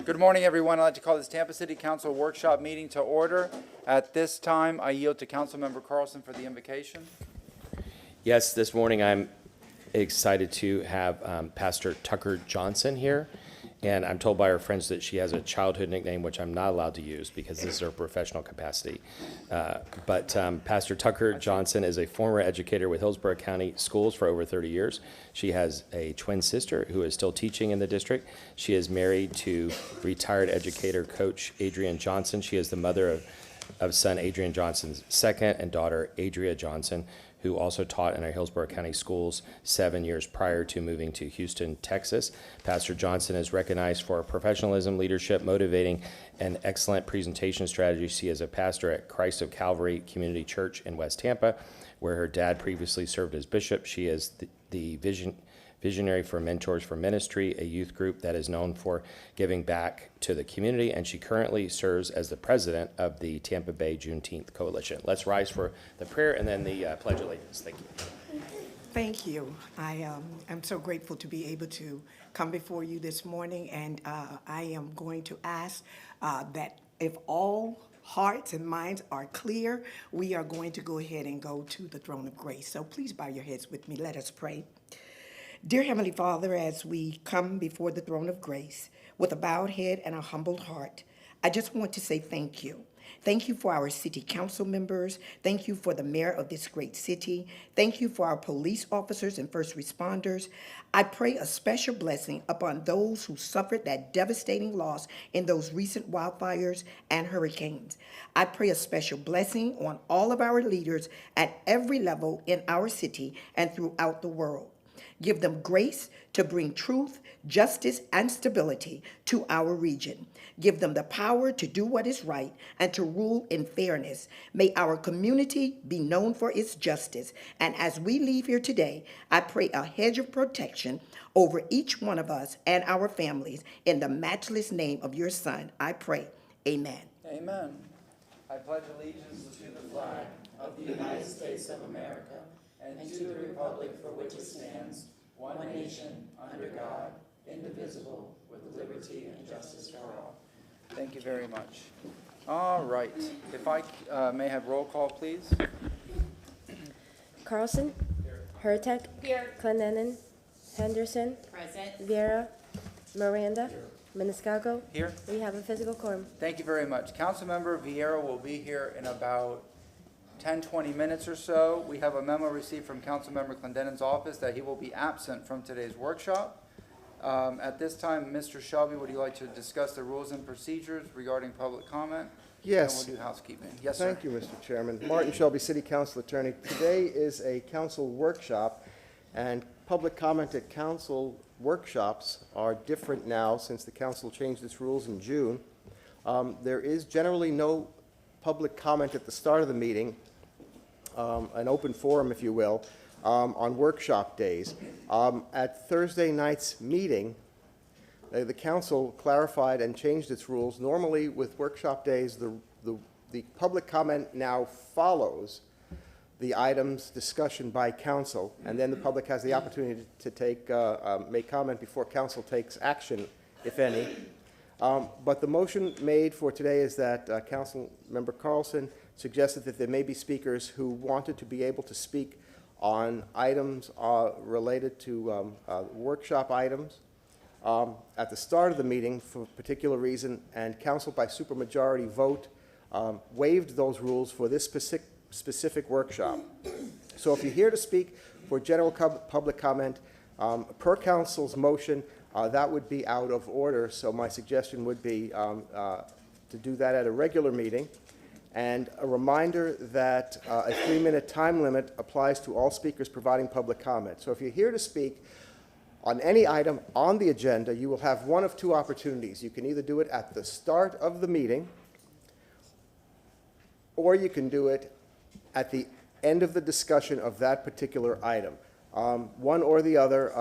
Good morning, everyone. I'd like to call this Tampa City Council workshop meeting to order. At this time, I yield to Councilmember Carlson for the invocation. Yes, this morning I'm excited to have Pastor Tucker Johnson here. And I'm told by her friends that she has a childhood nickname, which I'm not allowed to use because this is her professional capacity. But Pastor Tucker Johnson is a former educator with Hillsborough County Schools for over 30 years. She has a twin sister who is still teaching in the district. She is married to retired educator coach Adrian Johnson. She is the mother of son Adrian Johnson's second and daughter Adria Johnson, who also taught in our Hillsborough County schools 7 years prior to moving to Houston, Texas. Pastor Johnson is recognized for professionalism, leadership, motivating, and excellent presentation strategy. She is a pastor at Christ of Calvary Community Church in West Tampa, where her dad previously served as bishop. She is the visionary for Mentors for Ministry, a youth group that is known for giving back to the community, and she currently serves as the president of the Tampa Bay Juneteenth Coalition. Let's rise for the prayer and then the Pledge of Allegiance. Thank you. Thank you. I'm so grateful to be able to come before you this morning, and I am going to ask that if all hearts and minds are clear, we are going to go ahead and go to the throne of grace. So please bow your heads with me. Let us pray. Dear Heavenly Father, as we come before the throne of grace with a bowed head and a humbled heart, I just want to say thank you. Thank you for our city council members. Thank you for the mayor of this great city. Thank you for our police officers and first responders. I pray a special blessing upon those who suffered that devastating loss in those recent wildfires and hurricanes. I pray a special blessing on all of our leaders at every level in our city and throughout the world. Give them grace to bring truth, justice, and stability to our region. Give them the power to do what is right and to rule in fairness. May our community be known for its justice. And as we leave here today, I pray a hedge of protection over each one of us and our families. In the matchless name of your Son, I pray. Amen. Amen. I pledge allegiance to the flag of the United States of America and to the republic for which it stands, one nation, under God, indivisible, with liberty and justice for all. Thank you very much. All right. If I may have roll call, please. Carlson. Here. Hurtak. Here. Clendenin. Henderson. Present. Vieira. Miranda. Here. Maniscalco. Here. We have a physical quorum. Thank you very much. Councilmember Vieira will be here in about 10-20 minutes or so. We have a memo received from Councilmember Clendenin's office that he will be absent from today's workshop. At this time, Mr. Shelby, would you like to discuss the rules and procedures regarding public comment? Yes. And we'll do housekeeping. Yes, sir. Thank you, Mr. Chairman. Martin Shelby, City Council Attorney. Today is a council workshop, and public comment at council workshops are different now since the council changed its rules in June. There is generally no public comment at the start of the meeting, an open forum, if you will, on workshop days. At Thursday night's meeting, the council clarified and changed its rules. Normally, with workshop days, the public comment now follows the item's discussion by council, and then the public has the opportunity to make comment before council takes action, if any. But the motion made for today is that Council Member Carlson suggested that there may be speakers who wanted to be able to speak on items related to workshop items at the start of the meeting for a particular reason, and council by supermajority vote waived those rules for this specific workshop. So if you're here to speak for general public comment, per council's motion, that would be out of order, so my suggestion would be to do that at a regular meeting. And a reminder that a 3-minute time limit applies to all speakers providing public comment. So if you're here to speak on any item on the agenda, you will have one of two opportunities. You can either do it at the start of the meeting, or you can do it at the end of the discussion of that particular item. One or the other,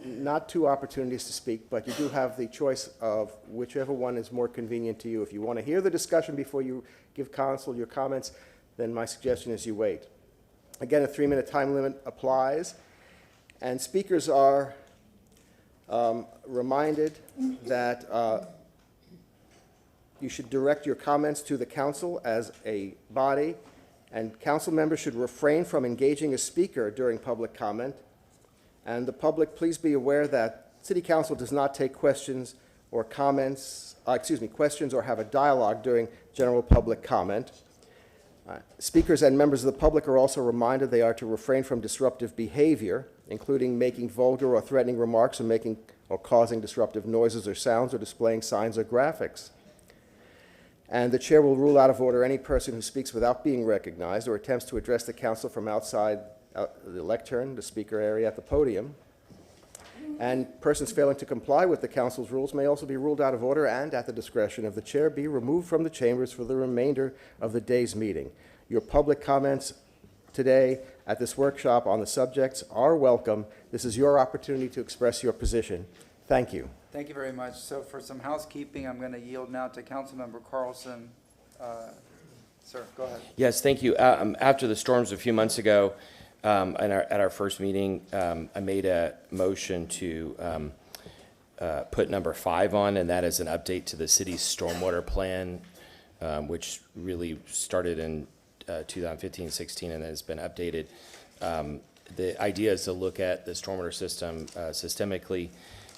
not two opportunities to speak, but you do have the choice of whichever one is more convenient to you. If you want to hear the discussion before you give council your comments, then my suggestion is you wait. Again, a 3-minute time limit applies, and speakers are reminded that You should direct your comments to the council as a body, and council members should refrain from engaging a speaker during public comment. And the public, please be aware that City Council does not take questions or comments, questions or have a dialogue during general public comment. Speakers and members of the public are also reminded they are to refrain from disruptive behavior, including making vulgar or threatening remarks or making or causing disruptive noises or sounds or displaying signs or graphics. And the chair will rule out of order any person who speaks without being recognized or attempts to address the council from outside the lectern, the speaker area at the podium. And persons failing to comply with the council's rules may also be ruled out of order and, at the discretion of the chair, be removed from the chambers for the remainder of the day's meeting. Your public comments today at this workshop on the subjects are welcome. This is your opportunity to express your position. Thank you. Thank you very much. So for some housekeeping, I'm going to yield now to Councilmember Carlson. Sir, go ahead. Yes, thank you. After the storms a few months ago, at our first meeting, I made a motion to put number 5 on, and that is an update to the city's stormwater plan, which really started in 2015-16 and has been updated. The idea is to look at the stormwater system systemically,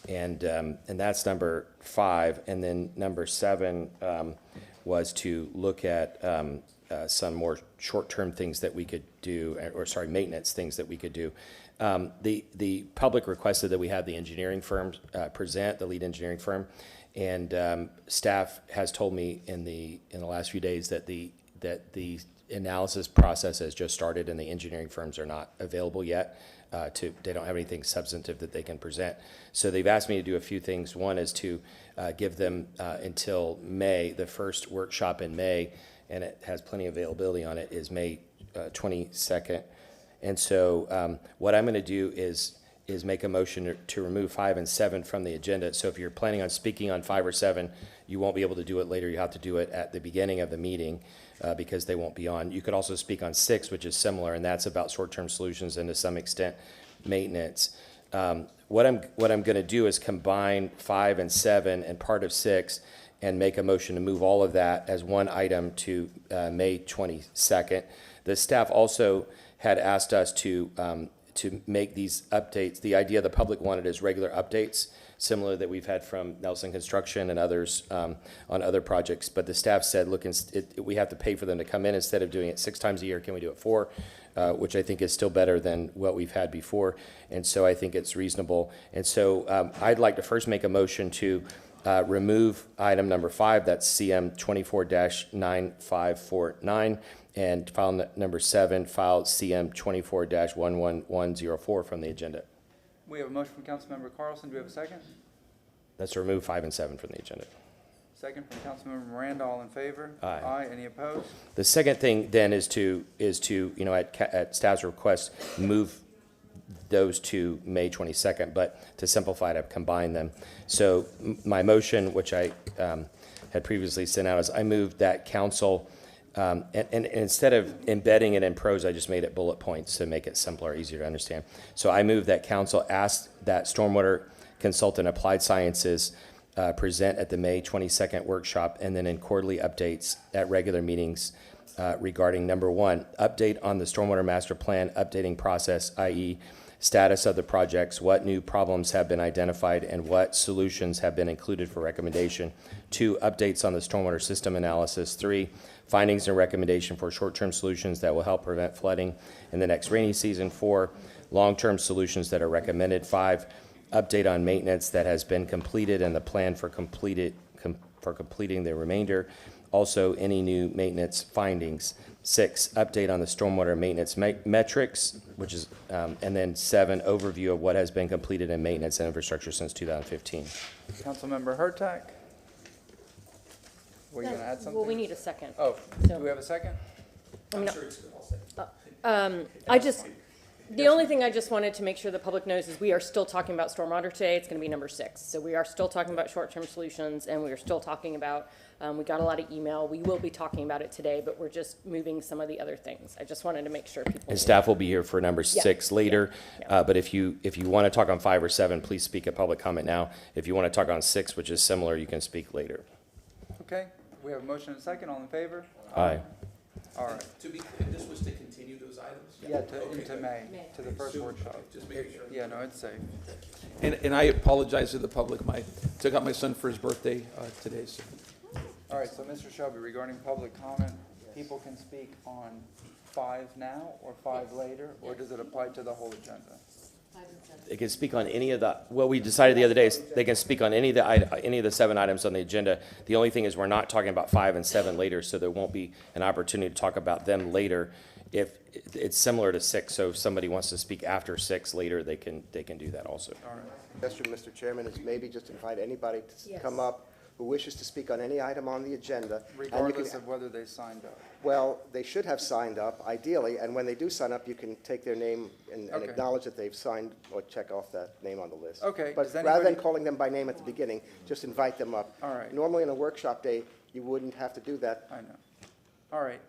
and that's number 5. And then number 7 was to look at some more short-term things that we could do, maintenance things that we could do. The public requested that we have the engineering firm present, the lead engineering firm, and staff has told me in the last few days that the analysis process has just started and the engineering firms are not available yet. They don't have anything substantive that they can present. So they've asked me to do a few things. One is to give them until May, the first workshop in May, and it has plenty of availability on it, is May 22nd. And so what I'm going to do is make a motion to remove 5 and 7 from the agenda. So if you're planning on speaking on 5 or 7, you won't be able to do it later. You have to do it at the beginning of the meeting because they won't be on. You could also speak on 6, which is similar, and that's about short-term solutions and to some extent maintenance. What I'm going to do is combine 5 and 7 and part of 6 and make a motion to move all of that as one item to May 22nd. The staff also had asked us to make these updates. The idea the public wanted is regular updates, similar that we've had from Nelson Construction and others on other projects. But the staff said, look, we have to pay for them to come in. Instead of doing it 6 times a year, can we do it 4? Which I think is still better than what we've had before. And so I think it's reasonable. And so I'd like to first make a motion to remove item number 5, that's CM 24-9549, and file number 7, file CM 24-11104 from the agenda. We have a motion from Councilmember Carlson. Do we have a second? That's to remove 5 and 7 from the agenda. Second from Councilmember Miranda. All in favor? Aye. Aye. Any opposed? The second thing then is to at staff's request, move those to May 22nd, but to simplify it, I've combined them. So my motion, which I had previously sent out, is I moved that council, and instead of embedding it in prose, I just made it bullet points to make it simpler, easier to understand. So I moved that council ask that stormwater consultant Applied Sciences present at the May 22nd workshop and then in quarterly updates at regular meetings regarding number 1, update on the stormwater master plan updating process, i.e. status of the projects, what new problems have been identified, and what solutions have been included for recommendation. 2, updates on the stormwater system analysis. 3, findings and recommendation for short-term solutions that will help prevent flooding in the next rainy season. 4, long-term solutions that are recommended. 5, update on maintenance that has been completed and the plan for completing the remainder. Also, any new maintenance findings. 6, update on the stormwater maintenance metrics, which is, and then 7, overview of what has been completed in maintenance and infrastructure since 2015. Councilmember Hurtak. Were you going to add something? Well, we need a second. Oh, So- do we have a second? The only thing I just wanted to make sure the public knows is we are still talking about stormwater today. It's going to be number 6. So we are still talking about short-term solutions, and we are still talking about, we got a lot of email. We will be talking about it today, but we're just moving some of the other things. I just wanted to make sure people And knew. staff will be here for number 6 later. Yeah. But if you want to talk on 5 or 7, please speak at public comment now. If you want to talk on 6, which is similar, you can speak later. Okay. We have a motion and a second. All in favor? Aye. All right. This was to continue those items? Yeah, into May, to the first workshop. Just making sure. Yeah, no, it's safe. And I apologize to the public. Took out my son for his birthday today, so. All right, so Mr. Shelby, regarding public comment, people can speak on 5 now or 5 later, or does it apply to the whole agenda? They can speak on any of the, well, we decided the other day, is they can speak on any of the 7 items on the agenda. The only thing is we're not talking about 5 and 7 later, so there won't be an opportunity to talk about them later. If it's similar to 6, so if somebody wants to speak after 6 later, they can do that also. All right. Suggestion, Mr. Chairman, is maybe just invite anybody to come up who wishes to speak on any item on the agenda. And you can- Regardless of whether they signed up. Well, they should have signed up, ideally, and when they do sign up, you can take their name and Okay. acknowledge that they've signed or check off that name on the list. Okay, But does rather than anybody- calling them by name at the beginning, just invite them up. All right. Normally, in a workshop day, you wouldn't have to do that. I know. All right.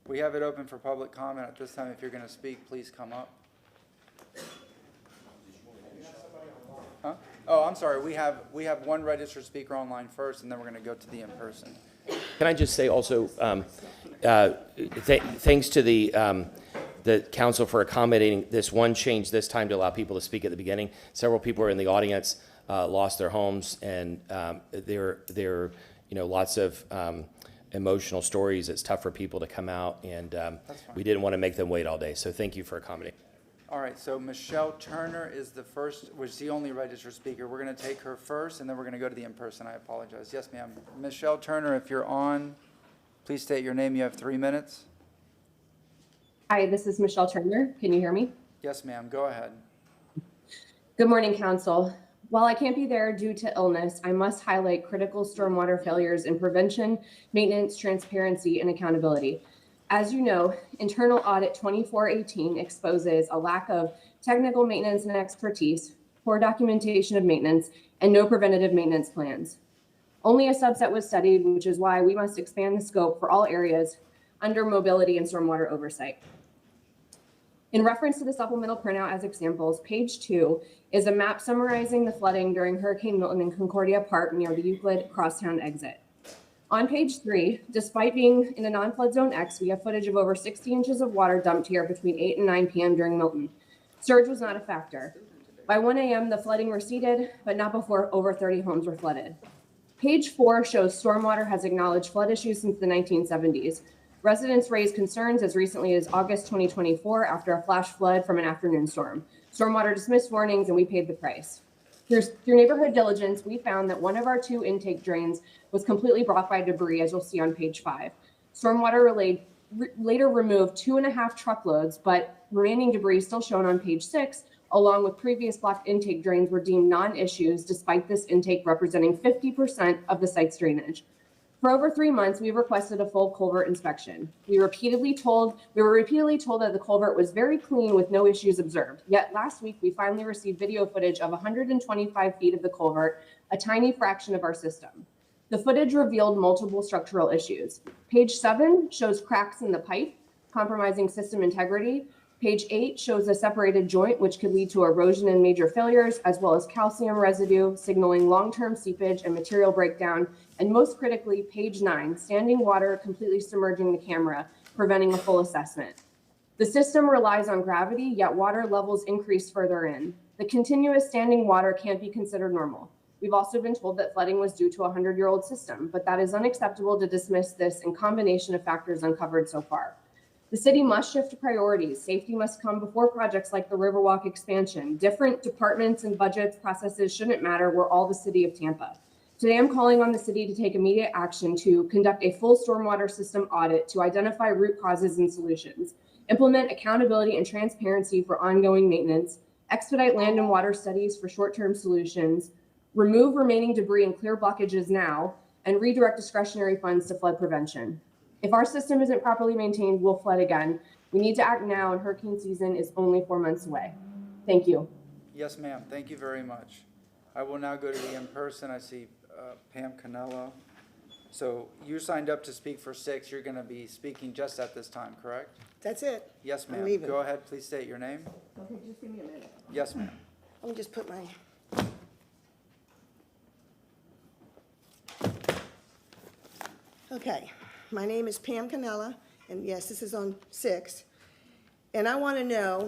We have it open for public comment at this time. If you're going to speak, please come up. Huh? Oh, I'm sorry. We have one registered speaker online first, and then we're going to go to the in-person. Can I just say also, thanks to the council for accommodating this one change this time to allow people to speak at the beginning. Several people are in the audience, lost their homes, and there lots of emotional stories. It's tough for people to come out, and we didn't want to make them wait all day. So thank you for accommodating. All right, so Michelle Turner is the first, was the only registered speaker. We're going to take her first, and then we're going to go to the in-person. I apologize. Yes, ma'am. Michelle Turner, if you're on, please state your name. You have 3 minutes. Hi, this is Michelle Turner. Can you hear me? Yes, ma'am. Go ahead. Good morning, Council. While I can't be there due to illness, I must highlight critical stormwater failures in prevention, maintenance, transparency, and accountability. As you know, Internal Audit 2418 exposes a lack of technical maintenance and expertise, poor documentation of maintenance, and no preventative maintenance plans. Only a subset was studied, which is why we must expand the scope for all areas under mobility and stormwater oversight. In reference to the supplemental printout as examples, page 2 is a map summarizing the flooding during Hurricane Milton in Concordia Park near the Euclid Crosstown exit. On page 3, despite being in a non-flood zone X, we have footage of over 60 inches of water dumped here between 8 and 9 p.m. during Milton. Surge was not a factor. By 1 a.m., the flooding receded, but not before over 30 homes were flooded. Page 4 shows stormwater has acknowledged flood issues since the 1970s. Residents raised concerns as recently as August 2024 after a flash flood from an afternoon storm. Stormwater dismissed warnings, and we paid the price. Through neighborhood diligence, we found that one of our 2 intake drains was completely blocked by debris, as you'll see on page 5. Stormwater later removed 2.5 truckloads, but remaining debris still shown on page 6, along with previous blocked intake drains, were deemed non-issues, despite this intake representing 50% of the site's drainage. For over 3 months, we requested a full culvert inspection. We were repeatedly told that the culvert was very clean with no issues observed. Yet last week, we finally received video footage of 125 feet of the culvert, a tiny fraction of our system. The footage revealed multiple structural issues. Page 7 shows cracks in the pipe, compromising system integrity. Page 8 shows a separated joint, which could lead to erosion and major failures, as well as calcium residue, signaling long-term seepage and material breakdown. And most critically, page 9, standing water completely submerging the camera, preventing a full assessment. The system relies on gravity, yet water levels increase further in. The continuous standing water can't be considered normal. We've also been told that flooding was due to a 100-year-old system, but that is unacceptable to dismiss this in combination of factors uncovered so far. The city must shift priorities. Safety must come before projects like the Riverwalk expansion. Different departments and budgets, processes shouldn't matter. We're all the city of Tampa. Today, I'm calling on the city to take immediate action to conduct a full stormwater system audit to identify root causes and solutions, implement accountability and transparency for ongoing maintenance, expedite land and water studies for short-term solutions, remove remaining debris and clear blockages now, and redirect discretionary funds to flood prevention. If our system isn't properly maintained, we'll flood again. We need to act now, and hurricane season is only 4 months away. Thank you. Yes, ma'am. Thank you very much. I will now go to the in-person. I see Pam Canello. So you signed up to speak for 6. You're going to be speaking just at this time, correct? That's it. Yes, I'm ma'am. leaving. Go ahead. Please state your name. Okay, just give me a minute. Yes, ma'am. Let me just put my... Okay, my name is Pam Canella, and yes, this is on 6. And I want to know,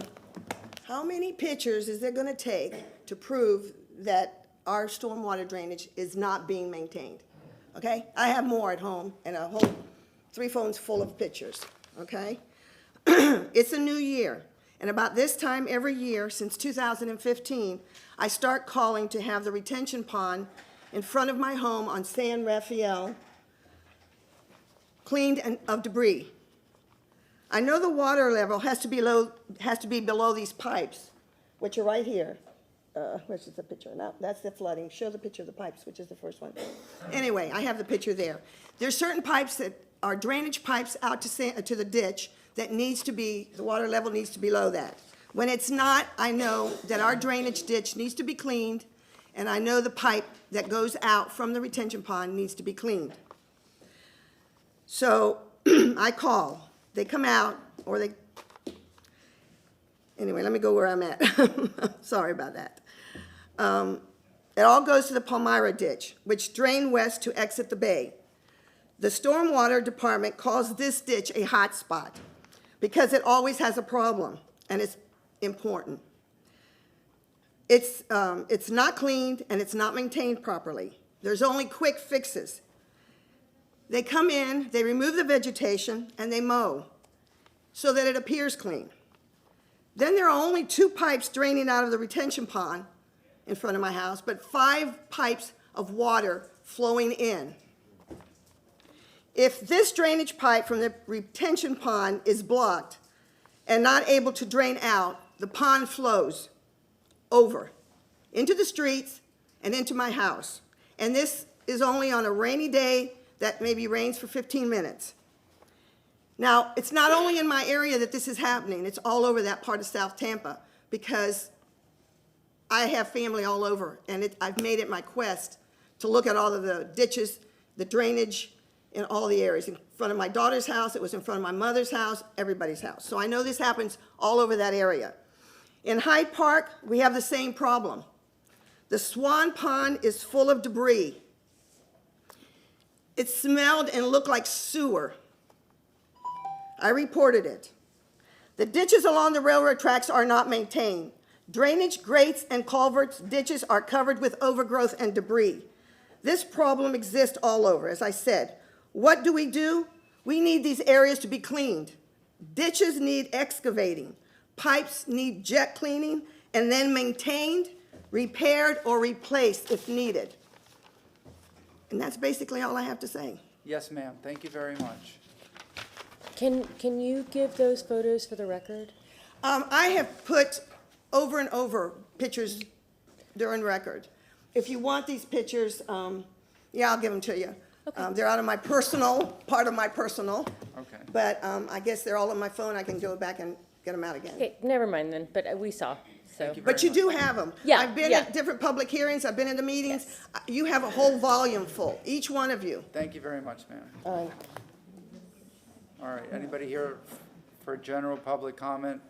how many pictures is it going to take to prove that our stormwater drainage is not being maintained? Okay? I have more at home and a whole 3 phones full of pictures, okay? It's a new year, and about this time every year since 2015, I start calling to have the retention pond in front of my home on San Rafael cleaned of debris. I know the water level has to be below these pipes, which are right here. Which is the picture? No, that's the flooding. Show the picture of the pipes, which is the first one. Anyway, I have the picture there. There's certain pipes that are drainage pipes out to the ditch that needs to be, the water level needs to be below that. When it's not, I know that our drainage ditch needs to be cleaned, and I know the pipe that goes out from the retention pond needs to be cleaned. So I call. They come out, or they, anyway, let me go where I'm at. Sorry about that. It all goes to the Palmyra ditch, which drain west to exit the bay. The stormwater department calls this ditch a hot spot because it always has a problem, and it's important. It's not cleaned, and it's not maintained properly. There's only quick fixes. They come in, they remove the vegetation, and they mow so that it appears clean. Then there are only 2 pipes draining out of the retention pond in front of my house, but 5 pipes of water flowing in. If this drainage pipe from the retention pond is blocked and not able to drain out, the pond flows over into the streets and into my house. And this is only on a rainy day that maybe rains for 15 minutes. Now, it's not only in my area that this is happening, it's all over that part of South Tampa, because I have family all over, and I've made it my quest to look at all of the ditches, the drainage in all the areas. In front of my daughter's house, it was in front of my mother's house, everybody's house. So I know this happens all over that area. In Hyde Park, we have the same problem. The Swan Pond is full of debris. It smelled and looked like sewer. I reported it. The ditches along the railroad tracks are not maintained. Drainage grates and culverts, ditches are covered with overgrowth and debris. This problem exists all over, as I said. What do? We need these areas to be cleaned. Ditches need excavating. Pipes need jet cleaning and then maintained, repaired, or replaced if needed. And that's basically all I have to say. Yes, ma'am. Thank you very much. Can you give those photos for the record? I have put over and over pictures during record. If you want these pictures, yeah, I'll give them to you. Okay. They're out of my personal, part of my personal. Okay. But I guess they're all on my phone. I can go back and get them out again. Okay, never mind then, but we saw, so. Thank you. But you very do have them. Yeah, I've been yeah. at different public hearings. I've been in the meetings. Yes. You have a whole volume full, each one of you. Thank you very much, ma'am. All right, anybody here for general public comment?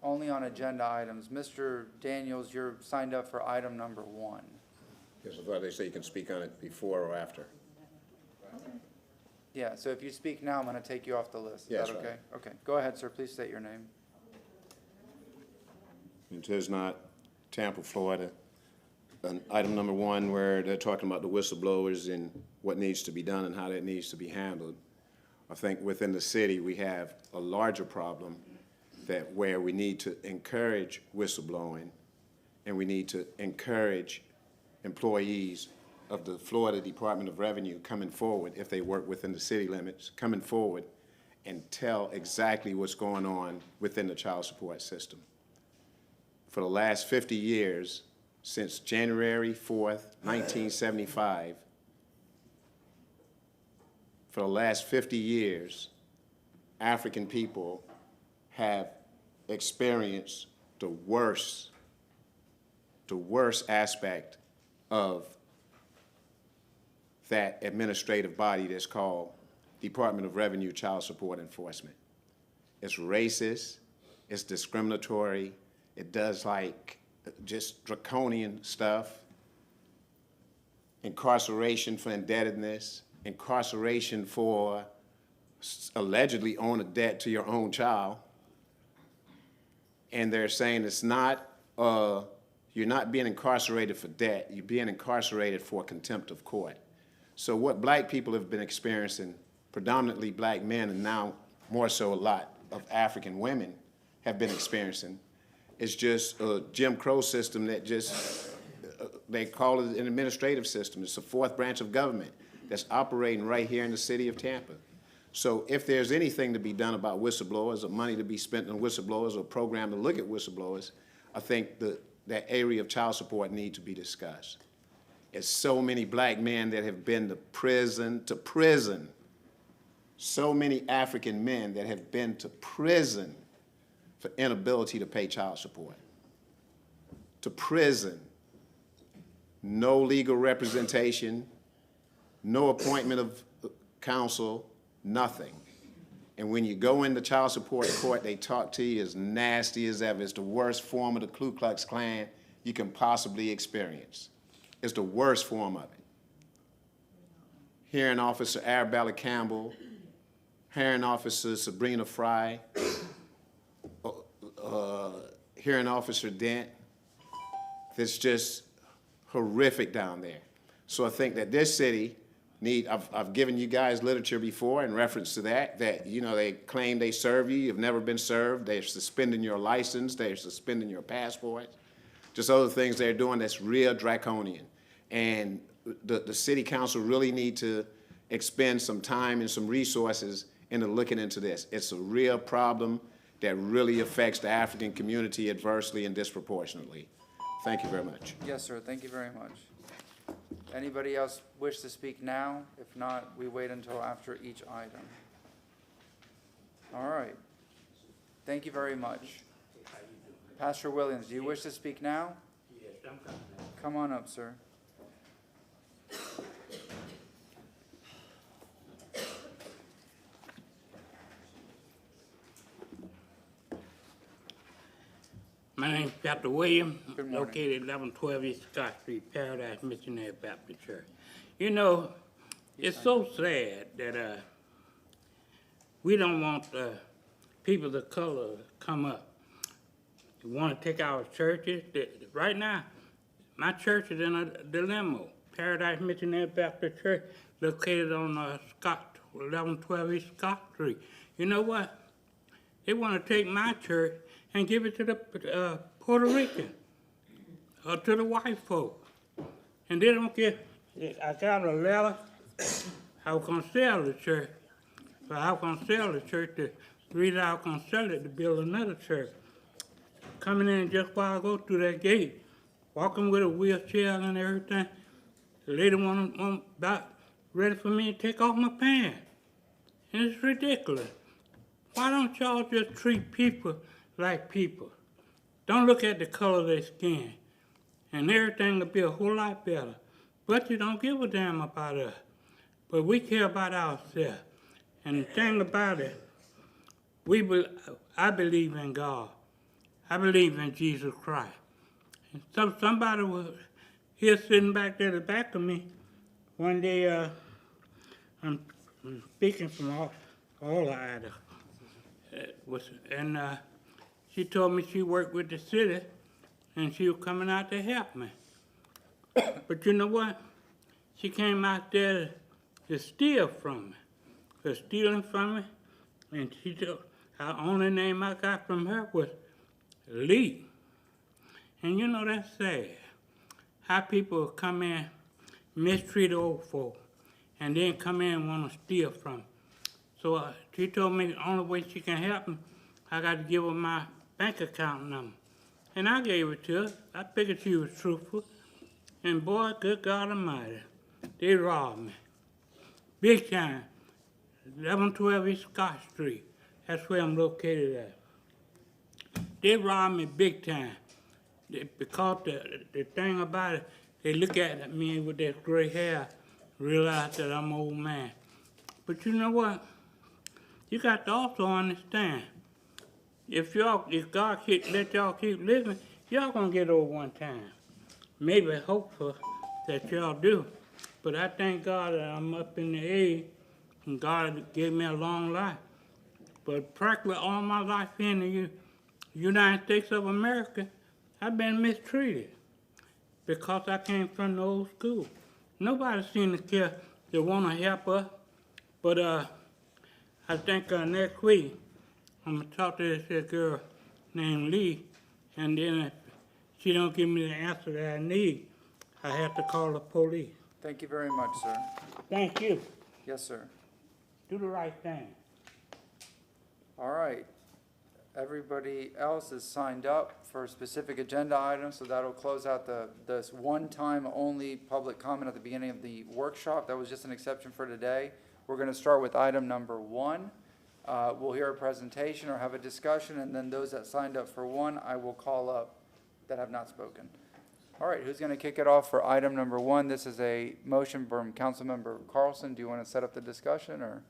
Only on agenda items. Mr. Daniels, you're signed up for item number 1. Yes, I thought they say you can speak on it before or after. Yeah, so if you speak now, I'm going to take you off the list. Is Yes, that okay? right. Okay, go ahead, sir. Please state your name. It is not Tampa, Florida. And item number 1, where they're talking about the whistleblowers and what needs to be done and how that needs to be handled. I think within the city, we have a larger problem that where we need to encourage whistleblowing, and we need to encourage employees of the Florida Department of Revenue coming forward, if they work within the city limits, coming forward and tell exactly what's going on within the child support system. For the last 50 years, since January 4th, 1975, for the last 50 years, African people have experienced the worst aspect of that administrative body that's called Department of Revenue Child Support Enforcement. It's racist, it's discriminatory, it does like just draconian stuff. incarceration for indebtedness, incarceration for allegedly owing a debt to your own child. And they're saying it's not, you're not being incarcerated for debt, you're being incarcerated for contempt of court. So what black people have been experiencing, predominantly black men, and now more so a lot of African women have been experiencing, is just a Jim Crow system that just, they call it an administrative system. It's the fourth branch of government that's operating right here in the city of Tampa. So if there's anything to be done about whistleblowers, or money to be spent on whistleblowers, or a program to look at whistleblowers, I think that area of child support needs to be discussed. It's so many black men that have been to prison, so many African men that have been to prison for inability to pay child support. To prison, no legal representation, no appointment of counsel, nothing. And when you go into child support court, they talk to you as nasty as ever. It's the worst form of the Ku Klux Klan you can possibly experience. It's the worst form of it. Hearing Officer Arabella Campbell, Hearing Officer Sabrina Fry, Hearing Officer Dent, it's just horrific down there. So I think that this city I've given you guys literature before in reference to that, you know, they claim they serve you, you've never been served, they're suspending your license, they're suspending your passport, just other things they're doing that's real draconian. And the city council really need to expend some time and some resources into looking into this. It's a real problem that really affects the African community adversely and disproportionately. Thank you very much. Yes, sir. Thank you very much. Anybody else wish to speak now? If not, we wait until after each item. All right. Thank you very much. Pastor Williams, do you wish to speak now? Yes, I'm coming. Come on up, sir. My name's Pastor William, Good morning. located 1112 East Scott Street, Paradise Missionary Baptist Church. You know, it's so sad that we don't want people of color to come up. We want to take our churches. Right now, my church is in a dilemma. Paradise Missionary Baptist Church, located on 1112 East Scott Street. You know what? They want to take my church and give it to the Puerto Rican or to the white folk. And they don't care. I got a letter. I was going to sell the church. So I was going to sell the church. The reason I was going to sell it to build another church. Coming in just while I go through that gate, walking with a wheelchair and everything, the lady about ready for me to take off my pants. And it's ridiculous. Why don't y'all just treat people like people? Don't look at the color of their skin, and everything will be a whole lot better. But you don't give a damn about us. But we care about ourselves. And the thing about it, I believe in God. I believe in Jesus Christ. And somebody was here sitting back there at the back of me one day. I'm speaking from all Idaho. And she told me she worked with the city and she was coming out to help me. But you know what? She came out there to steal from me. For stealing from me. And she told, the only name I got from her was Lee. And you know, that's sad. How people come in, mistreat old folk, and then come in and want to steal from them. So she told me the only way she can help me, I got to give her my bank account number. And I gave it to her. I figured she was truthful. And boy, good God Almighty, they robbed me. Big time. 1112 East Scott Street. That's where I'm located at. They robbed me big time. Because the thing about it, they look at me with that gray hair, realize that I'm an old man. But you know what? You got to also understand, if God let y'all keep living, y'all gonna get old one time. Maybe hopeful that y'all do. But I thank God that I'm up in the age, and God gave me a long life. But practically all my life in the United States of America, I've been mistreated because I came from the old school. Nobody seemed to care. They want to help us. But I think next week, I'm going to talk to this girl named Lee, and then if she don't give me the answer that I need, I have to call the police. Thank you very much, sir. Thank you. Yes, sir. Do the right thing. All right. Everybody else is signed up for specific agenda items, so that'll close out this one-time only public comment at the beginning of the workshop. That was just an exception for today. We're going to start with item number 1. We'll hear a presentation or have a discussion, and then those that signed up for 1, I will call up that have not spoken. All right, who's going to kick it off for item number 1? This is a motion from Councilmember Carlson. Do you want to set up the discussion, or?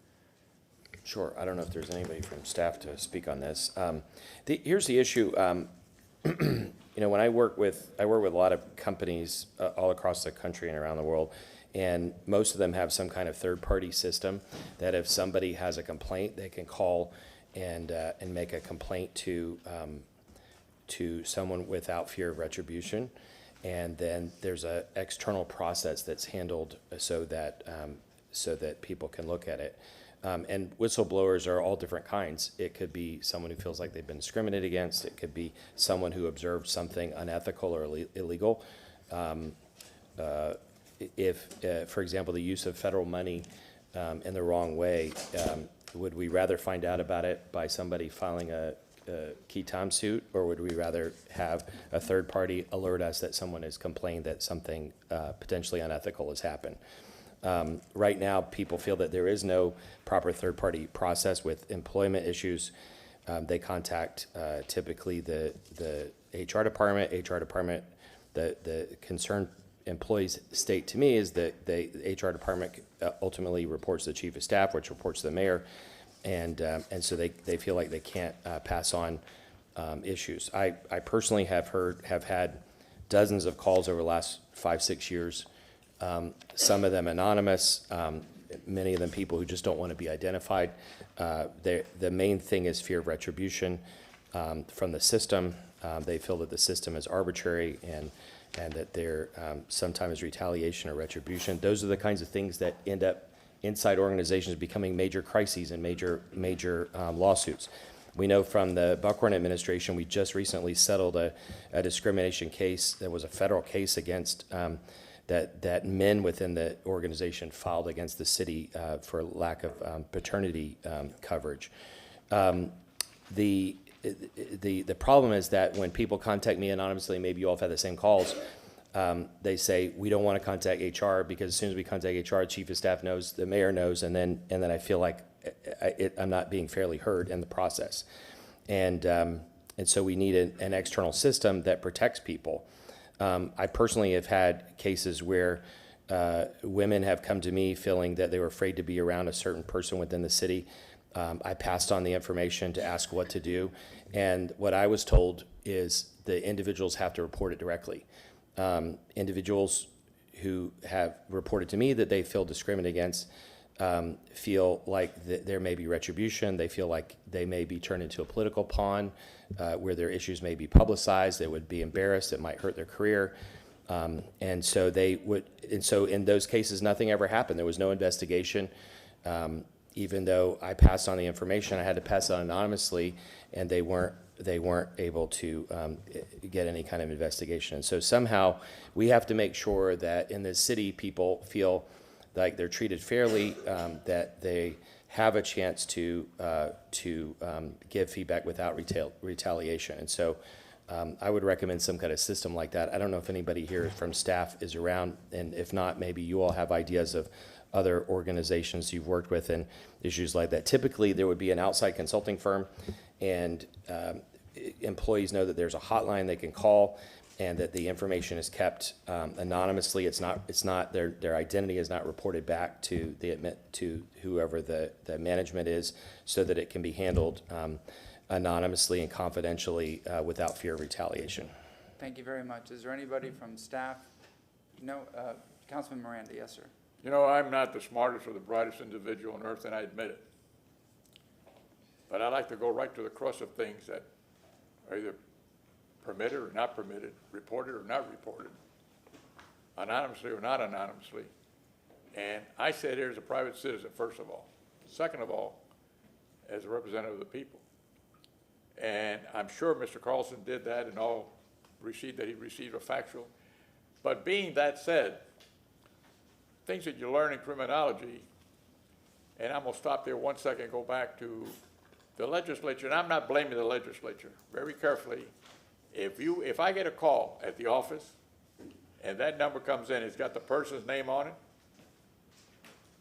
Sure. I don't know if there's anybody from staff to speak on this. Here's the issue. You know, when I work with a lot of companies all across the country and around the world, and most of them have some kind of third-party system that if somebody has a complaint, they can call and make a complaint to someone without fear of retribution. And then there's an external process that's handled so that people can look at it. And whistleblowers are all different kinds. It could be someone who feels like they've been discriminated against. It could be someone who observed something unethical or illegal. If, for example, the use of federal money in the wrong way, would we rather find out about it by somebody filing a key time suit, or would we rather have a third party alert us that someone has complained that something potentially unethical has happened? Right now, people feel that there is no proper third-party process with employment issues. They contact typically the HR department. The concerned employees state to me is that the HR department ultimately reports to the chief of staff, which reports to the mayor, and so they feel like they can't pass on issues. I personally have had dozens of calls over the last 5-6 years. Some of them anonymous, many of them people who just don't want to be identified. The main thing is fear of retribution from the system. They feel that the system is arbitrary and that there sometimes retaliation or retribution. Those are the kinds of things that end up inside organizations becoming major crises and major lawsuits. We know from the Buckhorn administration, we just recently settled a discrimination case that was a federal case against that men within the organization filed against the city for lack of paternity coverage. The problem is that when people contact me anonymously, maybe you all have had the same calls, they say, we don't want to contact HR because as soon as we contact HR, chief of staff knows, the mayor knows, and then I feel like I'm not being fairly heard in the process. And so we need an external system that protects people. I personally have had cases where women have come to me feeling that they were afraid to be around a certain person within the city. I passed on the information to ask what to do, and what I was told is the individuals have to report it directly. Individuals who have reported to me that they feel discriminated against feel like there may be retribution. They feel like they may be turned into a political pawn where their issues may be publicized. They would be embarrassed. It might hurt their career. And so in those cases, nothing ever happened. There was no investigation. Even though I passed on the information, I had to pass it on anonymously, and they weren't able to get any kind of investigation. And so somehow we have to make sure that in this city, people feel like they're treated fairly, that they have a chance to give feedback without retaliation. And so I would recommend some kind of system like that. I don't know if anybody here from staff is around, and if not, maybe you all have ideas of other organizations you've worked with and issues like that. Typically, there would be an outside consulting firm, and employees know that there's a hotline they can call, and that the information is kept anonymously. It's not their identity is not reported back to whoever the management is, so that it can be handled anonymously and confidentially without fear of retaliation. Thank you very much. Is there anybody from staff? No, Councilman Miranda, yes, sir. You know, I'm not the smartest or the brightest individual on earth, and I admit it. But I like to go right to the crux of things that are either permitted or not permitted, reported or not reported, anonymously or not anonymously. And I say there as a private citizen, first of all. Second of all, as a representative of the people. And I'm sure Mr. Carlson did that and all received that he received a factual. But being that said, things that you learn in criminology, and I'm going to stop there 1 second, go back to the legislature, and I'm not blaming the legislature, very carefully. If I get a call at the office and that number comes in, it's got the person's name on it,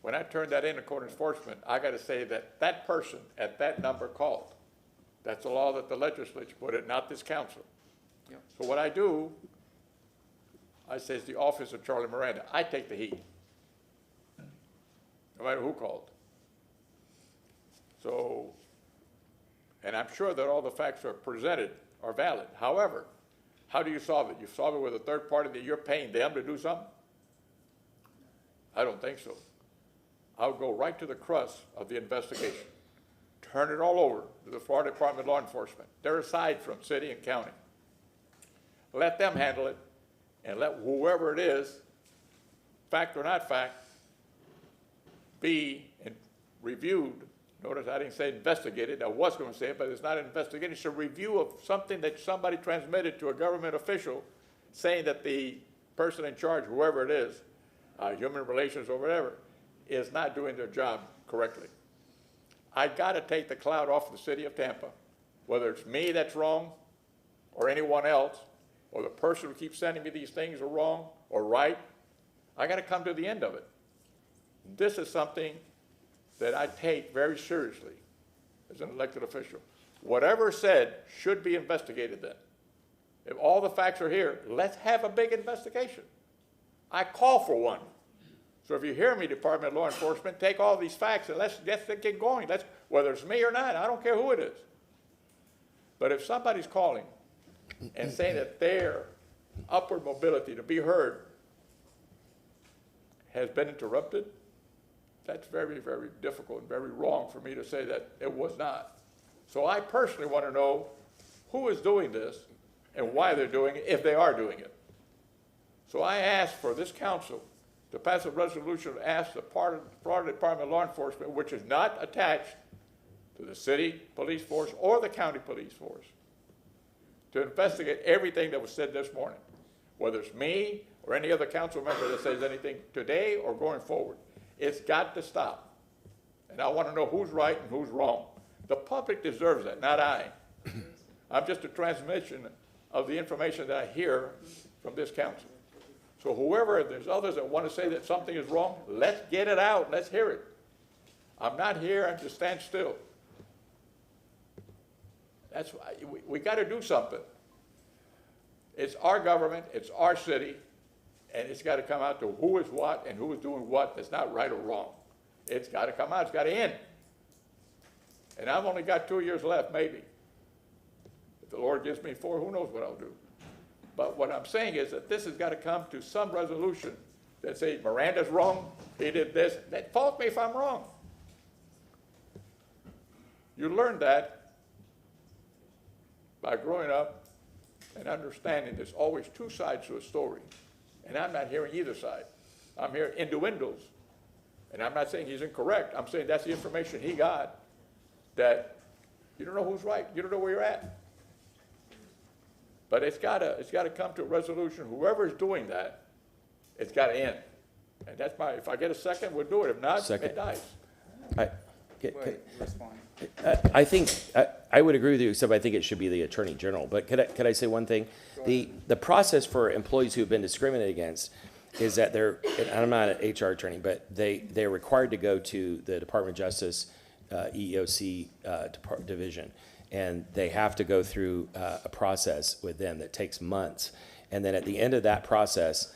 when I turn that in to court enforcement, I got to say that that person at that number called. That's the law that the legislature put it, not this council. Yep. So what I do, I say it's the office of Charlie Miranda. I take the heat, no matter who called. So, and I'm sure that all the facts are presented are valid. However, how do you solve it? You solve it with a third party that you're paying them to do something? I don't think so. I'll go right to the crux of the investigation. Turn it all over to the Florida Department of Law Enforcement. They're aside from city and county. Let them handle it, and let whoever it is, fact or not fact, be reviewed. Notice I didn't say investigated. I was going to say it, but it's not an investigation. It's a review of something that somebody transmitted to a government official saying that the person in charge, whoever it is, human relations or whatever, is not doing their job correctly. I got to take the cloud off the city of Tampa, whether it's me that's wrong or anyone else, or the person who keeps sending me these things are wrong or right. I got to come to the end of it. This is something that I take very seriously as an elected official. Whatever is said should be investigated then. If all the facts are here, let's have a big investigation. I call for one. So if you hear me, Department of Law Enforcement, take all these facts and let's get going. Whether it's me or not, I don't care who it is. But if somebody's calling and saying that their upward mobility to be heard has been interrupted, that's very, very difficult and very wrong for me to say that it was not. So I personally want to know who is doing this and why they're doing it, if they are doing it. So I ask for this council to pass a resolution to ask the Florida Department of Law Enforcement, which is not attached to the city police force or the county police force, to investigate everything that was said this morning, whether it's me or any other council member that says anything today or going forward. It's got to stop. And I want to know who's right and who's wrong. The public deserves that, not I. I'm just a transmission of the information that I hear from this council. So whoever, there's others that want to say that something is wrong, let's get it out, let's hear it. I'm not here to stand still. That's why we got to do something. It's our government, it's our city, and it's got to come out to who is what and who is doing what that's not right or wrong. It's got to come out, it's got to end. And I've only got 2 years left, maybe. If the Lord gives me 4, who knows what I'll do. But what I'm saying is that this has got to come to some resolution that say Miranda's wrong, he did this. That fault me if I'm wrong. You learn that by growing up and understanding there's always two sides to a story. And I'm not hearing either side. I'm hearing innuendos. And I'm not saying he's incorrect. I'm saying that's the information he got, that you don't know who's right. You don't know where you're at. But it's got to come to a resolution. Whoever is doing that, it's got to end. And that's if I get a second, we'll do it. If not, it dies. Respond. I think, I would agree with you, except I think it should be the Attorney General. But could I say one thing? The process for employees who have been discriminated against is that and I'm not an HR attorney, but they're required to go to the Department of Justice, EEOC division. And they have to go through a process with them that takes months. And then at the end of that process,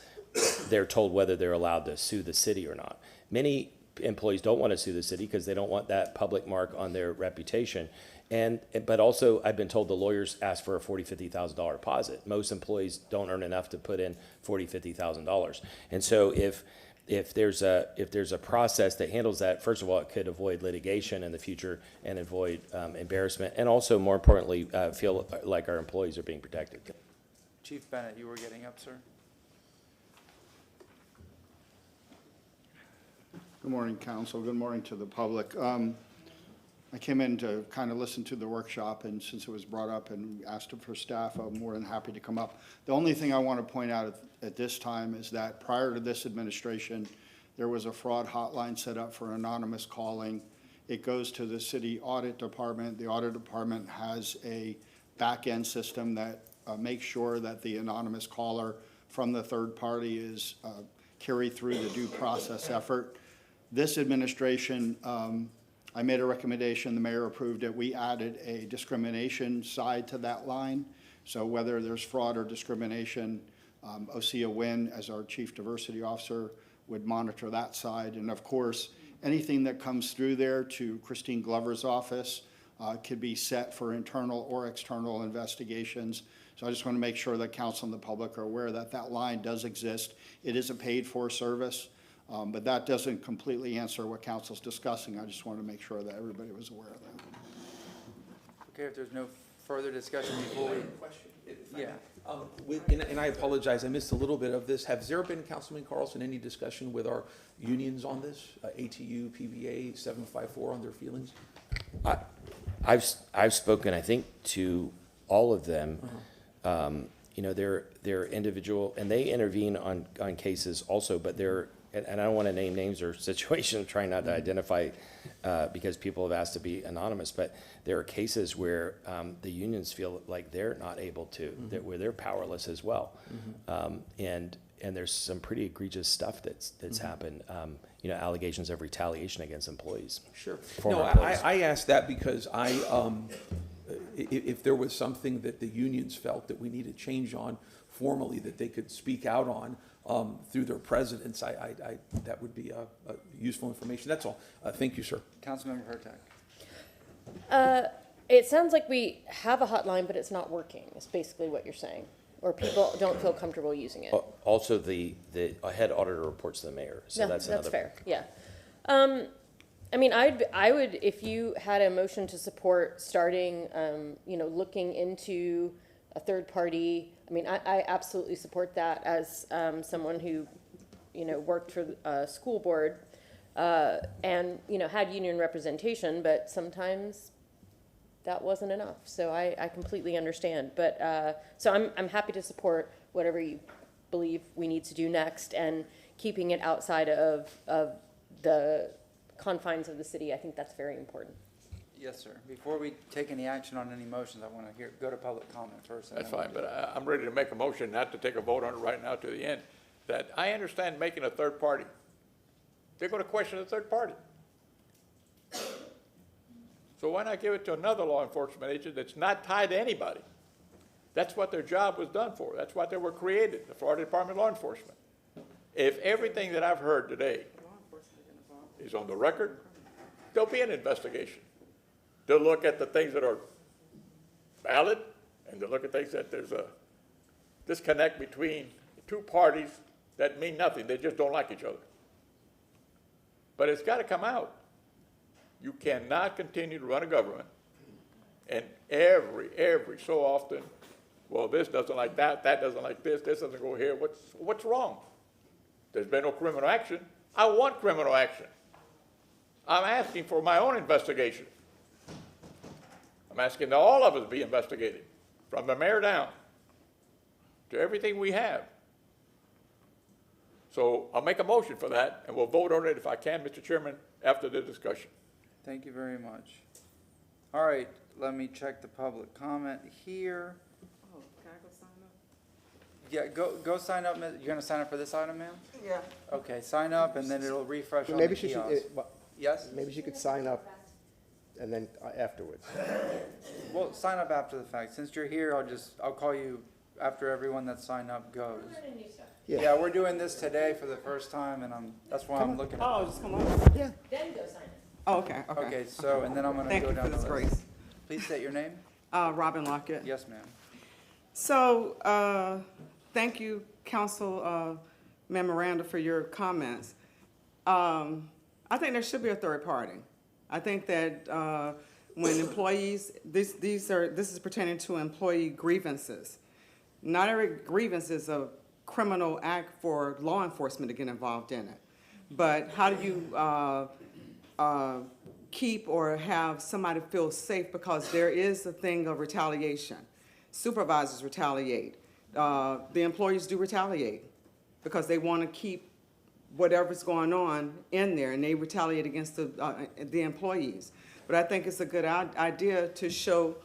they're told whether they're allowed to sue the city or not. Many employees don't want to sue the city because they don't want that public mark on their reputation. But also, I've been told the lawyers ask for a $40,000, $50,000 deposit. Most employees don't earn enough to put in $40,000, $50,000. And so if if there's a process that handles that, first of all, it could avoid litigation in the future and avoid embarrassment, and also, more importantly, feel like our employees are being protected. Chief Bennett, you were getting up, sir? Good morning, council. Good morning to the public. I came in to kind of listen to the workshop, and since it was brought up and asked for staff, I'm more than happy to come up. The only thing I want to point out at this time is that prior to this administration, there was a fraud hotline set up for anonymous calling. It goes to the city audit department. The audit department has a back-end system that makes sure that the anonymous caller from the third party is carried through the due process effort. This administration, I made a recommendation, the mayor approved it. We added a discrimination side to that line. So whether there's fraud or discrimination, Osea Wynn, as our chief diversity officer, would monitor that side. And of course, anything that comes through there to Christine Glover's office could be set for internal or external investigations. So I just want to make sure that council and the public are aware that that line does exist. It is a paid-for service. But that doesn't completely answer what council's discussing. I just want to make sure that everybody was aware of that. Okay, if there's no further discussion before we. Yeah. And I apologize, I missed a little bit of this. Has there been, Councilman Carlson, any discussion with our unions on this? ATU, PBA, 754, on their feelings? I've spoken, I think, to all of them. You know, they're individual, and they intervene on cases also, but they're, and I don't want to name names or situations, trying not to identify, because people have asked to be anonymous, but there are cases where the unions feel like they're not able to, where they're powerless as well. And there's some pretty egregious stuff that's happened, you know, allegations of retaliation against employees. Sure. Former No, employees. I asked that because if there was something that the unions felt that we needed change on formally, that they could speak out on through their presidents, that would be useful information. That's all. Thank you, sir. Councilmember Hurtak. It sounds like we have a hotline, but it's not working, is basically what you're saying. Or people don't feel comfortable using it. Also, the head auditor reports to the mayor, so No, that's another. That's fair, yeah. I mean, I would, if you had a motion to support starting, you know, looking into a third party, I mean, I absolutely support that as someone who, you know, worked for a school board and, you know, had union representation, but sometimes that wasn't enough. So I completely understand. But so I'm happy to support whatever you believe we need to do next, and keeping it outside of the confines of the city. I think that's very important. Yes, sir. Before we take any action on any motions, I want to go to public comment first. That's fine, but I'm ready to make a motion, not to take a vote on it right now to the end, that I understand making a third party. They're going to question the third party. So why not give it to another law enforcement agent that's not tied to anybody? That's what their job was done for. That's what they were created, the Florida Department of Law Enforcement. If everything that I've heard today is on the record, there'll be an investigation. They'll look at the things that are valid, and they'll look at things that there's a disconnect between two parties that mean nothing. They just don't like each other. But it's got to come out. You cannot continue to run a government, and every so often, well, this doesn't like that, that doesn't like this doesn't go here. What's wrong? There's been no criminal action. I want criminal action. I'm asking for my own investigation. I'm asking that all of us be investigated, from the mayor down to everything we have. So I'll make a motion for that, and we'll vote on it if I can, Mr. Chairman, after the discussion. Thank you very much. All right, let me check the public comment here. Oh, can I go sign up? Yeah, go sign up. You're going to sign up for this item, ma'am? Yeah. Okay, sign up, and then it'll refresh on Maybe the she should, kiosk. Yes? maybe she could sign up and then afterwards. Well, sign up after the fact. Since you're here, I'll call you after everyone that's signed up goes. Yeah, we're doing this today for the first time, and that's why I'm looking at. Oh, just come on. Yeah. Then go sign it. Oh, okay, okay. Okay, so, and then I'm going to Thank go you down for the this list. grace. Please state your name. Robin Lockett. Yes, ma'am. So, thank you, Council Memoranda, for your comments. I think there should be a third party. I think that when employees, this is pertaining to employee grievances. Not every grievance is a criminal act for law enforcement to get involved in it. But how do you keep or have somebody feel safe, because there is a thing of retaliation. Supervisors retaliate. The employees do retaliate because they want to keep whatever's going on in there, and they retaliate against the employees. But I think it's a good idea to show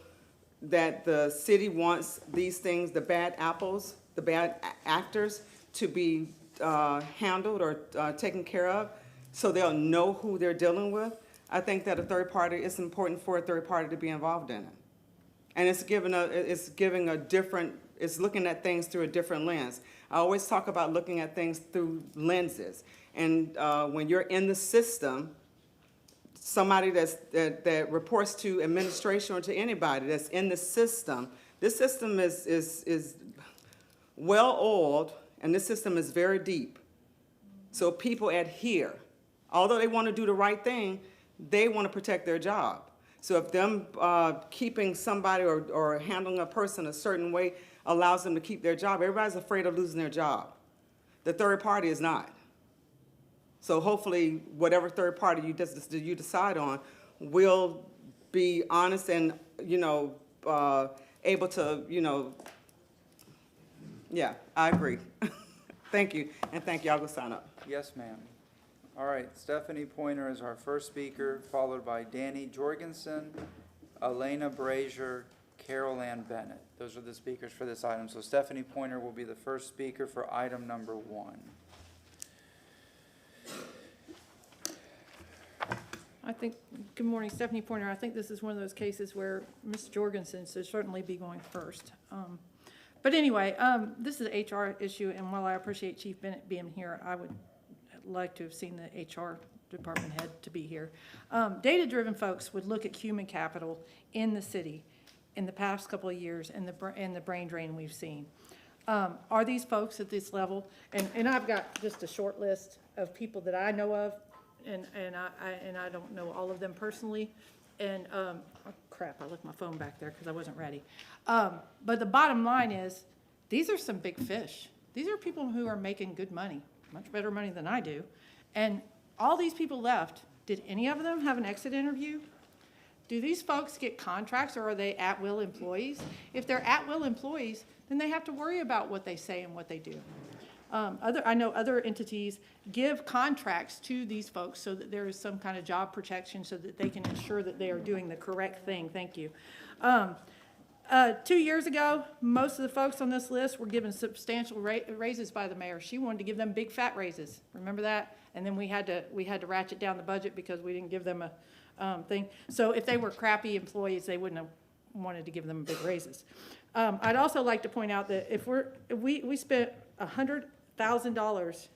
that the city wants these things, the bad apples, the bad actors, to be handled or taken care of, so they'll know who they're dealing with. I think that it's important for a third party to be involved in it. And it's looking at things through a different lens. I always talk about looking at things through lenses. And when you're in the system, somebody that reports to administration or to anybody that's in the system, this system is well-oiled, and this system is very deep. So people adhere. Although they want to do the right thing, they want to protect their job. So if them keeping somebody or handling a person a certain way allows them to keep their job, everybody's afraid of losing their job. The third party is not. So hopefully, whatever third party you decide on will be honest and, able to, yeah, I agree. Thank you, and thank you. I'll go sign up. Yes, ma'am. All right, Stephanie Pointer is our first speaker, followed by Danny Jorgensen, Elena Brazier, Carol Ann Bennett. Those are the speakers for this item. So Stephanie Pointer will be the first speaker for item number 1. Good morning, Stephanie Pointer. I think this is one of those cases where Ms. Jorgensen should certainly be going first. But anyway, this is an HR issue, and while I appreciate Chief Bennett being here, I would like to have seen the HR department head to be here. Data-driven folks would look at human capital in the city in the past couple of years and the brain drain we've seen. Are these folks at this level? And I've got just a short list of people that I know of, and I don't know all of them personally. And oh crap, I left my phone back there because I wasn't ready. But the bottom line is, these are some big fish. These are people who are making good money, much better money than I do. And all these people left, did any of them have an exit interview? Do these folks get contracts, or are they at-will employees? If they're at-will employees, then they have to worry about what they say and what they do. I know other entities give contracts to these folks so that there is some kind of job protection so that they can ensure that they are doing the correct thing. Thank you. 2 years ago, most of the folks on this list were given substantial raises by the mayor. She wanted to give them big fat raises. Remember that? And then we had to ratchet down the budget because we didn't give them a thing. So if they were crappy employees, they wouldn't have wanted to give them big raises. I'd also like to point out that if we spent $100,000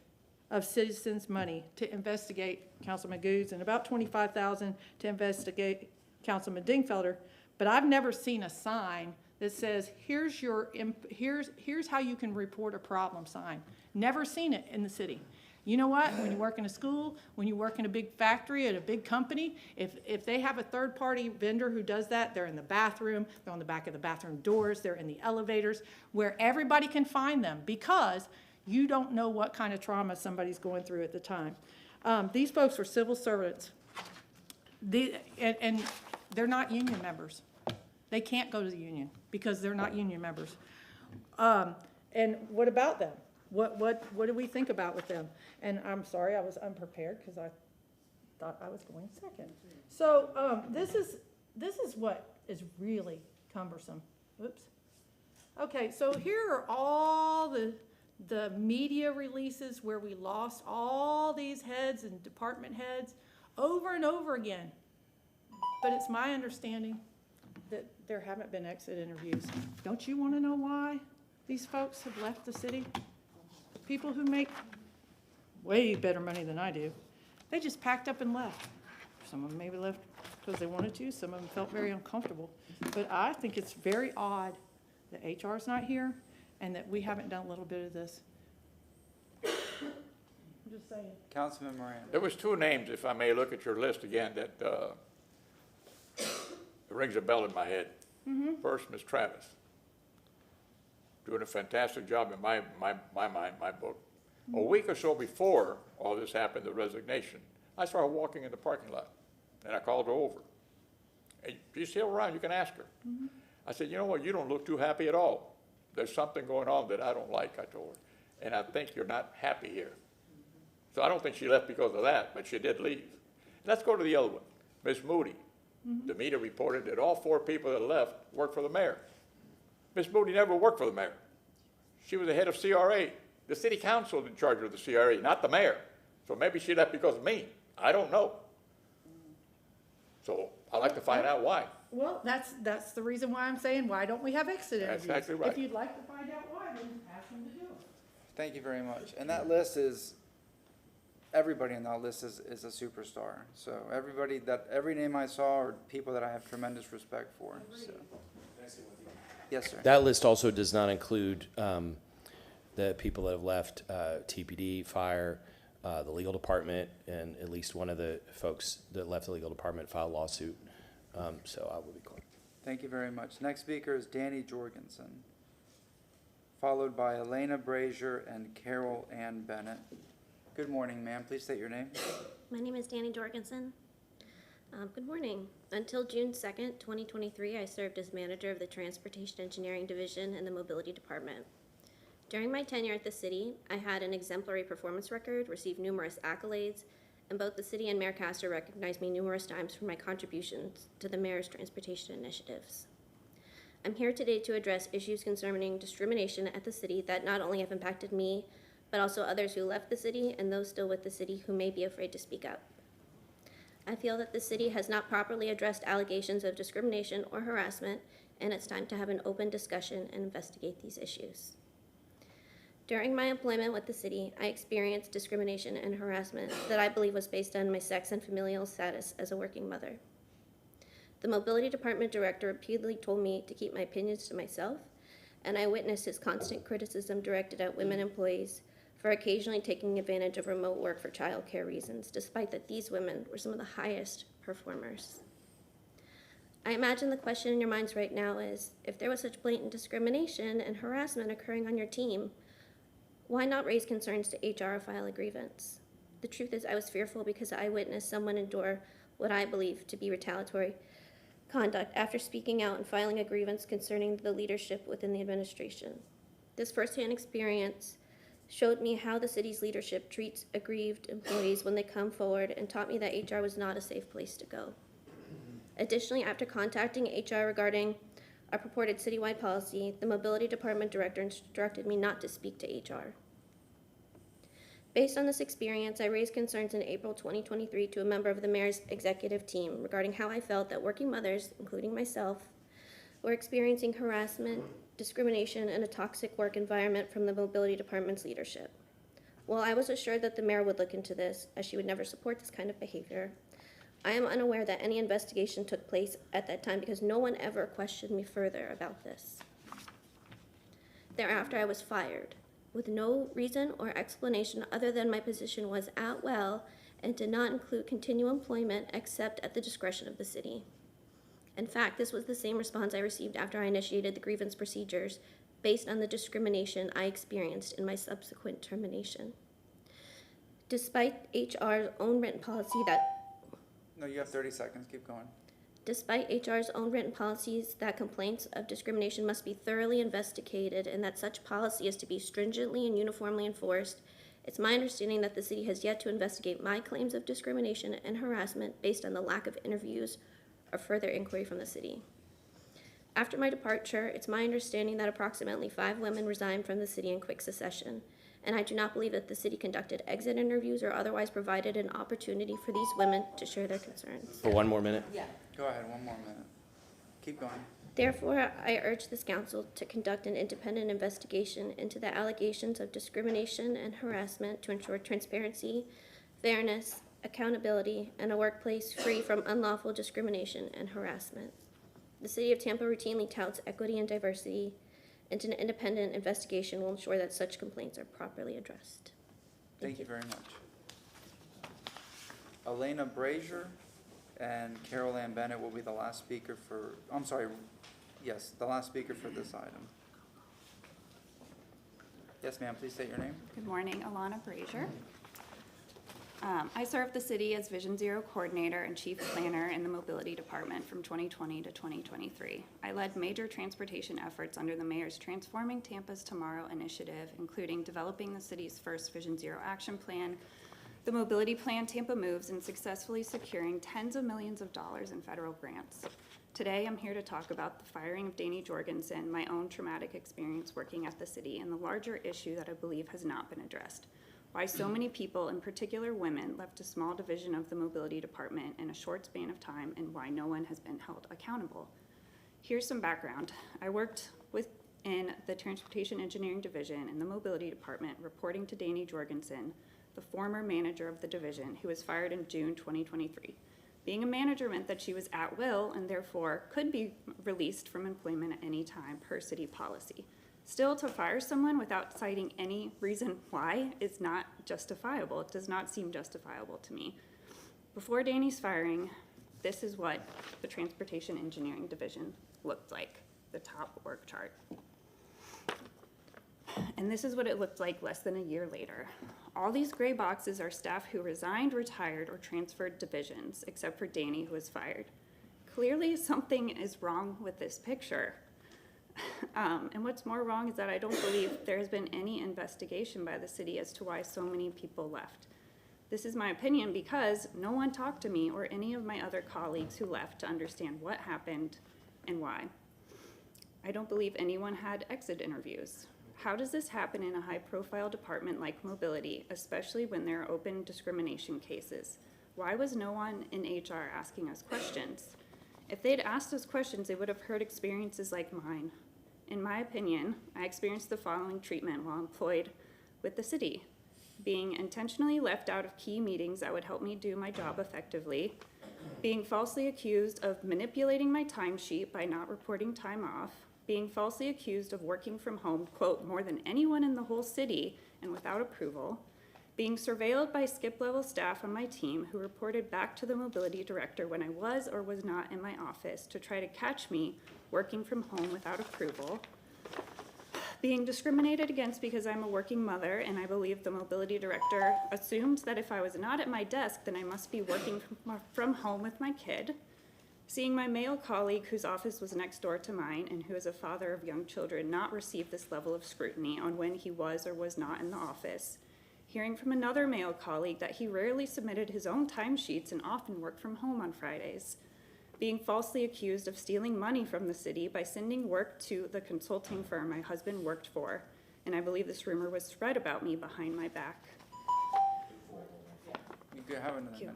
of citizens' money to investigate Councilman Goods and about $25,000 to investigate Councilman Dingfelder, but I've never seen a sign that says, here's how you can report a problem sign. Never seen it in the city. You know what? When you work in a school, when you work in a big factory at a big company, if they have a third-party vendor who does that, they're in the bathroom, they're on the back of the bathroom doors, they're in the elevators, where everybody can find them, because you don't know what kind of trauma somebody's going through at the time. These folks were civil servants, and they're not union members. They can't go to the union because they're not union members. And what about them? What do we think about with them? And I'm sorry, I was unprepared because I thought I was going second. So this is what is really cumbersome. Oops. Okay, so here are all the media releases where we lost all these heads and department heads over and over again. But it's my understanding that there haven't been exit interviews. Don't you want to know why these folks have left the city? People who make way better money than I do. They just packed up and left. Some of them maybe left because they wanted to. Some of them felt very uncomfortable. But I think it's very odd that HR is not here and that we haven't done a little bit of this. I'm just saying. Councilman Moran. There was two names, if I may look at your list again, that rings a bell in my head. First, Ms. Travis, doing a fantastic job in my mind, my book. A week or so before all this happened, the resignation, I saw her walking in the parking lot, and I called her over. Hey, she's still around, you can ask her. I said, you know what, you don't look too happy at all. There's something going on that I don't like, I told her. And I think you're not happy here. So I don't think she left because of that, but she did leave. Let's go to the other one, Ms. Moody. The media reported that all 4 people that left worked for the mayor. Ms. Moody never worked for the mayor. She was the head of CRA. The city council is in charge of the CRA, not the mayor. So maybe she left because of me. I don't know. So I'd like to find out why. Well, that's the reason why I'm saying, why don't we have exit interviews? That's exactly right. If you'd like to find out why, then ask them to do it. Thank you very much. And that list is, everybody in that list is a superstar. So every name I saw are people that I have tremendous respect for. So. Yes, sir. That list also does not include the people that have left TPD, fire, the legal department, and at least one of the folks that left the legal department filed a lawsuit. So I will be quiet. Thank you very much. Next speaker is Danny Jorgensen, followed by Elena Brazier and Carol Ann Bennett. Good morning, ma'am. Please state your name. My name is Danny Jorgensen. Good morning. Until June 2nd, 2023, I served as manager of the Transportation Engineering Division in the Mobility Department. During my tenure at the city, I had an exemplary performance record, received numerous accolades, and both the city and Mayor Castor recognized me numerous times for my contributions to the mayor's transportation initiatives. I'm here today to address issues concerning discrimination at the city that not only have impacted me, but also others who left the city and those still with the city who may be afraid to speak up. I feel that the city has not properly addressed allegations of discrimination or harassment, and it's time to have an open discussion and investigate these issues. During my employment with the city, I experienced discrimination and harassment that I believe was based on my sex and familial status as a working mother. The mobility department director repeatedly told me to keep my opinions to myself, and I witnessed his constant criticism directed at women employees for occasionally taking advantage of remote work for childcare reasons, despite that these women were some of the highest performers. I imagine the question in your minds right now is, if there was such blatant discrimination and harassment occurring on your team, why not raise concerns to HR or file a grievance? The truth is, I was fearful because I witnessed someone endure what I believe to be retaliatory conduct after speaking out and filing a grievance concerning the leadership within the administration. This firsthand experience showed me how the city's leadership treats aggrieved employees when they come forward and taught me that HR was not a safe place to go. Additionally, after contacting HR regarding our purported citywide policy, the mobility department director instructed me not to speak to HR. Based on this experience, I raised concerns in April 2023 to a member of the mayor's executive team regarding how I felt that working mothers, including myself, were experiencing harassment, discrimination, and a toxic work environment from the mobility department's leadership. While I was assured that the mayor would look into this, as she would never support this kind of behavior, I am unaware that any investigation took place at that time because no one ever questioned me further about this. Thereafter, I was fired, with no reason or explanation other than my position was at will and did not include continued employment except at the discretion of the city. In fact, this was the same response I received after I initiated the grievance procedures based on the discrimination I experienced in my subsequent termination. Despite HR's own written policy No, you have 30 seconds. Keep going. Despite HR's own written policies that complaints of discrimination must be thoroughly investigated and that such policy is to be stringently and uniformly enforced, it's my understanding that the city has yet to investigate my claims of discrimination and harassment based on the lack of interviews or further inquiry from the city. After my departure, it's my understanding that approximately 5 women resigned from the city in quick succession, and I do not believe that the city conducted exit interviews or otherwise provided an opportunity for these women to share their concerns. For one more minute? Go ahead, one more minute. Keep going. Therefore, I urge this council to conduct an independent investigation into the allegations of discrimination and harassment to ensure transparency, fairness, accountability, and a workplace free from unlawful discrimination and harassment. The City of Tampa routinely touts equity and diversity, and an independent investigation will ensure that such complaints are properly addressed. Thank you very much. Elena Brazier and Carol Ann Bennett will be the last speaker for, I'm sorry, yes, the last speaker for this item. Yes, ma'am, please state your name. Good morning, Alana Brazier. I served the city as Vision Zero Coordinator and Chief Planner in the Mobility Department from 2020 to 2023. I led major transportation efforts under the Mayor's Transforming Tampa's Tomorrow initiative, including developing the city's first Vision Zero action plan, the mobility plan Tampa Moves, and successfully securing tens of millions of dollars in federal grants. Today, I'm here to talk about the firing of Danny Jorgensen, my own traumatic experience working at the city, and the larger issue that I believe has not been addressed. Why so many people, in particular women, left a small division of the mobility department in a short span of time, and why no one has been held accountable. Here's some background. I worked within the Transportation Engineering Division in the mobility department, reporting to Danny Jorgensen, the former manager of the division, who was fired in June 2023. Being a manager meant that she was at will and therefore could be released from employment at any time per city policy. Still, to fire someone without citing any reason why is not justifiable. It does not seem justifiable to me. Before Danny's firing, this is what the Transportation Engineering Division looked like, the top org chart. And this is what it looked like less than a year later. All these gray boxes are staff who resigned, retired, or transferred divisions, except for Danny, who was fired. Clearly, something is wrong with this picture. And what's more wrong is that I don't believe there has been any investigation by the city as to why so many people left. This is my opinion because no one talked to me or any of my other colleagues who left to understand what happened and why. I don't believe anyone had exit interviews. How does this happen in a high-profile department like mobility, especially when there are open discrimination cases? Why was no one in HR asking us questions? If they'd asked us questions, they would have heard experiences like mine. In my opinion, I experienced the following treatment while employed with the city: being intentionally left out of key meetings that would help me do my job effectively, being falsely accused of manipulating my timesheet by not reporting time off, being falsely accused of working from home, quote, more than anyone in the whole city and without approval, being surveilled by skip-level staff on my team who reported back to the mobility director when I was or was not in my office to try to catch me working from home without approval, being discriminated against because I'm a working mother and I believe the mobility director assumed that if I was not at my desk, then I must be working from home with my kid, seeing my male colleague whose office was next door to mine and who is a father of young children not receive this level of scrutiny on when he was or was not in the office, hearing from another male colleague that he rarely submitted his own timesheets and often worked from home on Fridays, being falsely accused of stealing money from the city by sending work to the consulting firm my husband worked for, and I believe this rumor was spread about me behind my back. You can have another minute.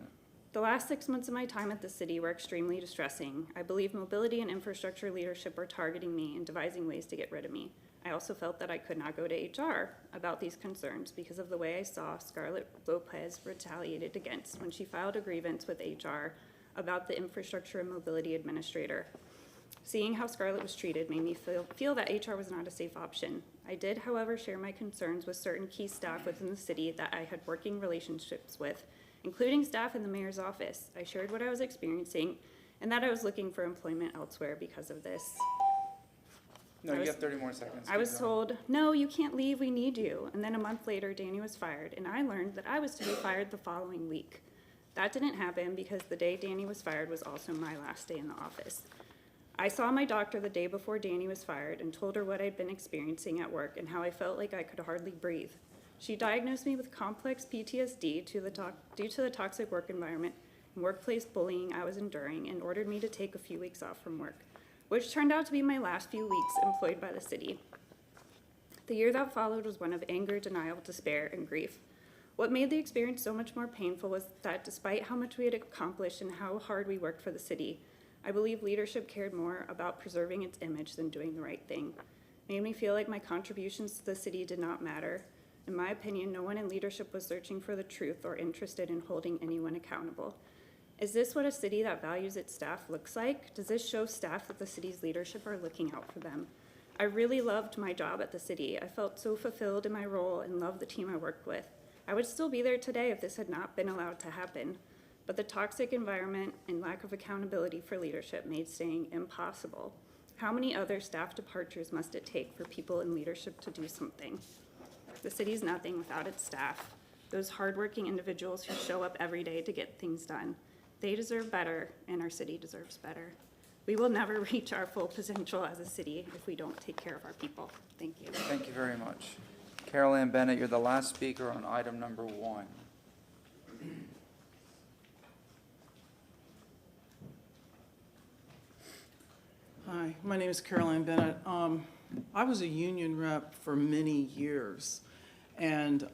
The last 6 months of my time at the city were extremely distressing. I believe mobility and infrastructure leadership are targeting me and devising ways to get rid of me. I also felt that I could not go to HR about these concerns because of the way I saw Scarlett Lopez retaliated against when she filed a grievance with HR about the infrastructure and mobility administrator. Seeing how Scarlett was treated made me feel that HR was not a safe option. I did, however, share my concerns with certain key staff within the city that I had working relationships with, including staff in the mayor's office. I shared what I was experiencing and that I was looking for employment elsewhere because of this. No, you have 30 more seconds. I was told, no, you can't leave, we need you. And then a month later, Danny was fired, and I learned that I was to be fired the following week. That didn't happen because the day Danny was fired was also my last day in the office. I saw my doctor the day before Danny was fired and told her what I'd been experiencing at work and how I felt like I could hardly breathe. She diagnosed me with complex PTSD due to the toxic work environment and workplace bullying I was enduring and ordered me to take a few weeks off from work, which turned out to be my last few weeks employed by the city. The year that followed was one of anger, denial, despair, and grief. What made the experience so much more painful was that despite how much we had accomplished and how hard we worked for the city, I believe leadership cared more about preserving its image than doing the right thing. It made me feel like my contributions to the city did not matter. In my opinion, no one in leadership was searching for the truth or interested in holding anyone accountable. Is this what a city that values its staff looks like? Does this show staff that the city's leadership are looking out for them? I really loved my job at the city. I felt so fulfilled in my role and loved the team I worked with. I would still be there today if this had not been allowed to happen, but the toxic environment and lack of accountability for leadership made staying impossible. How many other staff departures must it take for people in leadership to do something? The city's nothing without its staff, those hardworking individuals who show up every day to get things done. They deserve better, and our city deserves better. We will never reach our full potential as a city if we don't take care of our people. Thank you. Thank you very much. Carol Ann Bennett, you're the last speaker on item number 1. Hi, my name is Carol Ann Bennett. I was a union rep for many years, and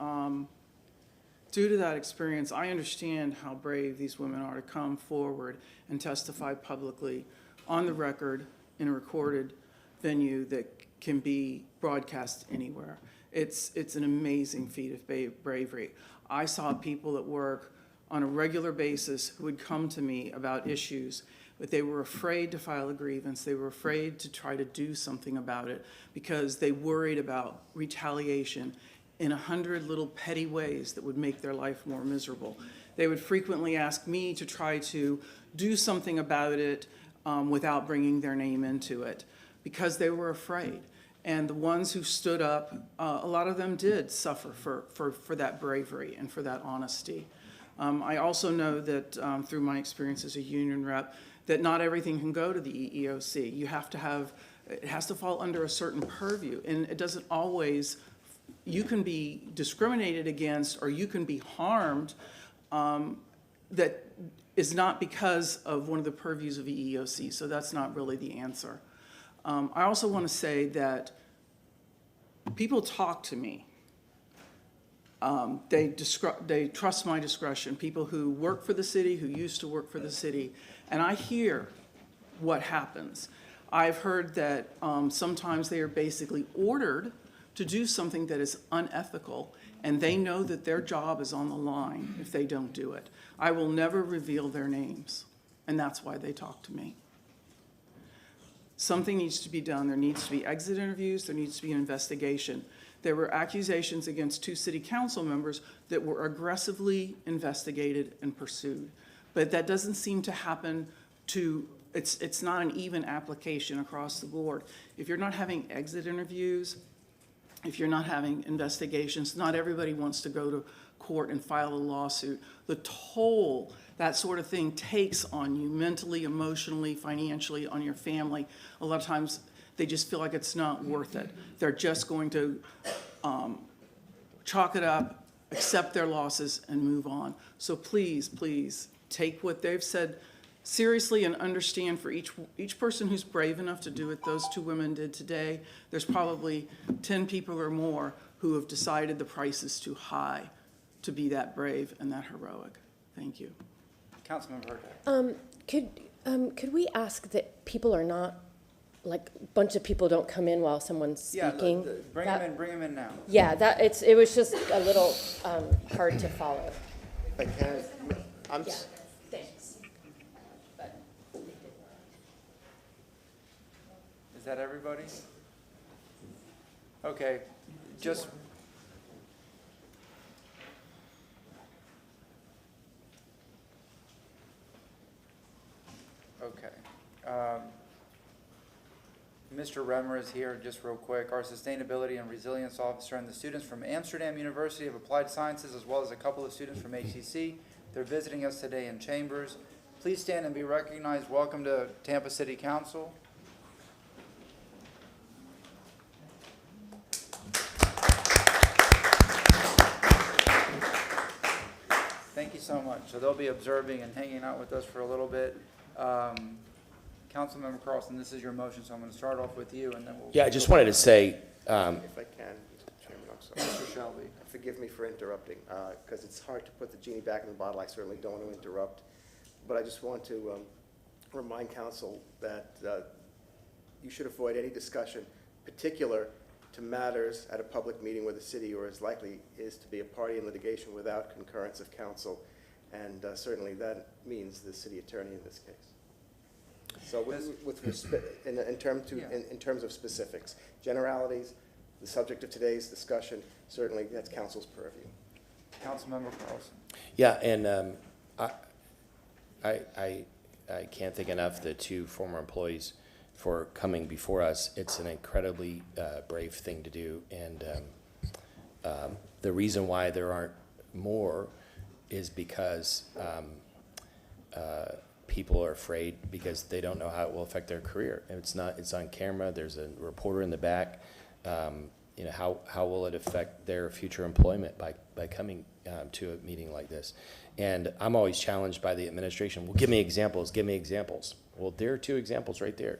due to that experience, I understand how brave these women are to come forward and testify publicly on the record in a recorded venue that can be broadcast anywhere. It's an amazing feat of bravery. I saw people at work on a regular basis who would come to me about issues, but they were afraid to file a grievance. They were afraid to try to do something about it because they worried about retaliation in 100 little petty ways that would make their life more miserable. They would frequently ask me to try to do something about it without bringing their name into it because they were afraid. And the ones who stood up, a lot of them did suffer for that bravery and for that honesty. I also know that through my experience as a union rep, that not everything can go to the EEOC. You have to have, it has to fall under a certain purview, and it doesn't always, you can be discriminated against or you can be harmed that is not because of one of the purviews of EEOC, so that's not really the answer. I also want to say that people talk to me. They trust my discretion, people who work for the city, who used to work for the city, and I hear what happens. I've heard that sometimes they are basically ordered to do something that is unethical, and they know that their job is on the line if they don't do it. I will never reveal their names, and that's why they talk to me. Something needs to be done. There needs to be exit interviews. There needs to be an investigation. There were accusations against 2 city council members that were aggressively investigated and pursued. But that doesn't seem to happen to, it's not an even application across the board. If you're not having exit interviews, if you're not having investigations, not everybody wants to go to court and file a lawsuit. The toll that sort of thing takes on you mentally, emotionally, financially, on your family, a lot of times they just feel like it's not worth it. They're just going to chalk it up, accept their losses, and move on. So please, please take what they've said seriously and understand for each person who's brave enough to do what those 2 women did today, there's probably 10 people or more who have decided the price is too high to be that brave and that heroic. Thank you. Councilmember Hurtak. Could we ask that people are not, like, a bunch of people don't come in while someone's speaking? Yeah, bring them in now. Yeah, it was just a little hard to follow. If I can, Yeah, thanks. But Is that everybody? Okay, just. Okay. Mr. Remmer is here, just real quick. Our Sustainability and Resilience Officer and the students from Amsterdam University of Applied Sciences, as well as a couple of students from HCC. They're visiting us today in chambers. Please stand and be recognized. Welcome to Tampa City Council. Thank you so much. So they'll be observing and hanging out with us for a little bit. Councilmember Carlson, this is your motion, so I'm going to start off with you, and then we'll. Yeah, I just wanted to say, if I can, Mr. Chairman, I'm sorry. Mr. Shelby. Forgive me for interrupting, because it's hard to put the genie back in the bottle. I certainly don't want to interrupt. But I just want to remind council that you should avoid any discussion particular to matters at a public meeting where the city or as likely is to be a party in litigation without concurrence of council. And certainly that means the city attorney in this case. So in terms of specifics, generalities, the subject of today's discussion, certainly that's council's purview. Councilmember Carlson. Yeah, and I can't thank enough the two former employees for coming before us. It's an incredibly brave thing to do, and the reason why there aren't more is because people are afraid because they don't know how it will affect their career. And it's on camera. There's a reporter in the back. You know, how will it affect their future employment by coming to a meeting like this? And I'm always challenged by the administration. Well, give me examples. Give me examples. Well, there are 2 examples right there.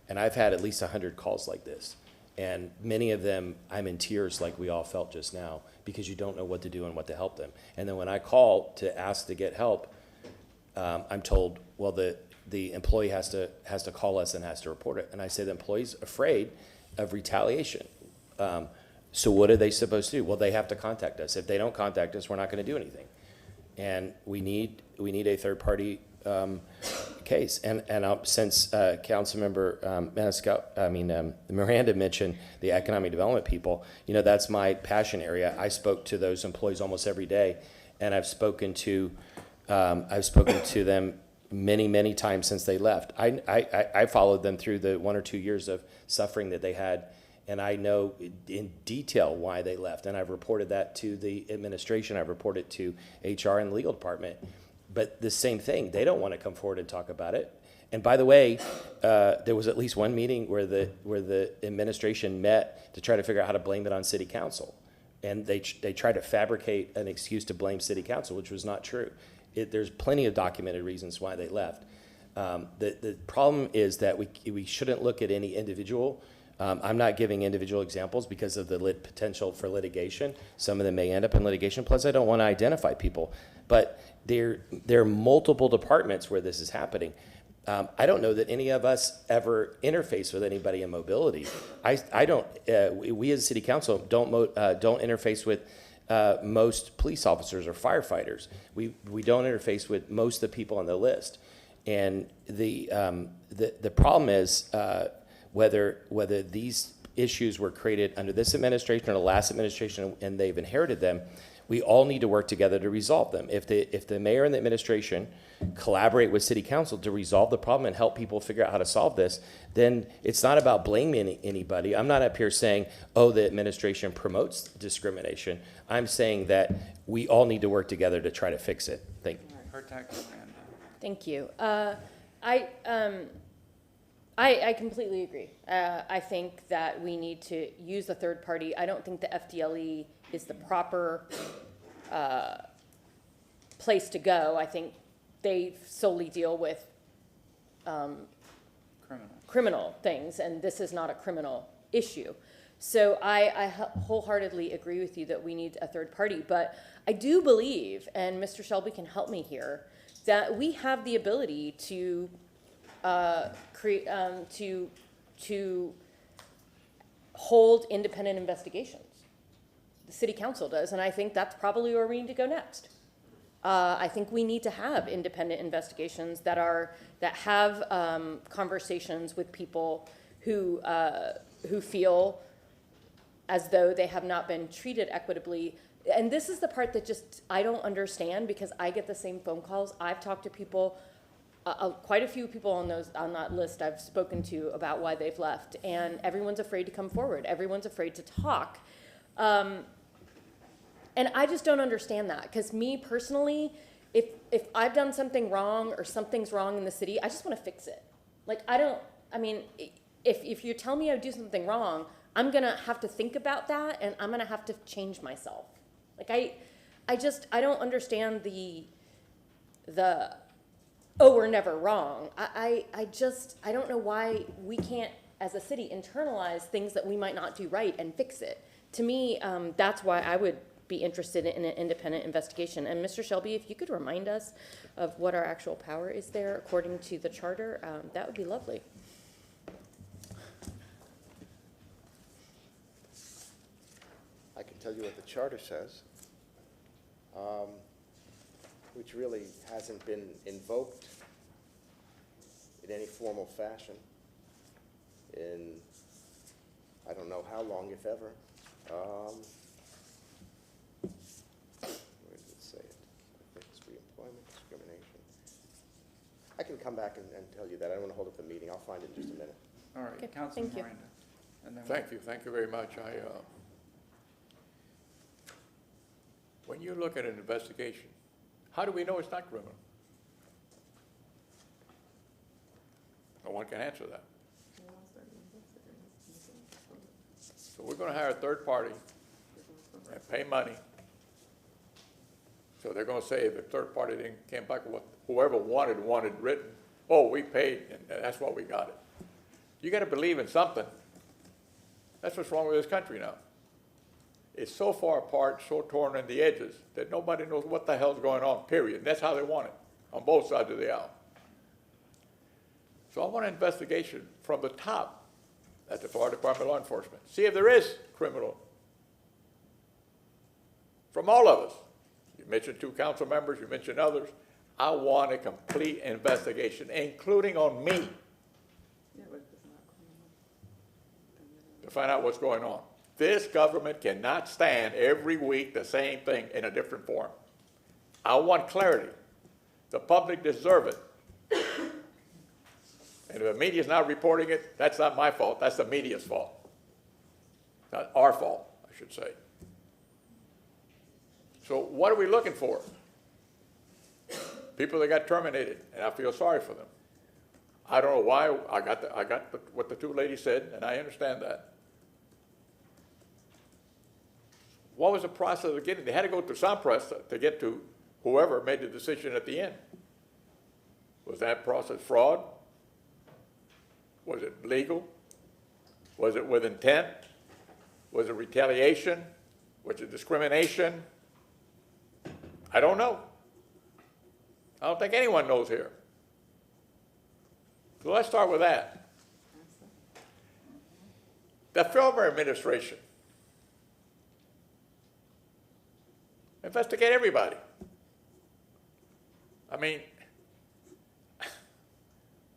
And I've had at least 100 calls like this. And many of them, I'm in tears like we all felt just now because you don't know what to do and what to help them. And then when I call to ask to get help, I'm told, well, the employee has to call us and has to report it. And I say the employee's afraid of retaliation. So what are they supposed to do? Well, they have to contact us. If they don't contact us, we're not going to do anything. And we need a third party case. And since Councilmember Miranda mentioned the economic development people, you know, that's my passion area. I spoke to those employees almost every day, and I've spoken to them many times since they left. I followed them through the 1 or 2 years of suffering that they had, and I know in detail why they left. And I've reported that to the administration. I've reported to HR and the legal department. But the same thing, they don't want to come forward and talk about it. And by the way, there was at least one meeting where the administration met to try to figure out how to blame it on city council. And they tried to fabricate an excuse to blame city council, which was not true. There's plenty of documented reasons why they left. The problem is that we shouldn't look at any individual. I'm not giving individual examples because of the potential for litigation. Some of them may end up in litigation. Plus, I don't want to identify people. But there are multiple departments where this is happening. I don't know that any of us ever interface with anybody in mobility. I don't. We as a city council don't interface with most police officers or firefighters. We don't interface with most of the people on the list. And the problem is whether these issues were created under this administration or the last administration and they've inherited them. We all need to work together to resolve them. If the mayor and the administration collaborate with city council to resolve the problem and help people figure out how to solve this, then it's not about blaming anybody. I'm not up here saying, oh, the administration promotes discrimination. I'm saying that we all need to work together to try to fix it. Thank you. Thank you. I completely agree. I think that we need to use a third party. I don't think the FDLE is the proper place to go. I think they solely deal with criminal things, and this is not a criminal issue. So I wholeheartedly agree with you that we need a third party. But I do believe, and Mr. Shelby can help me here, that we have the ability to to hold independent investigations. The city council does, and I think that's probably where we need to go next. I think we need to have independent investigations that have conversations with people who feel as though they have not been treated equitably. And this is the part that just I don't understand, because I get the same phone calls. I've talked to people. Quite a few people on that list I've spoken to about why they've left, and everyone's afraid to come forward. Everyone's afraid to talk, and I just don't understand that. Because me personally, if I've done something wrong or something's wrong in the city, I just want to fix it. Like if you tell me I do something wrong, I'm gonna have to think about that, and I'm gonna have to change myself. Like I don't understand the oh, we're never wrong. I don't know why we can't, as a city, internalize things that we might not do right and fix it. To me, that's why I would be interested in an independent investigation. And Mr. Shelby, if you could remind us of what our actual power is there according to the charter, that would be lovely. I can tell you what the charter says, which really hasn't been invoked in any formal fashion in I don't know how long, if ever. I can come back and tell you that. I don't want to hold up the meeting. I'll find it in just a minute. All right, Okay, Councilman thank you. Miranda. And then Thank you very much. When you look at an investigation, how do we know it's not criminal? No one can answer that. So we're gonna hire a third party and pay money. So they're gonna say the third party didn't came back with what whoever wanted written. Oh, we paid, and that's why we got it. You gotta believe in something. That's what's wrong with this country now. It's so far apart, so torn in the edges, that nobody knows what the hell's going on, period. And that's how they want it, on both sides of the aisle. So I want an investigation from the top at the Florida Department of Law Enforcement. See if there is criminal from all of us. You mentioned 2 council members, you mentioned others. I want a complete investigation, including on me, to find out what's going on. This government cannot stand every week the same thing in a different form. I want clarity. The public deserve it. And if the media's not reporting it, that's not my fault. That's the media's fault. Not our fault, I should say. So what are we looking for? People that got terminated, and I feel sorry for them. I don't know why. I got what the 2 ladies said, and I understand that. What was the process of getting? They had to go through some process to get to whoever made the decision at the end. Was that process fraud? Was it legal? Was it with intent? Was it retaliation? Was it discrimination? I don't know. I don't think anyone knows here. So let's start with that. The former administration investigate everybody. I mean,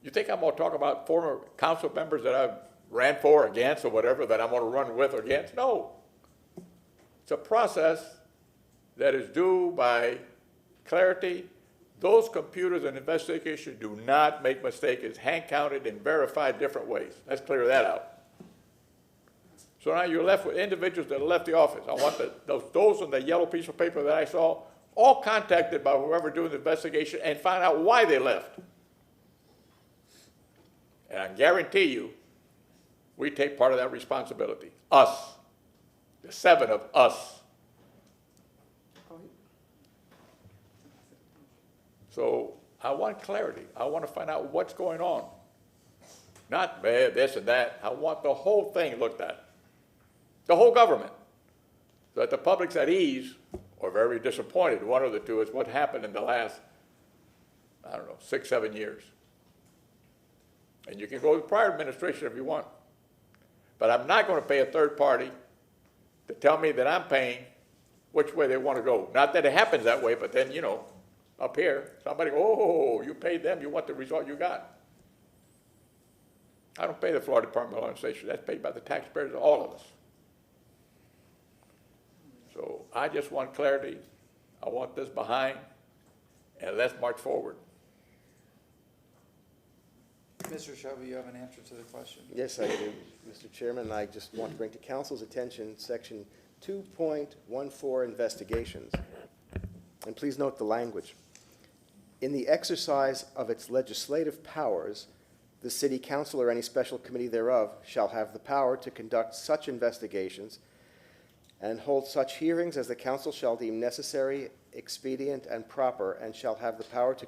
you think I'm going to talk about former council members that I've ran for, against, or whatever, that I'm going to run with or against? No. It's a process that is due by clarity. Those computers and investigation do not make mistakes. It's hand-counted and verified different ways. Let's clear that out. So now you're left with individuals that left the office. I want those on the yellow piece of paper that I saw, all contacted by whoever doing the investigation and find out why they left. And I guarantee you, we take part of that responsibility. Us. The 7 of us. So I want clarity. I want to find out what's going on. Not this and that. I want the whole thing looked at. The whole government. So that the public's at ease or very disappointed. One of the two is what happened in the last, I don't know, 6, 7 years. And you can go with the prior administration if you want. But I'm not going to pay a third party to tell me that I'm paying which way they want to go. Not that it happens that way, but then, you know, up here, somebody, oh, you paid them, you want the result you got. I don't pay the Florida Department of Law Enforcement. That's paid by the taxpayers, all of us. So I just want clarity. I want this behind, and let's march forward. Mr. Shelby, you have an answer to the question? Yes, I do, Mr. Chairman. I just want to bring to council's attention section 2.14, investigations. And please note the language. In the exercise of its legislative powers, the city council or any special committee thereof shall have the power to conduct such investigations and hold such hearings as the council shall deem necessary, expedient, and proper, and shall have the power to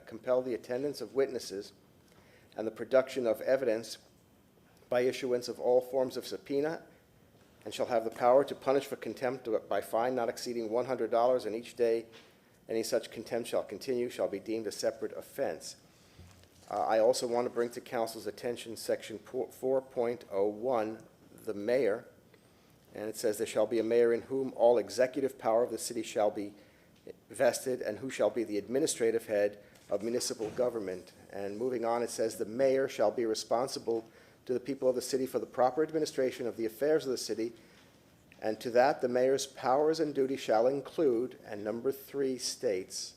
compel the attendance of witnesses and the production of evidence by issuance of all forms of subpoena, and shall have the power to punish for contempt by fine not exceeding $100, and each day any such contempt shall continue shall be deemed a separate offense. I also want to bring to council's attention section 4.01, the mayor, and it says there shall be a mayor in whom all executive power of the city shall be vested and who shall be the administrative head of municipal government. And moving on, it says the mayor shall be responsible to the people of the city for the proper administration of the affairs of the city, and to that the mayor's powers and duties shall include, and number 3 states,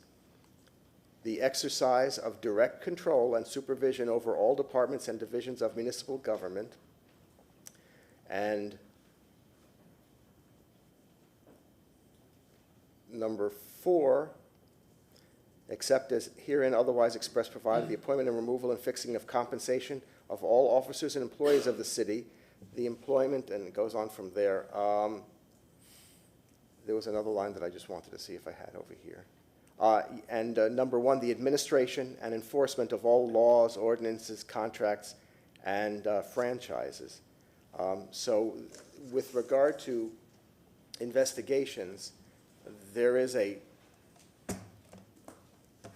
the exercise of direct control and supervision over all departments and divisions of municipal government, and number 4, except as herein otherwise expressed, provided the appointment and removal and fixing of compensation of all officers and employees of the city, the employment, and it goes on from there. There was another line that I just wanted to see if I had over here. Number 1, the administration and enforcement of all laws, ordinances, contracts, and franchises. So with regard to investigations, there is in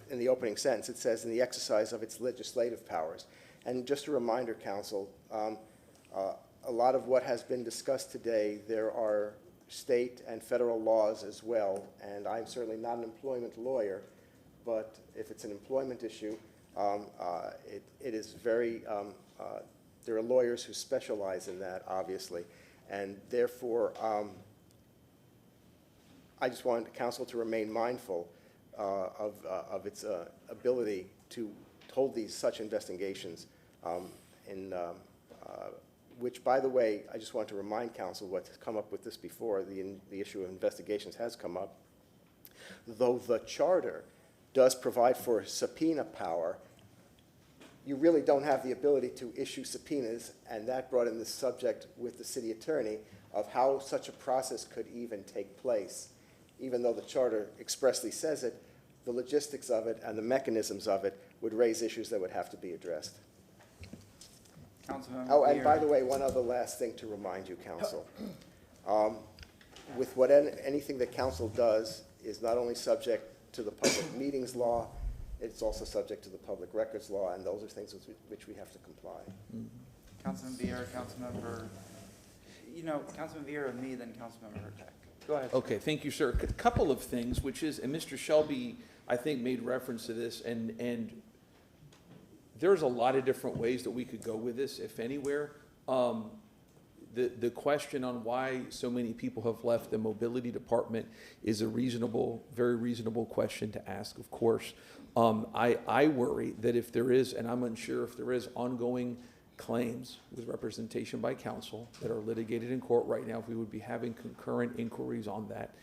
the opening sentence, it says, in the exercise of its legislative powers. And just a reminder, Council, a lot of what has been discussed today, there are state and federal laws as well, and I'm certainly not an employment lawyer, but if it's an employment issue, it is very, there are lawyers who specialize in that, obviously, and therefore, I just wanted the council to remain mindful of its ability to hold these such investigations which, by the way, I just want to remind council what's come up with this before, the issue of investigations has come up. Though the charter does provide for subpoena power, you really don't have the ability to issue subpoenas, and that brought in the subject with the city attorney of how such a process could even take place. Even though the charter expressly says it, the logistics of it and the mechanisms of it would raise issues that would have to be addressed. Councilmember Oh, and Beer. by the way, one other last thing to remind you, council. With anything that council does is not only subject to the public meetings law, it's also subject to the public records law, and those are things with which we have to comply. Councilman Beer, Councilmember, Councilman Beer and me, then Councilmember Hurtak. Go ahead. Okay, thank you, sir. A couple of things, which is, and Mr. Shelby, I think, made reference to this, and there's a lot of different ways that we could go with this, if anywhere. The question on why so many people have left the mobility department is a reasonable, very reasonable question to ask, of course. I worry that if there is, and I'm unsure if there is, ongoing claims with representation by counsel that are litigated in court right now, if we would be having concurrent inquiries on that.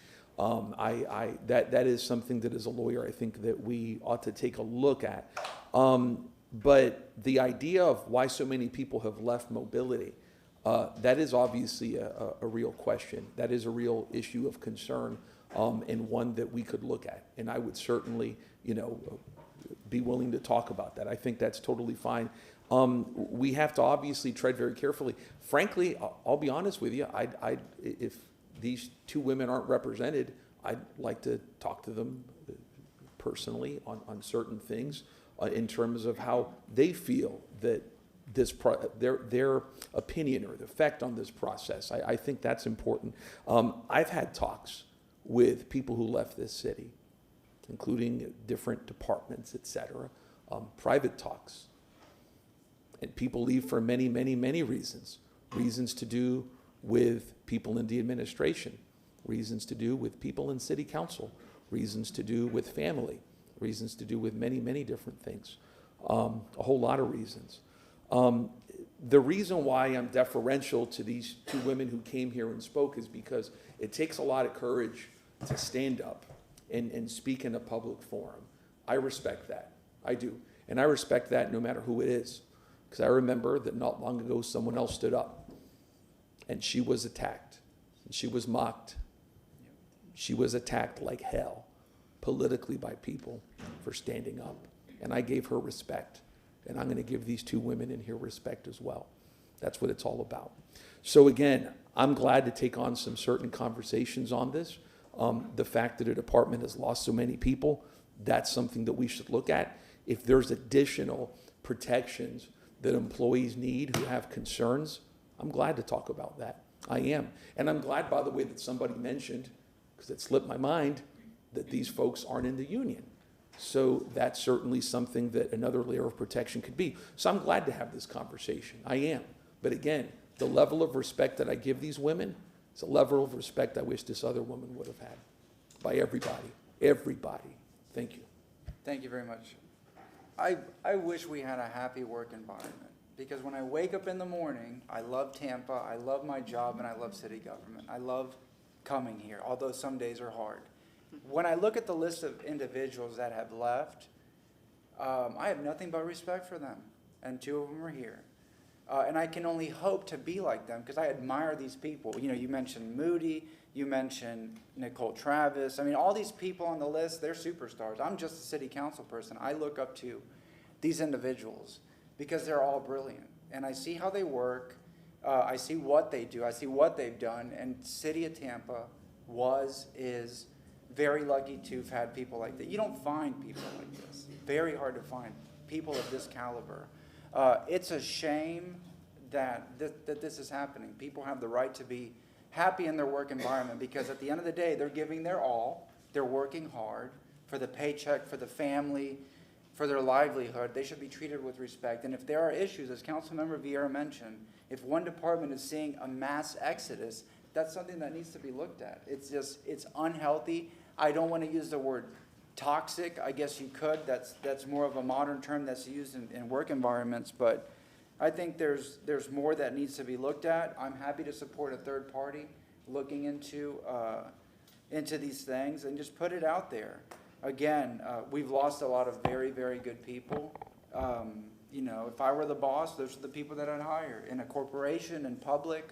That is something that, as a lawyer, I think that we ought to take a look at. But the idea of why so many people have left mobility, that is obviously a real question. That is a real issue of concern, and one that we could look at. And I would certainly, be willing to talk about that. I think that's totally fine. We have to obviously tread very carefully. Frankly, I'll be honest with you, if these two women aren't represented, I'd like to talk to them personally on certain things. In terms of how they feel that their opinion or the effect on this process. I think that's important. I've had talks with people who left this city, including different departments, et cetera, private talks. And people leave for many, many, many reasons. Reasons to do with people in the administration, reasons to do with people in city council, reasons to do with family, reasons to do with many, many different things, a whole lot of reasons. The reason why I'm deferential to these two women who came here and spoke is because it takes a lot of courage to stand up and speak in a public forum. I respect that. I do. And I respect that no matter who it is. Because I remember that not long ago someone else stood up and she was attacked and she was mocked. She was attacked like hell politically by people for standing up. And I gave her respect. And I'm going to give these two women in here respect as well. That's what it's all about. So again, I'm glad to take on some certain conversations on this. The fact that a department has lost so many people, that's something that we should look at. If there's additional protections that employees need who have concerns, I'm glad to talk about that. I am. And I'm glad, by the way, that somebody mentioned, because it slipped my mind, that these folks aren't in the union. So that's certainly something that another layer of protection could be. So I'm glad to have this conversation. I am. But again, the level of respect that I give these women is a level of respect I wish this other woman would have had by everybody. Everybody. Thank you. Thank you very much. I wish we had a happy work environment, because when I wake up in the morning, I love Tampa, I love my job, and I love city government. I love coming here, although some days are hard. When I look at the list of individuals that have left, I have nothing but respect for them, and 2 of them are here. And I can only hope to be like them, because I admire these people. You know, you mentioned Moody, you mentioned Nicole Travis. I mean, all these people on the list, they're superstars. I'm just a city council person. I look up to these individuals because they're all brilliant. And I see how they work. I see what they do. I see what they've done. And City of Tampa is very lucky to have had people like that. You don't find people like this. Very hard to find people of this caliber. It's a shame that this is happening. People have the right to be happy in their work environment, because at the end of the day, they're giving their all. They're working hard for the paycheck, for the family, for their livelihood. They should be treated with respect. And if there are issues, as Councilmember Vieira mentioned, if one department is seeing a mass exodus, that's something that needs to be looked at. It's unhealthy. I don't want to use the word toxic. I guess you could. That's more of a modern term that's used in work environments. But I think there's more that needs to be looked at. I'm happy to support a third party looking into these things and just put it out there. Again, we've lost a lot of very, very good people. You know, if I were the boss, those are the people that I'd hire. In a corporation, in public,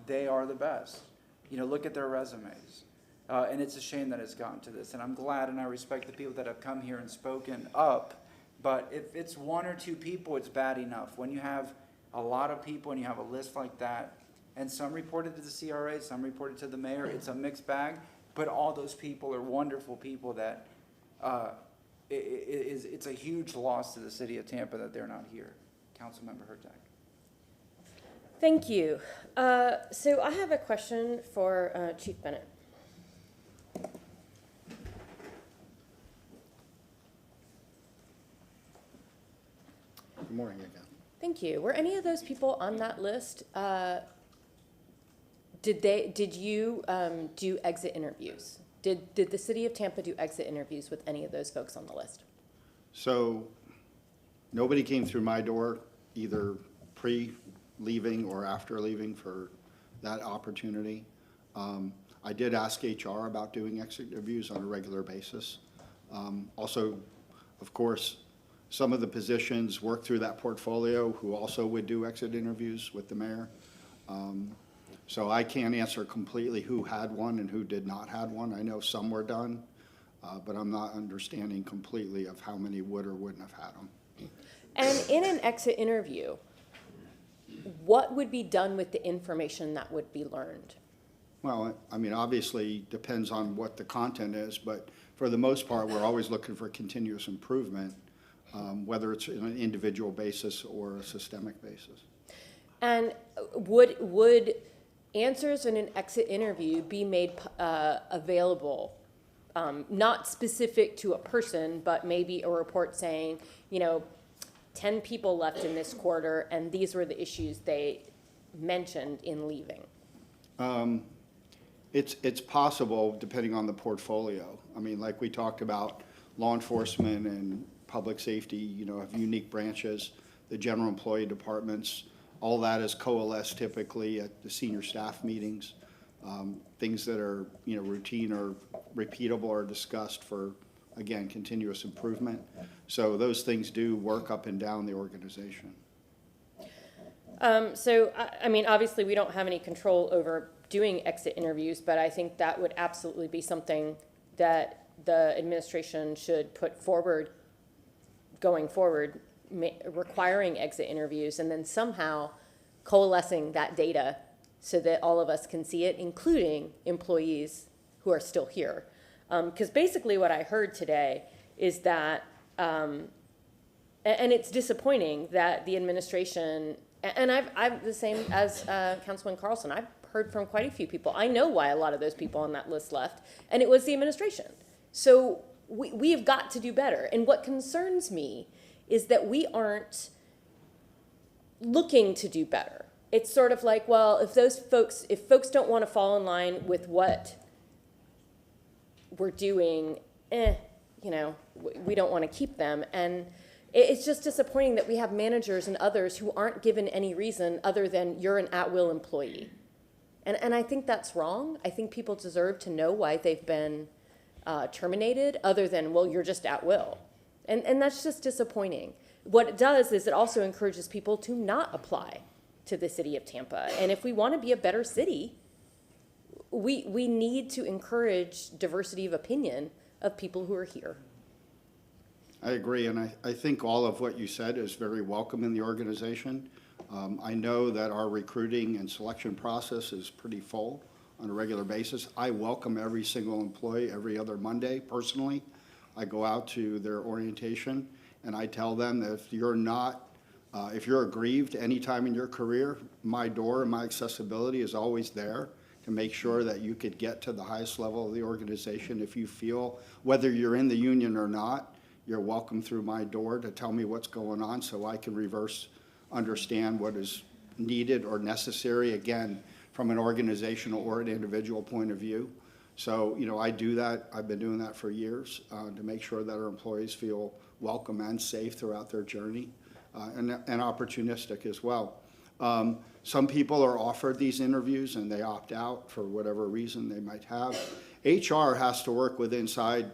they are the best. You know, look at their resumes. And it's a shame that it's gotten to this. And I'm glad and I respect the people that have come here and spoken up. But if it's 1 or 2 people, it's bad enough. When you have a lot of people and you have a list like that, and some reported to the CRA, some reported to the mayor, it's a mixed bag. But all those people are wonderful people that it's a huge loss to the city of Tampa that they're not here. Councilmember Hurtak. Thank you. So I have a question for Chief Bennett. Good morning again. Thank you. Were any of those people on that list? Did you do exit interviews? Did the city of Tampa do exit interviews with any of those folks on the list? So nobody came through my door, either pre-leaving or after leaving, for that opportunity. I did ask HR about doing exit interviews on a regular basis. Also, of course, some of the positions work through that portfolio who also would do exit interviews with the mayor. So I can't answer completely who had one and who did not have one. I know some were done, but I'm not understanding completely of how many would or wouldn't have had them. And in an exit interview, what would be done with the information that would be learned? Well, I mean, obviously depends on what the content is, but for the most part, we're always looking for continuous improvement, whether it's on an individual basis or a systemic basis. And would answers in an exit interview be made available, not specific to a person, but maybe a report saying, 10 people left in this quarter, and these were the issues they mentioned in leaving? It's possible, depending on the portfolio. I mean, like we talked about, law enforcement and public safety, have unique branches. The general employee departments, all that is coalesced typically at the senior staff meetings. Things that are, routine or repeatable are discussed for, again, continuous improvement. So those things do work up and down the organization. So, I mean, obviously, we don't have any control over doing exit interviews, but I think that would absolutely be something that the administration should put forward going forward, requiring exit interviews, and then somehow coalescing that data so that all of us can see it, including employees who are still here. Because basically what I heard today is that, and it's disappointing that the administration, and I'm the same as Councilman Carlson, I've heard from quite a few people. I know why a lot of those people on that list left, and it was the administration. So we have got to do better. And what concerns me is that we aren't looking to do better. It's sort of like, well, if folks don't want to fall in line with what we're doing, we don't want to keep them. And it's just disappointing that we have managers and others who aren't given any reason other than you're an at-will employee. And I think that's wrong. I think people deserve to know why they've been terminated other than, well, you're just at will. And that's just disappointing. What it does is it also encourages people to not apply to the city of Tampa. And if we want to be a better city, we need to encourage diversity of opinion of people who are here. I agree, and I think all of what you said is very welcome in the organization. I know that our recruiting and selection process is pretty full on a regular basis. I welcome every single employee every other Monday personally. I go out to their orientation and I tell them that if you're aggrieved any time in your career, my door and my accessibility is always there to make sure that you could get to the highest level of the organization. If you feel, whether you're in the union or not, you're welcome through my door to tell me what's going on so I can understand what is needed or necessary, again, from an organizational or an individual point of view. So, I do that. I've been doing that for years to make sure that our employees feel welcome and safe throughout their journey, and opportunistic as well. Some people are offered these interviews and they opt out for whatever reason they might have. HR has to work inside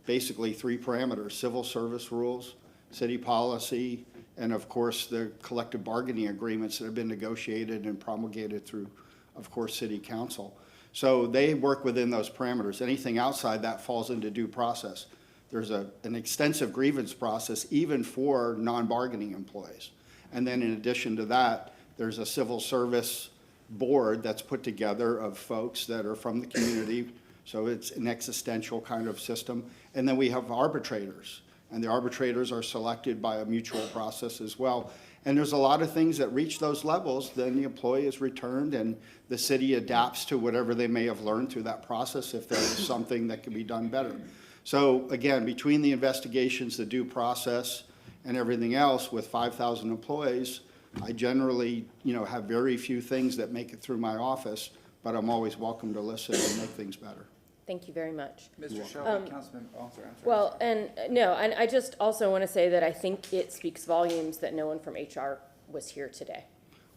basically 3 parameters: civil service rules, city policy, and of course the collective bargaining agreements that have been negotiated and promulgated through, of course, city council. So they work within those parameters. Anything outside that falls into due process. There's an extensive grievance process even for non-bargaining employees. And then in addition to that, there's a civil service board that's put together of folks that are from the community. So it's an existential kind of system. And then we have arbitrators. And the arbitrators are selected by a mutual process as well. And there's a lot of things that reach those levels, then the employee is returned and the city adapts to whatever they may have learned through that process if there is something that can be done better. So again, between the investigations, the due process, and everything else with 5,000 employees, I generally, have very few things that make it through my office, but I'm always welcome to listen and make things better. Thank you very much. Mr. Shelby, Councilman, I'm sorry. Well, and I just also want to say that I think it speaks volumes that no one from HR was here today.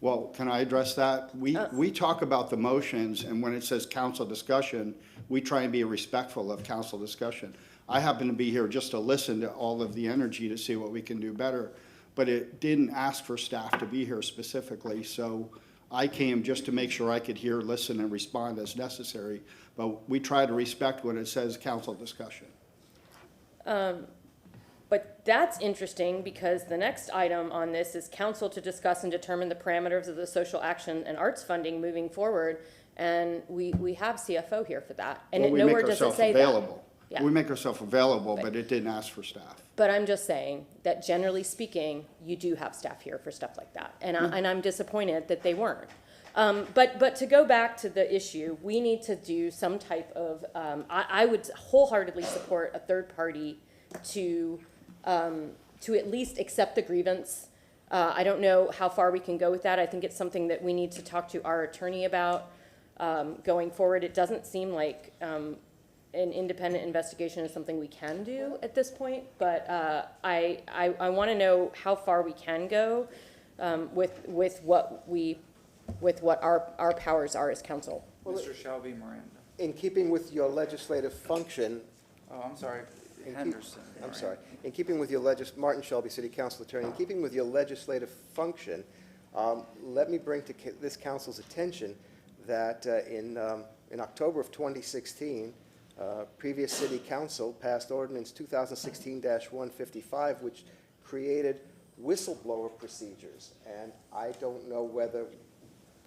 Well, can I address that? We talk about the motions, and when it says council discussion, we try and be respectful of council discussion. I happen to be here just to listen to all of the energy to see what we can do better, but it didn't ask for staff to be here specifically, so I came just to make sure I could hear, listen, and respond as necessary. But we try to respect when it says council discussion. But that's interesting because the next item on this is council to discuss and determine the parameters of the social action and arts funding moving forward. And we have CFO here for that. And Well, nowhere does it say that. Yeah. We make ourselves available, but it didn't ask for staff. But I'm just saying that generally speaking, you do have staff here for stuff like that. And I'm disappointed that they weren't. But to go back to the issue, we need to do some type of, I would wholeheartedly support a third party to at least accept the grievance. I don't know how far we can go with that. I think it's something that we need to talk to our attorney about going forward. It doesn't seem like an independent investigation is something we can do at this point, but I want to know how far we can go with what our powers are as council. Mr. Shelby Miranda. In keeping with your legislative function. Oh, I'm sorry, Henderson. I'm sorry. In keeping with your Martin Shelby, City Council Attorney, in keeping with your legislative function, let me bring to this council's attention that in October of 2016, previous City Council passed Ordinance 2016-155, which created whistleblower procedures. And I don't know whether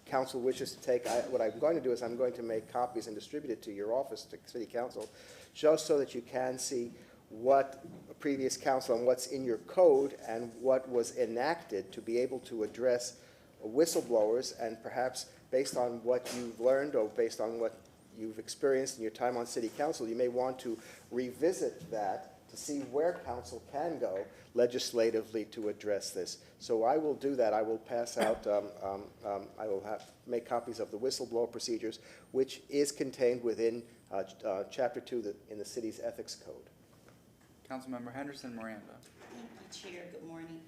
council wishes to take, what I'm going to do is I'm going to make copies and distribute it to your office, to City Council, just so that you can see what a previous council and what's in your code and what was enacted to be able to address whistleblowers, and perhaps based on what you've learned or based on what you've experienced in your time on City Council, you may want to revisit that to see where council can go legislatively to address this. So I will do that. I will pass out, I will make copies of the whistleblower procedures, which is contained within Chapter 2 in the city's ethics code. Councilmember Henderson Miranda. Thank you, Chair. Good morning.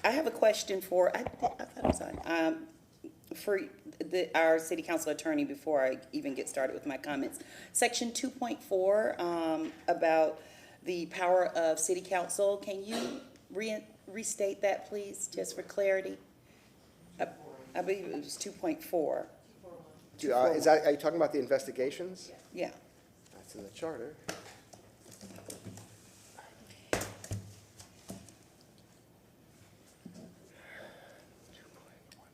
I have a question for, I thought I was on, for our city council attorney before I even get started with my comments. Section 2.4, about the power of city council. Can you restate that, please, just for clarity? I believe it was 2.4. Are you talking about the investigations? Yeah. That's in the charter.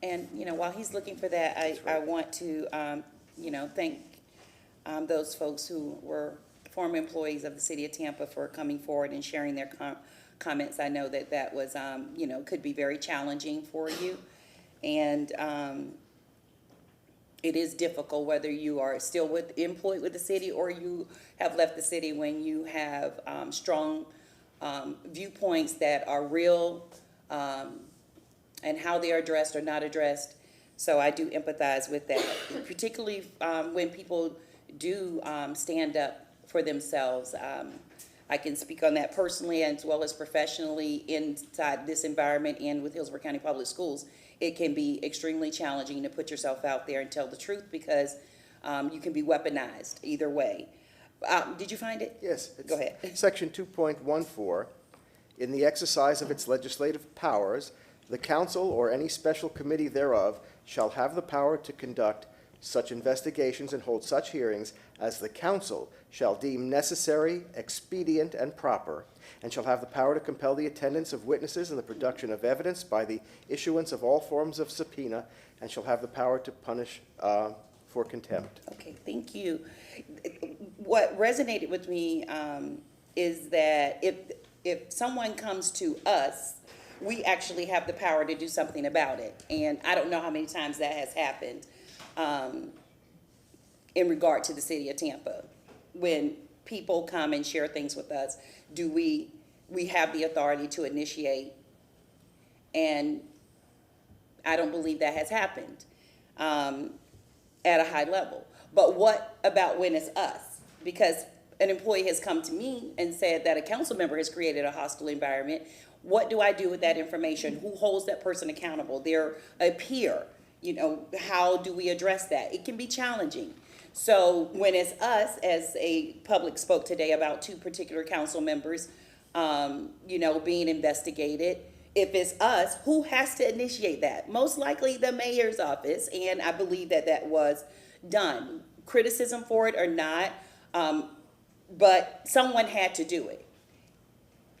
And, while he's looking for that, I want to, thank those folks who were former employees of the city of Tampa for coming forward and sharing their comments. I know that was, could be very challenging for you. And it is difficult whether you are still employed with the city or you have left the city, when you have strong viewpoints that are real, and how they are addressed or not addressed. So I do empathize with that, particularly when people do stand up for themselves. I can speak on that personally as well as professionally inside this environment and with Hillsborough County Public Schools. It can be extremely challenging to put yourself out there and tell the truth, because you can be weaponized either way. Did you find it? Yes. Go ahead. Section 2.14, in the exercise of its legislative powers, the council or any special committee thereof shall have the power to conduct such investigations and hold such hearings as the council shall deem necessary, expedient, and proper, and shall have the power to compel the attendance of witnesses and the production of evidence by the issuance of all forms of subpoena, and shall have the power to punish for contempt. Okay, thank you. What resonated with me is that if someone comes to us, we actually have the power to do something about it. And I don't know how many times that has happened in regard to the city of Tampa. When people come and share things with us, do we have the authority to initiate? And I don't believe that has happened at a high level. But what about when it's us? Because an employee has come to me and said that a council member has created a hostile environment. What do I do with that information? Who holds that person accountable? They're a peer. How do we address that? It can be challenging. So when it's us, as a public spoke today about 2 particular council members, being investigated, if it's us, who has to initiate that? Most likely the mayor's office, and I believe that was done. Criticism for it or not, but someone had to do it.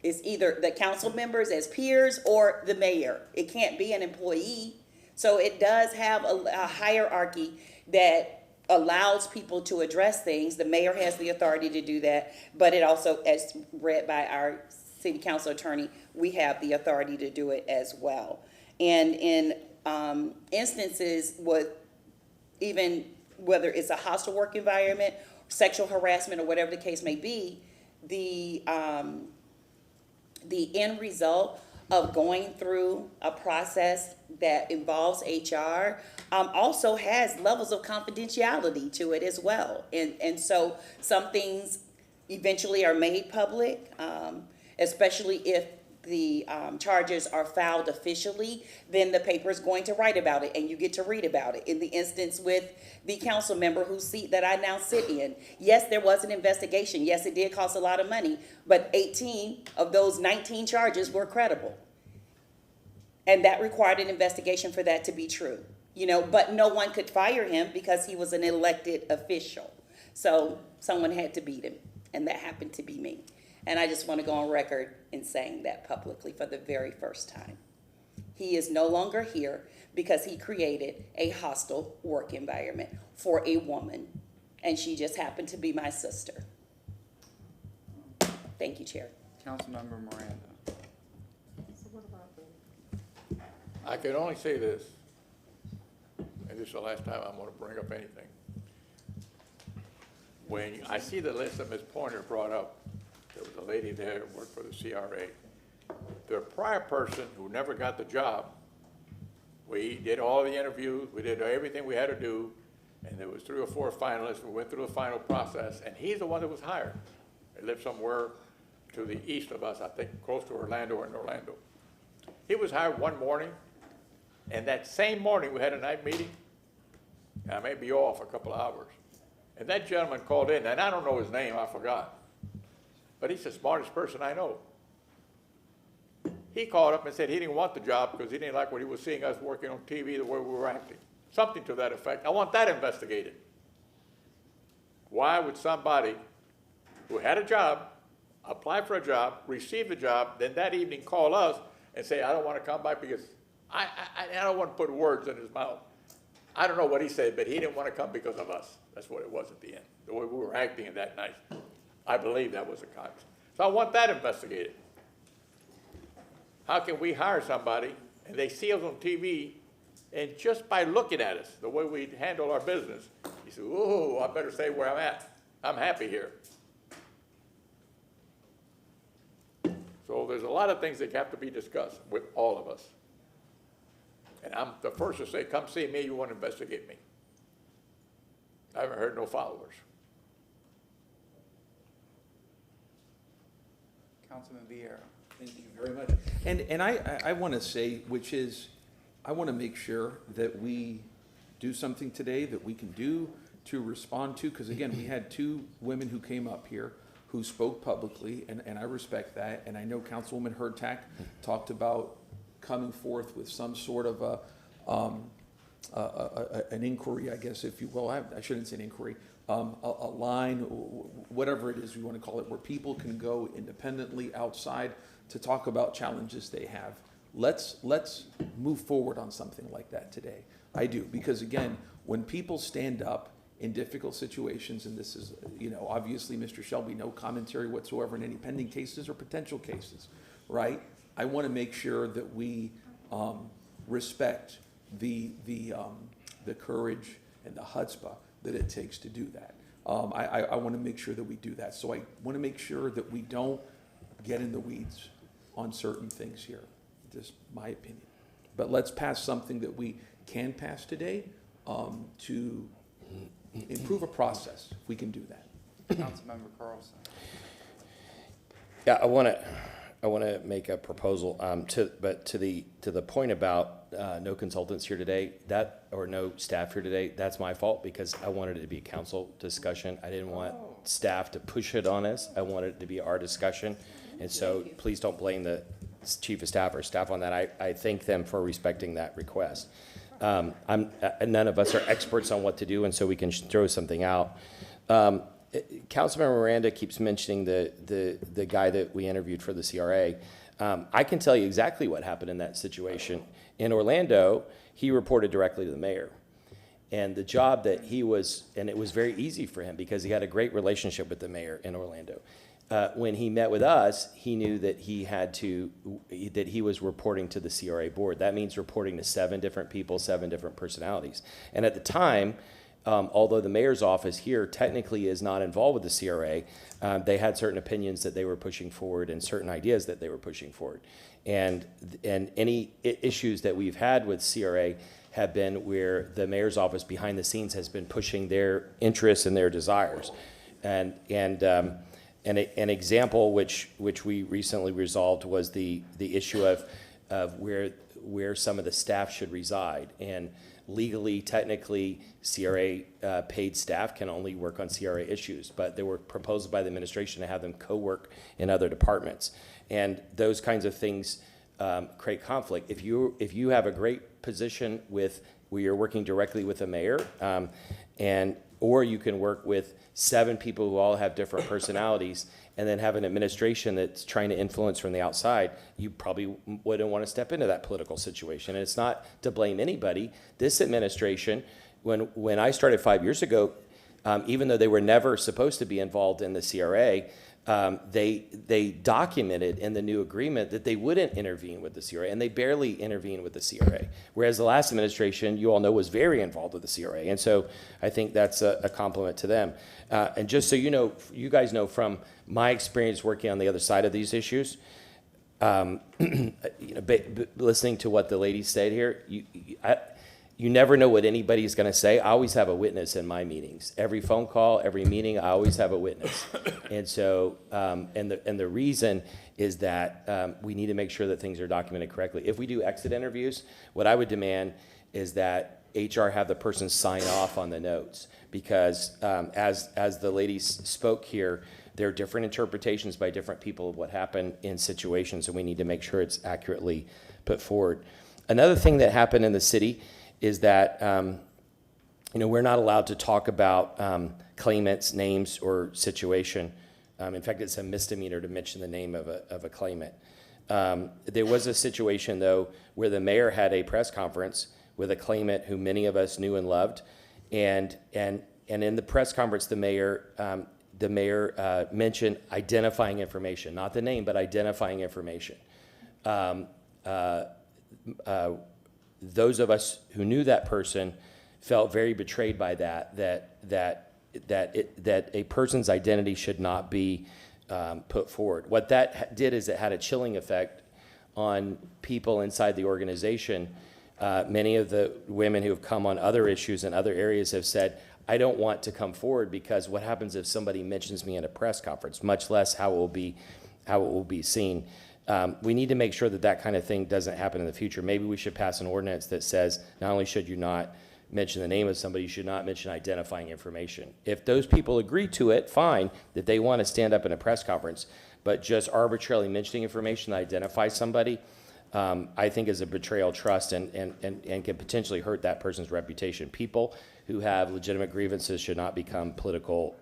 It's either the council members as peers or the mayor. It can't be an employee. So it does have a hierarchy that allows people to address things. The mayor has the authority to do that, but it also, as read by our city council attorney, we have the authority to do it as well. And in instances even whether it's a hostile work environment, sexual harassment, or whatever the case may be, the end result of going through a process that involves HR also has levels of confidentiality to it as well. And so some things eventually are made public, especially if the charges are filed officially, then the paper is going to write about it and you get to read about it. In the instance with the council member whose seat that I now sit in, yes, there was an investigation. Yes, it did cost a lot of money, but 18 of those 19 charges were credible. And that required an investigation for that to be true. But no one could fire him because he was an elected official. So someone had to beat him, and that happened to be me. And I just want to go on record in saying that publicly for the very first time. He is no longer here because he created a hostile work environment for a woman, and she just happened to be my sister. Thank you, Chair. Councilmember Miranda. I can only say this, and this is the last time I'm going to bring up anything. When I see the list that Ms. Pointer brought up, there was a lady there who worked for the CRA. The prior person who never got the job, we did all the interviews, we did everything we had to do, and there was 3 or 4 finalists. We went through the final process, and he's the one that was hired. He lived somewhere to the east of us, I think, close to Orlando and Orlando. He was hired one morning, and that same morning, we had a night meeting. I may be off a couple of hours. And that gentleman called in, and I don't know his name, I forgot. But he's the smartest person I know. He called up and said he didn't want the job because he didn't like what he was seeing us working on TV, the way we were acting. Something to that effect. I want that investigated. Why would somebody who had a job, apply for a job, receive the job, then that evening call us and say, I don't want to come back because I don't want to put words in his mouth. I don't know what he said, but he didn't want to come because of us. That's what it was at the end, the way we were acting in that night. I believe that was a cause. So I want that investigated. How can we hire somebody and they see us on TV, and just by looking at us, the way we handle our business, you say, oh, I better stay where I'm at. I'm happy here. So there's a lot of things that have to be discussed with all of us. And I'm the first to say, come see me, you want to investigate me. I haven't heard no followers. Councilman Vieira. Thank you very much. And I want to say, which is, I want to make sure that we do something today that we can do to respond to, because again, we had two women who came up here who spoke publicly, and I respect that. And I know Councilwoman Hurtak talked about coming forth with some sort of an inquiry, I guess, if you will. I shouldn't say an inquiry, a line, whatever it is you want to call it, where people can go independently outside to talk about challenges they have. Let's move forward on something like that today. I do, because again, when people stand up in difficult situations, and this is, obviously, Mr. Shelby, no commentary whatsoever in any pending cases or potential cases, right? I want to make sure that we respect the courage and the chutzpah that it takes to do that. I want to make sure that we do that. So I want to make sure that we don't get in the weeds on certain things here. Just my opinion. But let's pass something that we can pass today to improve a process, if we can do that. Councilmember Carlson. Yeah, I want to make a proposal. To the point about no consultants here today, or no staff here today, that's my fault, because I wanted it to be a council discussion. I didn't want staff to push it on us. I wanted it to be our discussion, and so please don't blame the chief of staff or staff on that. I thank them for respecting that request. None of us are experts on what to do, and so we can throw something out. Councilmember Miranda keeps mentioning the guy that we interviewed for the CRA. I can tell you exactly what happened in that situation. In Orlando, he reported directly to the mayor. And the job that he was, and it was very easy for him because he had a great relationship with the mayor in Orlando. When he met with us, he knew that he was reporting to the CRA board. That means reporting to 7 different people, 7 different personalities. And at the time, although the mayor's office here technically is not involved with the CRA, they had certain opinions that they were pushing forward and certain ideas that they were pushing forward. And any issues that we've had with CRA have been where the mayor's office behind the scenes has been pushing their interests and their desires. And an example which we recently resolved was the issue of where some of the staff should reside. And legally, technically, CRA paid staff can only work on CRA issues, but they were proposed by the administration to have them co-work in other departments. And those kinds of things create conflict. If you have a great position where you're working directly with the mayor, or you can work with 7 people who all have different personalities, and then have an administration that's trying to influence from the outside, you probably wouldn't want to step into that political situation. And it's not to blame anybody. This administration, when I started 5 years ago, even though they were never supposed to be involved in the CRA, they documented in the new agreement that they wouldn't intervene with the CRA, and they barely intervened with the CRA. Whereas the last administration, you all know, was very involved with the CRA. And so I think that's a compliment to them. And just so you guys know from my experience working on the other side of these issues, listening to what the lady said here, you never know what anybody's going to say. I always have a witness in my meetings. Every phone call, every meeting, I always have a witness. And so, and the reason is that we need to make sure that things are documented correctly. If we do exit interviews, what I would demand is that HR have the person sign off on the notes, because as the ladies spoke here, there are different interpretations by different people of what happened in situations, and we need to make sure it's accurately put forward. Another thing that happened in the city is that we're not allowed to talk about claimants' names or situation. In fact, it's a misdemeanor to mention the name of a claimant. There was a situation, though, where the mayor had a press conference with a claimant who many of us knew and loved, and in the press conference, the mayor mentioned identifying information, not the name, but identifying information. Those of us who knew that person felt very betrayed by that a person's identity should not be put forward. What that did is it had a chilling effect on people inside the organization. Many of the women who have come on other issues in other areas have said, I don't want to come forward because what happens if somebody mentions me in a press conference, much less how it will be seen. We need to make sure that that kind of thing doesn't happen in the future. Maybe we should pass an ordinance that says not only should you not mention the name of somebody, you should not mention identifying information. If those people agree to it, fine, that they want to stand up in a press conference, but just arbitrarily mentioning information that identifies somebody, I think is a betrayal of trust and can potentially hurt that person's reputation. People who have legitimate grievances should not become political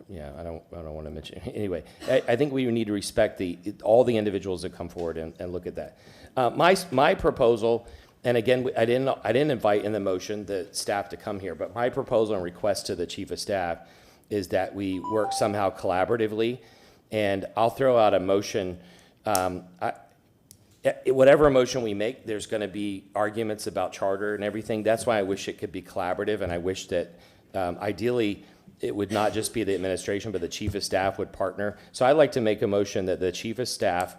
I don't want to mention. Anyway, I think we need to respect all the individuals that come forward and look at that. My proposal, and again, I didn't invite in the motion the staff to come here, but my proposal and request to the chief of staff is that we work somehow collaboratively, and I'll throw out a motion. Whatever motion we make, there's going to be arguments about charter and everything. That's why I wish it could be collaborative, and I wish that ideally it would not just be the administration, but the chief of staff would partner. So I'd like to make a motion that the chief of staff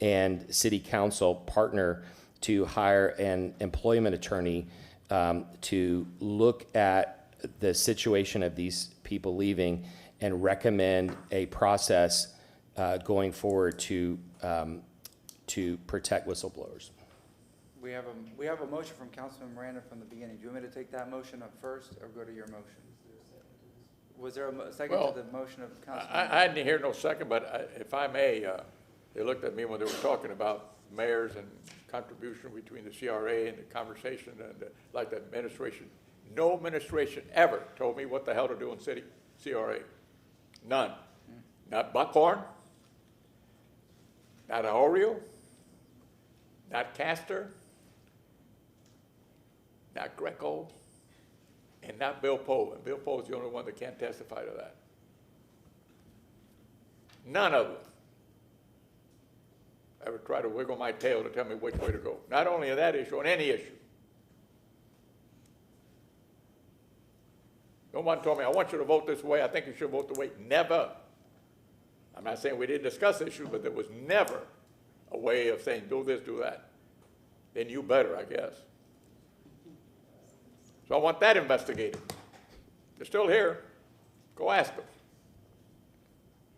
and city council partner to hire an employment attorney to look at the situation of these people leaving and recommend a process going forward to protect whistleblowers. We have a motion from Councilman Miranda from the beginning. Do you want me to take that motion up first or go to your motion? Was there a second to the motion of Councilman? I didn't hear no second, but if I may, they looked at me when they were talking about mayors and contribution between the CRA and the conversation and like the administration. No administration ever told me what the hell to do in city CRA. None. Not Buckhorn, not Oreo, not Castor, not Greco, and not Bill Poe. And Bill Poe is the only one that can't testify to that. None of them ever try to wiggle my tail to tell me which way to go. Not only on that issue, on any issue. No one told me, I want you to vote this way, I think you should vote the way. Never. I'm not saying we didn't discuss issues, but there was never a way of saying, do this, do that. Then you better, I guess. So I want that investigated. They're still here. Go ask them.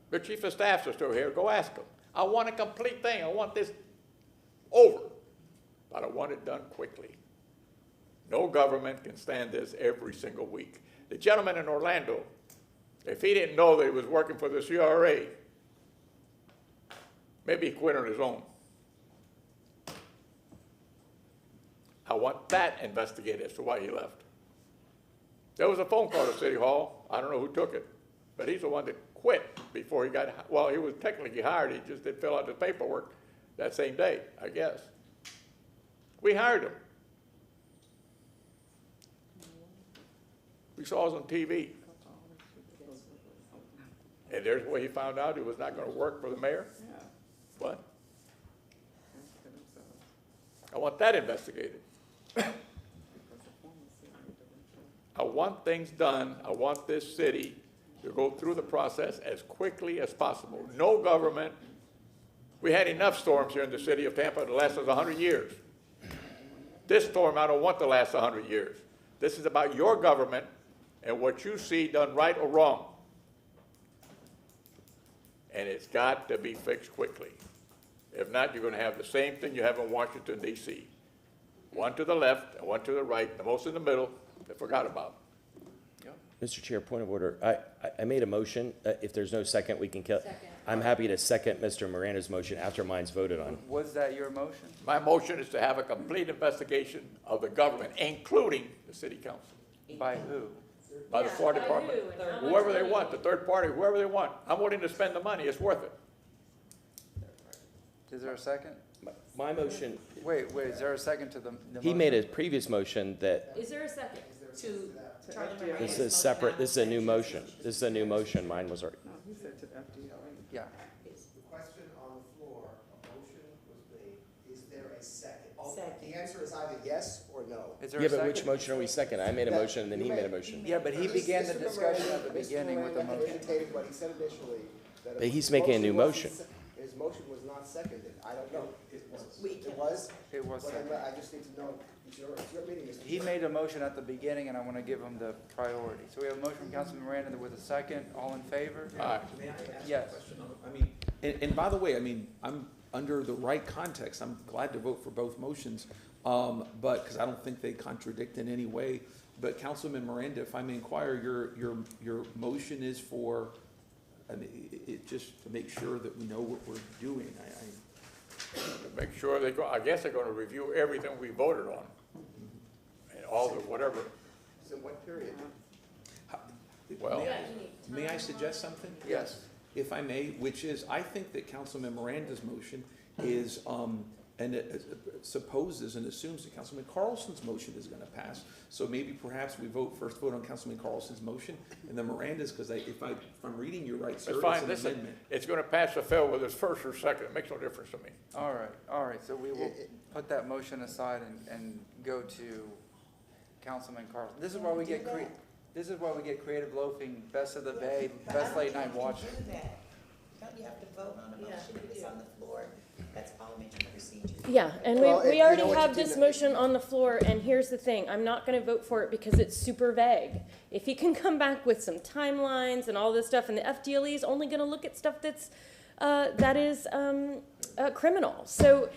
The chief of staffs are still here. Go ask them. I want a complete thing. I want this over. But I want it done quickly. No government can stand this every single week. The gentleman in Orlando, if he didn't know that he was working for the CRA, maybe he quit on his own. I want that investigated as to why he left. There was a phone call to City Hall. I don't know who took it, but he's the one that quit before he got, well, he was technically hired. He just didn't fill out the paperwork that same day, I guess. We hired him. We saw us on TV. And there's where he found out he was not going to work for the mayor. What? I want that investigated. I want things done. I want this city to go through the process as quickly as possible. No government We had enough storms here in the city of Tampa to last us 100 years. This storm, I don't want to last 100 years. This is about your government and what you see done right or wrong. And it's got to be fixed quickly. If not, you're going to have the same thing you have in Washington, D.C. One to the left and one to the right, the most in the middle, they forgot about. Mr. Chair, point of order. I made a motion. If there's no second, we can kill. I'm happy to second Mr. Miranda's motion after mine's voted on. Was that your motion? My motion is to have a complete investigation of the government, including the city council, By who? by the Florida Department, whoever they want, the third party, whoever they want. I'm willing to spend the money. It's worth it. Is there a second? My motion, Wait, is there a second to the he motion? made a previous motion that Is there a second to Charlie this is separate, this is a new motion. This is a new motion. Mine was already. He said to the FDLE. Yeah. The question on the floor, a motion was made, is there a second? The answer is either yes or no. Is there Yeah, a but second? which motion are we second? I made a motion and then he made a motion. Yeah, but he began the discussion at the Mr. beginning with the Miranda motion. indicated what he said initially. That But if he's his making a new wasn't motion. His motion was not seconded. I don't know. It was? It was Well, seconded. I just need to know. It's your meeting, Mr. He made a motion at the beginning, and I want to give him the priority. So we have a motion from Councilman Miranda with a second. All in favor? Aye. Yes. I mean, and by the way, I mean, I'm under the right context. I'm glad to vote for both motions, but, because I don't think they contradict in any way. But Councilman Miranda, if I may inquire, your motion is for, I mean, just to make sure that we know what we're doing. To make sure I guess they're going to review everything we voted on. And all the whatever. So what period? Well, May I suggest something? Yes. If I may, which is, I think that Councilman Miranda's motion is, and it supposes and assumes that Councilman Carlson's motion is gonna pass. So maybe perhaps we first vote on Councilman Carlson's motion, and then Miranda's, because if I'm reading you right, sir, it's it's fine. an Listen, amendment. it's going to pass or fail whether it's first or second. It makes no difference to me. All right. So we will put that motion aside and go to Councilman Carlson. This is why we get creative loafing, best of the Bay, best late night watching. Don't you have to vote on a motion if it's on the floor? That's parliamentary procedure. Yeah, and Well, we you already know what have you do this know- motion on the floor, and here's the thing, I'm not gonna vote for it because it's super vague. If he can come back with some timelines and all this stuff, and the FDLE is only gonna look at stuff that is criminal. So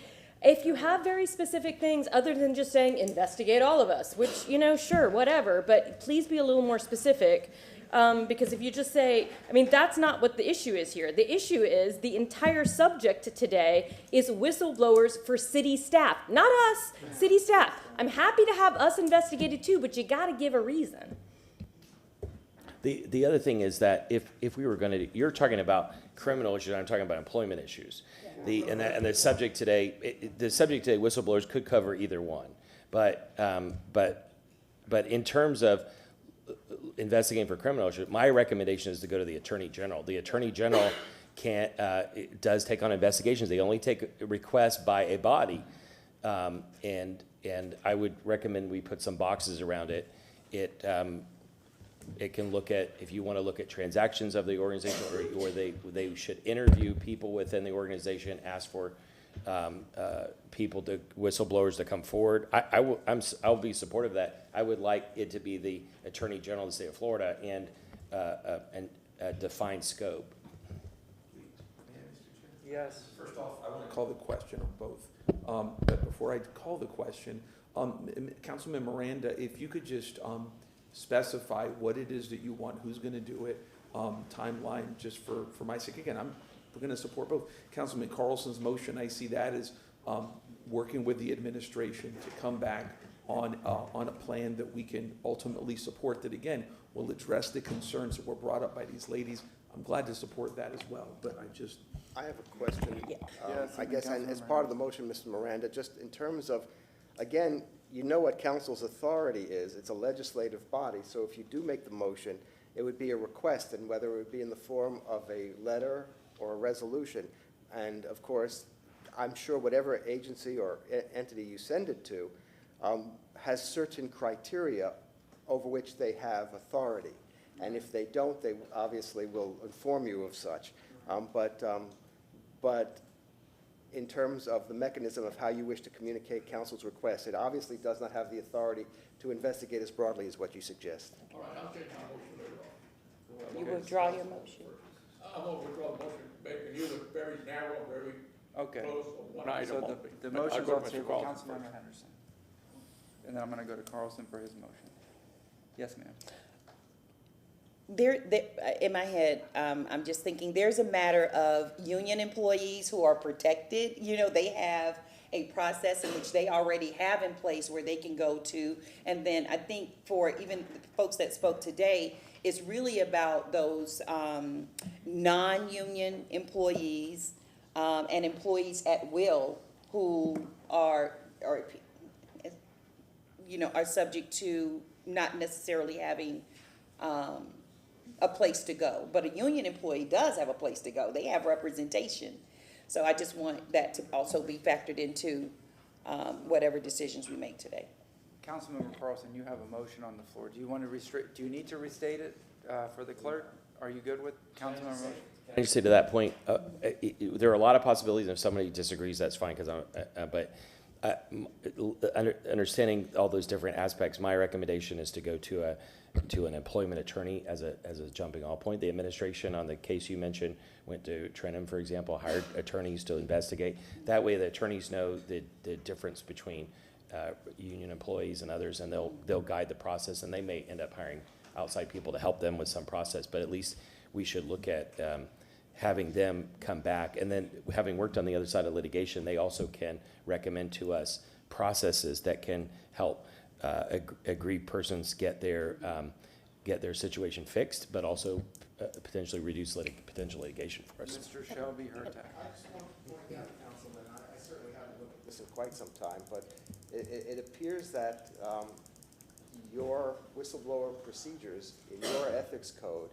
if you have very specific things, other than just saying, investigate all of us, which, sure, whatever, but please be a little more specific. Because if you just say, I mean, that's not what the issue is here. The issue is the entire subject today is whistleblowers for city staff, not us, city staff. I'm happy to have us investigated too, but you gotta give a reason. The other thing is that if we were going to, you're talking about criminal issues, I'm talking about employment issues. And the subject today, whistleblowers could cover either one. But in terms of investigating for criminal issues, my recommendation is to go to the Attorney General. The Attorney General does take on investigations. They only take requests by a body. And I would recommend we put some boxes around it. It can look at, if you want to look at transactions of the organization, or they should interview people within the organization, ask for whistleblowers to come forward. I'll be supportive of that. I would like it to be the Attorney General of the state of Florida and define scope. Yes. First off, I want to call the question on both. But before I call the question, Councilman Miranda, if you could just specify what it is that you want, who's going to do it, timeline, just for my sake. Again, we're going to support both. Councilman Carlson's motion, I see that as working with the administration to come back on a plan that we can ultimately support, that again will address the concerns that were brought up by these ladies. I'm glad to support that as well, but I have a question. I guess, and as part of the motion, Mr. Miranda, just in terms of, again, you know what council's authority is. It's a legislative body, so if you do make the motion, it would be a request, and whether it would be in the form of a letter or a resolution. And of course, I'm sure whatever agency or entity you send it to has certain criteria over which they have authority. And if they don't, they obviously will inform you of such. But in terms of the mechanism of how you wish to communicate council's request. It obviously does not have the authority to investigate as broadly as what you suggest. All right, I'll take my motion later on. You withdraw your motion. I'm gonna withdraw the motion, making either very narrow, very Okay. close, or one item So only. the But I'll motion's go on to the Mr. table, Carlson Councilmember first. Henderson. And then I'm gonna go to Carlson for his motion. Yes, ma'am. There, in my head, I'm just thinking, there's a matter of union employees who are protected. You know, they have a process in which they already have in place where they can go to. And then I think for even the folks that spoke today, it's really about those non-union employees and employees at will who are subject to not necessarily having a place to go. But a union employee does have a place to go. They have representation. So I just want that to also be factored into whatever decisions we make today. Councilmember Carlson, you have a motion on the floor. Do you want to do you need to restate it for the clerk? Are you good with Councilmember motion? Can I just say to that point, there are a lot of possibilities, and if somebody disagrees, that's fine, because understanding all those different aspects, my recommendation is to go to an employment attorney as a jumping off point. The administration on the case you mentioned went to Trenton, for example, hired attorneys to investigate. That way the attorneys know the difference between union employees and others, and they'll guide the process, and they may end up hiring outside people to help them with some process, but at least we should look at having them come back. And then, having worked on the other side of litigation, they also can recommend to us processes that can help aggrieved persons get their situation fixed, but also potentially reduce potential litigation for us. Mr. Shelby Hurtak. I just want to point out, Councilman, I certainly haven't looked at this in quite some time, but it appears that your whistleblower procedures in your ethics code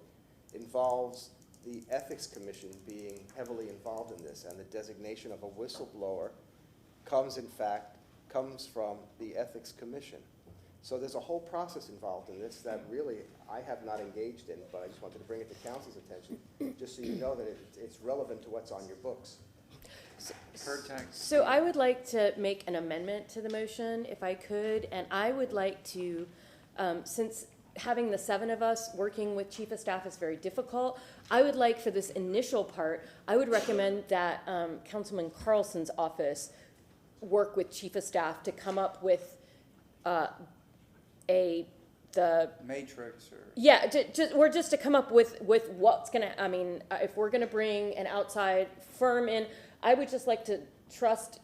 involves the Ethics Commission being heavily involved in this, and the designation of a whistleblower comes from the Ethics Commission. So there's a whole process involved in this that really I have not engaged in, but I just wanted to bring it to council's attention, just so you know that it's relevant to what's on your books. So I would like to make an amendment to the motion, if I could, and I would like to, since having the 7 of us working with chief of staff is very difficult, I would like for this initial part, I would recommend that Councilman Carlson's office work with chief of staff to come up with the matrix or just to come up with what's gonna, I mean, if we're gonna bring an outside firm in, I would just like to trust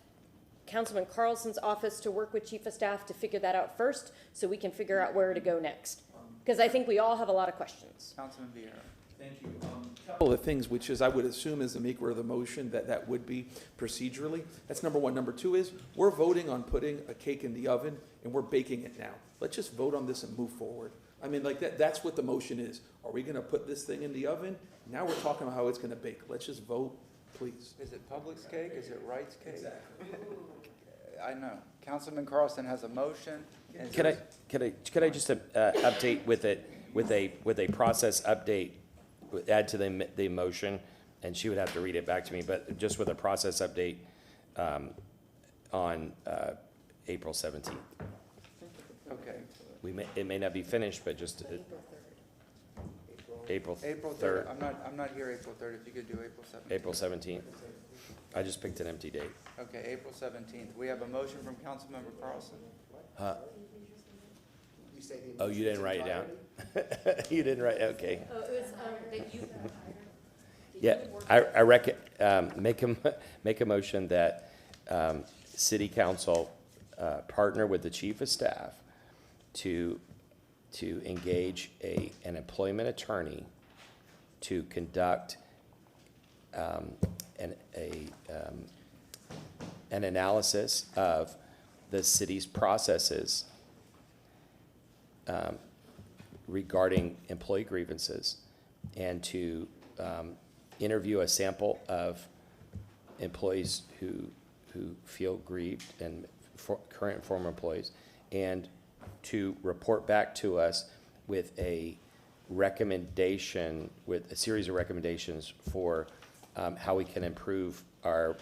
Councilman Carlson's office to work with chief of staff to figure that out first, so we can figure out where to go next. Because I think we all have a lot of questions. Councilman Vieira. Thank you. A couple of things, which is I would assume as the maker of the motion that would be procedurally. That's number one. Number two is we're voting on putting a cake in the oven and we're baking it now. Let's just vote on this and move forward. I mean, like that's what the motion is. Are we going to put this thing in the oven? Now we're talking about how it's going to bake. Let's just vote, please. Is it Public's cake? Is it Wright's cake? Exactly. I know. Councilman Carlson has a motion. Could I just update with a process update, add to the motion, and she would have to read it back to me, but just with a process update on April 17th. Okay. It may not be finished, but just April 3rd. I'm not here April 3rd. If you could do April 17th. April 17th. I just picked an empty date. Okay, April 17th. We have a motion from Councilmember Carlson. Oh, you didn't write it down? You didn't write, okay. Oh, it was that you. Yeah, make a motion that city council partner with the chief of staff to engage an employment attorney to conduct an analysis of the city's processes regarding employee grievances, and to interview a sample of employees who feel grieved, and current and former employees, and to report back to us with a recommendation, with a series of recommendations for how we can improve our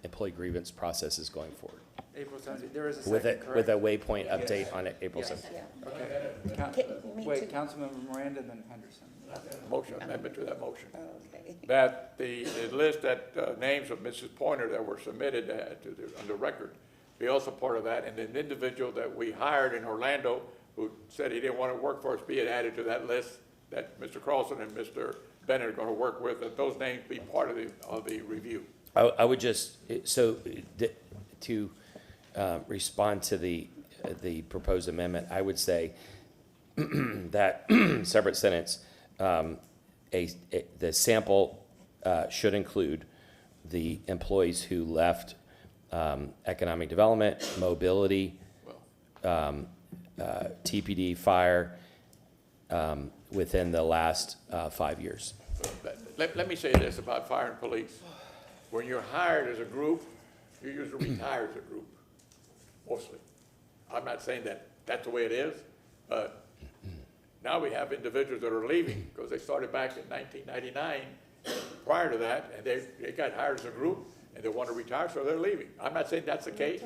employee grievance processes going forward. April 17th, there is a With second, a, correct? with a waypoint update on April Yes. 17th. Okay. Wait, Councilmember Miranda, then Henderson. Motion, amendment to that motion. Okay. That the list that, names of Mrs. Pointer that were submitted on the record be also part of that, and an individual that we hired in Orlando who said he didn't want to work for us be added to that list that Mr. Carlson and Mr. Bennett are going to work with, that those names be part of the review. I would just, to respond to the proposed amendment, I would say that separate sentence, the sample should include the employees who left economic development, mobility, TPD, fire, within the last 5 years. Let me say this about fire and police. When you're hired as a group, you usually retire as a group, mostly. I'm not saying that that's the way it is, but now we have individuals that are leaving because they started back in 1999 prior to that, and they got hired as a group, and they want to retire, so they're leaving. I'm not saying that's the case,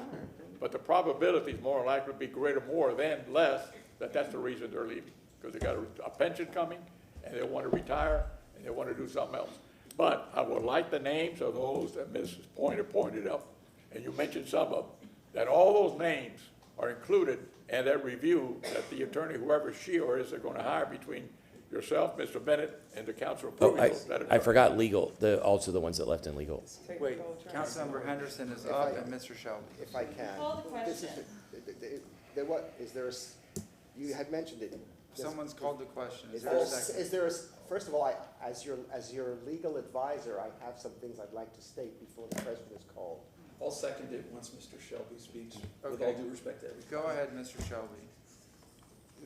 but the probability is more likely to be greater more than less that that's the reason they're leaving, because they got a pension coming, and they want to retire, and they want to do something else. But I would like the names of those that Mrs. Pointer pointed out, and you mentioned some of them, that all those names are included in that review that the attorney, whoever she or is, they're going to hire between yourself, Mr. Bennett, and the council Oh, approving those. that I attorney. forgot legal, also the ones that left in legal. Wait, Councilmember Henderson is up and Mr. Shelby. If I can. This is you had mentioned it. Someone's called the question. Is Is there a second? first of all, as your legal advisor, I have some things I'd like to state before the president is called. I'll second it once Mr. Shelby speaks, with Okay. all due respect to everybody. Go ahead, Mr. Shelby.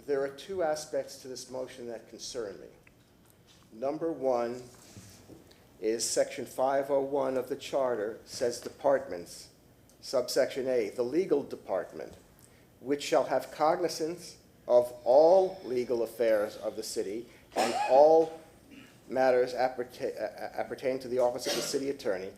There are two aspects to this motion that concern me. Number one is section 501 of the charter says departments, subsection A, the legal department, which shall have cognizance of all legal affairs of the city and all matters appertaining to the office of the city attorney.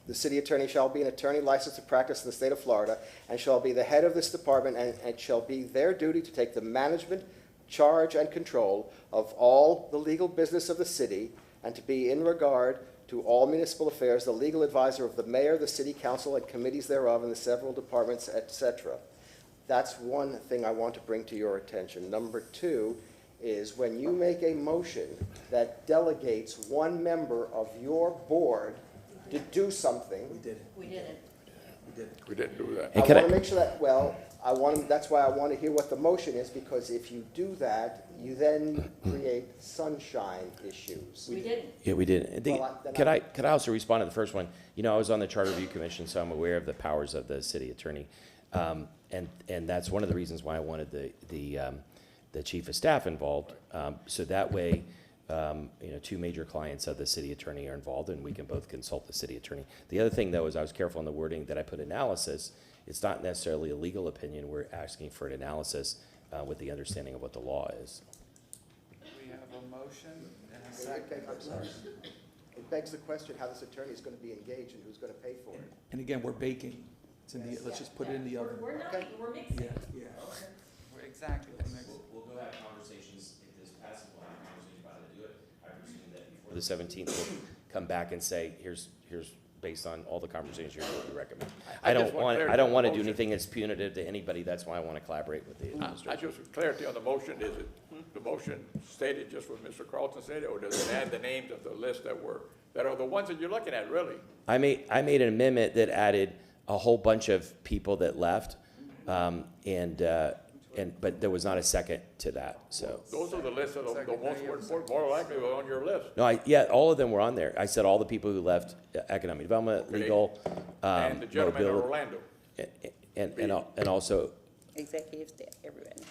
The city attorney shall be an attorney licensed to practice in the state of Florida and shall be the head of this department, and it shall be their duty to take the management, charge, and control of all the legal business of the city, and to be in regard to all municipal affairs the legal advisor of the mayor, the city council, and committees thereof, and the several departments, etc. That's one thing I want to bring to your attention. Number two is when you make a motion that delegates one member of your board to do something. We did it. We didn't. We did it. We didn't do that. I want to make sure that, that's why I want to hear what the motion is, because if you do that, you then create sunshine issues. We didn't. Yeah, we did. Well, then Could I also respond to the first one? You know, I was on the Charter Review Commission, so I'm aware of the powers of the city attorney. And that's one of the reasons why I wanted the chief of staff involved. So that way, two major clients of the city attorney are involved, and we can both consult the city attorney. The other thing, though, is I was careful in the wording that I put analysis. It's not necessarily a legal opinion. We're asking for an analysis with the understanding of what the law is. We have a motion and a second. I'm sorry. It begs the question how this attorney is going to be engaged and who's going to pay for it. And again, we're baking. It's in the, let's just put it in the oven. We're not, we're mixing. Yeah. Exactly. We'll go have conversations, if this passes, we'll have conversations about how to do it. I presume that before the 17th, we'll come back and say, here's based on all the conversations you're going to recommend. I don't want to do anything that's punitive to anybody. That's why I want to collaborate with the I administration. just, clarity on the motion, is it the motion stated just what Mr. Carlton said, or does it add the names of the list that are the ones that you're looking at, really? I made an amendment that added a whole bunch of people that left, but there was not a second to that, so. Those are the lists of the most important, more likely were on your list. No, all of them were on there. I said all the people who left economic development, Okay. legal, And the gentleman in mobility, Orlando. and also, Executive staff, everybody.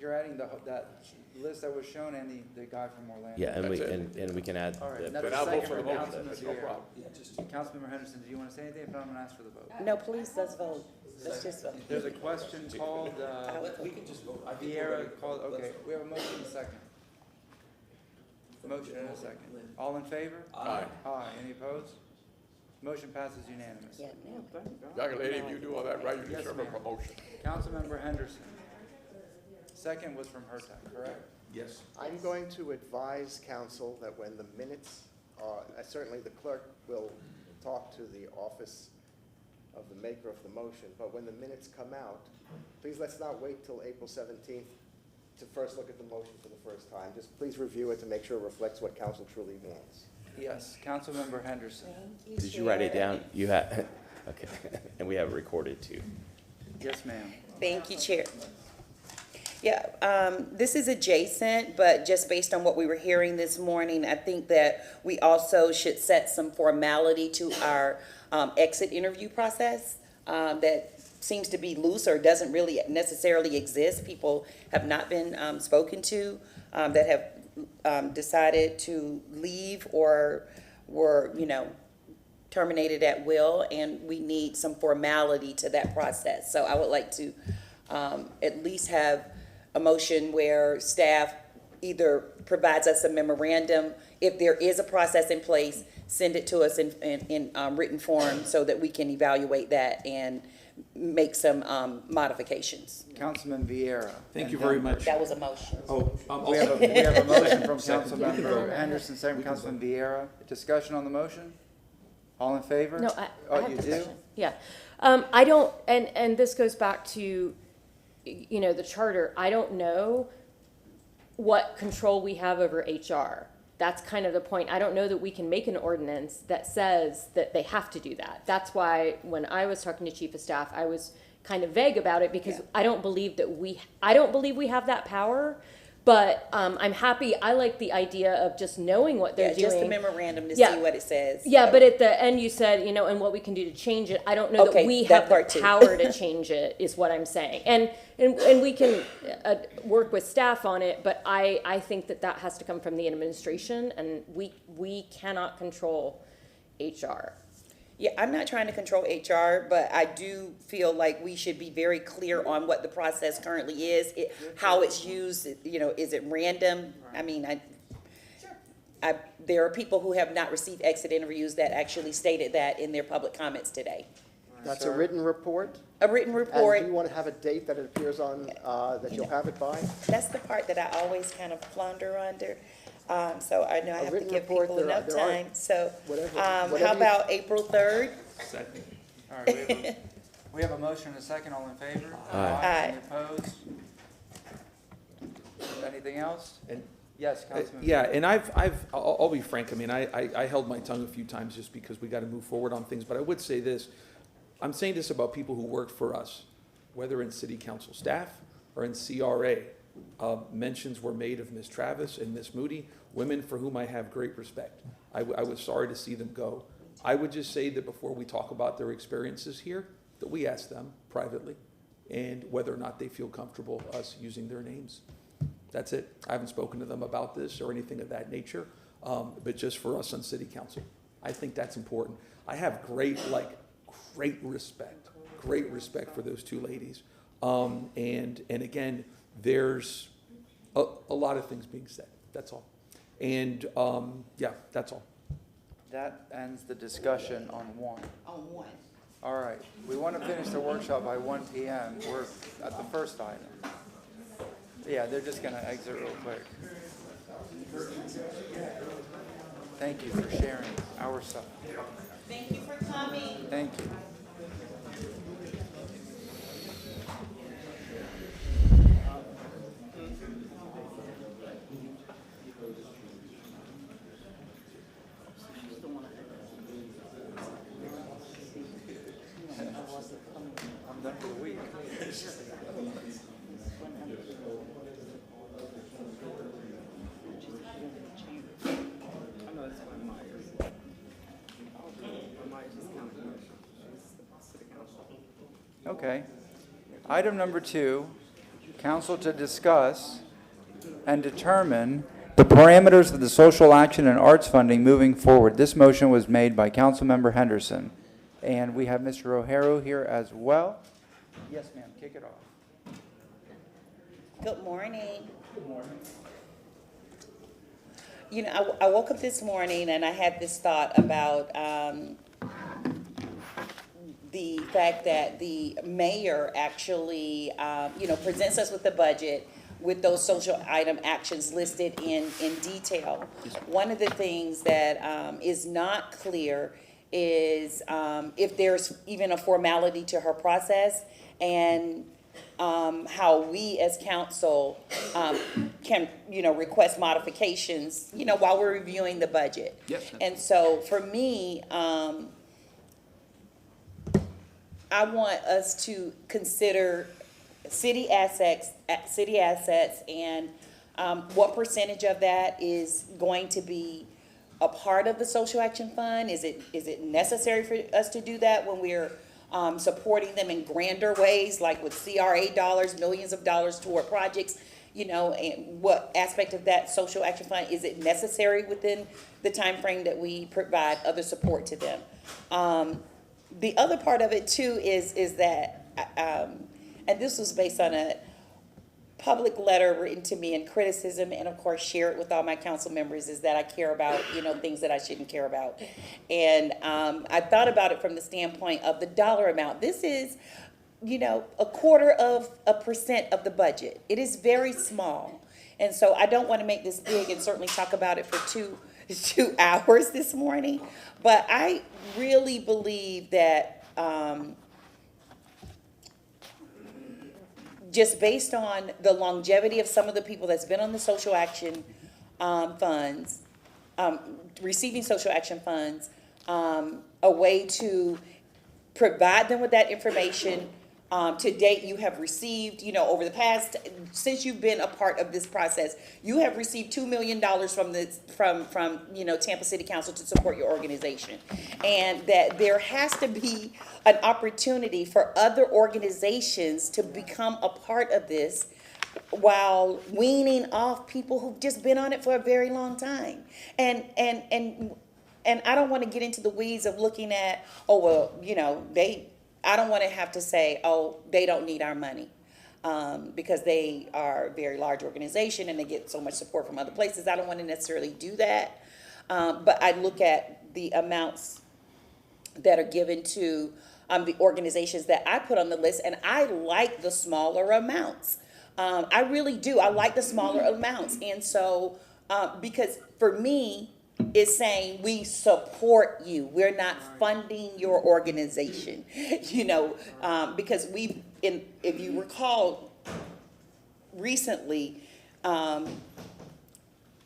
You're adding that list that was shown and the guy from Orlando. yeah, and That's we can add. All right, the- that's Then a I'll vote second for the from motion, Councilman that's no Sierra. problem. Councilmember Henderson, do you want to say anything? If not, I'm going to ask for the vote. No, please, let's vote. Let's just vote. There's a question called, We can just vote. I think we're Vieira ready. called, okay, we have a motion and a second. Motion and a second. All in favor? Aye. Aye. Any opposed? Motion passes unanimously. Young lady, if you do all that right, you Yes, deserve a ma'am. promotion. Councilmember Henderson. Second was from her time, correct? Yes. I'm going to advise council that when the minutes are, certainly the clerk will talk to the office of the maker of the motion, but when the minutes come out, please let's not wait till April 17th to first look at the motion for the first time. Just please review it to make sure it reflects what council truly wants. Yes, Councilmember Henderson. Did you write it down? You had, okay, and we have it recorded too. Yes, ma'am. Thank you, Chair. Yeah, this is adjacent, but just based on what we were hearing this morning, I think that we also should set some formality to our exit interview process that seems to be loose or doesn't really necessarily exist. People have not been spoken to that have decided to leave or were, terminated at will, and we need some formality to that process. So I would like to at least have a motion where staff either provides us a memorandum. If there is a process in place, send it to us in written form so that we can evaluate that and make some modifications. Councilman Vieira. Thank you very much. That was a motion. Oh, We have a motion from Second. Councilmember Henderson, second from Councilman Vieira. Discussion on the motion? All in favor? No, I Oh, have you a do? question. Yeah. I don't, and this goes back to, the charter. I don't know what control we have over HR. That's kind of the point. I don't know that we can make an ordinance that says that they have to do that. That's why when I was talking to Chief of Staff, I was kind of vague about it because I don't believe we have that power. But I'm happy. I like the idea of just knowing what they're doing. Just a memorandum to Yeah. see what it says. Yeah, but at the end you said, and what we can do to change it. I don't know Okay, that we that have the part too. power to change it, is what I'm saying. And we can work with staff on it, but I think that has to come from the administration, and we cannot control HR. Yeah, I'm not trying to control HR, but I do feel like we should be very clear on what the process currently is, how it's used, is it random? I mean, there are people who have not received exit interviews that actually stated that in their public comments today. That's a written report? A written report. And do you want to have a date that it appears on, that you'll have it by? That's the part that I always kind of flounder under. So I know I have to written give report, people enough there are- time. So, whatever how you- about April 3rd? Second. All right, we have a motion and a second. All in favor? Aye. Any opposed? Anything else? And Yes, Councilman. yeah, and I'll be frank. I mean, I held my tongue a few times just because we got to move forward on things. But I would say this: I'm saying this about people who work for us, whether in city council staff or in CRA. Mentions were made of Ms. Travis and Ms. Moody, women for whom I have great respect. I was sorry to see them go. I would just say that before we talk about their experiences here, that we ask them privately and whether or not they feel comfortable us using their names. That's it. I haven't spoken to them about this or anything of that nature, but just for us on city council. I think that's important. I have great respect for those two ladies. And again, there's a lot of things being said. That's all. And yeah, that's all. That ends the discussion on one. On one. All right, we want to finish the workshop by 1 p.m. We're at the first item. Yeah, they're just going to exit real quick. Thank you for sharing our stuff. Thank you for coming. Thank you. I'm done for the week. Okay. Item number 2, council to discuss and determine the parameters of the social action and arts funding moving forward. This motion was made by Councilmember Henderson. And we have Mr. O'Hara here as well. Yes, ma'am, kick it off. Good morning. Good morning. I woke up this morning and I had this thought about the fact that the mayor actually, presents us with the budget with those social item actions listed in detail. One of the things that is not clear is if there's even a formality to her process, and how we as council can, request modifications, while we're reviewing the budget. Yes. And so for me, I want us to consider city assets, and what percentage of that is going to be a part of the social action fund? Is it necessary for us to do that when we're supporting them in grander ways, like with CRA dollars, millions of dollars toward projects, and what aspect of that social action fund, is it necessary within the time frame that we provide other support to them? The other part of it too is that, and this was based on a public letter written to me in criticism, and of course share it with all my council members, is that I care about, things that I shouldn't care about. And I thought about it from the standpoint of the dollar amount. This is, 0.25% of the budget. It is very small. And so I don't want to make this big and certainly talk about it for two hours this morning. But I really believe that just based on the longevity of some of the people that's been on the social action funds, receiving social action funds, a way to provide them with that information. To date, you have received, over the past, since you've been a part of this process, you have received $2 million from Tampa City Council to support your organization. And that there has to be an opportunity for other organizations to become a part of this while weaning off people who've just been on it for a very long time. And I don't want to get into the weeds of looking at, I don't want to have to say, they don't need our money, because they are a very large organization and they get so much support from other places. I don't want to necessarily do that. But I look at the amounts that are given to the organizations that I put on the list, and I like the smaller amounts. I really do. I like the smaller amounts. And so, because for me, is saying we support you. We're not funding your organization, because if you recall, recently,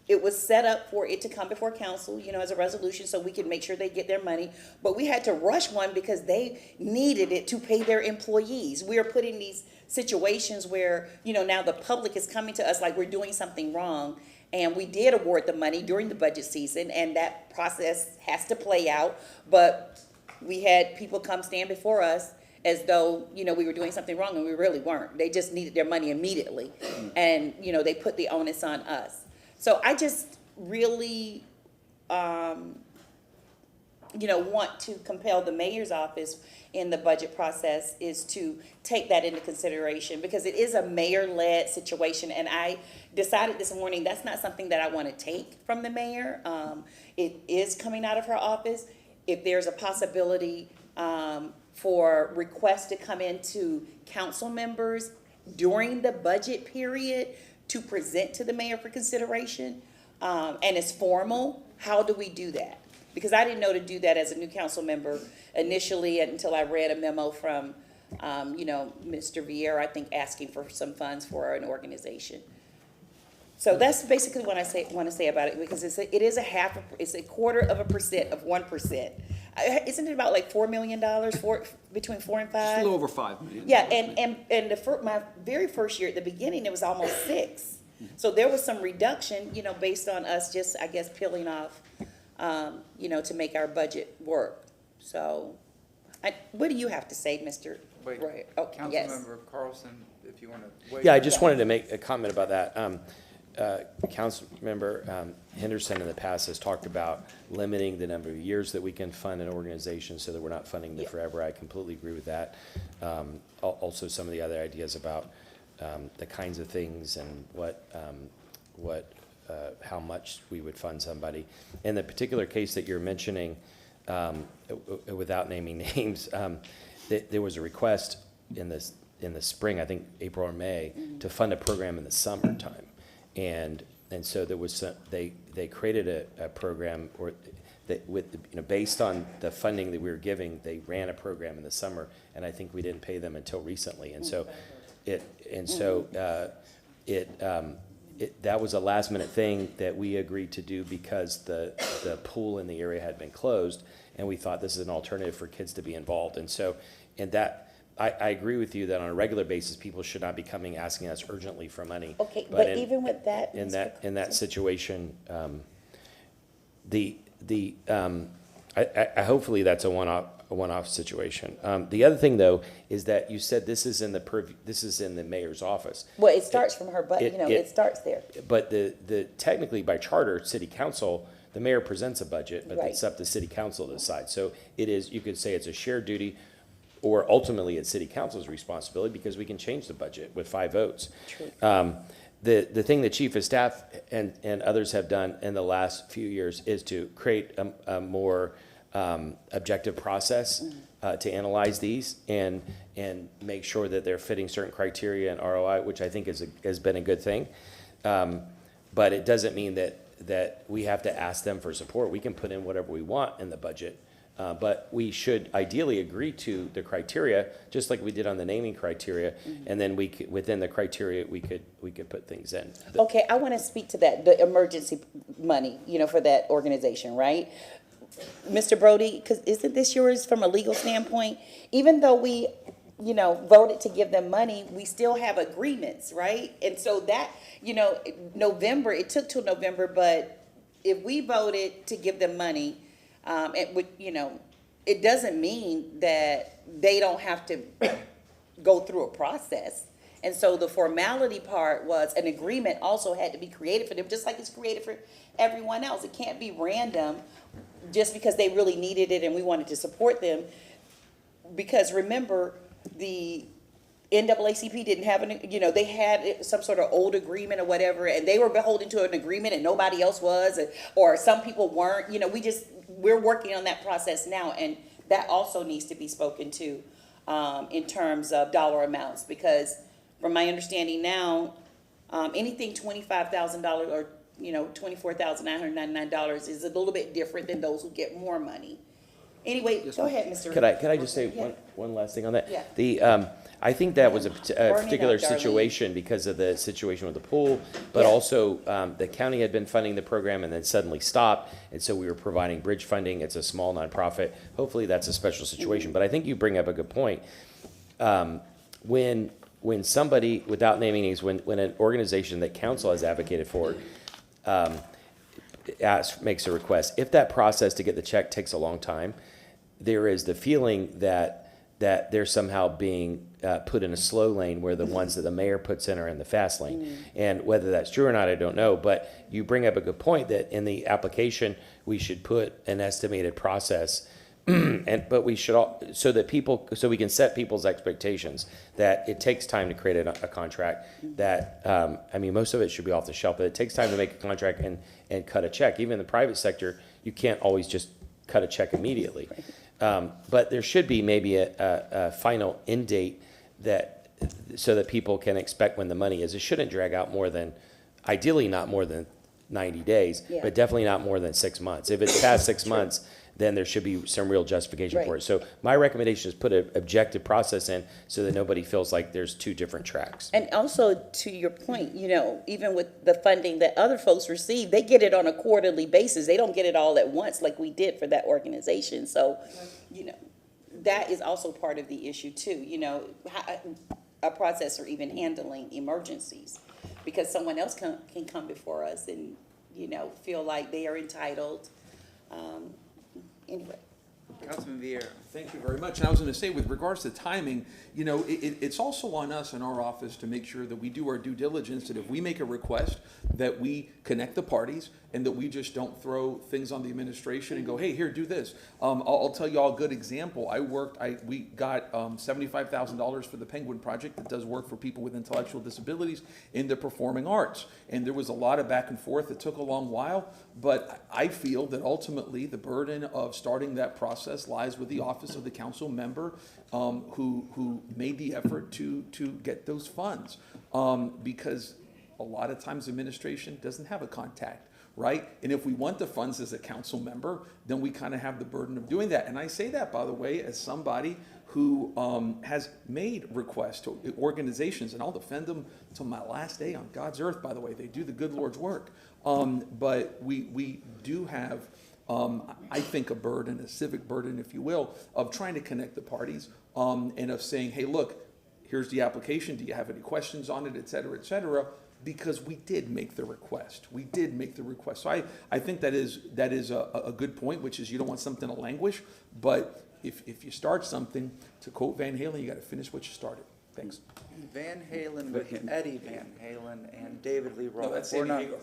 it was set up for it to come before council, as a resolution so we could make sure they get their money. But we had to rush one because they needed it to pay their employees. We are put in these situations where, now the public is coming to us like we're doing something wrong. And we did award the money during the budget season, and that process has to play out. But we had people come stand before us as though, we were doing something wrong, and we really weren't. They just needed their money immediately. And, they put the onus on us. So I just really, want to compel the mayor's office in the budget process is to take that into consideration, because it is a mayor-led situation, and I decided this morning that's not something that I want to take from the mayor. It is coming out of her office. If there's a possibility for requests to come into council members during the budget period to present to the mayor for consideration, and it's formal, how do we do that? Because I didn't know to do that as a new council member initially until I read a memo from, Mr. Vieira, I think, asking for some funds for an organization. So that's basically what I want to say about it, because it's a 0.25% of 1%. Isn't it about like $4 million, between 4 and 5? It's a little over $5 million. Yeah, and my very first year at the beginning, it was almost 6. So there was some reduction, based on us just, I guess, peeling off, to make our budget work. So, what do you have to say, Mr. Wait, Roy? Oh, yes. Councilmember Carlson, if you want to weigh in. Yeah, I just wanted to make a comment about that. Councilmember Henderson in the past has talked about limiting the number of years that we can fund an organization so that we're not funding them forever. I completely agree with that. Also, some of the other ideas about the kinds of things and how much we would fund somebody. In the particular case that you're mentioning, without naming names, there was a request in the spring, I think April or May, to fund a program in the summertime. And so there was they created a program, or that with, based on the funding that we were giving, they ran a program in the summer, and I think we didn't pay them until recently. And so that was a last minute thing that we agreed to do because the pool in the area had been closed, and we thought this is an alternative for kids to be involved. And so, I agree with you that on a regular basis, people should not be coming asking us urgently for money. Okay, but even with that, in that situation, hopefully that's a one-off situation. The other thing, though, is that you said this is in the mayor's office. Well, it starts from her, but it starts there. But technically by charter, city council, the mayor presents a budget, but it's up to city council to decide. So it is, you could say it's a shared duty, or ultimately it's city council's responsibility, because we can change the budget with 5 votes. True. The thing that chief of staff and others have done in the last few years is to create a more objective process to analyze these and make sure that they're fitting certain criteria and ROI, which I think has been a good thing. But it doesn't mean that we have to ask them for support. We can put in whatever we want in the budget. But we should ideally agree to the criteria, just like we did on the naming criteria, and then within the criteria, we could put things in. Okay, I want to speak to that, the emergency money, for that organization, right? Mr. Brody, because isn't this yours from a legal standpoint? Even though we, voted to give them money, we still have agreements, right? And so that, November, it took till November, but if we voted to give them money, it would, it doesn't mean that they don't have to go through a process. And so the formality part was an agreement also had to be created for them, just like it's created for everyone else. It can't be random just because they really needed it and we wanted to support them. Because remember, the NAACP didn't have they had some sort of old agreement or whatever, and they were beholden to an agreement and nobody else was, or some people weren't. We're working on that process now, and that also needs to be spoken to in terms of dollar amounts, because from my understanding now, anything $25,000 or $24,999 is a little bit different than those who get more money. Anyway, go ahead, Mr. Could I just say one last thing on that? Yeah. I think that was a particular situation because of the situation with the pool, but also the county had been funding the program and then suddenly stopped, and so we were providing bridge funding. It's a small nonprofit. Hopefully that's a special situation, but I think you bring up a good point. When somebody, without naming names, when an organization that council has advocated for makes a request, if that process to get the check takes a long time, there is the feeling that they're somehow being put in a slow lane where the ones that the mayor puts in are in the fast lane. And whether that's true or not, I don't know. But you bring up a good point that in the application, we should put an estimated process. But we should so we can set people's expectations that it takes time to create a contract. That most of it should be off the shelf, but it takes time to make a contract and cut a check. Even in the private sector, you can't always just cut a check immediately. But there should be maybe a final end date so that people can expect when the money is. It shouldn't drag out ideally not more than 90 days, but definitely not more than 6 months. If it's past 6 months, then there should be some real justification for it. So my recommendation is put an objective process in so that nobody feels like there's 2 different tracks. And also, to your point, even with the funding that other folks receive, they get it on a quarterly basis. They don't get it all at once like we did for that organization. So, that is also part of the issue too, a process for even handling emergencies, because someone else can come before us and, feel like they are entitled. Anyway. Councilman Vieira. Thank you very much. And I was going to say, with regards to timing, it's also on us in our office to make sure that we do our due diligence, that if we make a request, that we connect the parties and that we just don't throw things on the administration and go, hey, here, do this. I'll tell you all a good example. We got $75,000 for the Penguin Project that does work for people with intellectual disabilities in the performing arts. And there was a lot of back and forth. It took a long while, but I feel that ultimately the burden of starting that process process lies with the office of the council member who made the effort to get those funds. Because a lot of times administration doesn't have a contact, right? And if we want the funds as a council member, then we kind of have the burden of doing that. And I say that, by the way, as somebody who has made requests to organizations, and I'll defend them till my last day on God's earth, by the way. They do the good Lord's work. But we do have, I think, a burden, a civic burden, if you will, of trying to connect the parties and of saying, hey, look, here's the application. Do you have any questions on it, et cetera, because we did make the request. We did make the request. So I think that is a good point, which is you don't want something to languish, but if you start something, to quote Van Halen, you got to finish what you started. Thanks. Van Halen with Eddie Van Halen and David Lee Roth. No, that's We're Sammy not- Hagar.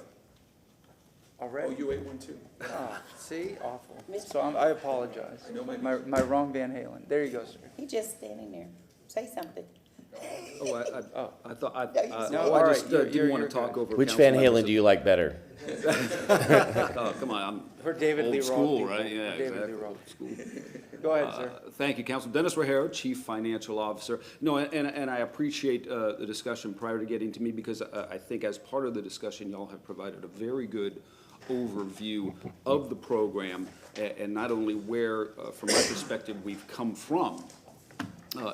Already? Oh, you ate one too. Ah, see, awful. So I apologize. My wrong Van Halen. There you go, sir. He just standing there. Say something. I thought, No, all I right, just you're- didn't want you're to talk good. over. Which council Van members. Halen do you like better? Oh, come on, For David I'm Lee old Roth. school, people. right? Yeah, David exactly. Lee Roth. Old school. Go ahead, sir. Thank you, Council. Dennis Rajero, Chief Financial Officer. No, and I appreciate the discussion prior to getting to me, because I think as part of the discussion, y'all have provided a very good overview of the program, and not only where, from my perspective, we've come from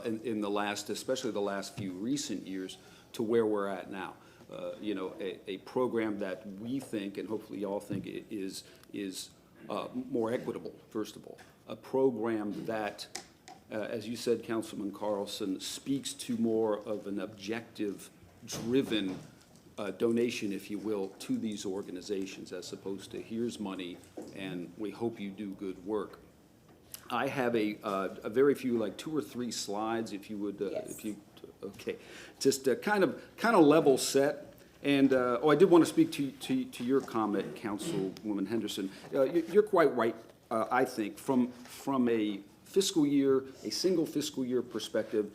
in the last, especially the last few recent years, to where we're at now. A program that we think, and hopefully y'all think, is more equitable, first of all. A program that, as you said, Councilman Carlson, speaks to more of an objective-driven donation, if you will, to these organizations, as opposed to here's money and we hope you do good work. I have a very few, like 2 or 3 slides, if you would, if you, okay, just kind of level set. And I did want to speak to your comment, Councilwoman Henderson. You're quite right, I think, from a fiscal year, a single fiscal year perspective.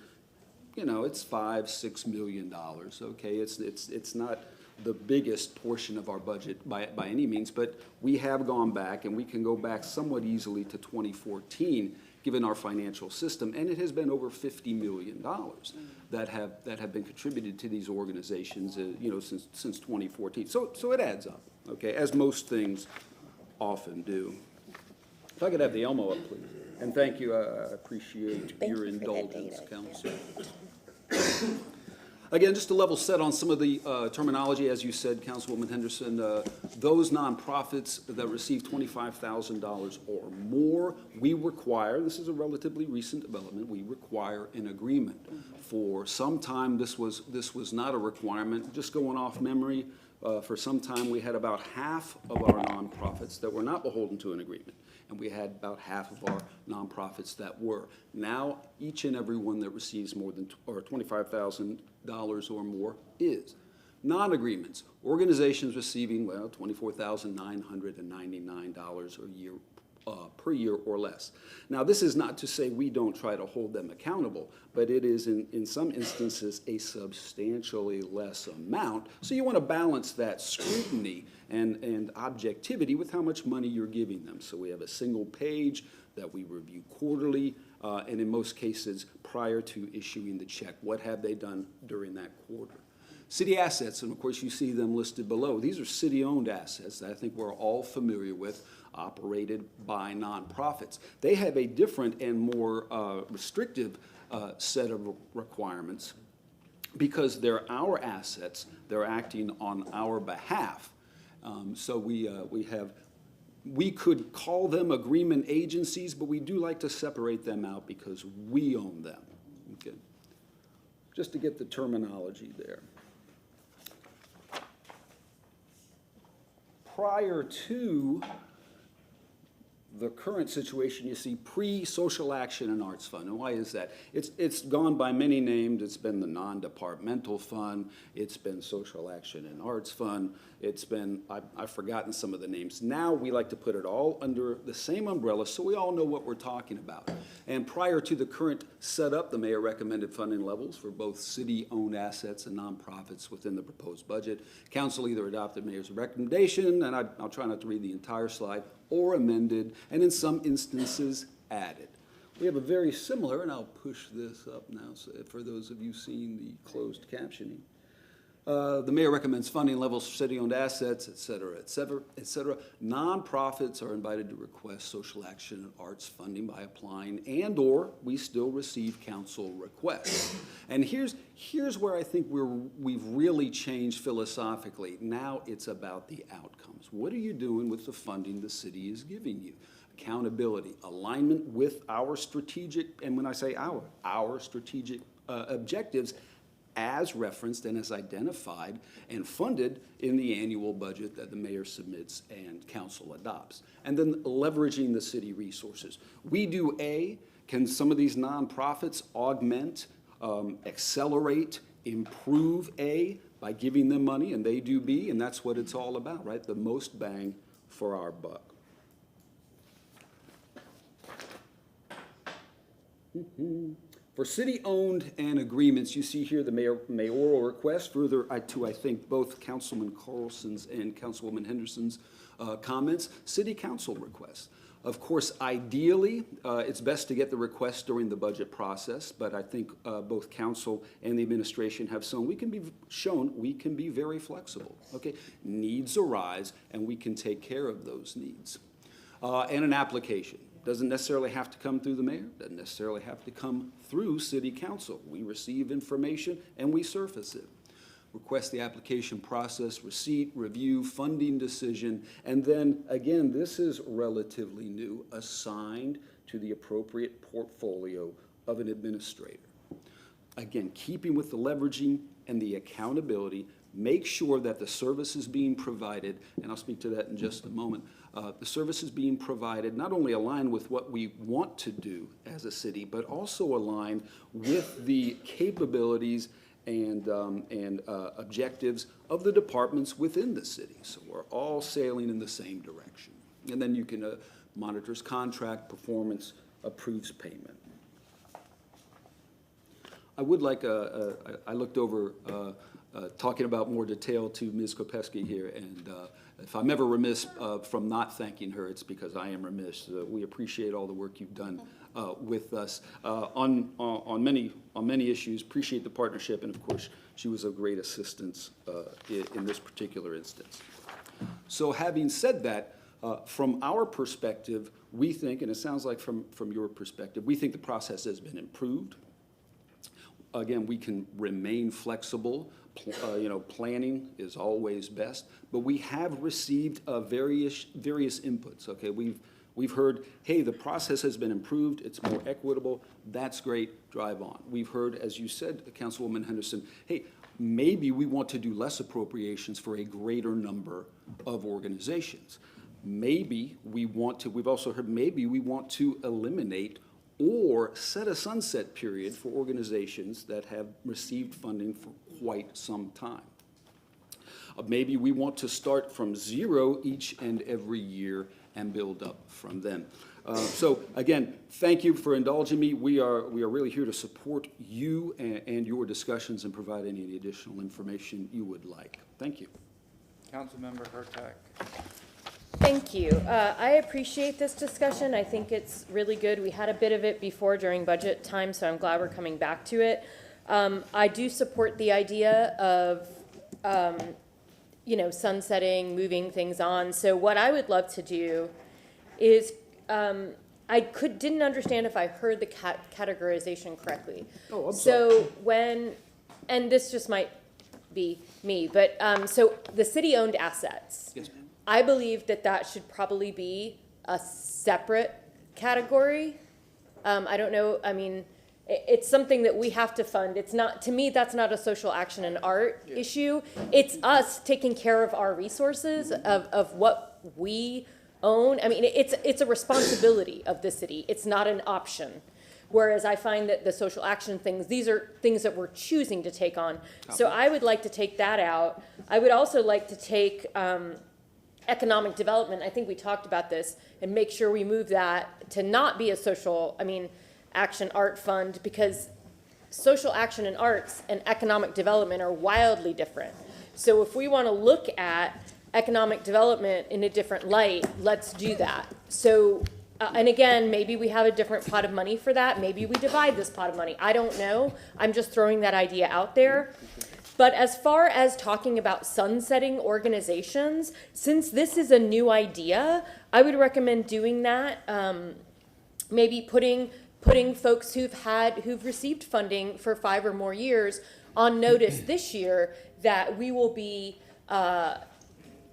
It's $5-6 million. Okay, it's not the biggest portion of our budget by any means, but we have gone back, and we can go back somewhat easily to 2014, given our financial system, and it has been over $50 million that have been contributed to these organizations, since 2014. So it adds up, okay, as most things often do. If I could have the Elmo up, please. And thank you, I appreciate your indulgence, Council. Again, just to level set on some of the terminology, as you said, Councilwoman Henderson, those nonprofits that receive $25,000 or more, we require, this is a relatively recent development, we require an agreement. For some time, this was not a requirement. Just going off memory, for some time, we had about half of our nonprofits that were not beholden to an agreement, and we had about half of our nonprofits that were. Now, each and every one that receives more than $25,000 or more is. Non-agreements, organizations receiving, $24,999 a year, per year or less. Now, this is not to say we don't try to hold them accountable, but it is in some instances a substantially less amount. So you want to balance that scrutiny and objectivity with how much money you're giving them. So we have a single page that we review quarterly, and in most cases prior to issuing the check. What have they done during that quarter? City assets, and of course you see them listed below. These are city-owned assets that I think we're all familiar with, operated by nonprofits. They have a different and more restrictive set of requirements because they're our assets. They're acting on our behalf. So we could call them agreement agencies, but we do like to separate them out because we own them. Okay. Just to get the terminology there. Prior to the current situation, you see pre-Social Action and Arts Fund. And why is that? It's gone by many names. It's been the Non-Departmental Fund. It's been Social Action and Arts Fund. It's been, I've forgotten some of the names. Now we like to put it all under the same umbrella so we all know what we're talking about. And prior to the current setup, the mayor recommended funding levels for both city-owned assets and nonprofits within the proposed budget. Council either adopted mayor's recommendation, and I'll try not to read the entire slide, or amended, and in some instances added. We have a very similar, and I'll push this up now so for those of you seeing the closed captioning. The mayor recommends funding levels for city-owned assets, et cetera, et cetera, et cetera. Nonprofits are invited to request social action and arts funding by applying, and/or we still receive council requests. And here's where I think we've really changed philosophically. Now it's about the outcomes. What are you doing with the funding the city is giving you? Accountability, alignment with our strategic, and when I say our strategic objectives, as referenced and as identified and funded in the annual budget that the mayor submits and council adopts. And then leveraging the city resources. We do A, can some of these nonprofits augment, accelerate, improve A by giving them money, and they do B, and that's what it's all about, right? The most bang for our buck. For city-owned and agreements, you see here the mayoral request, further to, I think, both Councilman Carlson's and Councilwoman Henderson's comments, city council requests. Of course, ideally, it's best to get the request during the budget process, but I think both council and the administration have shown we can be very flexible, okay? Needs arise, and we can take care of those needs. And an application. Doesn't necessarily have to come through the mayor, doesn't necessarily have to come through city council. We receive information and we surface it. Request the application process, receipt, review, funding decision, and then, again, this is relatively new, assigned to the appropriate portfolio of an administrator. Again, keeping with the leveraging and the accountability, make sure that the service is being provided, and I'll speak to that in just a moment, the service is being provided not only align with what we want to do as a city, but also align with the capabilities and objectives of the departments within the city. So we're all sailing in the same direction. And then you can monitors contract, performance, approves payment. I would like, I looked over talking about more detail to Ms. Kopesky here, and if I'm ever remiss from not thanking her, it's because I am remiss. We appreciate all the work you've done with us on many issues. Appreciate the partnership, and of course, she was of great assistance in this particular instance. So having said that, from our perspective, we think, and it sounds like from your perspective, we think the process has been improved. Again, we can remain flexible. Planning is always best, but we have received various inputs. Okay, we've heard, hey, the process has been improved. It's more equitable. That's great. Drive on. We've heard, as you said, Councilwoman Henderson, hey, maybe we want to do less appropriations for a greater number of organizations. Maybe we want to. We've also heard maybe we want to eliminate or set a sunset period for organizations that have received funding for quite some time. Maybe we want to start from zero each and every year and build up from them. So again, thank you for indulging me. We are really here to support you and your discussions and provide any additional information you would like. Thank you. Councilmember Hurtak. Thank you. I appreciate this discussion. I think it's really good. We had a bit of it before during budget time, so I'm glad we're coming back to it. I do support the idea of, sunsetting, moving things on. So what I would love to do is, didn't understand if I heard the categorization correctly. Oh, I'm sorry. So and this just might be me, but so the city-owned assets. Yes, ma'am. I believe that should probably be a separate category. I don't know, I mean, it's something that we have to fund. It's not, to me, that's not a social action and art issue. It's us taking care of our resources, of what we own. I mean, it's a responsibility of the city. It's not an option. Whereas I find that the social action things, these are things that we're choosing to take on. So I would like to take that out. I would also like to take, economic development, I think we talked about this, and make sure we move that to not be a action art fund, because social action and arts and economic development are wildly different. So if we want to look at economic development in a different light, let's do that. So And again, maybe we have a different pot of money for that. Maybe we divide this pot of money. I don't know. I'm just throwing that idea out there. But as far as talking about sunsetting organizations, since this is a new idea, I would recommend doing that. Maybe putting folks who've received funding for 5 or more years on notice this year that we will be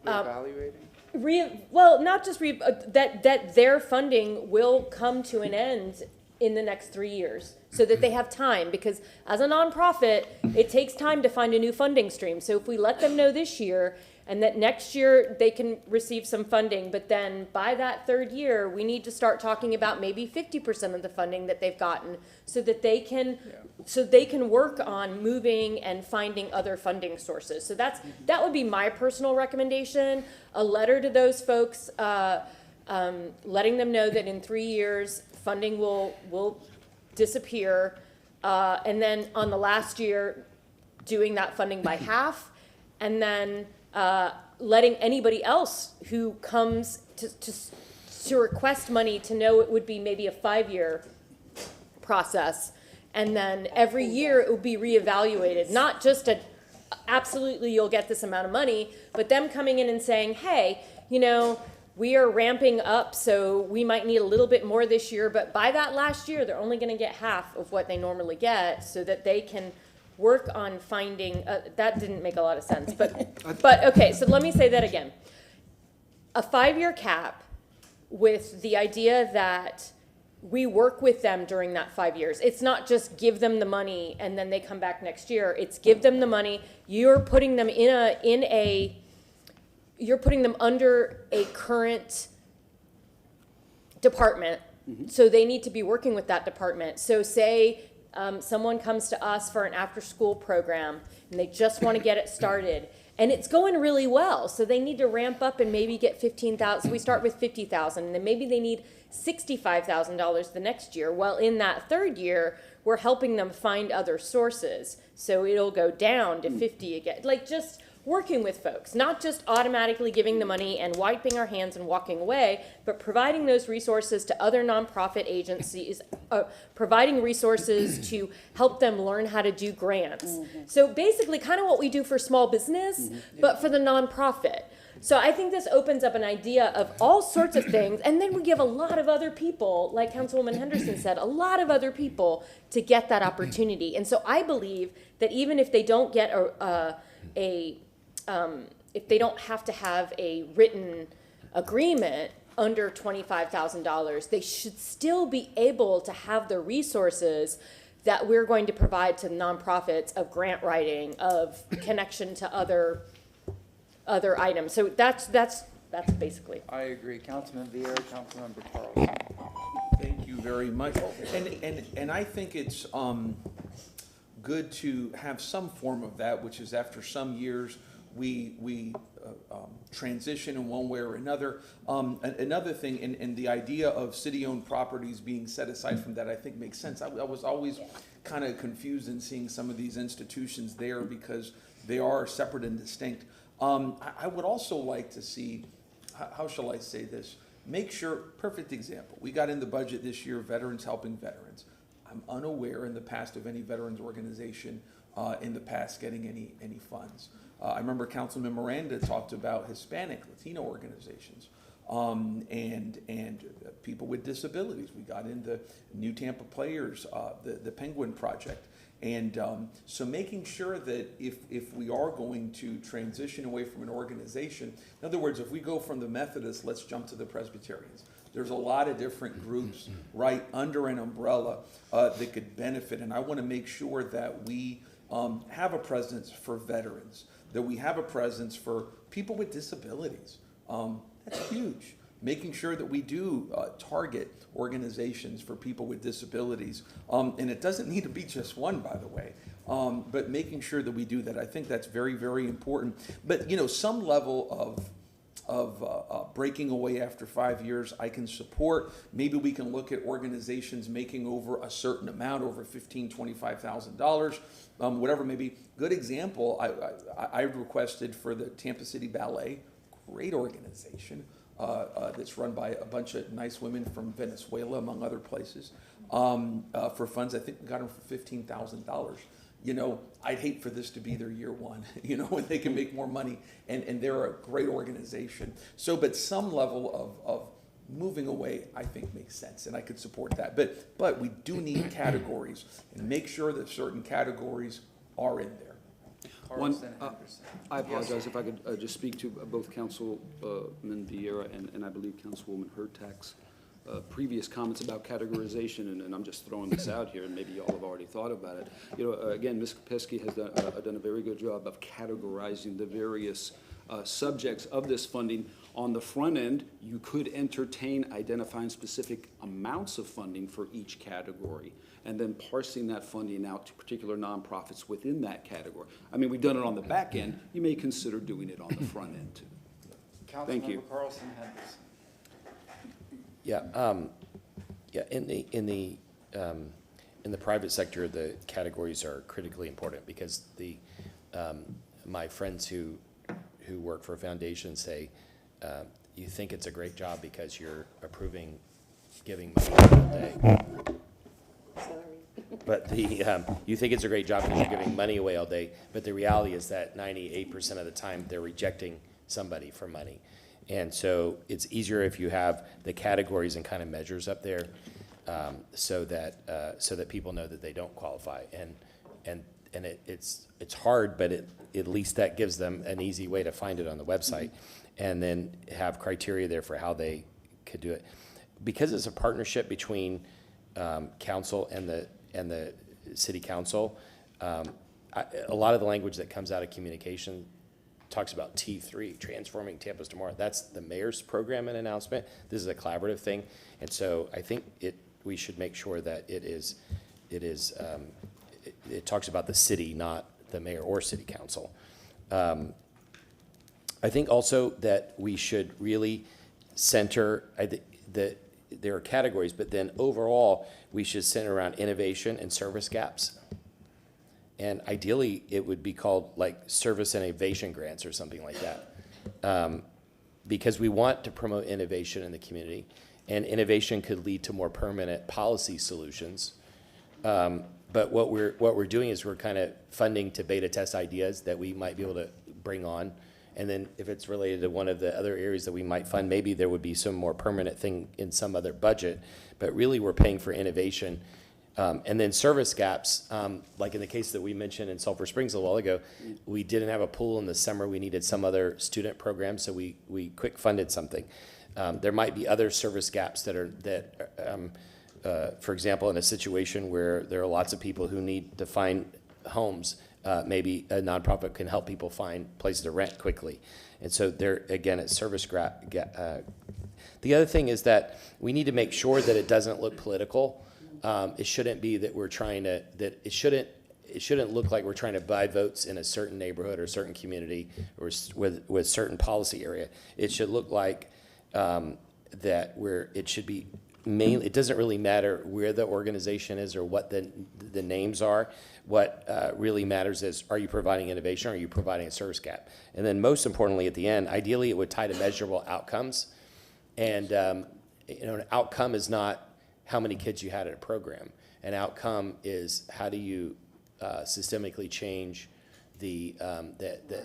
Evaluating? not just that their funding will come to an end in the next 3 years, so that they have time, because as a nonprofit, it takes time to find a new funding stream. So if we let them know this year, and that next year they can receive some funding, but then by that 3rd year, we need to start talking about maybe 50% of the funding that they've gotten, so that they can work on moving and finding other funding sources. So that would be my personal recommendation. A letter to those folks, letting them know that in 3 years funding will disappear, and then on the last year doing that funding by half, and then letting anybody else who comes to request money to know it would be maybe a 5-year process, and then every year it will be reevaluated, not just absolutely you'll get this amount of money, but them coming in and saying, hey, we are ramping up, so we might need a little bit more this year, but by that last year, they're only going to get half of what they normally get, so that they can work on finding, that didn't make a lot of sense, but okay, so let me say that again. A 5-year cap with the idea that we work with them during that 5 years. It's not just give them the money and then they come back next year. It's give them the money. You're putting them you're putting them under a current department. Mm-hmm. So they need to be working with that department. So say someone comes to us for an after-school program and they just want to get it started. And it's going really well. So they need to ramp up and maybe get $15,000. So we start with $50,000, and then maybe they need $65,000 the next year. Well, in that 3rd year, we're helping them find other sources. So it'll go down to 50 again. Like, just working with folks, not just automatically giving the money and wiping our hands and walking away, but providing those resources to other nonprofit agencies, providing resources to help them learn how to do grants. Mm-hmm. So basically kind of what we do for small business, but for the nonprofit. So I think this opens up an idea of all sorts of things, and then we give a lot of other people, like Councilwoman Henderson said, a lot of other people to get that opportunity. And so I believe that even if they don't get if they don't have to have a written agreement under $25,000, they should still be able to have the resources that we're going to provide to nonprofits of grant writing, of connection to other items. So that's basically. I agree. Councilman Vieira, Councilmember Carlson. Thank you very much. And I think it's good to have some form of that, which is after some years we transition in one way or another. Another thing, and the idea of city-owned properties being set aside from that, I think makes sense. I was always kind of confused in seeing some of these institutions there because they are separate and distinct. I would also like to see, how shall I say this? Make sure, perfect example, we got in the budget this year, veterans helping veterans. I'm unaware in the past of any veterans organization in the past getting any funds. I remember Councilman Miranda talked about Hispanic, Latino organizations, and people with disabilities. We got into New Tampa Players, the Penguin Project. And so making sure that if we are going to transition away from an organization, in other words, if we go from the Methodists, let's jump to the Presbyterians. There's a lot of different groups right under an umbrella that could benefit. And I want to make sure that we have a presence for veterans, that we have a presence for people with disabilities. That's huge. Making sure that we do target organizations for people with disabilities. And it doesn't need to be just one, by the way, but making sure that we do that. I think that's very, very important. But, some level of breaking away after 5 years, I can support. Maybe we can look at organizations making over a certain amount, over $15,000, $25,000, whatever may be. Good example, I requested for the Tampa City Ballet, great organization. that's run by a bunch of nice women from Venezuela, among other places, for funds. I think we got them for $15,000. You know, I'd hate for this to be their year one, you know, when they can make more money, and they're a great organization. So, but some level of moving away, I think, makes sense, and I could support that. But we do need categories, and make sure that certain categories are in there. I apologize if I could just speak to both Councilman Vieira and I believe Councilwoman Hurtak's previous comments about categorization, and I'm just throwing this out here, and maybe y'all have already thought about it. You know, again, Ms. Kopesky has done a very good job of categorizing the various subjects of this funding. On the front end, you could entertain identifying specific amounts of funding for each category, and then parsing that funding out to particular nonprofits within that category. I mean, we've done it on the back end. You may consider doing it on the front end too. Thank you. Councilmember Carlson had this. Yeah, in the private sector, the categories are critically important because my friends who work for foundations say, you think it's a great job because you're approving giving money all day. But you think it's a great job because you're giving money away all day, but the reality is that 98% of the time they're rejecting somebody for money. And so it's easier if you have the categories and kind of measures up there, so that people know that they don't qualify. And it's hard, but at least that gives them an easy way to find it on the website, and then have criteria there for how they could do it. Because it's a partnership between council and the city council, a lot of the language that comes out of communication talks about T3, Transforming Tampa's Tomorrow. That's the mayor's program and announcement. This is a collaborative thing. And so I think we should make sure that it talks about the city, not the mayor or city council. I think also that we should really center, that there are categories, but then overall, we should center around innovation and service gaps. And ideally, it would be called like service innovation grants or something like that. Because we want to promote innovation in the community, and innovation could lead to more permanent policy solutions. But what we're doing is we're kind of funding to beta test ideas that we might be able to bring on. And then if it's related to one of the other areas that we might fund, maybe there would be some more permanent thing in some other budget. But really, we're paying for innovation. And then service gaps, like in the case that we mentioned in Sulphur Springs a while ago, we didn't have a pool in the summer. We needed some other student program, so we quick funded something. There might be other service gaps for example, in a situation where there are lots of people who need to find homes, maybe a nonprofit can help people find places to rent quickly. And so there, again, it's service gap. The other thing is that we need to make sure that it doesn't look political. It shouldn't be that we're trying to, it shouldn't look like we're trying to buy votes in a certain neighborhood or certain community or with certain policy area. It should look like it should be mainly, it doesn't really matter where the organization is or what the names are. What really matters is, are you providing innovation or are you providing a service gap? And then most importantly at the end, ideally it would tie to measurable outcomes. And an outcome is not how many kids you had at a program. An outcome is how do you systemically change the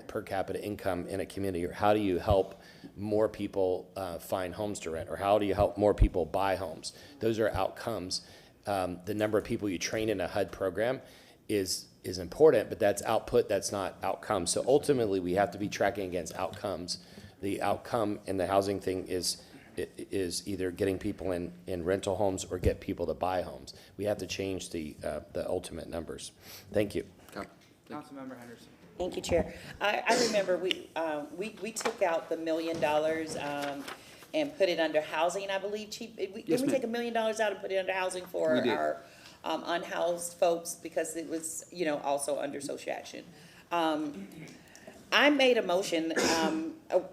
per capita income in a community, or how do you help more people find homes to rent, or how do you help more people buy homes? Those are outcomes. The number of people you train in a HUD program is important, but that's output, that's not outcome. So ultimately, we have to be tracking against outcomes. The outcome in the housing thing is either getting people in rental homes or get people to buy homes. We have to change the ultimate numbers. Thank you. Councilmember Henderson. Thank you, Chair. I remember we took out the $1 million and put it under housing, I believe, Chief. Didn't we take $1 million out and put it under housing for our unhoused folks, because it was, also under social action. I made a motion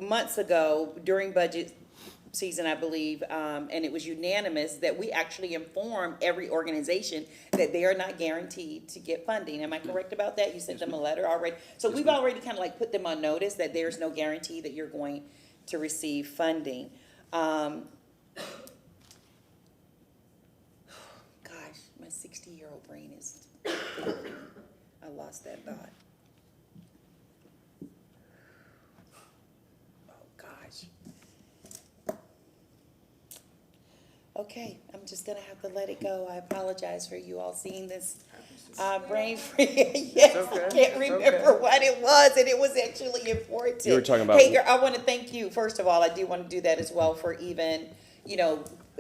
months ago during budget season, I believe, and it was unanimous that we actually inform every organization that they are not guaranteed to get funding. Am I correct about that? You sent them a letter already. So we've already kind of like put them on notice that there's no guarantee that you're going to receive funding. Gosh, my 60-year-old brain is, I lost that thought. Oh, gosh. Okay, I'm just gonna have to let it go. I apologize for you all seeing this brain freeze. Yes, okay. I can't It's remember okay. what it was, and it was actually important. You were talking about- Hey, girl, I want to thank you. First of all, I do want to do that as well for even,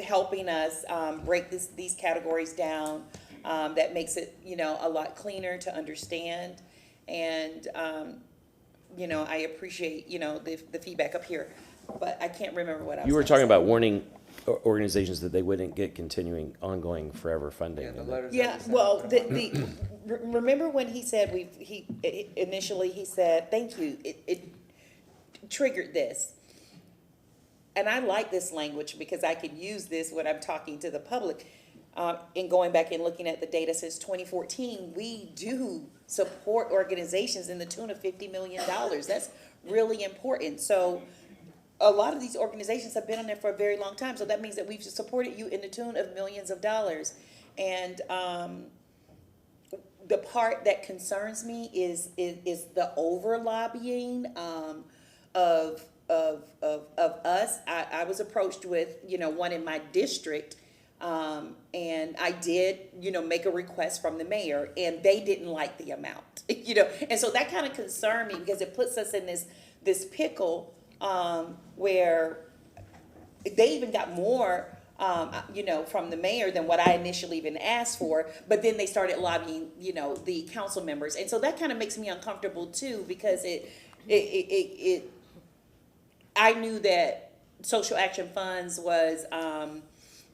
helping us break these categories down. That makes it, a lot cleaner to understand. And, I appreciate, the feedback up here. But I can't remember what I was You were gonna talking say. about warning organizations that they wouldn't get continuing, ongoing, forever funding. Yeah, the and letters. that Yeah, we sent well, out. remember when he said initially he said, thank you, it triggered this. And I like this language because I could use this when I'm talking to the public. In going back and looking at the data since 2014, we do support organizations in the tune of $50 million. That's really important. So a lot of these organizations have been on there for a very long time. So that means that we've supported you in the tune of millions of dollars. And the part that concerns me is the over lobbying of us. I was approached with, one in my district, and I did, make a request from the mayor, and they didn't like the amount, and so that kind of concerned me because it puts us in this pickle, where they even got more, from the mayor than what I initially even asked for, but then they started lobbying, the council members, and so that kind of makes me uncomfortable too, because I knew that social action funds was, I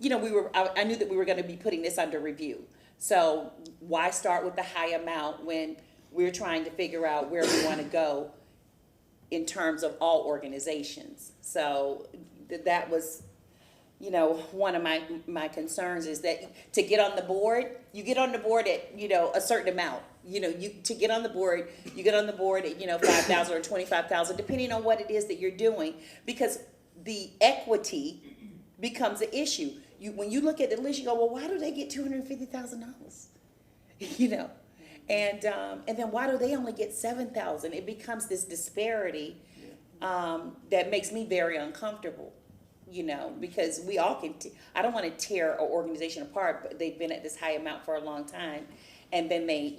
knew that we were gonna be putting this under review. So why start with the high amount when we're trying to figure out where we wanna go in terms of all organizations? So that was, one of my concerns is that to get on the board, you get on the board at, a certain amount. To get on the board, you get on the board at, 5,000 or 25,000, depending on what it is that you're doing, because the equity becomes an issue. When you look at the list, you go, well, why do they get $250,000? And then why do they only get 7,000? It becomes this disparity that makes me very uncomfortable. Because we all can, I don't want to tear an organization apart, but they've been at this high amount for a long time. And then they,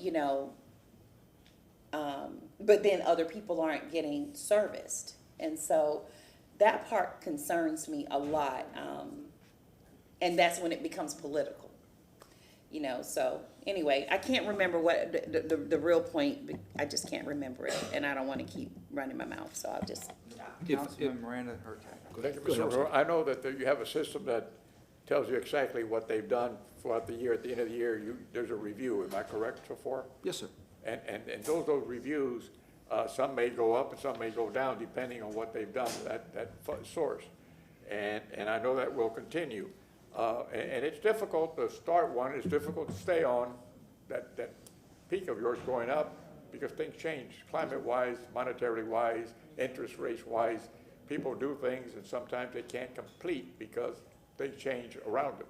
but then other people aren't getting serviced. And so that part concerns me a lot. And that's when it becomes political, so anyway, I can't remember what the real point, I just can't remember it. And I don't want to keep running my mouth, so I'll just. Councilman Miranda Hurtak. Thank you, Mr. Brewer. I know that you have a system that tells you exactly what they've done throughout the year. At the end of the year, there's a review. Am I correct so far? Yes, sir. And those reviews, some may go up and some may go down depending on what they've done, that source. And I know that will continue. And it's difficult to start one. It's difficult to stay on that peak of yours going up because things change, climate-wise, monetarily-wise, interest rates-wise. People do things and sometimes they can't complete because things change around them.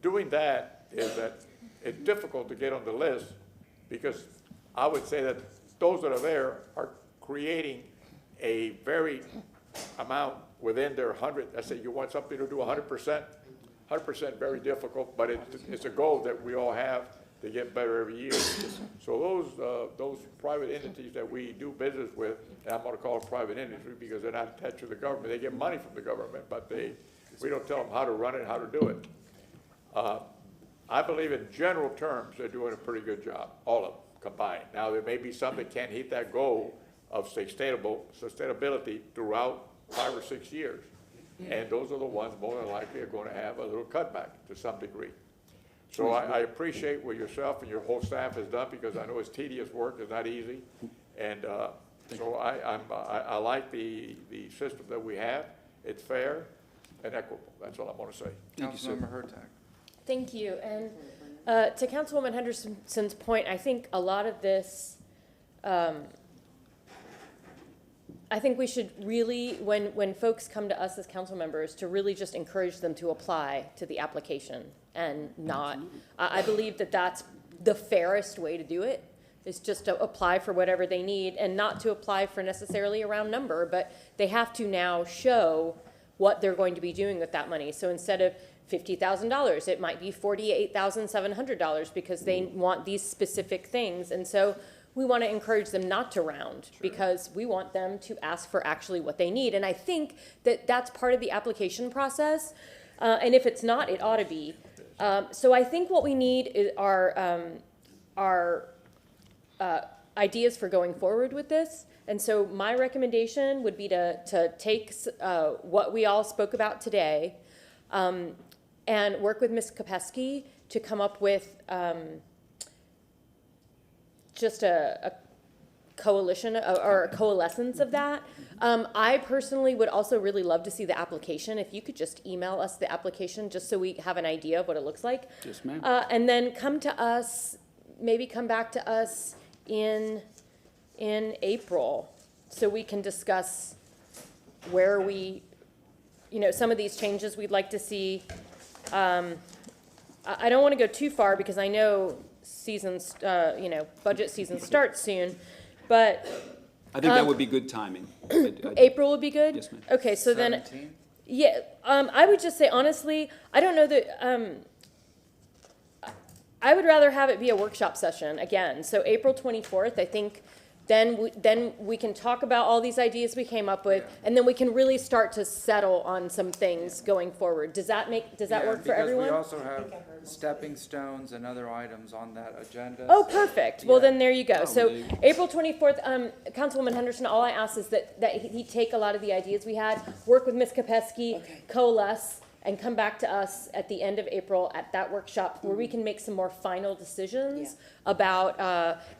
Doing that is that it's difficult to get on the list because I would say that those that are there are creating a very amount within their 100. Let's say you want something to do 100%. 100% very difficult, but it's a goal that we all have to get better every year. So those private entities that we do business with, and I'm going to call it private industry because they're not attached to the government. They get money from the government, but we don't tell them how to run it, how to do it. I believe in general terms they're doing a pretty good job, all of them combined. Now there may be some that can't hit that goal of sustainability throughout 5 or 6 years. And those are the ones more than likely are going to have a little cutback to some degree. So I appreciate what yourself and your whole staff has done because I know it's tedious work, it's not easy. And so I like the system that we have. It's fair and equitable. That's all I'm going to say. Councilmember Hurtak. Thank you. And to Councilwoman Henderson's point, I think a lot of this, I think we should really, when folks come to us as council members, to really just encourage them to apply to the application and not, I believe that that's the fairest way to do it, is just to apply for whatever they need and not to apply for necessarily a round number, but they have to now show what they're going to be doing with that money. So instead of $50,000, it might be $48,700 because they want these specific things. And so we want to encourage them not to round because we want them to ask for actually what they need. And I think that that's part of the application process. And if it's not, it ought to be. So I think what we need is our ideas for going forward with this. And so my recommendation would be to take what we all spoke about today and work with Ms. Kopesky to come up with just a coalition or a coalescence of that. I personally would also really love to see the application. If you could just email us the application just so we have an idea of what it looks like. Yes, ma'am. And then come to us, maybe come back to us in April so we can discuss where we, some of these changes we'd like to see. I don't want to go too far because I know seasons, budget season starts soon, but. I think that would be good timing. April would be good? Yes, ma'am. Okay, so 17th? then, yeah, I would just say honestly, I don't know that, I would rather have it be a workshop session again. So April 24th, I think then we can talk about all these ideas we came up with, and then we can really start to settle on some things going forward. Does that work for everyone? Because we also have stepping stones and other items on that agenda. Oh, so- perfect. Well, then there you go. Oh, So there you go. April 24th, Councilwoman Henderson, all I ask is that he take a lot of the ideas we had, work with Ms. Kopesky, coalesce, and come back to us at the end of April at that workshop where we can make some more final decisions about,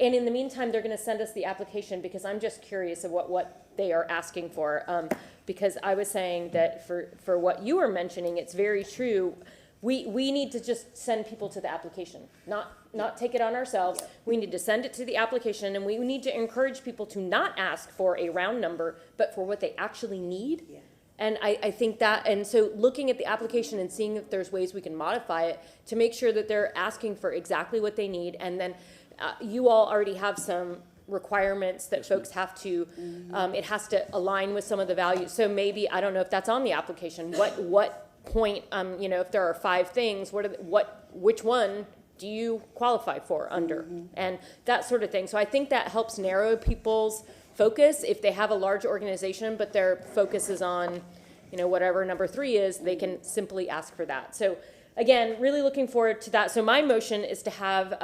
and in the meantime, they're gonna send us the application because I'm just curious of what they are asking for. Because I was saying that for what you were mentioning, it's very true. We need to just send people to the application, not take it on ourselves. We need to send it to the application, and we need to encourage people to not ask for a round number, but for what they actually need. And I think that, and so looking at the application and seeing if there's ways we can modify it to make sure that they're asking for exactly what they need. And then you all already have some requirements that folks have to, it has to align with some of the values. So maybe, I don't know if that's on the application, what point, if there are 5 things, which one do you qualify for under? And that sort of thing. So I think that helps narrow people's focus. If they have a large organization, but their focus is on, whatever number 3 is, they can simply ask for that. So again, really looking forward to that. So my motion is to have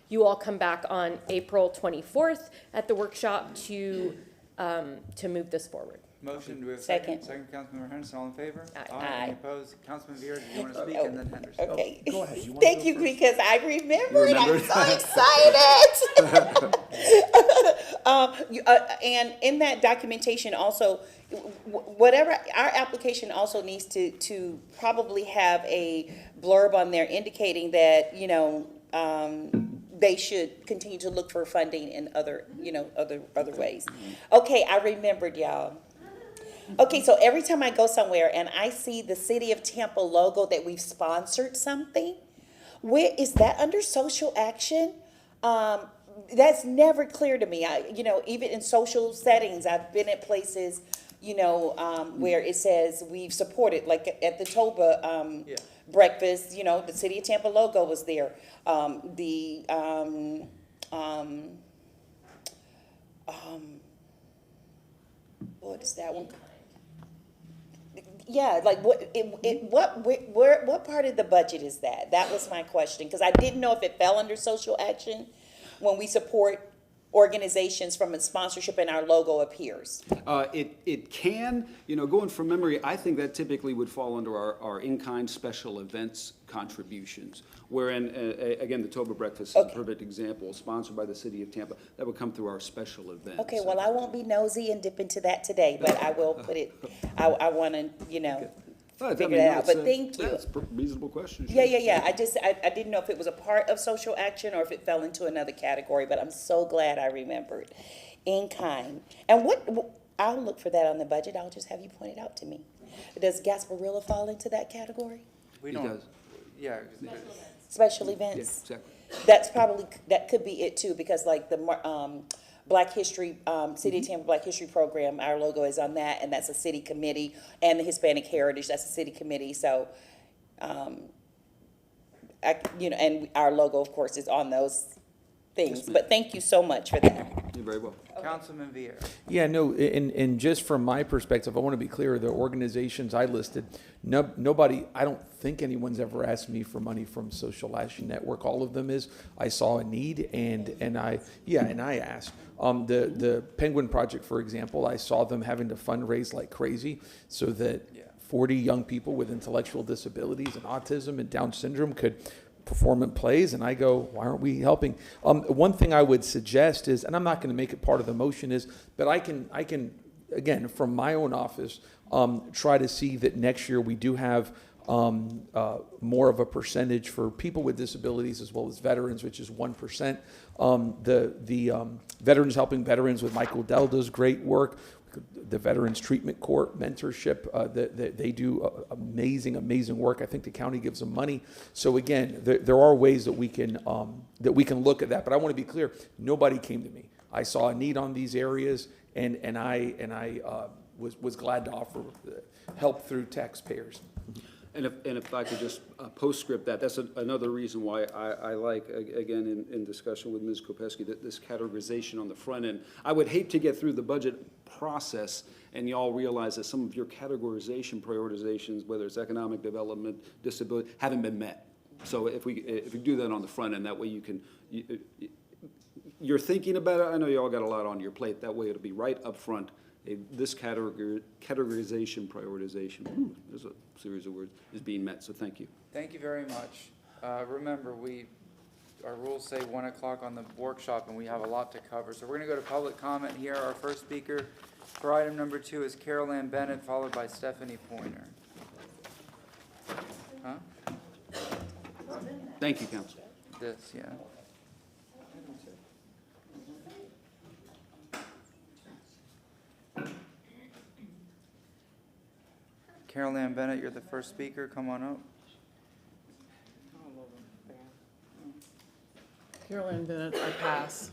you all come back on April 24th at the workshop to move this forward. Motion, do we have a Second. second? Second, Councilmember Henderson, all in favor? Aye. Any opposed? Councilman Vera, do you want to speak? And then Henderson. Okay. Go ahead. You wanna Thank go you, first? because I remembered. I'm remembered? so excited. And in that documentation also, whatever, our application also needs to probably have a blurb on there indicating that, they should continue to look for funding in other ways. Okay, I remembered, y'all. Okay, so every time I go somewhere and I see the City of Tampa logo that we've sponsored something, where is that under social action? That's never clear to me. Even in social settings, I've been at places, where it says we've supported, like at the Toba breakfast, the City of Tampa logo was there. What is that one? Yeah, like what part of the budget is that? That was my question, because I didn't know if it fell under social action when we support organizations from a sponsorship and our logo appears. It can, going from memory, I think that typically would fall under our in-kind special events contributions, wherein, again, the Toba Breakfast is a perfect example, sponsored by the City of Tampa. That would come through our special events. Okay, well, I won't be nosy and dip into that today, but I will put it, I want to, figure that out, but thank you. That's a reasonable question. Yeah. I didn't know if it was a part of social action or if it fell into another category, but I'm so glad I remembered. in kind. And I'll look for that on the budget. I'll just have you point it out to me. Does Gasparilla fall into that category? We It don't, does. yeah. Special Yeah, events? exactly. That's probably, that could be it too, because like the Black History, City of Tampa Black History Program, our logo is on that, and that's a city committee, and the Hispanic Heritage, that's a city committee, so, and our logo, of course, is on those things, but thank you so much for that. You're very well. Councilman Vieira. Yeah, no, and just from my perspective, I want to be clear, the organizations I listed, nobody, I don't think anyone's ever asked me for money from Social Action Network. All of them is, I saw a need and I asked. The Penguin Project, for example, I saw them having to fundraise like crazy so that 40 young people with intellectual disabilities and autism and Down syndrome could perform in plays, and I go, why aren't we helping? One thing I would suggest is, and I'm not going to make it part of the motion, is, but I can again, from my own office, try to see that next year we do have more of a percentage for people with disabilities as well as veterans, which is 1%. The Veterans Helping Veterans with Michael Dell does great work. The Veterans Treatment Court mentorship, they do amazing work. I think the county gives them money. So again, there are ways that we can look at that. But I want to be clear: nobody came to me. I saw a need on these areas, and I was glad to offer help through taxpayers. And if I could just postscript that's another reason why I like, again, in discussion with Ms. Kopesky, that this categorization on the front end. I would hate to get through the budget process and y'all realize that some of your categorization prioritizations, whether it's economic development, disability, haven't been met. So if we do that on the front end, that way you're thinking about it. I know y'all got a lot on your plate. That way it'll be right up front. This categorization, prioritization, there's a series of words, is being met, so thank you. Thank you very much. Remember, our rules say 1 o'clock on the workshop, and we have a lot to cover. So we're going to go to public comment here. Our first speaker for item number 2 is Carol Ann Bennett, followed by Stephanie Pointer. Huh? Thank you, Council. This, yeah. Carol Ann Bennett, you're the first speaker. Come on up. Carolyn Bennett, I pass.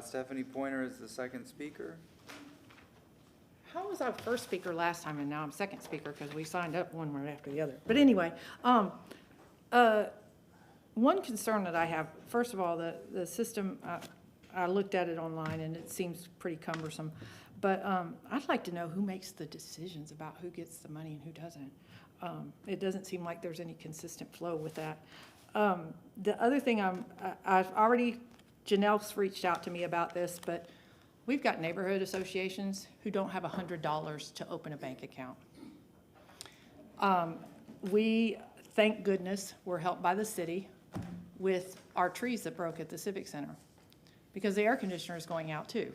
Stephanie Pointer is the second speaker. How was I first speaker last time and now I'm second speaker because we signed up one right after the other? But anyway, one concern that I have, first of all, the system, I looked at it online and it seems pretty cumbersome. But I'd like to know who makes the decisions about who gets the money and who doesn't. It doesn't seem like there's any consistent flow with that. The other thing I've already, Janelle's reached out to me about this, but we've got neighborhood associations who don't have $100 to open a bank account. We, thank goodness, were helped by the city with our trees that broke at the Civic Center because the air conditioner is going out too.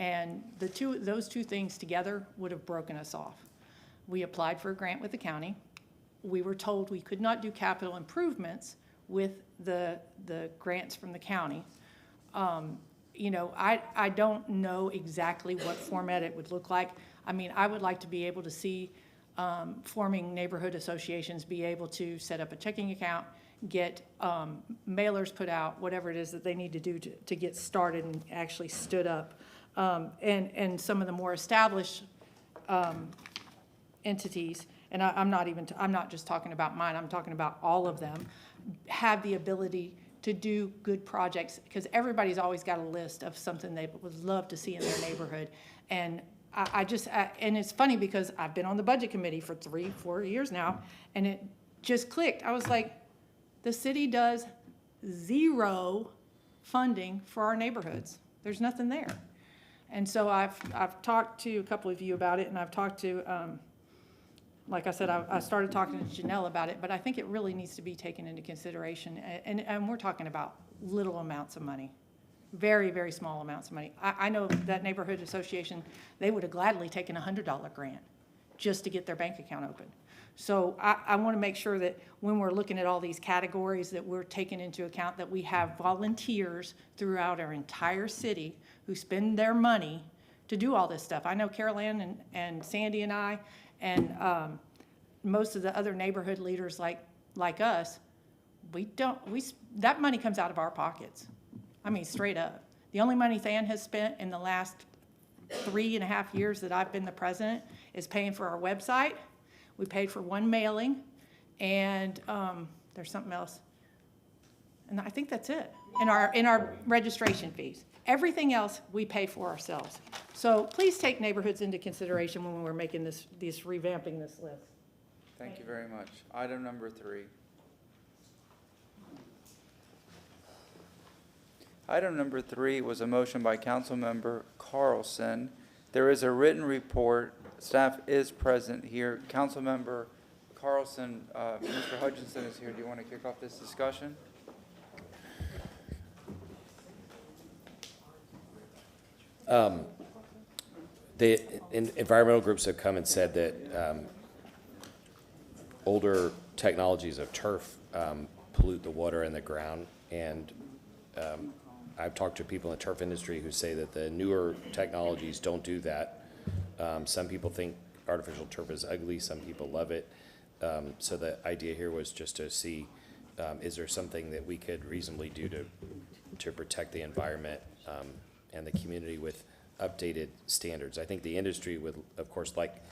And those two things together would have broken us off. We applied for a grant with the county. We were told we could not do capital improvements with the grants from the county. I don't know exactly what format it would look like. I mean, I would like to be able to see forming neighborhood associations be able to set up a checking account, get mailers put out, whatever it is that they need to do to get started and actually stood up. And some of the more established entities, and I'm not just talking about mine, I'm talking about all of them, have the ability to do good projects because everybody's always got a list of something they would love to see in their neighborhood. And and it's funny because I've been on the budget committee for 3-4 years now, and it just clicked. I was like, the city does zero funding for our neighborhoods. There's nothing there. And so I've talked to a couple of you about it, and I've talked to, like I said, I started talking to Janelle about it, but I think it really needs to be taken into consideration. And we're talking about little amounts of money, very, very small amounts of money. I know that neighborhood association, they would have gladly taken a $100 grant just to get their bank account open. So I want to make sure that when we're looking at all these categories, that we're taking into account that we have volunteers throughout our entire city who spend their money to do all this stuff. I know Carol Ann and Sandy and I, and most of the other neighborhood leaders like us, that money comes out of our pockets. I mean, straight up. The only money Than has spent in the last 3.5 years that I've been the president is paying for our website. We paid for one mailing, and there's something else. And I think that's it. In our registration fees. Everything else we pay for ourselves. So please take neighborhoods into consideration when we're making revamping this list. Thank you very much. Item number 3. Item number 3 was a motion by Councilmember Carlson. There is a written report. Staff is present here. Councilmember Carlson, Mr. Hutchinson is here. Do you want to kick off this discussion? The environmental groups have come and said that older technologies of turf pollute the water and the ground, and I've talked to people in the turf industry who say that the newer technologies don't do that. Some people think artificial turf is ugly, some people love it. So the idea here was just to see, is there something that we could reasonably do to protect the environment and the community with updated standards. I think the industry would, of course, like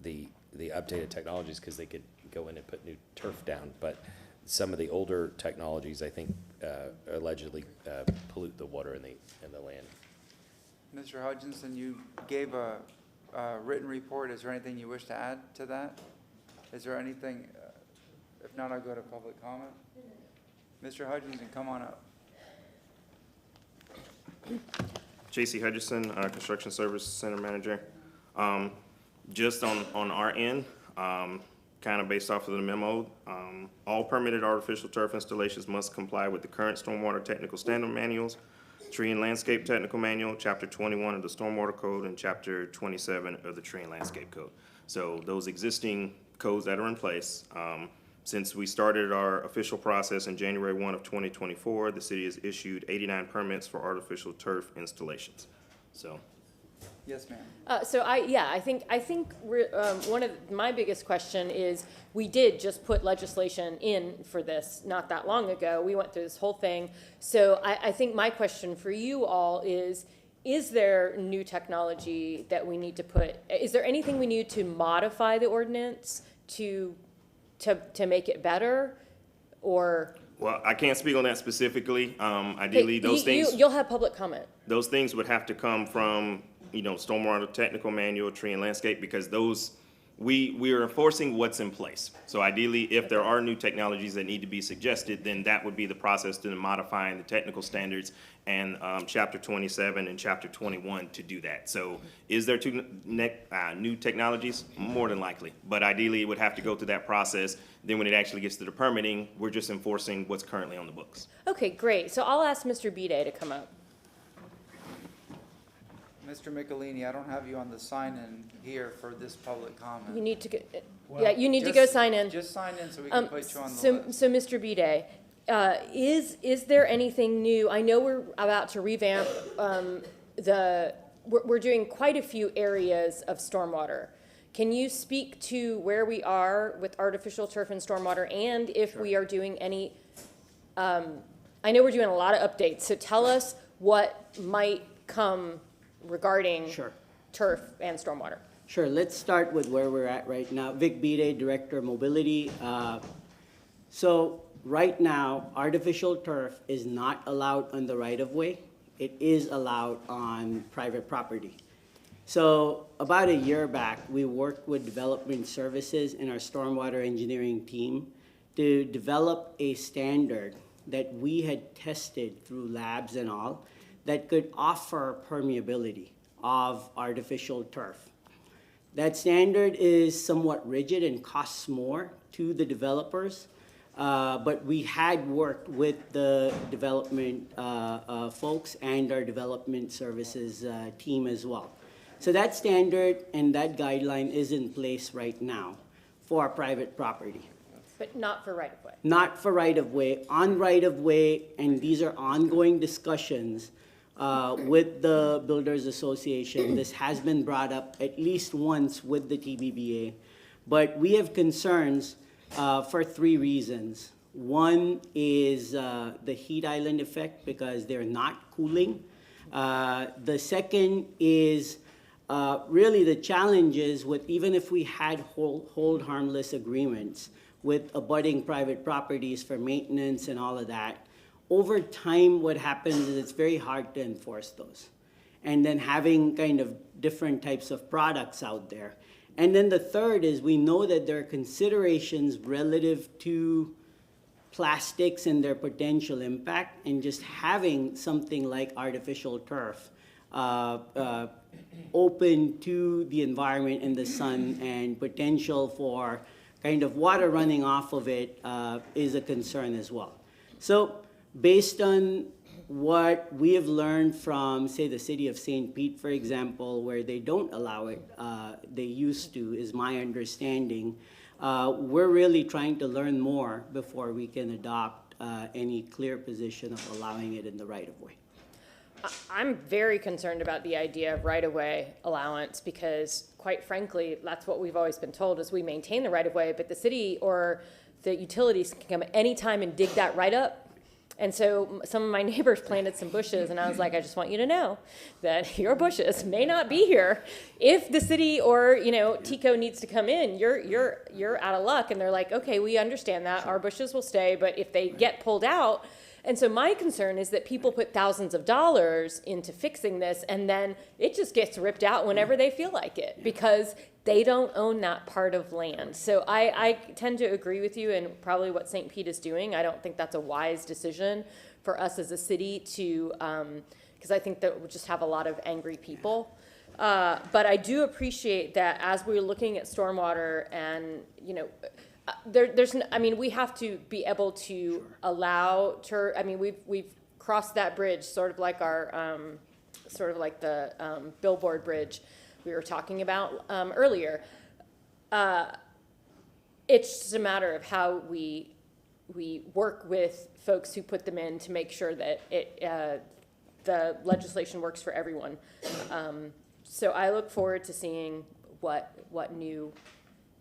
the updated technologies because they could go in and put new turf down, but some of the older technologies, I think, allegedly pollute the water and the land. Mr. Hutchinson, you gave a written report. Is there anything you wish to add to that? Is there anything? If not, I'll go to public comment. Mr. Hutchinson, come on up. J.C. Hutchinson, Construction Service Center Manager. Just on our end, kind of based off of the memo, all permitted artificial turf installations must comply with the current stormwater technical standard manuals, Tree and Landscape Technical Manual, Chapter 21 of the Stormwater Code, and Chapter 27 of the Tree and Landscape Code. So those existing codes that are in place, since we started our official process in January 1 of 2024, the city has issued 89 permits for artificial turf installations. So. Yes, ma'am. I think one of my biggest question is we did just put legislation in for this not that long ago. We went through this whole thing. So I think my question for you all is there new technology that we need to put? Is there anything we need to modify the ordinance to make it better, or? Well, I can't speak on that specifically. Ideally, those things. You'll have public comment. Those things would have to come from, Stormwater Technical Manual, Tree and Landscape, because those, we are enforcing what's in place. So ideally, if there are new technologies that need to be suggested, then that would be the process to modifying the technical standards and Chapter 27 and Chapter 21 to do that. So is there new technologies? More than likely. But ideally, it would have to go through that process. Then when it actually gets to the permitting, we're just enforcing what's currently on the books. Okay, great. So I'll ask Mr. Bede to come up. Mr. Michelini, I don't have you on the sign-in here for this public comment. You need to go, you need to go sign in. Just sign in so we can put you on the list. So Mr. Bede, is there anything new? I know we're about to revamp we're doing quite a few areas of stormwater. Can you speak to where we are with artificial turf and stormwater, and if we are doing any, I know we're doing a lot of updates, so tell us what might come regarding turf and stormwater. Sure, let's start with where we're at right now. Vic Bede, Director of Mobility. So right now, artificial turf is not allowed on the right-of-way. It is allowed on private property. So about a year back, we worked with Development Services and our stormwater engineering team to develop a standard that we had tested through labs and all that could offer permeability of artificial turf. That standard is somewhat rigid and costs more to the developers, but we had worked with the development folks and our development services team as well. So that standard and that guideline is in place right now for private property. But not for right-of-way. Not for right-of-way, on right-of-way, and these are ongoing discussions with the Builders Association. This has been brought up at least once with the TBBA, but we have concerns for 3 reasons. One is the heat island effect because they're not cooling. The second is really the challenges with, even if we had hold harmless agreements with abutting private properties for maintenance and all of that, over time what happens is it's very hard to enforce those. And then having kind of different types of products out there. And then the third is we know that there are considerations relative to plastics and their potential impact, and just having something like artificial turf open to the environment and the sun and potential for kind of water running off of it is a concern as well. So based on what we have learned from, say, the city of St. Pete, for example, where they don't allow it, they used to, is my understanding. We're really trying to learn more before we can adopt any clear position of allowing it in the right-of-way. I'm very concerned about the idea of right-of-way allowance because, quite frankly, that's what we've always been told is we maintain the right-of-way, but the city or the utilities can come anytime and dig that right up. And so some of my neighbors planted some bushes, and I was like, I just want you to know that your bushes may not be here. If the city or, TICO needs to come in, you're out of luck. And they're like, okay, we understand that. Our bushes will stay, but if they get pulled out. And so my concern is that people put thousands of dollars into fixing this, and then it just gets ripped out whenever they feel like it because they don't own that part of land. So I tend to agree with you and probably what St. Pete is doing. I don't think that's a wise decision for us as a city to, because I think that we'll just have a lot of angry people. But I do appreciate that as we're looking at stormwater and, we have to be able to allow we've crossed that bridge, sort of like the billboard bridge we were talking about earlier. It's just a matter of how we work with folks who put them in to make sure that the legislation works for everyone. So I look forward to seeing what new,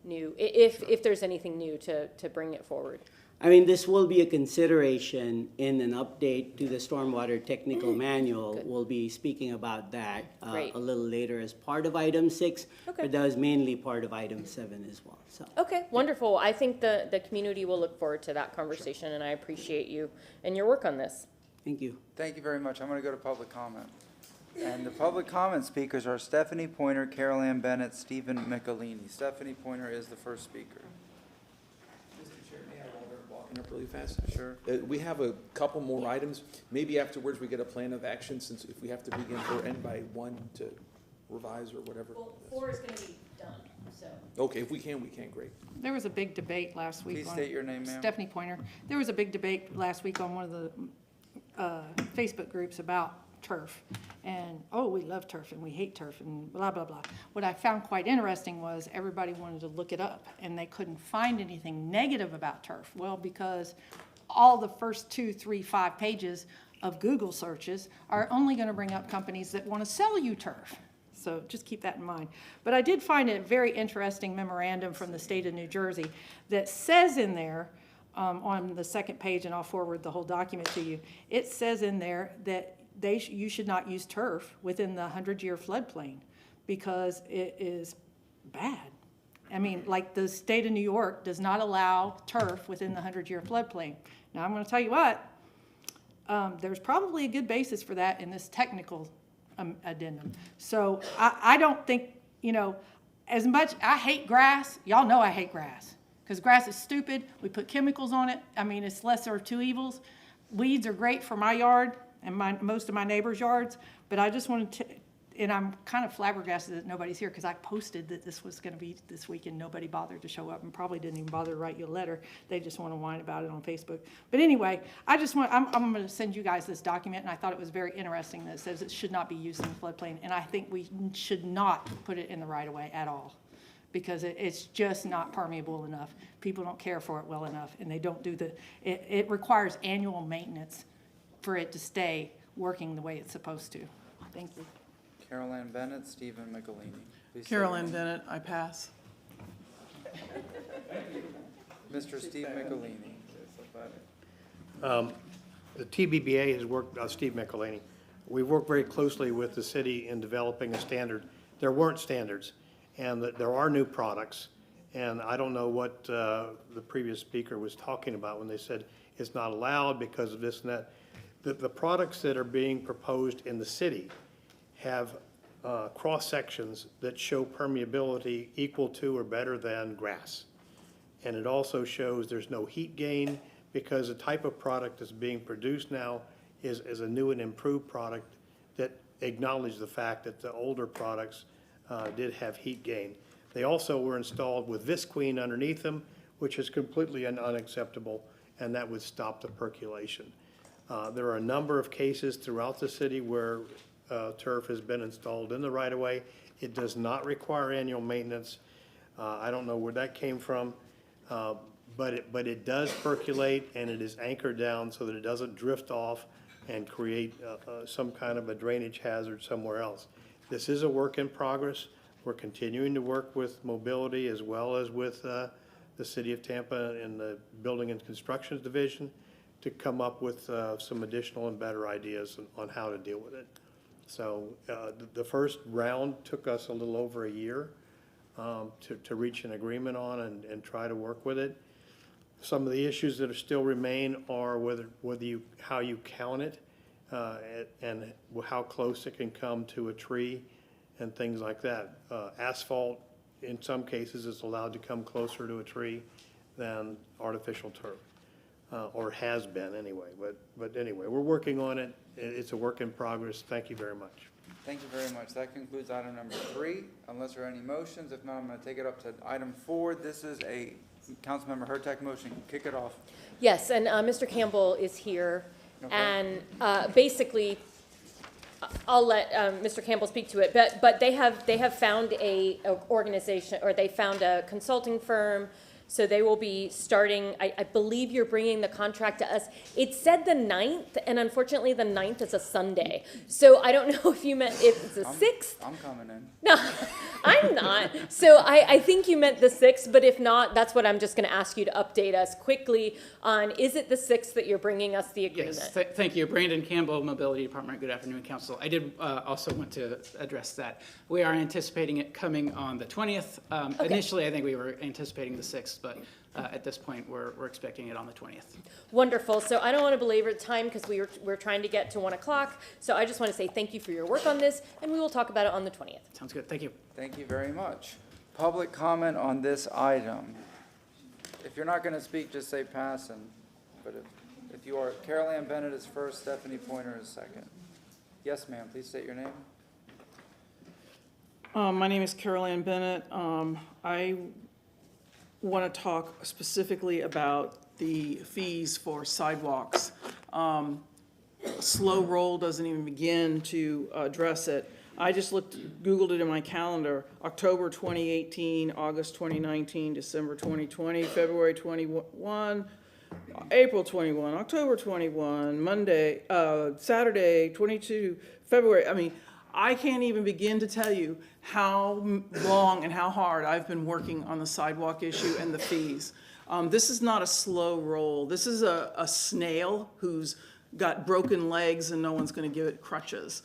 if there's anything new to bring it forward. I mean, this will be a consideration in an update to the Stormwater Technical Manual. Good. We'll be speaking about that Great. a little later as part of item 6, Okay. but that was mainly part of item 7 as well. So. Okay, wonderful. I think the community will look forward to that conversation, and I appreciate you and your work on this. Thank you. Thank you very much. I'm going to go to public comment. And the public comment speakers are Stephanie Pointer, Carol Ann Bennett, Stephen Michelini. Stephanie Pointer is the first speaker. Mr. Chair, may I walking up really fast? Sure. We have a couple more items. Maybe afterwards we get a plan of action, since if we have to begin or end by 1 to revise or whatever. Well, 4 is going to be done, so. Okay, if we can, great. There was a big debate last week. Please state your name, ma'am. Stephanie Pointer. There was a big debate last week on one of the Facebook groups about turf. And, we love turf and we hate turf and blah, blah, blah. What I found quite interesting was everybody wanted to look it up and they couldn't find anything negative about turf. Well, because all the first 2, 3, 5 pages of Google searches are only going to bring up companies that want to sell you turf. So just keep that in mind. But I did find a very interesting memorandum from the state of New Jersey that says in there, on the second page, and I'll forward the whole document to you, it says in there that you should not use turf within the 100-year floodplain because it is bad. I mean, like the state of New York does not allow turf within the 100-year floodplain. Now, I'm going to tell you what, there's probably a good basis for that in this technical addendum. So I don't think, as much, I hate grass. Y'all know I hate grass because grass is stupid. We put chemicals on it. I mean, it's lesser of two evils. Weeds are great for my yard and most of my neighbors' yards, but I just wanted to, and I'm kind of flabbergasted that nobody's here because I posted that this was going to be this week and nobody bothered to show up and probably didn't even bother to write you a letter. They just want to whine about it on Facebook. But anyway, I'm going to send you guys this document, and I thought it was very interesting that it says it should not be used in the floodplain, and I think we should not put it in the right-of-way at all because it's just not permeable enough. People don't care for it well enough, and they don't do it requires annual maintenance for it to stay working the way it's supposed to. Thank you. Carol Ann Bennett, Stephen Michelini. Please say Carol your Ann name. Bennett, I pass. Mr. Steve Michelini. The TBBA has worked, Steve Michelini, we've worked very closely with the city in developing a standard. There weren't standards, and that there are new products, and I don't know what the previous speaker was talking about when they said it's not allowed because of this and that. The products that are being proposed in the city have cross-sections that show permeability equal to or better than grass. And it also shows there's no heat gain, because the type of product that's being produced now is a new and improved product that acknowledge the fact that the older products did have heat gain. They also were installed with Visqueen underneath them, which is completely unacceptable, and that would stop the percolation. There are a number of cases throughout the city where turf has been installed in the right-of-way. It does not require annual maintenance. I don't know where that came from. But it does percolate, and it is anchored down so that it doesn't drift off and create some kind of a drainage hazard somewhere else. This is a work in progress. We're continuing to work with mobility as well as with the City of Tampa and the Building and Constructions Division to come up with some additional and better ideas on how to deal with it. So the first round took us a little over a year to reach an agreement on and try to work with it. Some of the issues that still remain are how you count it and how close it can come to a tree and things like that. Asphalt, in some cases, is allowed to come closer to a tree than artificial turf, or has been anyway. But anyway, we're working on it. It's a work in progress. Thank you very much. Thank you very much. That concludes item number 3. Unless there are any motions, if not, I'm going to take it up to item 4. This is a Councilmember Hurtak motion. Kick it off. Yes, and Mr. Campbell is here, Okay. and basically, I'll let Mr. Campbell speak to it. But they have found a organization, or they found a consulting firm. So they will be starting, I believe you're bringing the contract to us. It said the 9th, and unfortunately the 9th is a Sunday. So I don't know if you meant if it's the 6th. I'm coming in. No, I'm not. So I think you meant the 6th, but if not, that's what I'm just going to ask you to update us quickly on, is it the 6th that you're bringing us the agreement? Yes, thank you. Brandon Campbell, Mobility Department. Good afternoon, Council. I did also want to address that. We are anticipating it coming on the 20th. Okay. Initially, I think we were anticipating the 6th, but at this point, we're expecting it on the 20th. Wonderful. So I don't want to belabor the time because we're trying to get to 1 o'clock. So I just want to say thank you for your work on this, and we will talk about it on the 20th. Sounds good. Thank you. Thank you very much. Public comment on this item. If you're not going to speak, just say pass. But if you are, Carol Ann Bennett is first, Stephanie Pointer is second. Yes, ma'am. Please state your name. My name is Carol Ann Bennett. I want to talk specifically about the fees for sidewalks. Slow roll doesn't even begin to address it. I just Googled it in my calendar, October 2018, August 2019, December 2020, February 21, April 21, October 21, Monday, Saturday 22, February. I mean, I can't even begin to tell you how long and how hard I've been working on the sidewalk issue and the fees. This is not a slow roll. This is a snail who's got broken legs and no one's going to give it crutches.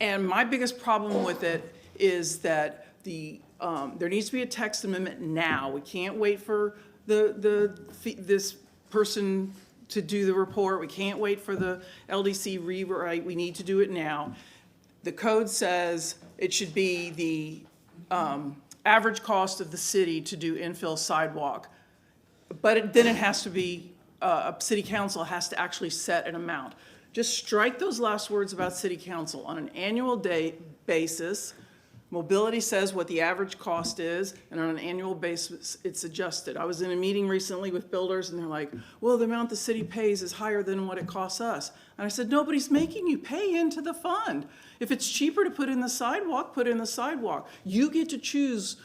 And my biggest problem with it is that there needs to be a text amendment now. We can't wait for this person to do the report. We can't wait for the LDC rewrite. We need to do it now. The code says it should be the average cost of the city to do infill sidewalk. But then it has to be, a city council has to actually set an amount. Just strike those last words about city council. On an annual basis, mobility says what the average cost is, and on an annual basis, it's adjusted. I was in a meeting recently with builders, and they're like, well, the amount the city pays is higher than what it costs us. And I said, nobody's making you pay into the fund. If it's cheaper to put in the sidewalk, put in the sidewalk. You get to choose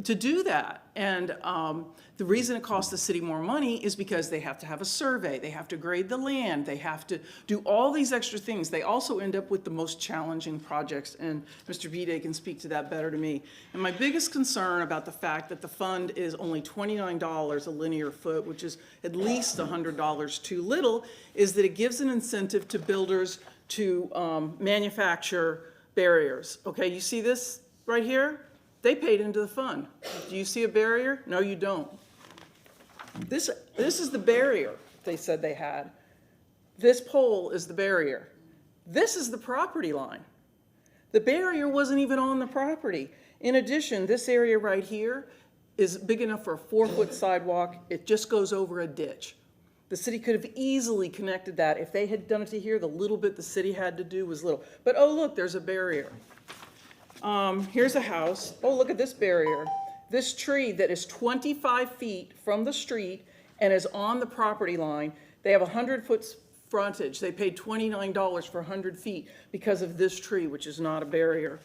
to do that. And the reason it costs the city more money is because they have to have a survey, they have to grade the land, they have to do all these extra things. They also end up with the most challenging projects, and Mr. Vide can speak to that better to me. And my biggest concern about the fact that the fund is only $29 a linear foot, which is at least $100 too little, is that it gives an incentive to builders to manufacture barriers. Okay, you see this right here? They paid into the fund. Do you see a barrier? No, you don't. This is the barrier they said they had. This pole is the barrier. This is the property line. The barrier wasn't even on the property. In addition, this area right here is big enough for a 4-foot sidewalk. It just goes over a ditch. The city could have easily connected that. If they had done it to here, the little bit the city had to do was little. But oh, look, there's a barrier. Here's a house. Oh, look at this barrier. This tree that is 25 feet from the street and is on the property line, they have 100-foot frontage. They paid $29 for 100 feet because of this tree, which is not a barrier.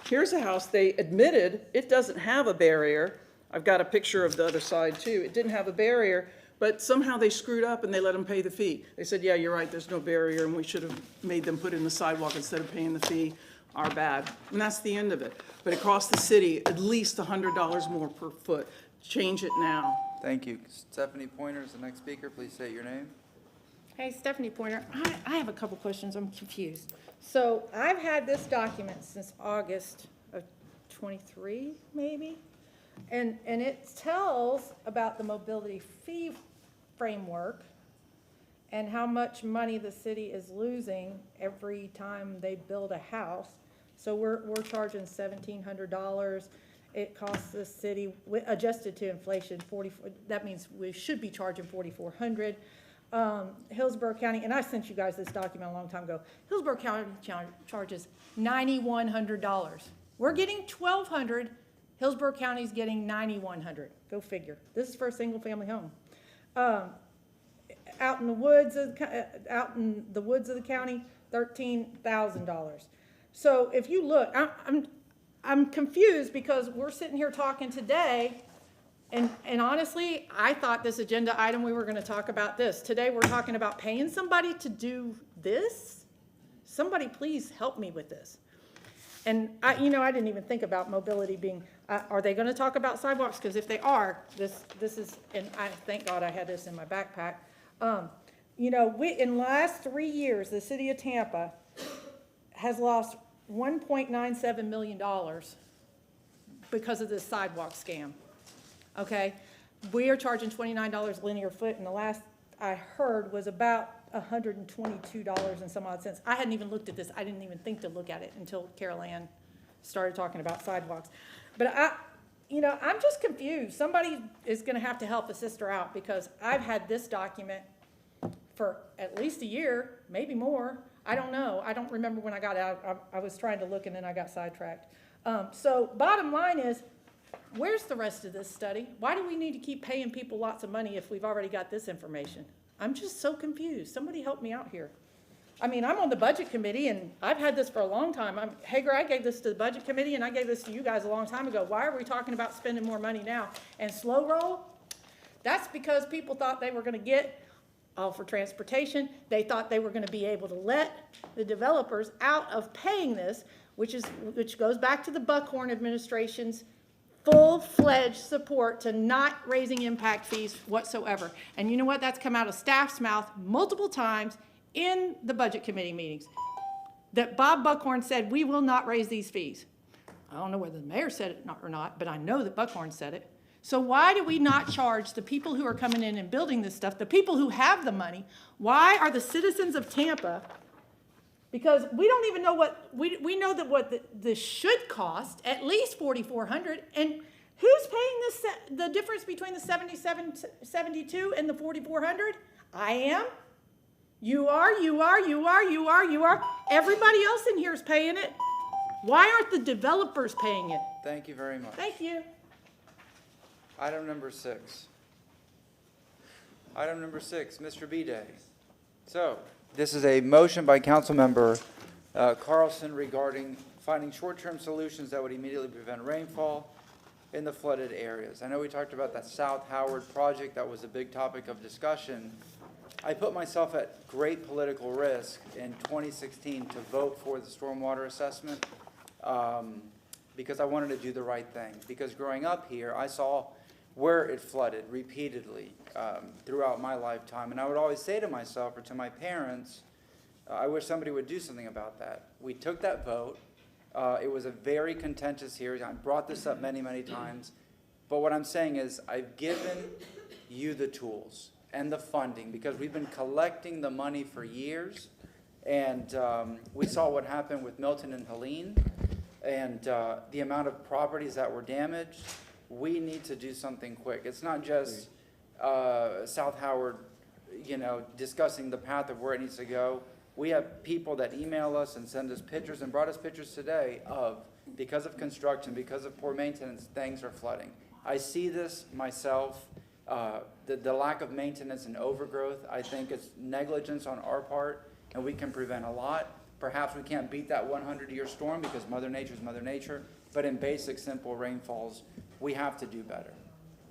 Here's a house they admitted it doesn't have a barrier. I've got a picture of the other side too. It didn't have a barrier, but somehow they screwed up and they let them pay the fee. They said, yeah, you're right, there's no barrier, and we should have made them put in the sidewalk instead of paying the fee. Our bad. And that's the end of it. But it cost the city at least $100 more per foot. Change it now. Thank you. Stephanie Pointer is the next speaker. Please state your name. Hey, Stephanie Pointer, I have a couple questions. I'm confused. So I've had this document since August of 23, maybe? And it tells about the mobility fee framework and how much money the city is losing every time they build a house. So we're charging $1,700. It costs the city, adjusted to inflation, that means we should be charging $4,400. Hillsborough County, and I sent you guys this document a long time ago. Hillsborough County charges $9,100. We're getting $1,200. Hillsborough County's getting $9,100. Go figure. This is for a single family home. Out in the woods of the county, $13,000. So if you look, I'm confused because we're sitting here talking today, and honestly, I thought this agenda item we were going to talk about this. Today we're talking about paying somebody to do this. Somebody please help me with this. And I didn't even think about mobility being. Are they going to talk about sidewalks? Because if they are, this is, and I thank God I had this in my backpack. In the last 3 years, the city of Tampa has lost $1.97 million because of this sidewalk scam. Okay, we are charging $29 linear foot, and the last I heard was about $122 and some odd cents. I hadn't even looked at this. I didn't even think to look at it until Carol Ann started talking about sidewalks. But I'm just confused. Somebody is going to have to help a sister out because I've had this document for at least a year, maybe more. I don't know. I don't remember when I got out. I was trying to look and then I got sidetracked. So bottom line is, where's the rest of this study? Why do we need to keep paying people lots of money if we've already got this information? I'm just so confused. Somebody help me out here. I mean, I'm on the budget committee, and I've had this for a long time. Hager, I gave this to the budget committee, and I gave this to you guys a long time ago. Why are we talking about spending more money now? And slow roll? That's because people thought they were going to get all for transportation. They thought they were going to be able to let the developers out of paying this, which goes back to the Buckhorn administration's full-fledged support to not raising impact fees whatsoever. And you know what? That's come out of staff's mouth multiple times in the budget committee meetings, that Bob Buckhorn said, we will not raise these fees. I don't know whether the mayor said it or not, but I know that Buckhorn said it. So why do we not charge the people who are coming in and building this stuff, the people who have the money? Why are the citizens of Tampa, because we don't even know what, we know that what this should cost, at least $4,400, and who's paying the difference between the $7,772 and the $4,400? I am. You are. Everybody else in here is paying it. Why aren't the developers paying it? Thank you very much. Thank you. Item number 6. Item number 6, Mr. Bidet. So, this is a motion by Councilmember Carlson regarding finding short-term solutions that would immediately prevent rainfall. in the flooded areas. I know we talked about that South Howard project. That was a big topic of discussion. I put myself at great political risk in 2016 to vote for the stormwater assessment because I wanted to do the right thing. Because growing up here, I saw where it flooded repeatedly throughout my lifetime. And I would always say to myself or to my parents, I wish somebody would do something about that. We took that vote. It was a very contentious hearing. I brought this up many, many times. But what I'm saying is I've given you the tools and the funding because we've been collecting the money for years. And we saw what happened with Milton and Helene and the amount of properties that were damaged. We need to do something quick. It's not just South Howard, discussing the path of where it needs to go. We have people that email us and send us pictures and brought us pictures today of, because of construction, because of poor maintenance, things are flooding. I see this myself. The lack of maintenance and overgrowth, I think it's negligence on our part, and we can prevent a lot. Perhaps we can't beat that 100-year storm because Mother Nature is Mother Nature, but in basic, simple rainfalls, we have to do better.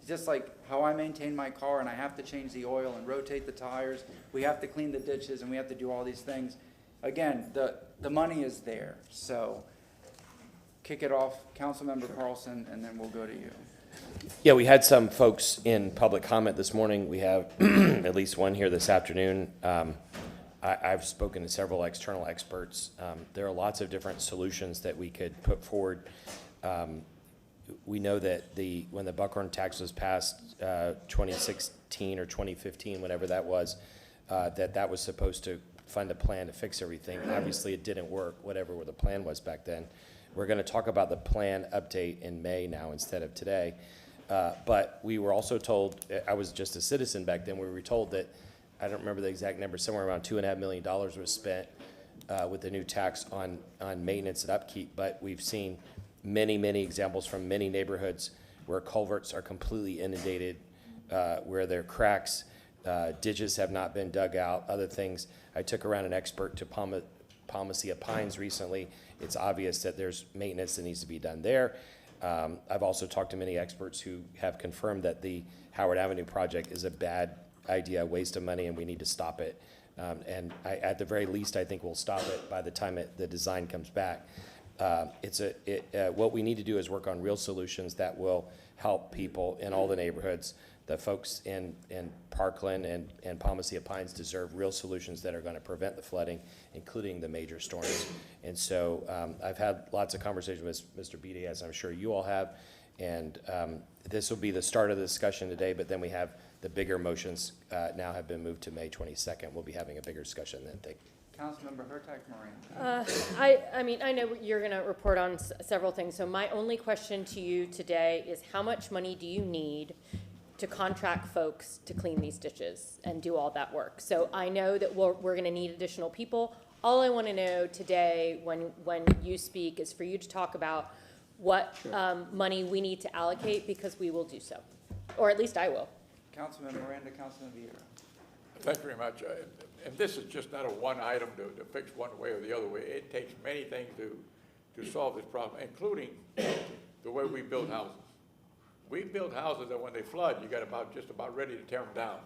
Just like how I maintain my car and I have to change the oil and rotate the tires, we have to clean the ditches and we have to do all these things. Again, the money is there. So kick it off, Councilmember Carlson, and then we'll go to you. Yeah, we had some folks in public comment this morning. We have at least one here this afternoon. I've spoken to several external experts. There are lots of different solutions that we could put forward. We know that when the Buckhorn tax was passed 2016 or 2015, whatever that was, that was supposed to fund a plan to fix everything. Obviously, it didn't work, whatever the plan was back then. We're going to talk about the plan update in May now instead of today. But we were also told, I was just a citizen back then, we were told that, I don't remember the exact number, somewhere around $2.5 million was spent with the new tax on maintenance and upkeep. But we've seen many, many examples from many neighborhoods where culverts are completely inundated, where there are cracks, ditches have not been dug out, other things. I took around an expert to Palmacia Pines recently. It's obvious that there's maintenance that needs to be done there. I've also talked to many experts who have confirmed that the Howard Avenue project is a bad idea, waste of money, and we need to stop it. And at the very least, I think we'll stop it by the time the design comes back. What we need to do is work on real solutions that will help people in all the neighborhoods. The folks in Parkland and Palmacia Pines deserve real solutions that are going to prevent the flooding, including the major storms. And so I've had lots of conversations with Mr. Beatty, as I'm sure you all have, and this will be the start of the discussion today, but then we have the bigger motions now have been moved to May 22nd. We'll be having a bigger discussion then. Thank you. Councilmember Hurtak-Morin. I know you're going to report on several things. So my only question to you today is how much money do you need to contract folks to clean these ditches and do all that work? So I know that we're going to need additional people. All I want to know today when you speak is for you to talk about what money we need to allocate, because we will do so. Or at least I will. Councilman Miranda, Councilman Vieira. Thank you very much. And this is just not a one item to fix one way or the other way. It takes many things to solve this problem, including the way we build houses. We build houses that when they flood, you got just about ready to tear them down.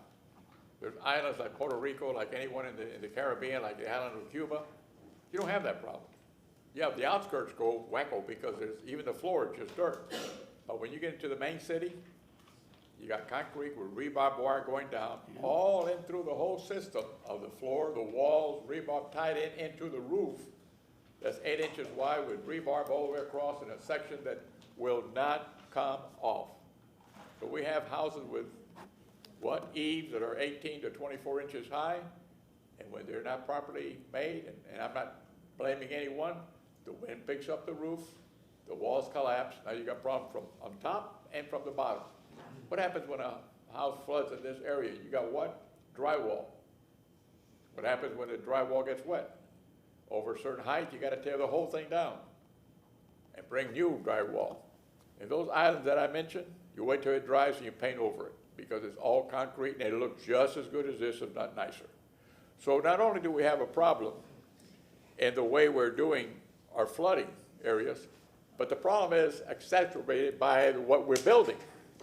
There's islands like Puerto Rico, like anyone in the Caribbean, like the island of Cuba. You don't have that problem. Yeah, the outskirts go wacko because even the floor is just dirt. But when you get into the main city, you got concrete with rebar wire going down, all in through the whole system of the floor, the walls, rebar tied into the roof. That's 8 inches wide with rebar all the way across in a section that will not come off. So we have houses with eaves that are 18 to 24 inches high, and when they're not properly made, and I'm not blaming anyone, the wind picks up the roof, the walls collapse. Now you got problems from on top and from the bottom. What happens when a house floods in this area? You got what? Drywall. What happens when the drywall gets wet? Over a certain height, you got to tear the whole thing down and bring new drywall. And those islands that I mentioned, you wait till it dries and you paint over it, because it's all concrete and it looks just as good as this, if not nicer. So not only do we have a problem in the way we're doing our flooding areas, But the problem is exacerbated by what we're building.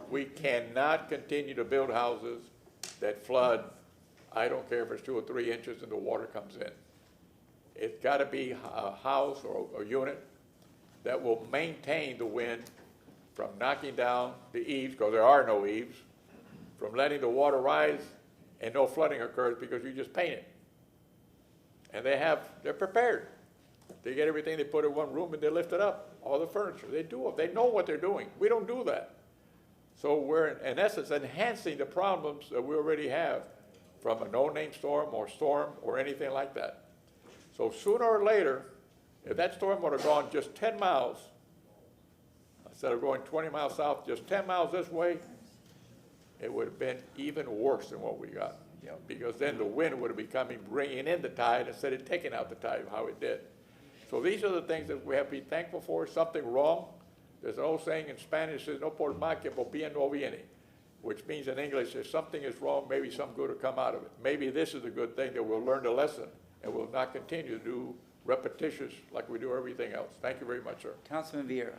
We cannot continue to build houses that flood. I don't care if it's 2 or 3 inches and the water comes in. It's got to be a house or a unit that will maintain the wind from knocking down the eaves, because there are no eaves, from letting the water rise, and no flooding occurs because you just paint it. And they're prepared. They get everything, they put in one room and they lift it up, all the furniture. They do it. They know what they're doing. We don't do that. So we're, in essence, enhancing the problems that we already have from a no-name storm or anything like that. So sooner or later, if that storm would have gone just 10 miles, instead of going 20 miles south, just 10 miles this way, it would have been even worse than what we got. You know, because then the wind would have been coming, bringing in the tide instead of taking out the tide, how it did. So these are the things that we have to be thankful for. Something wrong. There's an old saying in Spanish, says, no por más que por bien no viene, which means in English, if something is wrong, maybe some good will come out of it. Maybe this is a good thing that we'll learn the lesson and we'll not continue to do repetitious like we do everything else. Thank you very much, sir. Councilman Vieira.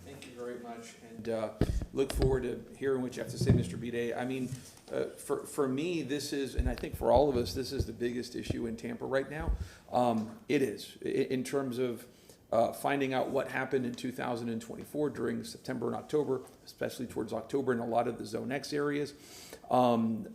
Thank you very much, and look forward to hearing what you have to say, Mr. Bide. I mean, for me, this is, and I think for all of us, this is the biggest issue in Tampa right now. It is, in terms of finding out what happened in 2024 during September and October, especially towards October in a lot of the Zone X areas, and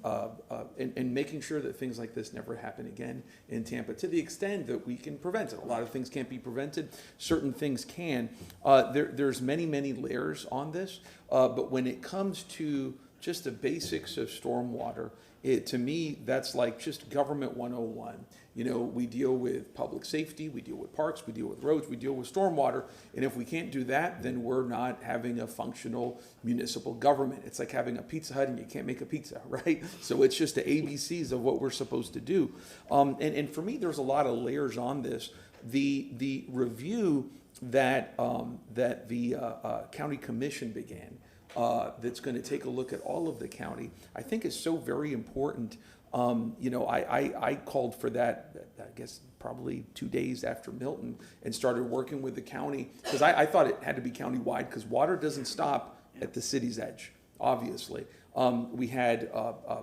making sure that things like this never happen again in Tampa to the extent that we can prevent it. A lot of things can't be prevented. Certain things can. There's many, many layers on this, but when it comes to just the basics of stormwater, to me, that's like just government 101. You know, we deal with public safety, we deal with parks, we deal with roads, we deal with stormwater, and if we can't do that, then we're not having a functional municipal government. It's like having a Pizza Hut and you can't make a pizza, right? So it's just the ABCs of what we're supposed to do. And for me, there's a lot of layers on this. The review that the county commission began, that's going to take a look at all of the county, I think is so very important. You know, I called for that, I guess, probably 2 days after Milton, and started working with the county, because I thought it had to be countywide, because water doesn't stop at the city's edge, obviously. We had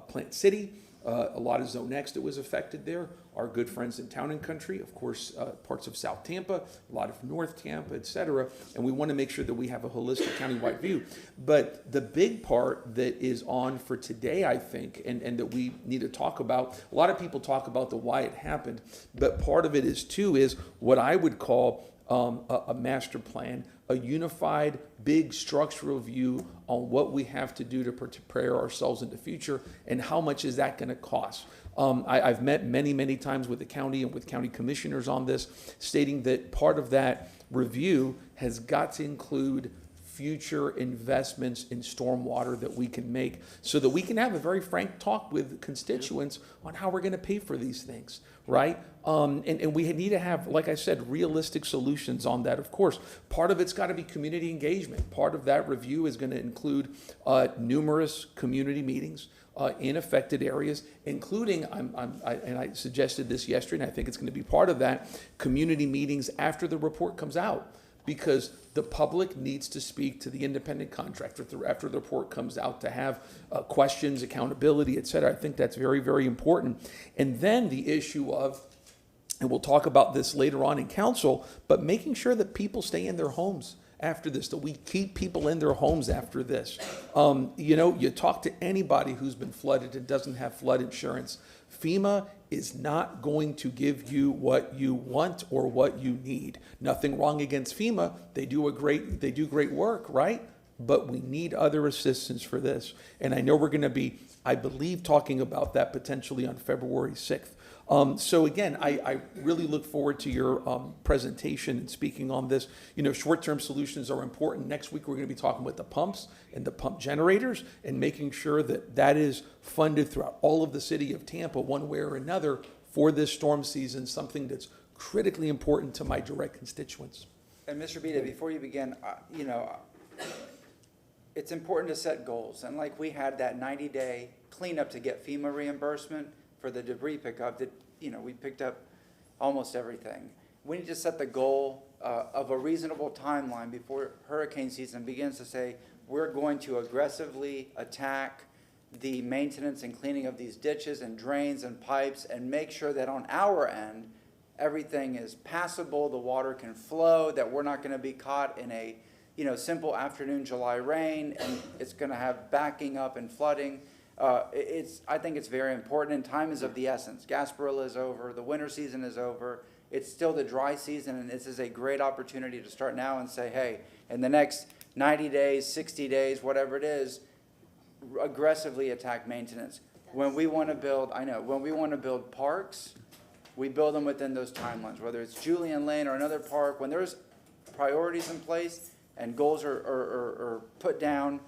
Plant City, a lot of Zone X that was affected there. Our good friends in Town and Country, of course, parts of South Tampa, a lot of North Tampa, et cetera. And we want to make sure that we have a holistic countywide view. But the big part that is on for today, I think, and that we need to talk about, a lot of people talk about the why it happened, but part of it is what I would call a master plan, a unified, big structural view on what we have to do to prepare ourselves in the future, and how much is that going to cost. I've met many times with the county and with county commissioners on this, stating that part of that review has got to include future investments in stormwater that we can make, so that we can have a very frank talk with constituents on how we're going to pay for these things, right? And we need to have, like I said, realistic solutions on that. Of course, part of it's got to be community engagement. Part of that review is going to include numerous community meetings in affected areas, including, and I suggested this yesterday, and I think it's going to be part of that, community meetings after the report comes out, because the public needs to speak to the independent contractor after the report comes out, to have questions, accountability, et cetera. I think that's very, very important. And then the issue of, and we'll talk about this later on in council, but making sure that people stay in their homes after this, that we keep people in their homes after this. You know, you talk to anybody who's been flooded and doesn't have flood insurance, FEMA is not going to give you what you want or what you need. Nothing wrong against FEMA. They do great work, right? But we need other assistance for this. And I know we're going to be, I believe, talking about that potentially on February 6th. So again, I really look forward to your presentation and speaking on this. You know, short-term solutions are important. Next week, we're going to be talking with the pumps and the pump generators, and making sure that that is funded throughout all of the city of Tampa, one way or another, for this storm season, something that's critically important to my direct constituents. And Mr. Bida, before you begin, you know, it's important to set goals. And like we had that 90-day cleanup to get FEMA reimbursement for the debris pickup, that, you know, we picked up almost everything. We need to set the goal of a reasonable timeline before hurricane season begins to say, we're going to aggressively attack the maintenance and cleaning of these ditches and drains and pipes and make sure that on our end, everything is passable, the water can flow, that we're not going to be caught in a simple afternoon July rain and it's going to have backing up and flooding. I think it's very important, and time is of the essence. Gasparilla is over, the winter season is over. It's still the dry season, and this is a great opportunity to start now and say, hey, in the next 90 days, 60 days, whatever it is, aggressively attack maintenance. When we want to build parks, we build them within those timelines, whether it's Julian Lane or another park. When there's priorities in place and goals are put down,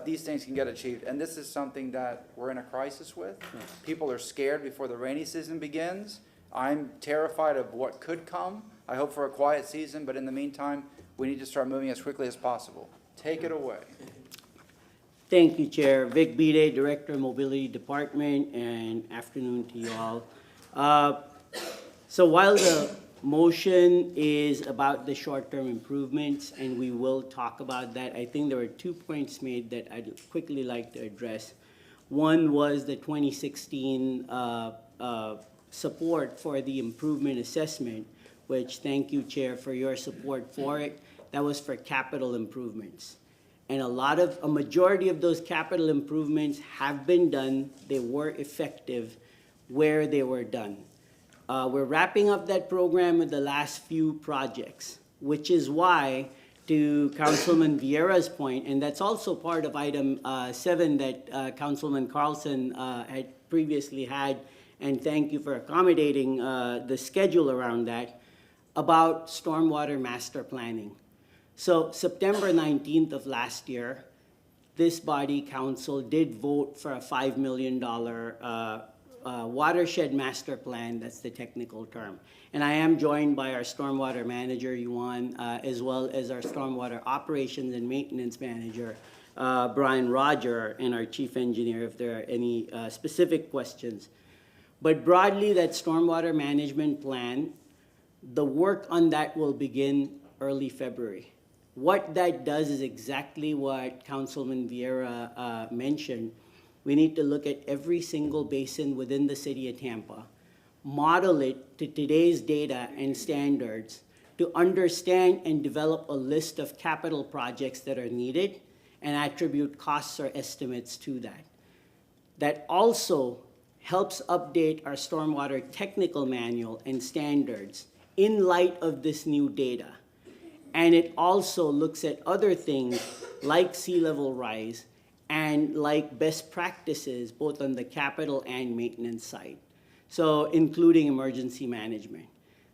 these things can get achieved. And this is something that we're in a crisis with. People are scared before the rainy season begins. I'm terrified of what could come. I hope for a quiet season, but in the meantime, we need to start moving as quickly as possible. Take it away. Thank you, Chair. Vic Bide, Director of Mobility Department, and afternoon to you all. So while the motion is about the short-term improvements, and we will talk about that, I think there were 2 points made that I'd quickly like to address. One was the 2016 support for the improvement assessment, which thank you, Chair, for your support for it. That was for capital improvements. And a majority of those capital improvements have been done. They were effective where they were done. We're wrapping up that program with the last few projects, which is why, to Councilman Vieira's point, and that's also part of item 7 that Councilman Carlson had previously had, and thank you for accommodating the schedule around that, about stormwater master planning. So September 19th of last year, this body council did vote for a $5 million watershed master plan. That's the technical term. And I am joined by our stormwater manager, Yuan, as well as our stormwater operations and maintenance manager, Brian Roger, and our chief engineer, if there are any specific questions. But broadly, that stormwater management plan, the work on that will begin early February. What that does is exactly what Councilman Vieira mentioned. We need to look at every single basin within the city of Tampa, model it to today's data and standards to understand and develop a list of capital projects that are needed and attribute costs or estimates to that. That also helps update our stormwater technical manual and standards in light of this new data. And it also looks at other things like sea level rise and like best practices, both on the capital and maintenance side. So including emergency management.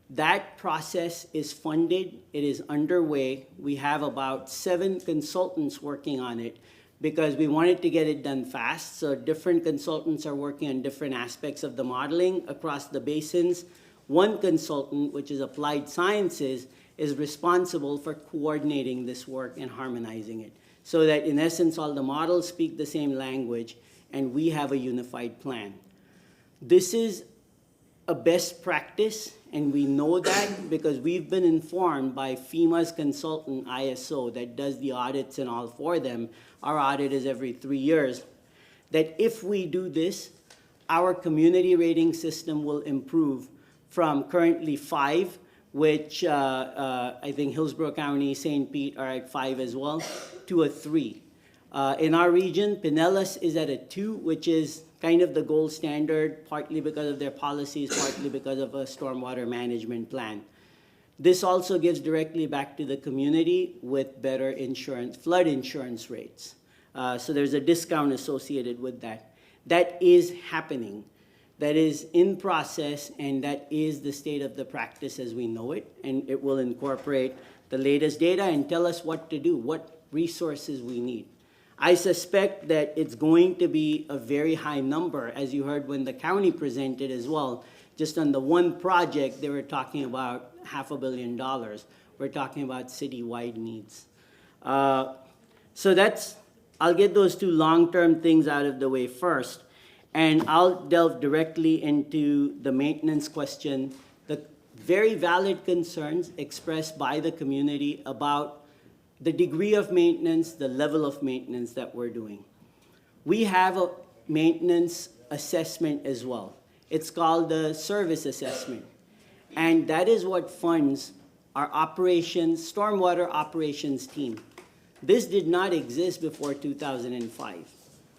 That process is funded, it is underway. We have about 7 consultants working on it because we wanted to get it done fast. So different consultants are working on different aspects of the modeling across the basins. One consultant, which is Applied Sciences, is responsible for coordinating this work and harmonizing it so that in essence all the models speak the same language and we have a unified plan. This is a best practice, and we know that because we've been informed by FEMA's consultant ISO that does the audits and all for them. Our audit is every 3 years, that if we do this, our community rating system will improve from currently 5, which I think Hillsborough County, St. Pete are at 5 as well, to a 3. In our region, Pinellas is at a 2, which is kind of the gold standard, partly because of their policies, partly because of a stormwater management plan. This also gives directly back to the community with better insurance, flood insurance rates. So there's a discount associated with that. That is happening. That is in process, and that is the state of the practice as we know it, and it will incorporate the latest data and tell us what to do, what resources we need. I suspect that it's going to be a very high number, as you heard when the county presented as well. Just on the one project, they were talking about $500 million. We're talking about citywide needs. So I'll get those 2 long-term things out of the way first. And I'll delve directly into the maintenance question. The very valid concerns expressed by the community about the degree of maintenance, the level of maintenance that we're doing. We have a maintenance assessment as well. It's called the service assessment. And that is what funds our operations, stormwater operations team. This did not exist before 2005,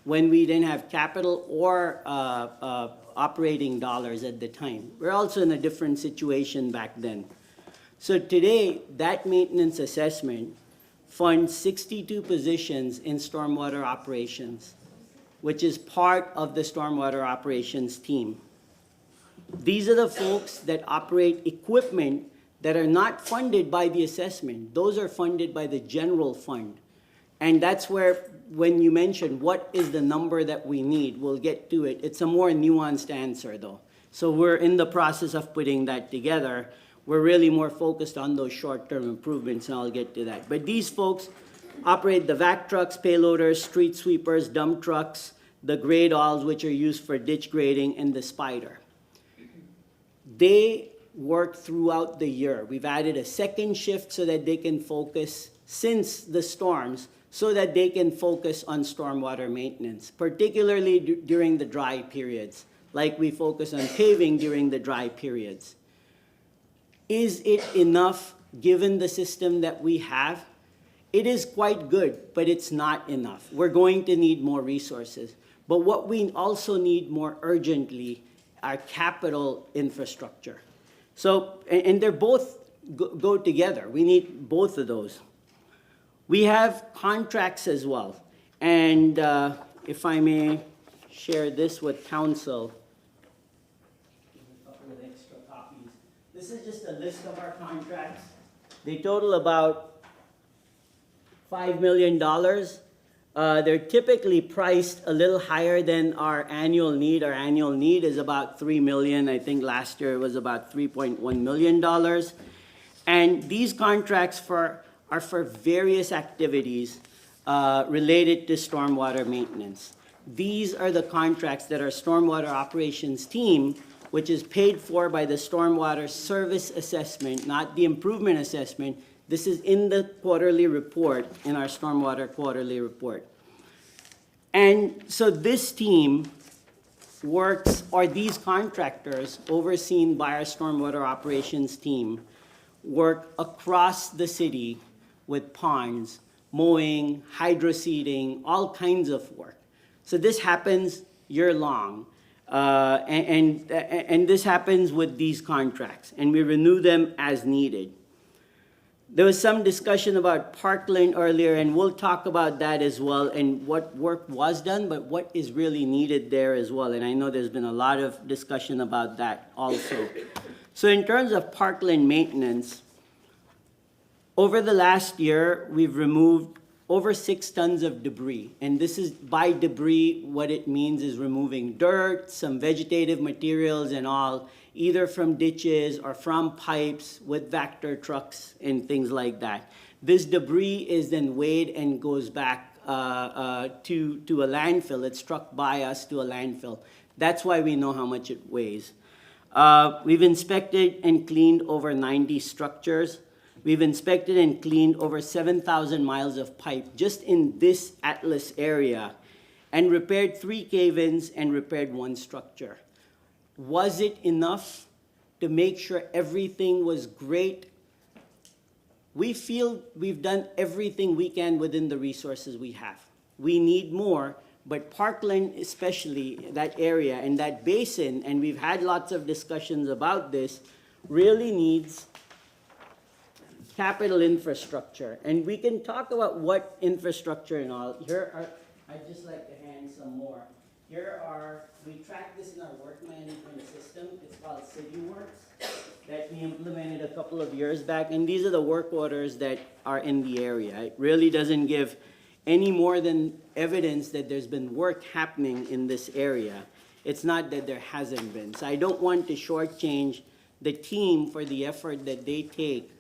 when we didn't have capital or operating dollars at the time. We're also in a different situation back then. So today, that maintenance assessment funds 62 positions in stormwater operations, which is part of the stormwater operations team. These are the folks that operate equipment that are not funded by the assessment. Those are funded by the general fund. And that's where, when you mention what is the number that we need, we'll get to it. It's a more nuanced answer, though. So we're in the process of putting that together. We're really more focused on those short-term improvements, and I'll get to that. But these folks operate the vac trucks, payloaders, street sweepers, dump trucks, the grade alls, which are used for ditch grading, and the spider. They work throughout the year. We've added a second shift so that they can focus, since the storms, so that they can focus on stormwater maintenance, particularly during the dry periods, like we focus on paving during the dry periods. Is it enough given the system that we have? It is quite good, but it's not enough. We're going to need more resources. But what we also need more urgently are capital infrastructure. So, and they're both go together. We need both of those. We have contracts as well. And if I may share this with council. A couple of extra copies. This is just a list of our contracts. They total about $5 million. They're typically priced a little higher than our annual need. Our annual need is about $3 million. I think last year it was about $3.1 million. And these contracts are for various activities related to stormwater maintenance. These are the contracts that our stormwater operations team, which is paid for by the stormwater service assessment, not the improvement assessment. This is in the quarterly report, in our stormwater quarterly report. And so this team works, or these contractors overseen by our stormwater operations team, work across the city with ponds, mowing, hydroseeding, all kinds of work. So this happens year-long. And this happens with these contracts, and we renew them as needed. There was some discussion about Parkland earlier, and we'll talk about that as well, and what work was done, but what is really needed there as well. And I know there's been a lot of discussion about that also. So in terms of Parkland maintenance, over the last year, we've removed over 6 tons of debris. And this is, by debris, what it means is removing dirt, some vegetative materials and all, either from ditches or from pipes with Vector trucks and things like that. This debris is then weighed and goes back to a landfill. It's trucked by us to a landfill. That's why we know how much it weighs. We've inspected and cleaned over 90 structures. We've inspected and cleaned over 7,000 miles of pipe just in this Atlas area, and repaired 3 cave-ins and repaired 1 structure. Was it enough to make sure everything was great? We feel we've done everything we can within the resources we have. We need more, but Parkland, especially that area and that basin, and we've had lots of discussions about this, really needs capital infrastructure. And we can talk about what infrastructure and all. I'd just like to hand some more. We track this in our work management system. It's called CityWorks, that we implemented a couple of years back. And these are the work orders that are in the area. It really doesn't give any more than evidence that there's been work happening in this area. It's not that there hasn't been. So I don't want to shortchange the team for the effort that they take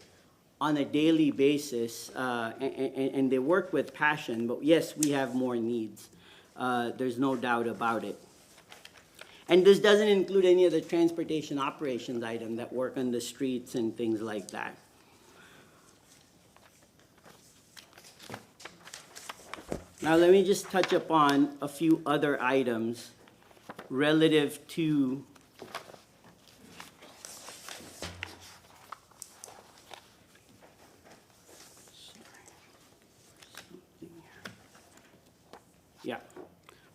on a daily basis, and they work with passion. But yes, we have more needs. There's no doubt about it. And this doesn't include any of the transportation operations item that work on the streets and things like that. Now, let me just touch upon a few other items relative to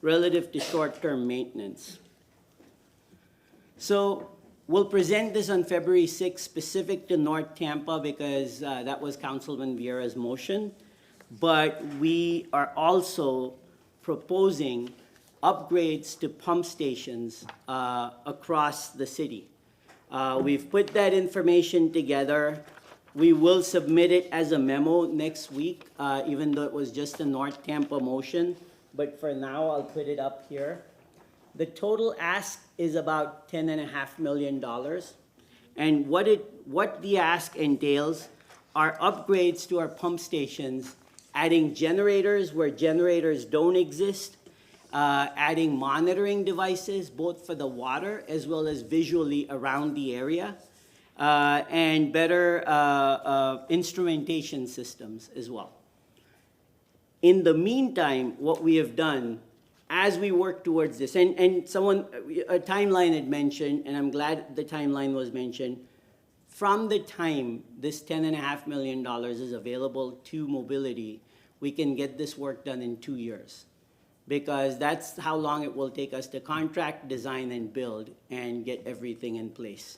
relative to short-term maintenance. So we'll present this on February 6th, specific to North Tampa, because that was Councilman Vieira's motion. But we are also proposing upgrades to pump stations across the city. We've put that information together. We will submit it as a memo next week, even though it was just a North Tampa motion. But for now, I'll put it up here. The total ask is about $10.5 million. And what the ask entails are upgrades to our pump stations, adding generators where generators don't exist, adding monitoring devices, both for the water as well as visually around the area, and better instrumentation systems as well. In the meantime, what we have done as we work towards this, and a timeline had mentioned, and I'm glad the timeline was mentioned, from the time this $10.5 million is available to mobility, we can get this work done in 2 years, because that's how long it will take us to contract, design, and build, and get everything in place.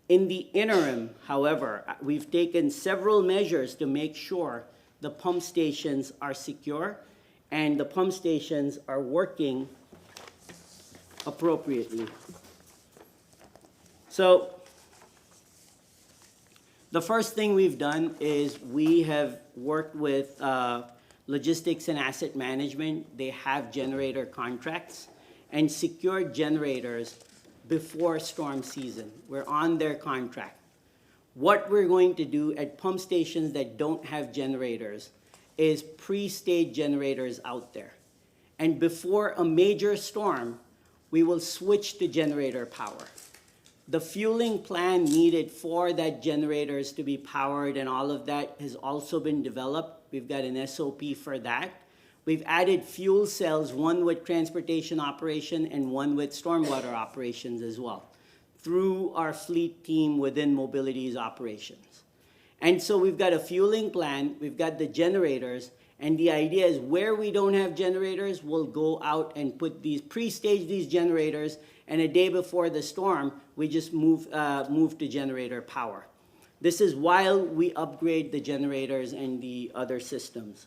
In the interim, however, we've taken several measures to make sure the pump stations are secure and the pump stations are working appropriately. So the first thing we've done is we have worked with Logistics and Asset Management. They have generator contracts and secured generators before storm season. We're on their contract. What we're going to do at pump stations that don't have generators is pre-stage generators out there. And before a major storm, we will switch to generator power. The fueling plan needed for that generators to be powered and all of that has also been developed. We've got an SOP for that. We've added fuel cells, one with transportation operation and one with stormwater operations as well, through our fleet team within Mobility's operations. And so we've got a fueling plan, we've got the generators, and the idea is where we don't have generators, we'll go out and pre-stage these generators, and a day before the storm, we just move to generator power. This is while we upgrade the generators and the other systems.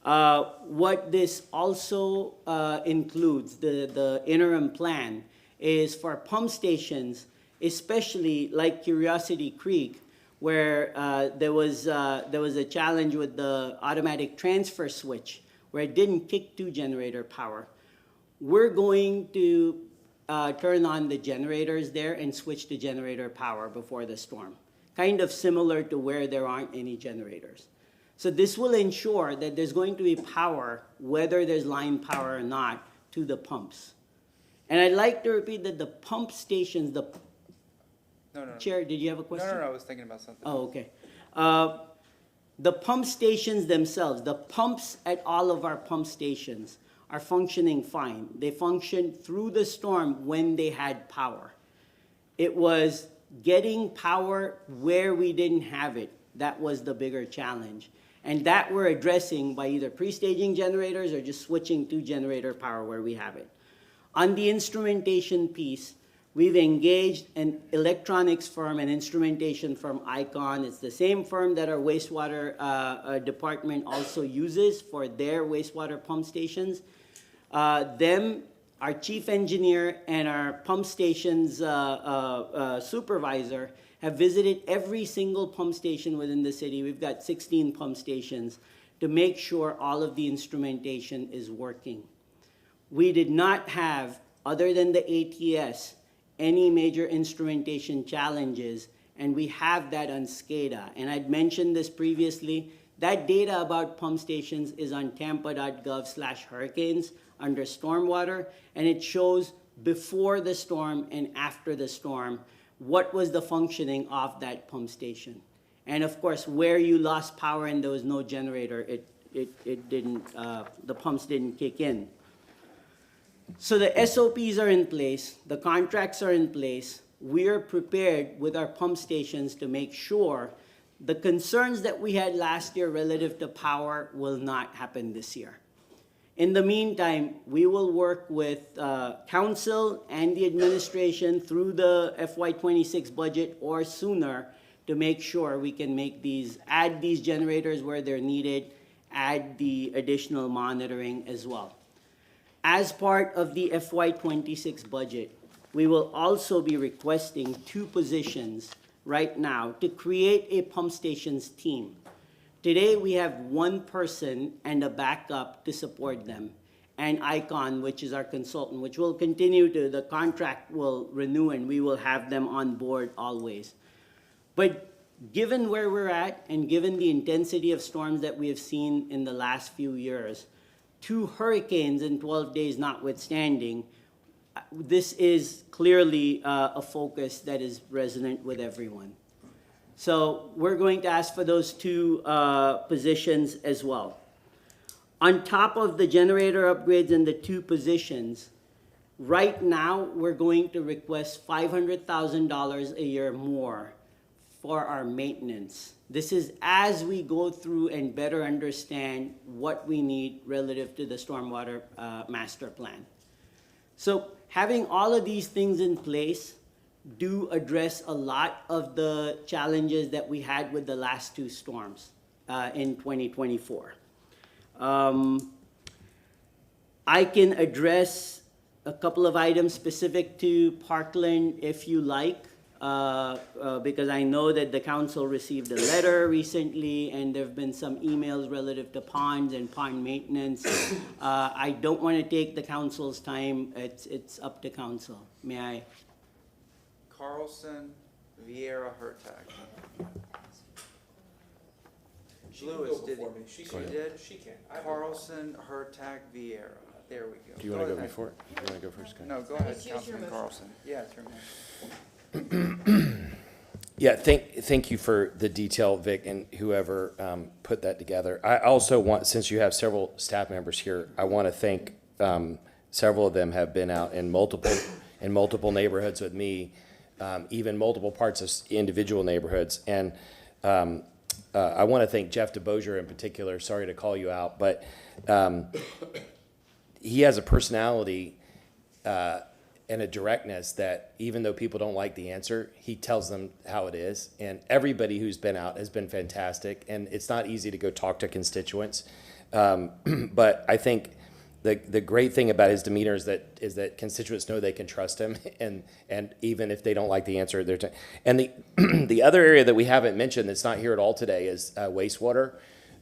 What this also includes, the interim plan, is for pump stations, especially like Curiosity Creek, where there was a challenge with the automatic transfer switch, where it didn't kick to generator power. We're going to turn on the generators there and switch to generator power before the storm, kind of similar to where there aren't any generators. So this will ensure that there's going to be power, whether there's line power or not, to the pumps. And I'd like to repeat that the pump stations, No. Chair, did you have a question? No, I was thinking about something. Oh, okay. The pump stations themselves, the pumps at all of our pump stations are functioning fine. They functioned through the storm when they had power. It was getting power where we didn't have it. That was the bigger challenge. And that we're addressing by either pre-staging generators or just switching to generator power where we have it. On the instrumentation piece, we've engaged an electronics firm, an instrumentation firm, Icon. It's the same firm that our wastewater department also uses for their wastewater pump stations. Our chief engineer and our pump stations supervisor have visited every single pump station within the city. We've got 16 pump stations to make sure all of the instrumentation is working. We did not have, other than the ATS, any major instrumentation challenges, and we have that on SCADA. And I'd mentioned this previously. That data about pump stations is on tampa.gov/hurricanes under stormwater, and it shows before the storm and after the storm, what was the functioning of that pump station. And of course, where you lost power and there was no generator, it didn't, the pumps didn't kick in. So the SOPs are in place, the contracts are in place. We are prepared with our pump stations to make sure the concerns that we had last year relative to power will not happen this year. In the meantime, we will work with council and the administration through the FY26 budget or sooner to make sure we can make add these generators where they're needed, add the additional monitoring as well. As part of the FY26 budget, we will also be requesting 2 positions right now to create a pump stations team. Today, we have 1 person and a backup to support them, and ICON, which is our consultant, which will continue to, the contract will renew and we will have them on board always. But given where we're at and given the intensity of storms that we have seen in the last few years, 2 hurricanes in 12 days notwithstanding, this is clearly a focus that is resonant with everyone. So we're going to ask for those 2 positions as well. On top of the generator upgrades and the 2 positions, right now we're going to request $500,000 a year more for our maintenance. This is as we go through and better understand what we need relative to the stormwater master plan. So having all of these things in place do address a lot of the challenges that we had with the last 2 storms in 2024. I can address a couple of items specific to Parkland if you like, because I know that the council received a letter recently and there have been some emails relative to ponds and pond maintenance. I don't want to take the council's time. It's up to council. May I? Carlson, Vieira, Hertag. She can Lewis, go did before he? me. She She can. did? She can. I- Carlson, Hertag, Vieira. There we go. Do you want to go ahead. before? You want to go first, Scott? No, go ahead, Councilman Carlson. Yeah, it's your motion. Yeah, thank you for the detail, Vic, and whoever put that together. I also want, since you have several staff members here, I want to thank, several of them have been out in multiple neighborhoods with me, even multiple parts of individual neighborhoods. And I want to thank Jeff DeBosier in particular. Sorry to call you out, but he has a personality and a directness that even though people don't like the answer, he tells them how it is. And everybody who's been out has been fantastic. And it's not easy to go talk to constituents. But I think the great thing about his demeanor is that constituents know they can trust him. And even if they don't like the answer, and the other area that we haven't mentioned that's not here at all today is wastewater.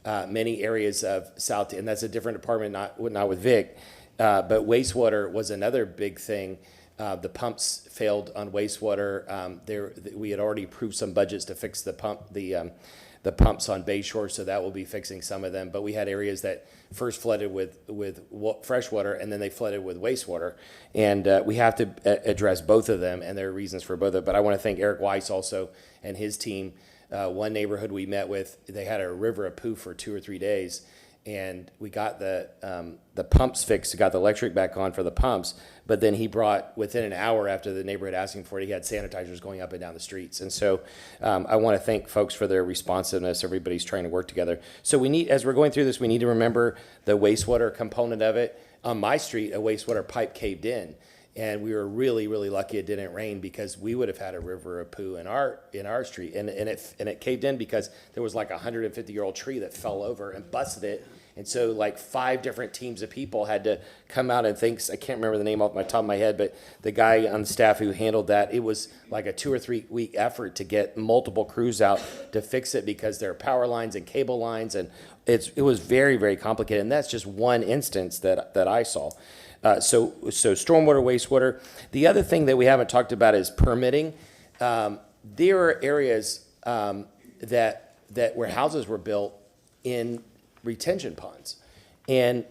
Many areas of South, and that's a different department, not with Vic, but wastewater was another big thing. The pumps failed on wastewater. We had already approved some budgets to fix the pumps on Bay Shore, so that will be fixing some of them. But we had areas that first flooded with fresh water, and then they flooded with wastewater. And we have to address both of them, and there are reasons for both of them. But I want to thank Eric Weiss also and his team. One neighborhood we met with, they had a river of poo for 2 or 3 days, and we got the pumps fixed, got the electric back on for the pumps, but then he brought, within an hour after the neighborhood asking for it, he had sanitizers going up and down the streets. And so I want to thank folks for their responsiveness. Everybody's trying to work together. So we need, as we're going through this, we need to remember the wastewater component of it. On my street, a wastewater pipe caved in. And we were really, really lucky it didn't rain, because we would have had a river of poo in our street. And it caved in because there was like a 150-year-old tree that fell over and busted it. And so like 5 different teams of people had to come out and I can't remember the name off my top of my head, but the guy on the staff who handled that, it was like a 2 or 3 week effort to get multiple crews out to fix it, because there are power lines and cable lines, and it was very, very complicated. And that's just one instance that I saw. So stormwater, wastewater. The other thing that we haven't talked about is permitting. There are areas that where houses were built in retention ponds, and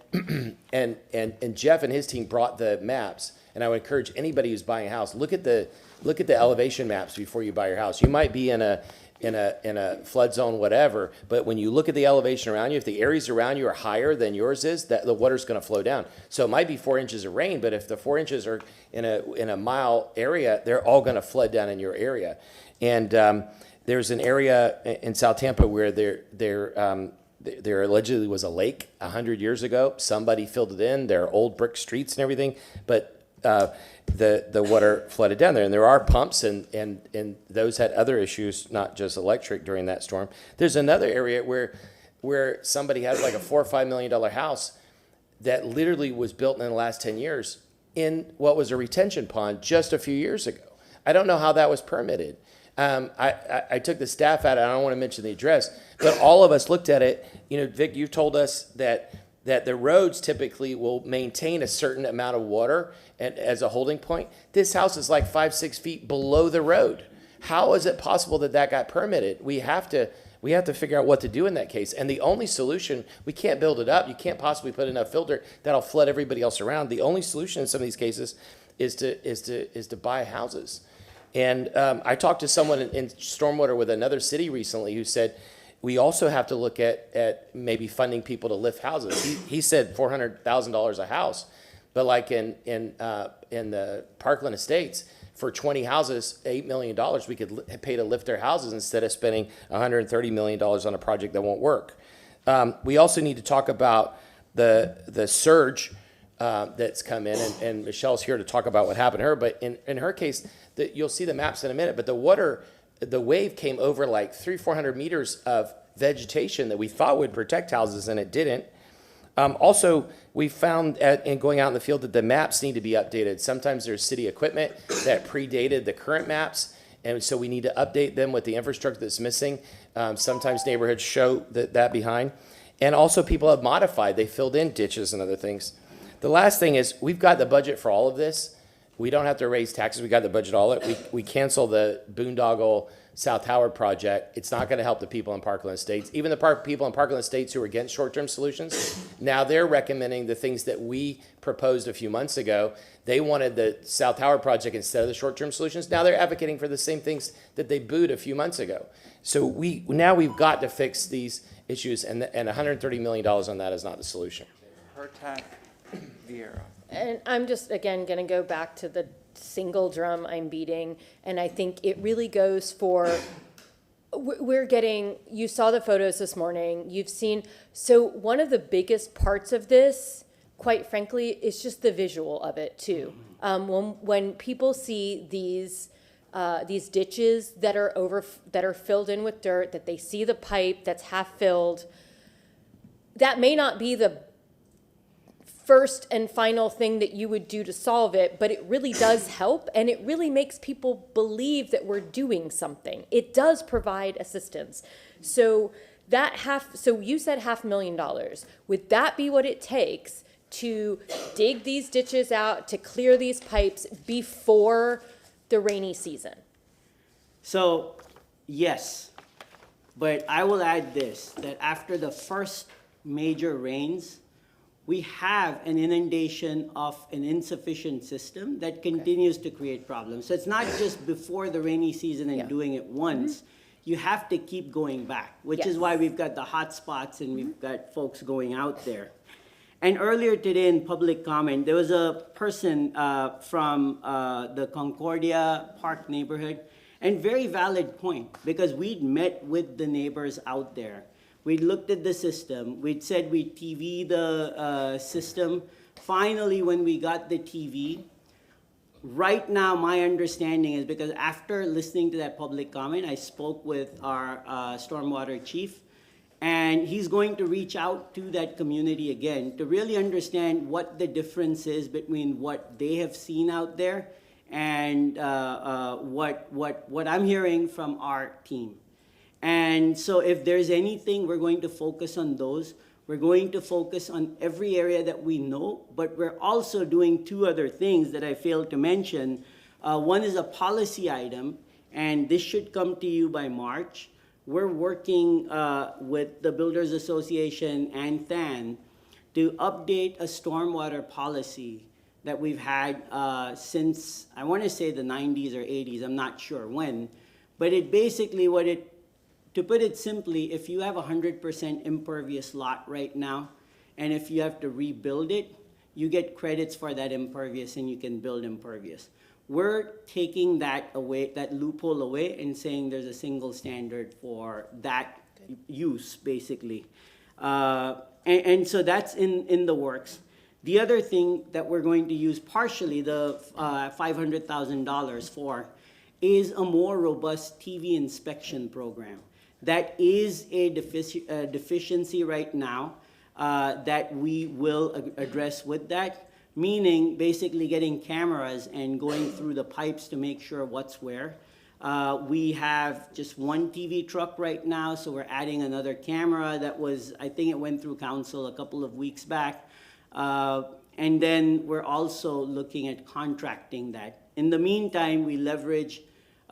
Jeff and his team brought the maps. And I would encourage anybody who's buying a house, look at the elevation maps before you buy your house. You might be in a flood zone, whatever, but when you look at the elevation around you, if the areas around you are higher than yours is, that the water's going to flow down. So it might be 4 inches of rain, but if the 4 inches are in a mile area, they're all going to flood down in your area. And there's an area in South Tampa where there allegedly was a lake 100 years ago. Somebody filled it in. There are old brick streets and everything, but the water flooded down there. And there are pumps, and those had other issues, not just electric, during that storm. There's another area where somebody has like a $4 or $5 million house that literally was built in the last 10 years in what was a retention pond just a few years ago. I don't know how that was permitted. I took the staff out. I don't want to mention the address, but all of us looked at it. You know, Vic, you've told us that the roads typically will maintain a certain amount of water as a holding point. This house is like 5-6 feet below the road. How is it possible that got permitted? We have to figure out what to do in that case. And the only solution, we can't build it up. You can't possibly put enough filter that'll flood everybody else around. The only solution in some of these cases is to buy houses. And I talked to someone in stormwater with another city recently who said, we also have to look at maybe funding people to lift houses. He said $400,000 a house, but like in the Parkland Estates, for 20 houses, $8 million, we could pay to lift their houses instead of spending $130 million on a project that won't work. We also need to talk about the surge that's come in, and Michelle's here to talk about what happened to her, but in her case, you'll see the maps in a minute, but the wave came over like 300-400 meters of vegetation that we thought would protect houses, and it didn't. Also, we found in going out in the field that the maps need to be updated. Sometimes there's city equipment that predated the current maps, and so we need to update them with the infrastructure that's missing. Sometimes neighborhoods show that behind. And also people have modified. They filled in ditches and other things. The last thing is we've got the budget for all of this. We don't have to raise taxes. We got the budget all of it. We cancel the boondoggle South Howard project. It's not going to help the people in Parkland Estates. Even the people in Parkland Estates who are against short-term solutions, now they're recommending the things that we proposed a few months ago. They wanted the South Howard project instead of the short-term solutions. Now they're advocating for the same things that they booed a few months ago. So we've got to fix these issues, and $130 million on that is not the solution. Vieira. And I'm just, again, going to go back to the single drum I'm beating, and I think it really goes for, you saw the photos this morning, you've seen, so one of the biggest parts of this, quite frankly, is just the visual of it too. When people see these ditches that are filled in with dirt, that they see the pipe that's half filled, that may not be the first and final thing that you would do to solve it, but it really does help, and it really makes people believe that we're doing something. It does provide assistance. So you said $500,000. Would that be what it takes to dig these ditches out, to clear these pipes before the rainy season? So, yes, but I will add this, that after the first major rains, we have an inundation of an insufficient system that continues to create problems. So it's not just before the rainy season and doing it once. You have to keep going back, which is why we've got the hot spots and we've got folks going out there. And earlier today in public comment, there was a person from the Concordia Park neighborhood, and very valid point, because we'd met with the neighbors out there. We looked at the system. We'd said we'd TV the system. Finally, when we got the TV, right now my understanding is, because after listening to that public comment, I spoke with our stormwater chief, and he's going to reach out to that community again to really understand what the difference is between what they have seen out there and what I'm hearing from our team. And so if there's anything, we're going to focus on those. We're going to focus on every area that we know, but we're also doing two other things that I failed to mention. One is a policy item, and this should come to you by March. We're working with the Builders Association and THAN to update a stormwater policy that we've had since, I want to say the 90s or 80s, I'm not sure when. But it basically, to put it simply, if you have a 100% impervious lot right now, and if you have to rebuild it, you get credits for that impervious and you can build impervious. We're taking that away, that loophole away, and saying there's a single standard for that use, basically. And so that's in the works. The other thing that we're going to use partially the $500,000 for is a more robust TV inspection program. That is a deficiency right now that we will address with that, meaning basically getting cameras and going through the pipes to make sure what's where. We have just one TV truck right now, so we're adding another camera that was, I think it went through council a couple of weeks back. And then we're also looking at contracting that. In the meantime, we leverage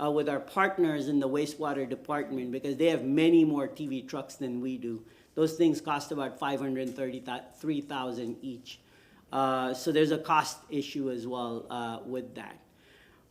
with our partners in the wastewater department because they have many more TV trucks than we do. Those things cost about $533,000 each. So there's a cost issue as well with that.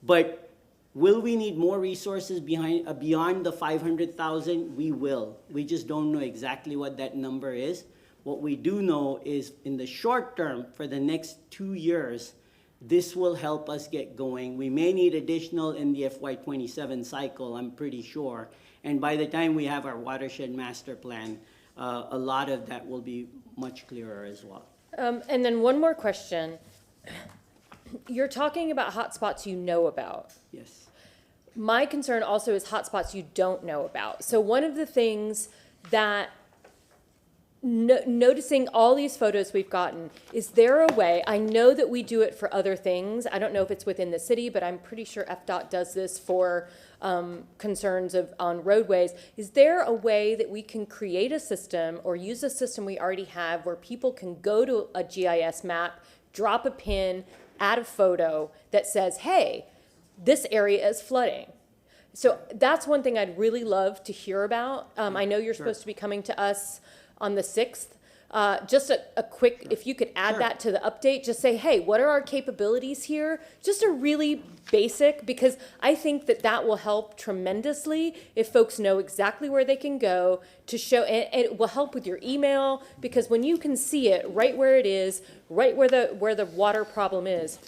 But will we need more resources beyond the $500,000? We will. We just don't know exactly what that number is. What we do know is in the short term, for the next 2 years, this will help us get going. We may need additional in the FY27 cycle, I'm pretty sure. And by the time we have our watershed master plan, a lot of that will be much clearer as well. And then one more question. You're talking about hotspots you know about. Yes. My concern also is hotspots you don't know about. So one of the things that noticing all these photos we've gotten, is there a way, I know that we do it for other things, I don't know if it's within the city, but I'm pretty sure FDOT does this for concerns on roadways. Is there a way that we can create a system or use a system we already have where people can go to a GIS map, drop a pin, add a photo that says, hey, this area is flooding? So that's one thing I'd really love to hear about. I know you're supposed to be coming to us on the 6th. Just a quick, if you could add that to the update, just say, hey, what are our capabilities here? Just a really basic, because I think that that will help tremendously if folks know exactly where they can go to show, and it will help with your email, because when you can see it right where it is, right where the water problem is,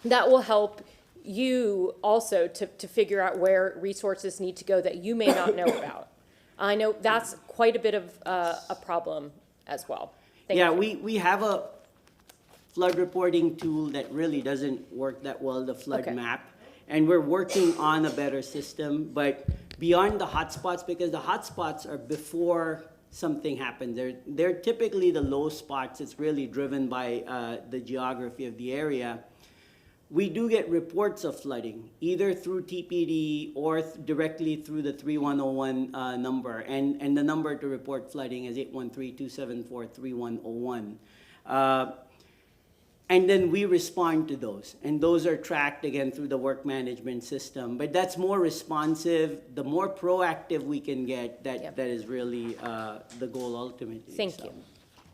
that will help you also to figure out where resources need to go that you may not know about. I know that's quite a bit of a problem as well. Thank you. We have a flood reporting tool that really doesn't work that well, the flood map. And we're working on a better system, but beyond the hotspots, because the hotspots are before something happens. They're typically the low spots. It's really driven by the geography of the area. We do get reports of flooding, either through TPD or directly through the 3101 number. And the number to report flooding is 813-274-3101. And then we respond to those. And those are tracked, again, through the work management system. But that's more responsive. The more proactive we can get, that is really the goal ultimately. Thank you.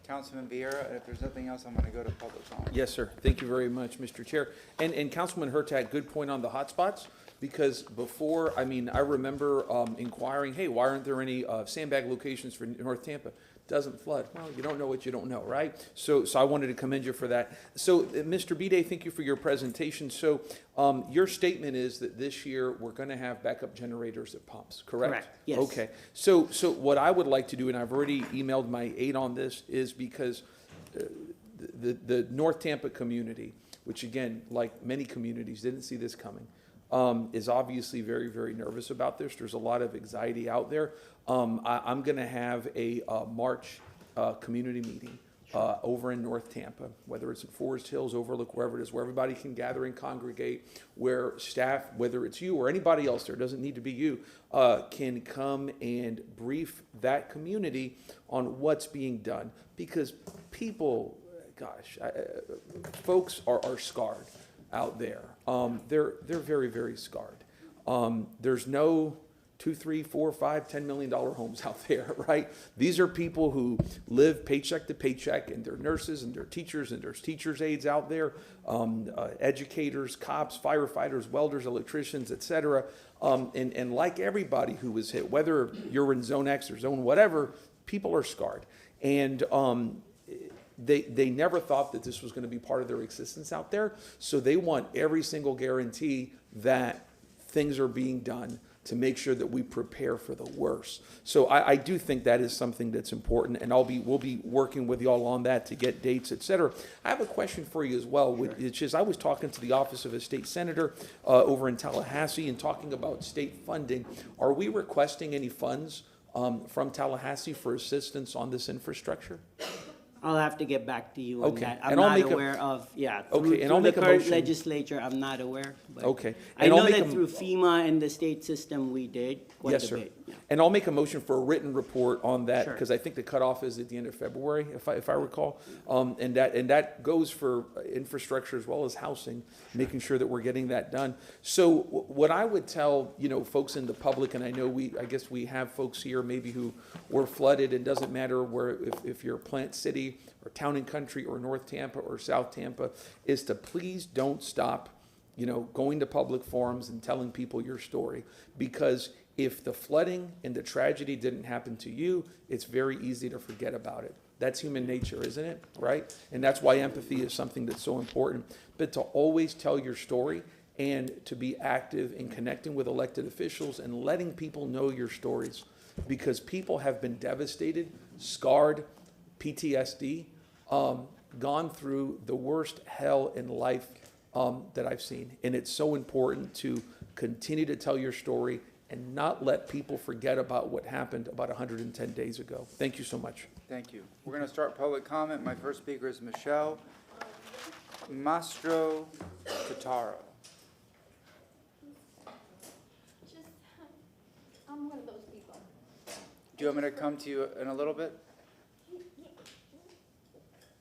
Councilman Vieira, if there's nothing else, I'm going to go to public comment. Yes, sir. Thank you very much, Mr. Chair. And Councilman Hurtak, good point on the hotspots, because before, I remember inquiring, hey, why aren't there any sandbag locations for North Tampa? Doesn't flood. Well, you don't know what you don't know, right? So I wanted to commend you for that. So, Mr. Bide, thank you for your presentation. So, your statement is that this year we're going to have backup generators at pumps, correct? Correct, yes. Okay. So what I would like to do, and I've already emailed my aide on this, is because the North Tampa community, which again, like many communities, didn't see this coming, is obviously very, very nervous about this. There's a lot of anxiety out there. I'm going to have a March community meeting over in North Tampa, whether it's in Forest Hills, Overlook, wherever it is, where everybody can gather and congregate, where staff, whether it's you or anybody else there, doesn't need to be you, can come and brief that community on what's being done. Because people, gosh, folks are scarred out there. They're very, very scarred. There's no $2, $3, $4, $5, $10 million homes out there, right? These are people who live paycheck to paycheck, and they're nurses and they're teachers and there's teachers' aides out there, educators, cops, firefighters, welders, electricians, et cetera. And like everybody who was hit, whether you're in zone X or zone whatever, people are scarred. And they never thought that this was going to be part of their existence out there. So they want every single guarantee that things are being done to make sure that we prepare for the worst. So I do think that is something that's important, and we'll be working with y'all on that to get dates, et cetera. I have a question for you as well, which is I was talking to the Office of a State Senator over in Tallahassee and talking about state funding. Are we requesting any funds from Tallahassee for assistance on this infrastructure? I'll have to get back to you on Okay. that. And I'm I'll not make a- aware of, yeah. Okay, and I'll through make a the current motion. legislature, I'm not aware. but Okay. I And I'll know make that a- through FEMA and the state system, we did quite Yes, a sir. bit. Yeah. And I'll make a motion for a written report on that, Sure. because I think the cutoff is at the end of February, if I recall. And that goes for infrastructure as well as housing, making sure that we're getting that done. So what I would tell, folks in the public, and I know I guess we have folks here maybe who were flooded, and doesn't matter where, if you're Plant City or Town and Country or North Tampa or South Tampa, is to please don't stop, going to public forums and telling people your story. Because if the flooding and the tragedy didn't happen to you, it's very easy to forget about it. That's human nature, isn't it? Right? And that's why empathy is something that's so important. But to always tell your story and to be active in connecting with elected officials and letting people know your stories. Because people have been devastated, scarred, PTSD, gone through the worst hell in life that I've seen. And it's so important to continue to tell your story and not let people forget about what happened about 110 days ago. Thank you so much. Thank you. We're going to start public comment. My first speaker is Michelle Mastro Totaro. I'm one of those people. Do you want me to come to you in a little bit?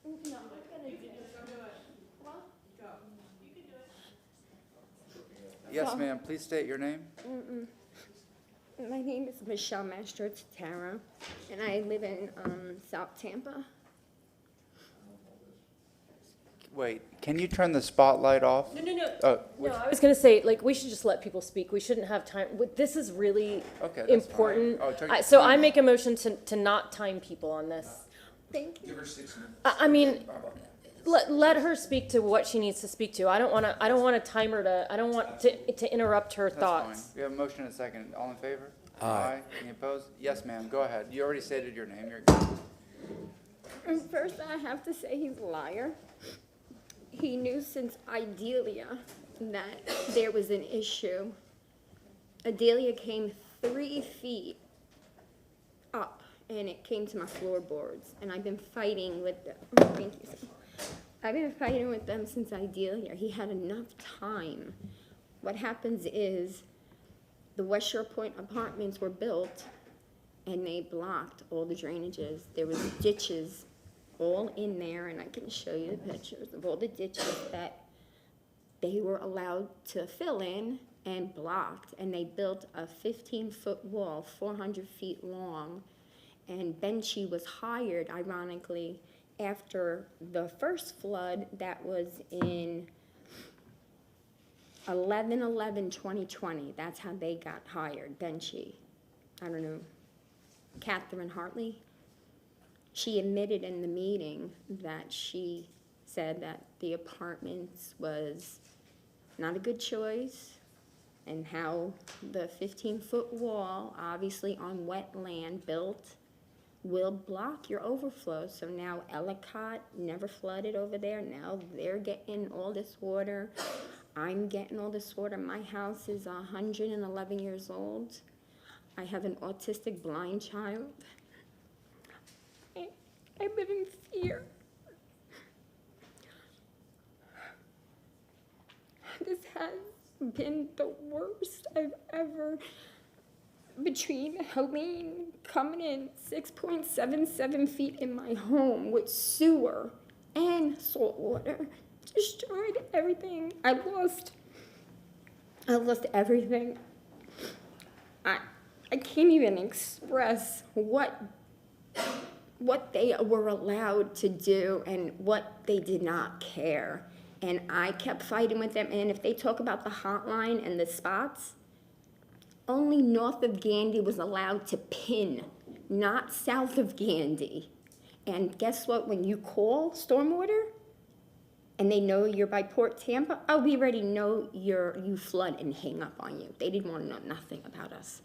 No, I'm gonna do it. What? Yes, ma'am. Please state your name. My name is Michelle Mastro-Totaro, and I live in South Tampa. Wait, can you turn the spotlight off? No. Oh, No, I was gonna say, we should just let people speak. We shouldn't have time. This is really Okay, that's important. fine. Oh, turn your So I time. make a motion to not time people on this. Thank you. Give her 6 minutes. I mean, let her speak to what she needs to speak to. I don't wanna time her I don't want to interrupt her That's thoughts. fine. We have a motion and a second. All in favor? Aye. Any opposed? Yes, ma'am. Go ahead. You already stated your name. You're good. First, I have to say he's a liar. He knew since Idelia that there was an issue. Idelia came 3 feet up, and it came to my floorboards, and I've been fighting with them. Thank you, sir. I've been fighting with them since Idelia. He had enough time. What happens is the West Shore Point apartments were built, and they blocked all the drainages. There was ditches all in there, and I can show you the pictures of all the ditches that they were allowed to fill in and blocked, and they built a 15-foot wall, 400 feet long, and Benchy was hired, ironically, after the first flood that was in 11/11/2020. That's how they got hired, Benchy. I don't know, Catherine Hartley. She admitted in the meeting that she said that the apartments was not a good choice, and how the 15-foot wall, obviously on wetland built, will block your overflow. So now Ellicott never flooded over there. Now they're getting all this water. I'm getting all this water. My house is 111 years old. I have an autistic blind child. I live in fear. This has been the worst I've ever, between Helene coming in 6.77 feet in my home with sewer and salt water, destroyed everything. I lost everything. I can't even express what they were allowed to do and what they did not care. And I kept fighting with them. And if they talk about the hotline and the spots, only north of Gandy was allowed to pin, not south of Gandy. And guess what? When you call stormwater and they know you're by Port Tampa, oh, we already know you flood and hang up on you. They didn't want to know nothing about us.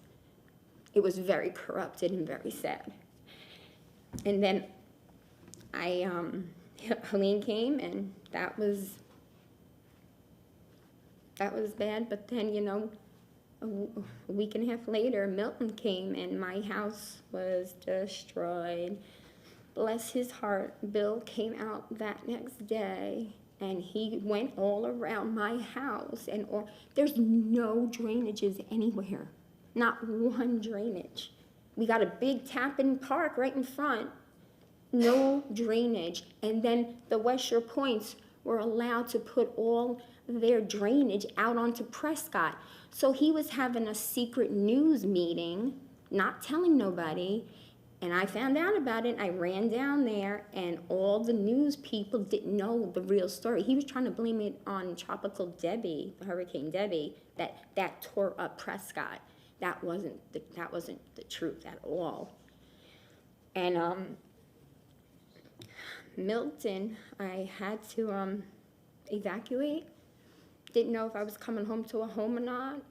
It was very corrupted and very sad. And then Helene came, and that was bad. But then, you know, a week and a half later, Milton came, and my house was destroyed. Bless his heart, Bill came out that next day, and he went all around my house, and there's no drainages anywhere, not one drainage. We got a big tap-in park right in front, no drainage. And then the West Shore Points were allowed to put all their drainage out onto Prescott. So he was having a secret news meeting, not telling nobody, and I found out about it. I ran down there, and all the news people didn't know the real story. He was trying to blame it on Tropical Debbie, Hurricane Debbie, that tore up Prescott. That wasn't the truth at all. And Milton, I had to evacuate. Didn't know if I was coming home to a home or not.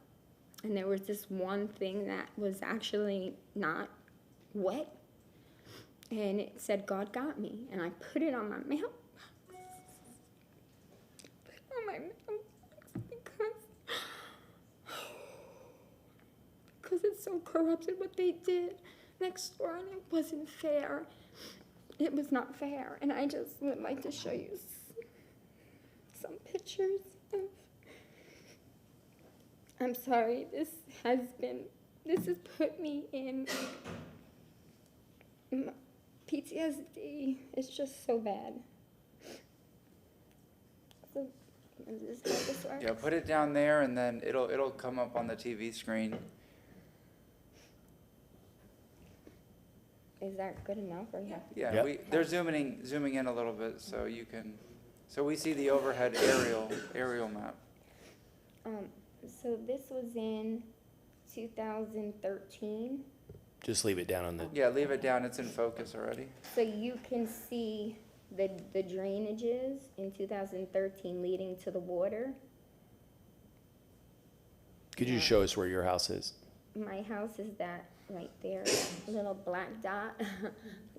And there was this one thing that was actually not wet. And it said, "God got me." And I put it on my mailbox. Because it's so corrupted what they did next door, and it wasn't fair. It was not fair. And I just would like to show you some pictures of, I'm sorry, this has put me in PTSD. It's just so bad. So, is this how this works? Yeah, put it down there, and then it'll come up on the TV screen. Is that good enough, or you have to? Yeah, Yep. they're zooming in a little bit, so you can. So we see the overhead aerial map. So this was in 2013. Just leave it down on the, Yeah, leave it down. It's in focus already. So you can see the drainages in 2013 leading to the water. could you show us where your house is? My house is that right there, little black dot,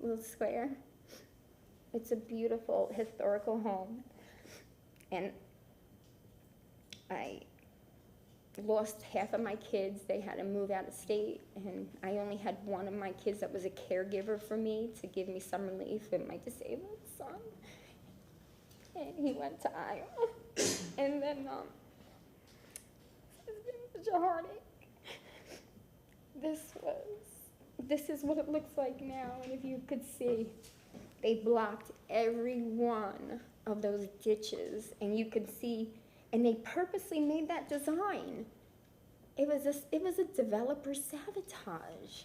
little square. It's a beautiful historical home. And I lost half of my kids. They had to move out of state, and I only had one of my kids that was a caregiver for me to give me some relief with my disabled son. And he went to Iowa. And then it's been such a heartache. This is what it looks like now, and if you could see, they blocked every one of those ditches, and you could see, and they purposely made that design. It was a developer sabotage.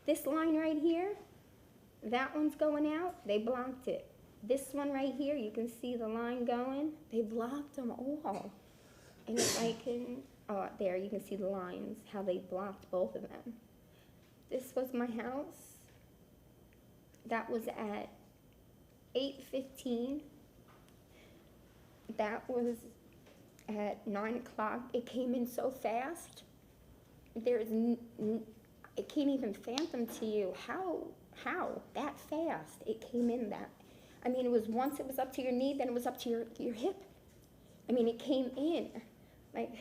This line right here, that one's going out, they blocked it. This one right here, you can see the line going, they blocked them all. And if I can, there you can see the lines, how they blocked both of them. This was my house. That was at 8:15. That was at 9 o'clock. It came in so fast. I can't even fathom to you how that fast it came in that. I mean, it was once it was up to your knee, then it was up to your hip. I mean, it came in like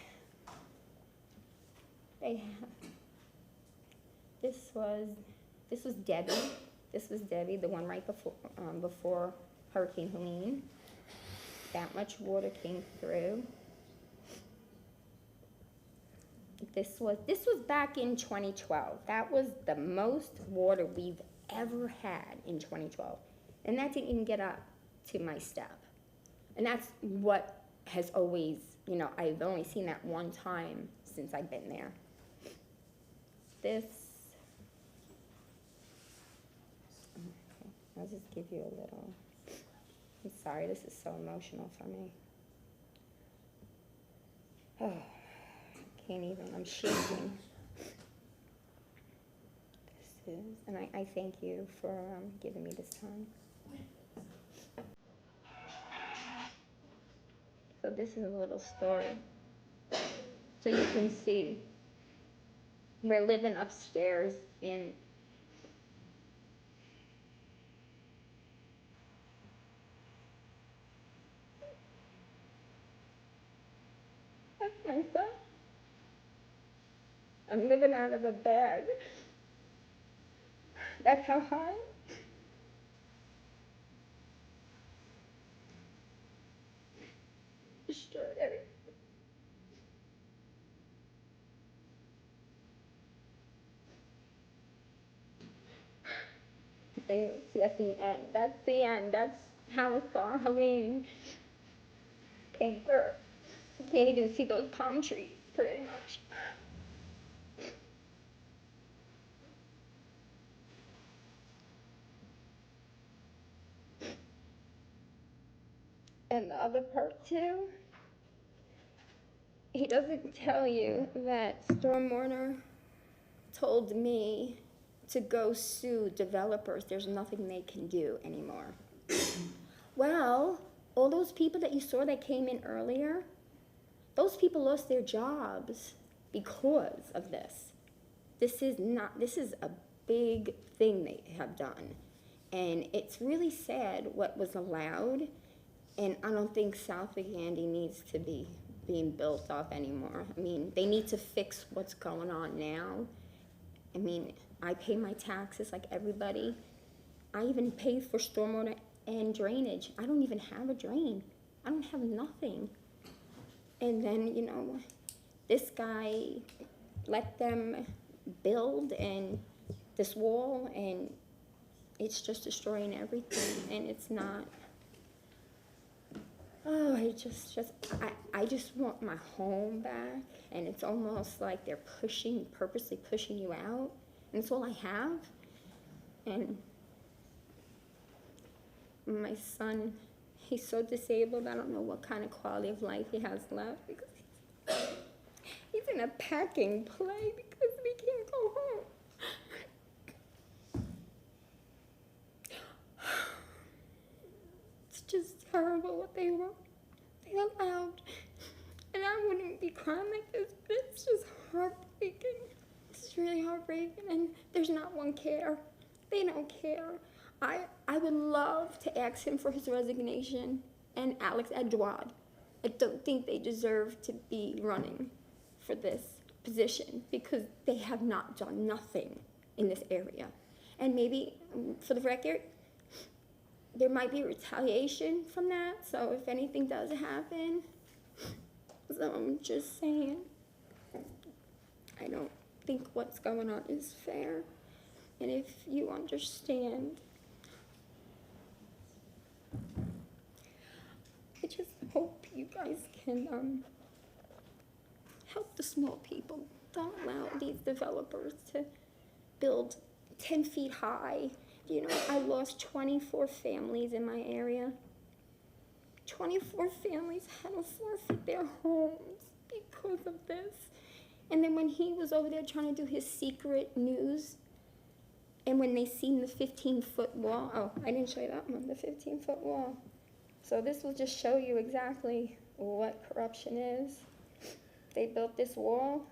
this was Debbie. This was Debbie, the one right before Hurricane Helene. That much water came through. This was back in 2012. That was the most water we've ever had in 2012. And that didn't even get up to my step. And that's what has always, I've only seen that one time since I've been there. this. I'll just give you a little. I'm sorry, this is so emotional for me. Oh, I can't even, I'm shaking. This is, and I thank you for giving me this time. So this is a little story. So you can see, we're living upstairs in that's my son. I'm living out of a bag. That's how high. Destroyed everything. That's the end. That's the end. That's how far Halloween came through. You can't even see those palm trees, pretty much. And the other part too, he doesn't tell you that Stormwater told me to go sue developers. There's nothing they can do anymore. Well, all those people that you saw that came in earlier, those people lost their jobs because of this. This is a big thing they have done. And it's really sad what was allowed. And I don't think South of Gandy needs to be being built up anymore. I mean, they need to fix what's going on now. I mean, I pay my taxes like everybody. I even pay for stormwater and drainage. I don't even have a drain. I don't have nothing. And then, you know, this guy let them build and this wall, and it's just destroying everything, and it's not. Oh, I just want my home back, and it's almost like they're purposely pushing you out, and it's all I have. And my son, he's so disabled, I don't know what kind of quality of life he has left, because he's in a packing play because we can't go home. It's just terrible what they allowed. And I wouldn't be crying like this, but it's just heartbreaking. It's really heartbreaking, and there's not one care. They don't care. I would love to ask him for his resignation and Alex Edouard. I don't think they deserve to be running for this position because they have not done nothing in this area. And maybe, for the record, there might be retaliation from that, so if anything does happen, so I'm just saying, I don't think what's going on is fair. And if you understand, I just hope you guys can help the small people. Don't allow these developers to build 10 feet high. You know, I lost 24 families in my area. 24 families had to forfeit their homes because of this. And then when he was over there trying to do his secret news, and when they seen the 15-foot wall, oh, I didn't show you that one, the 15-foot wall. So this will just show you exactly what corruption is. They built this wall.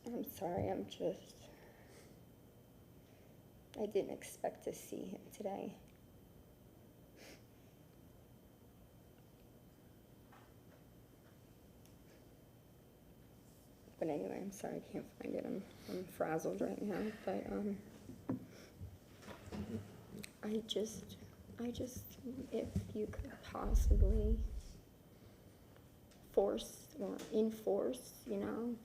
I'm sorry, I didn't expect to see him today. But anyway, I'm sorry I can't find it. I'm frazzled right now. But I just, if you could possibly force or enforce, you know,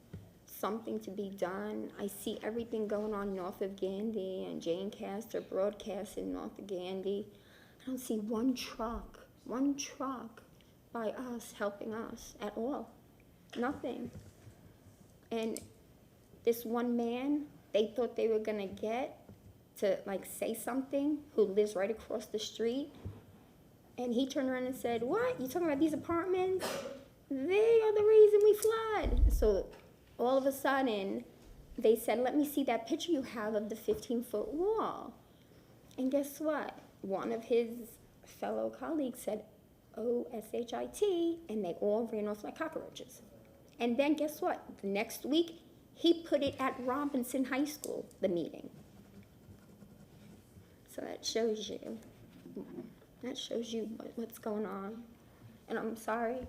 something to be done. I see everything going on north of Gandy and Jane Castor broadcasting north of Gandy. I don't see one truck by us helping us at all. Nothing. And this one man, they thought they were gonna get to like say something, who lives right across the street. And he turned around and said, "What? You talking about these apartments? They are the reason we flood." So all of a sudden, they said, "Let me see that picture you have of the 15-foot wall." And guess what? One of his fellow colleagues said, "O-S-H-I-T," and they all ran off like cockroaches. And then guess what? The next week, he put it at Robinson High School, the meeting. So that shows you what's going on. And I'm sorry.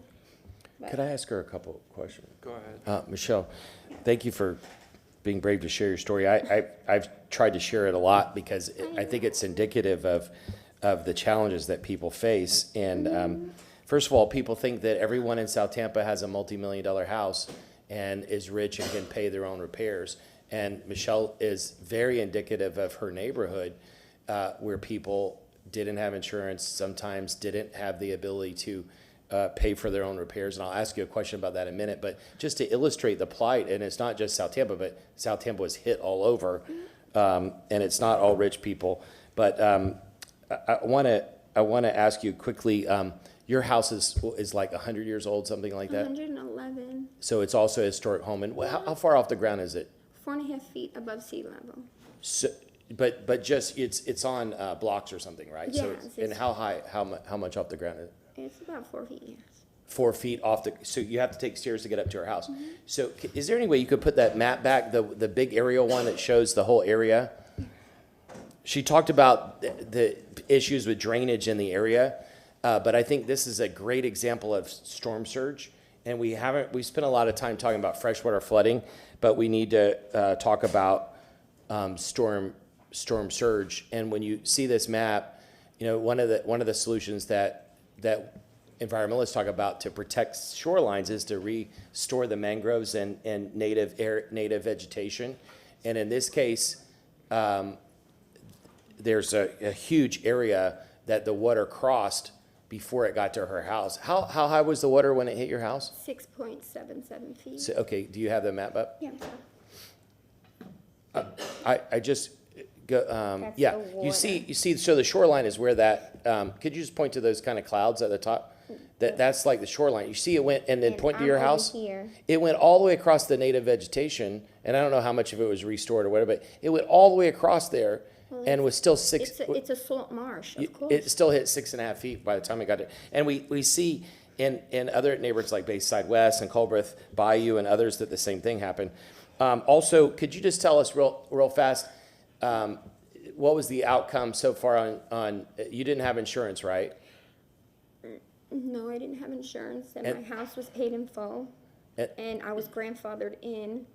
Could I ask her a couple of questions? Go ahead. Michelle, thank you for being brave to share your story. I've tried to share it a lot because I think it's indicative of the challenges that people face. And first of all, people think that everyone in South Tampa has a multi-million-dollar house and is rich and can pay their own repairs. And Michelle is very indicative of her neighborhood, where people didn't have insurance, sometimes didn't have the ability to pay for their own repairs. And I'll ask you a question about that in a minute. But just to illustrate the plight, and it's not just South Tampa, but South Tampa was hit all over, and it's not all rich people. But I want to ask you quickly. Your house is like 100 years old, something like that? 111. So it's also a historic home. And how far off the ground is it? 4.5 feet above sea level. So, but just it's on blocks or something, right? Yes, So and how high? How much off the ground is it? It's about 4 feet, yes. 4 feet off the. So you have to take stairs to get up to her house. So is there any way you could put that map back, the big aerial one that shows the whole area? She talked about the issues with drainage in the area, but I think this is a great example of storm surge. And we spent a lot of time talking about freshwater flooding, but we need to talk about storm surge. And when you see this map, you know, one of the solutions that environmentalists talk about to protect shorelines is to restore the mangroves and native vegetation. And in this case, there's a huge area that the water crossed before it got to her house. How high was the water when it hit your house? 6.77 feet. So, okay, do you have the map up? Yeah, I'm sorry. I just go, That's yeah, the you see, so the shoreline is where that, could you just point to those kind of clouds at the top? That's like the shoreline. You see it went, and then point to your I'm over house. here. It went all the way across the native vegetation, and I don't know how much of it was restored or whatever, but it went all the way across there and was still It's a salt marsh, of course. it still hit 6.5 feet by the time it got there. And we see in other neighborhoods like Bayside West and Culbreth Bayou and others that the same thing happened. Also, could you just tell us real fast, what was the outcome so far on you didn't have insurance, right? No, I didn't have insurance, and my house was paid in full, and I was grandfathered in,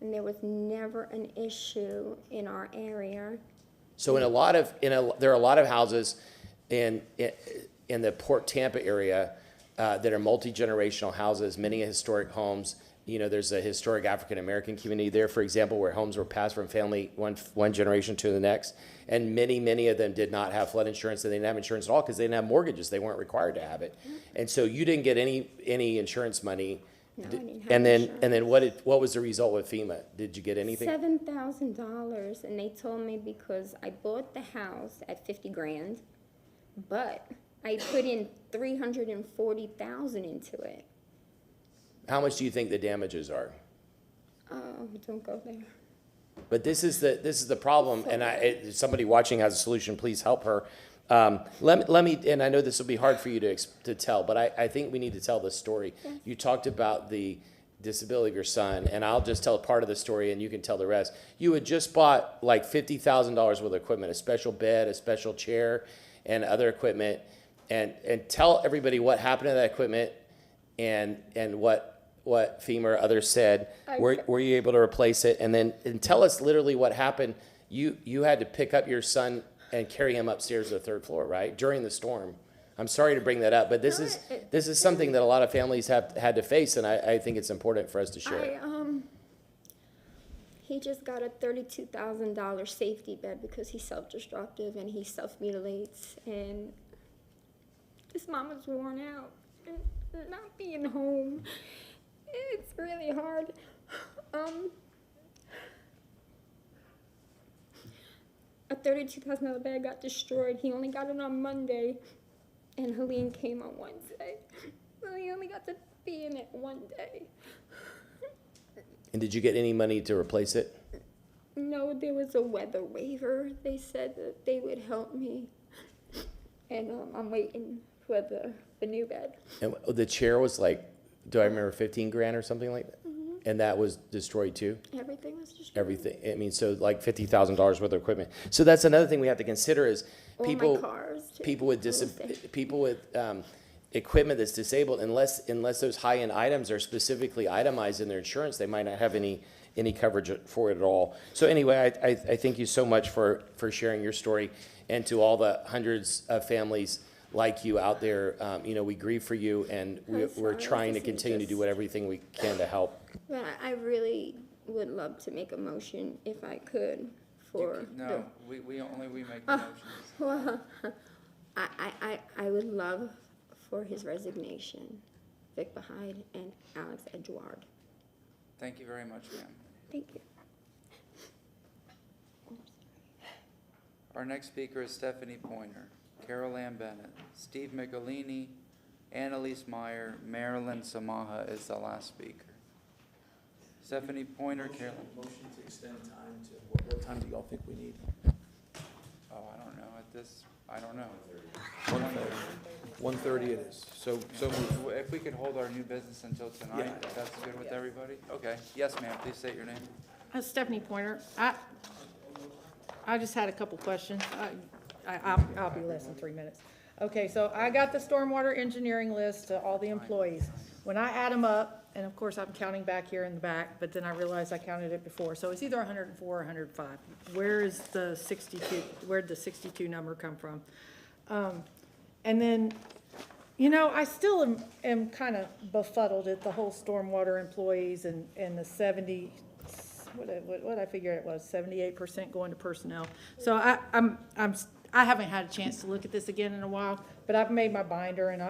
and there was never an issue in our area. So there are a lot of houses in the Port Tampa area that are multi-generational houses, many historic homes. You know, there's a historic African-American community there, for example, where homes were passed from family one generation to the next. And many of them did not have flood insurance, and they didn't have insurance at all because they didn't have mortgages. They weren't required to have it. And so you didn't get any insurance money. No, I didn't have And insurance. then what was the result with FEMA? Did you get anything? $7,000, and they told me because I bought the house at $50,000, but I put in $340,000 into it. How much do you think the damages are? Oh, don't go there. But this is the problem, and if somebody watching has a solution, please help her. Let me, and I know this will be hard for you to tell, but I think we need to tell this story. Yes. You talked about the disability of your son, and I'll just tell part of the story, and you can tell the rest. You had just bought like $50,000 worth of equipment, a special bed, a special chair, and other equipment, and tell everybody what happened to that equipment, and what FEMA or others said. Were you able to replace it? And tell us literally what happened. You had to pick up your son and carry him upstairs to the third floor, right? During the storm. I'm sorry to bring that up, but this is something that a lot of families have had to face, and I think it's important for us to share. He just got a $32,000 safety bed because he's self-destructive and he self-mutilates, and this mama's worn out and not being home. It's really hard. A $32,000 bag got destroyed. He only got it on Monday, and Helene came on Wednesday. So he only got to be in it one day. And did you get any money to replace it? No, there was a weather waiver. They said that they would help me, and I'm waiting for the new bed. And the chair was like, do I remember 15 grand or something like that? Mm-hmm. And that was destroyed too? Everything was destroyed. Everything. I mean, so like $50,000 worth of equipment. So that's another thing we have to consider is All my people, cars, too. people with equipment that's disabled, unless those high-end items are specifically itemized in their insurance, they might not have any coverage for it at all. So anyway, I thank you so much for sharing your story, and to all the hundreds of families like you out there. We grieve for you, and we're trying to continue to do everything we can to help. But I really would love to make a motion if I could for No, we make the motions. Well, I would love for his resignation, Vic Bahide and Alex Edouard. Thank you very much, ma'am. Thank you. Our next speaker is Stephanie Pointer, Carol Ann Bennett, Steve Michelini, Annalise Meyer, Marilyn Samaha is the last speaker. Stephanie Pointer, Carol. Motion to extend time to, what time do y'all think we need? Oh, I don't know. I don't know. 1:30 it is. So If we could hold our new business until tonight, Yeah. if that's good with everybody? Okay. Yes, ma'am. Please state your name. Stephanie Pointer. I just had a couple questions. I'll be less than 3 minutes. Okay, so I got the stormwater engineering list to all the employees. When I add them up, and of course I'm counting back here in the back, but then I realized I counted it before, so it's either 104 or 105. Where is the 62? Where'd the 62 number come from? And then, I still am kind of befuddled at the whole stormwater employees and the 70. What I figured it was 78% going to personnel. So I haven't had a chance to look at this again in a while, but I've made my binder and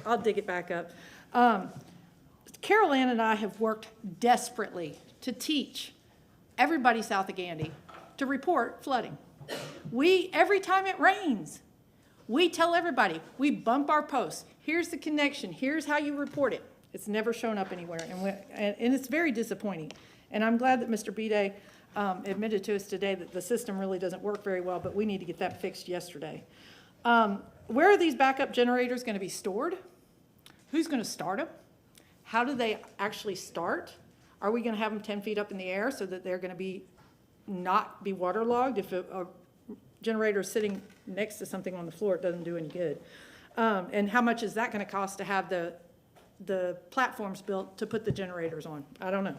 I'll dig it back up. Carol Ann and I have worked desperately to teach everybody south of Gandy to report flooding. Every time it rains, we tell everybody, we bump our posts. Here's the connection. Here's how you report it. It's never shown up anywhere, and it's very disappointing. And I'm glad that Mr. Bede admitted to us today that the system really doesn't work very well, but we need to get that fixed yesterday. Where are these backup generators going to be stored? Who's going to start them? How do they actually start? Are we going to have them 10 feet up in the air so that they're going to not be waterlogged? If a generator is sitting next to something on the floor, it doesn't do any good. And how much is that going to cost to have the platforms built to put the generators on? I don't know.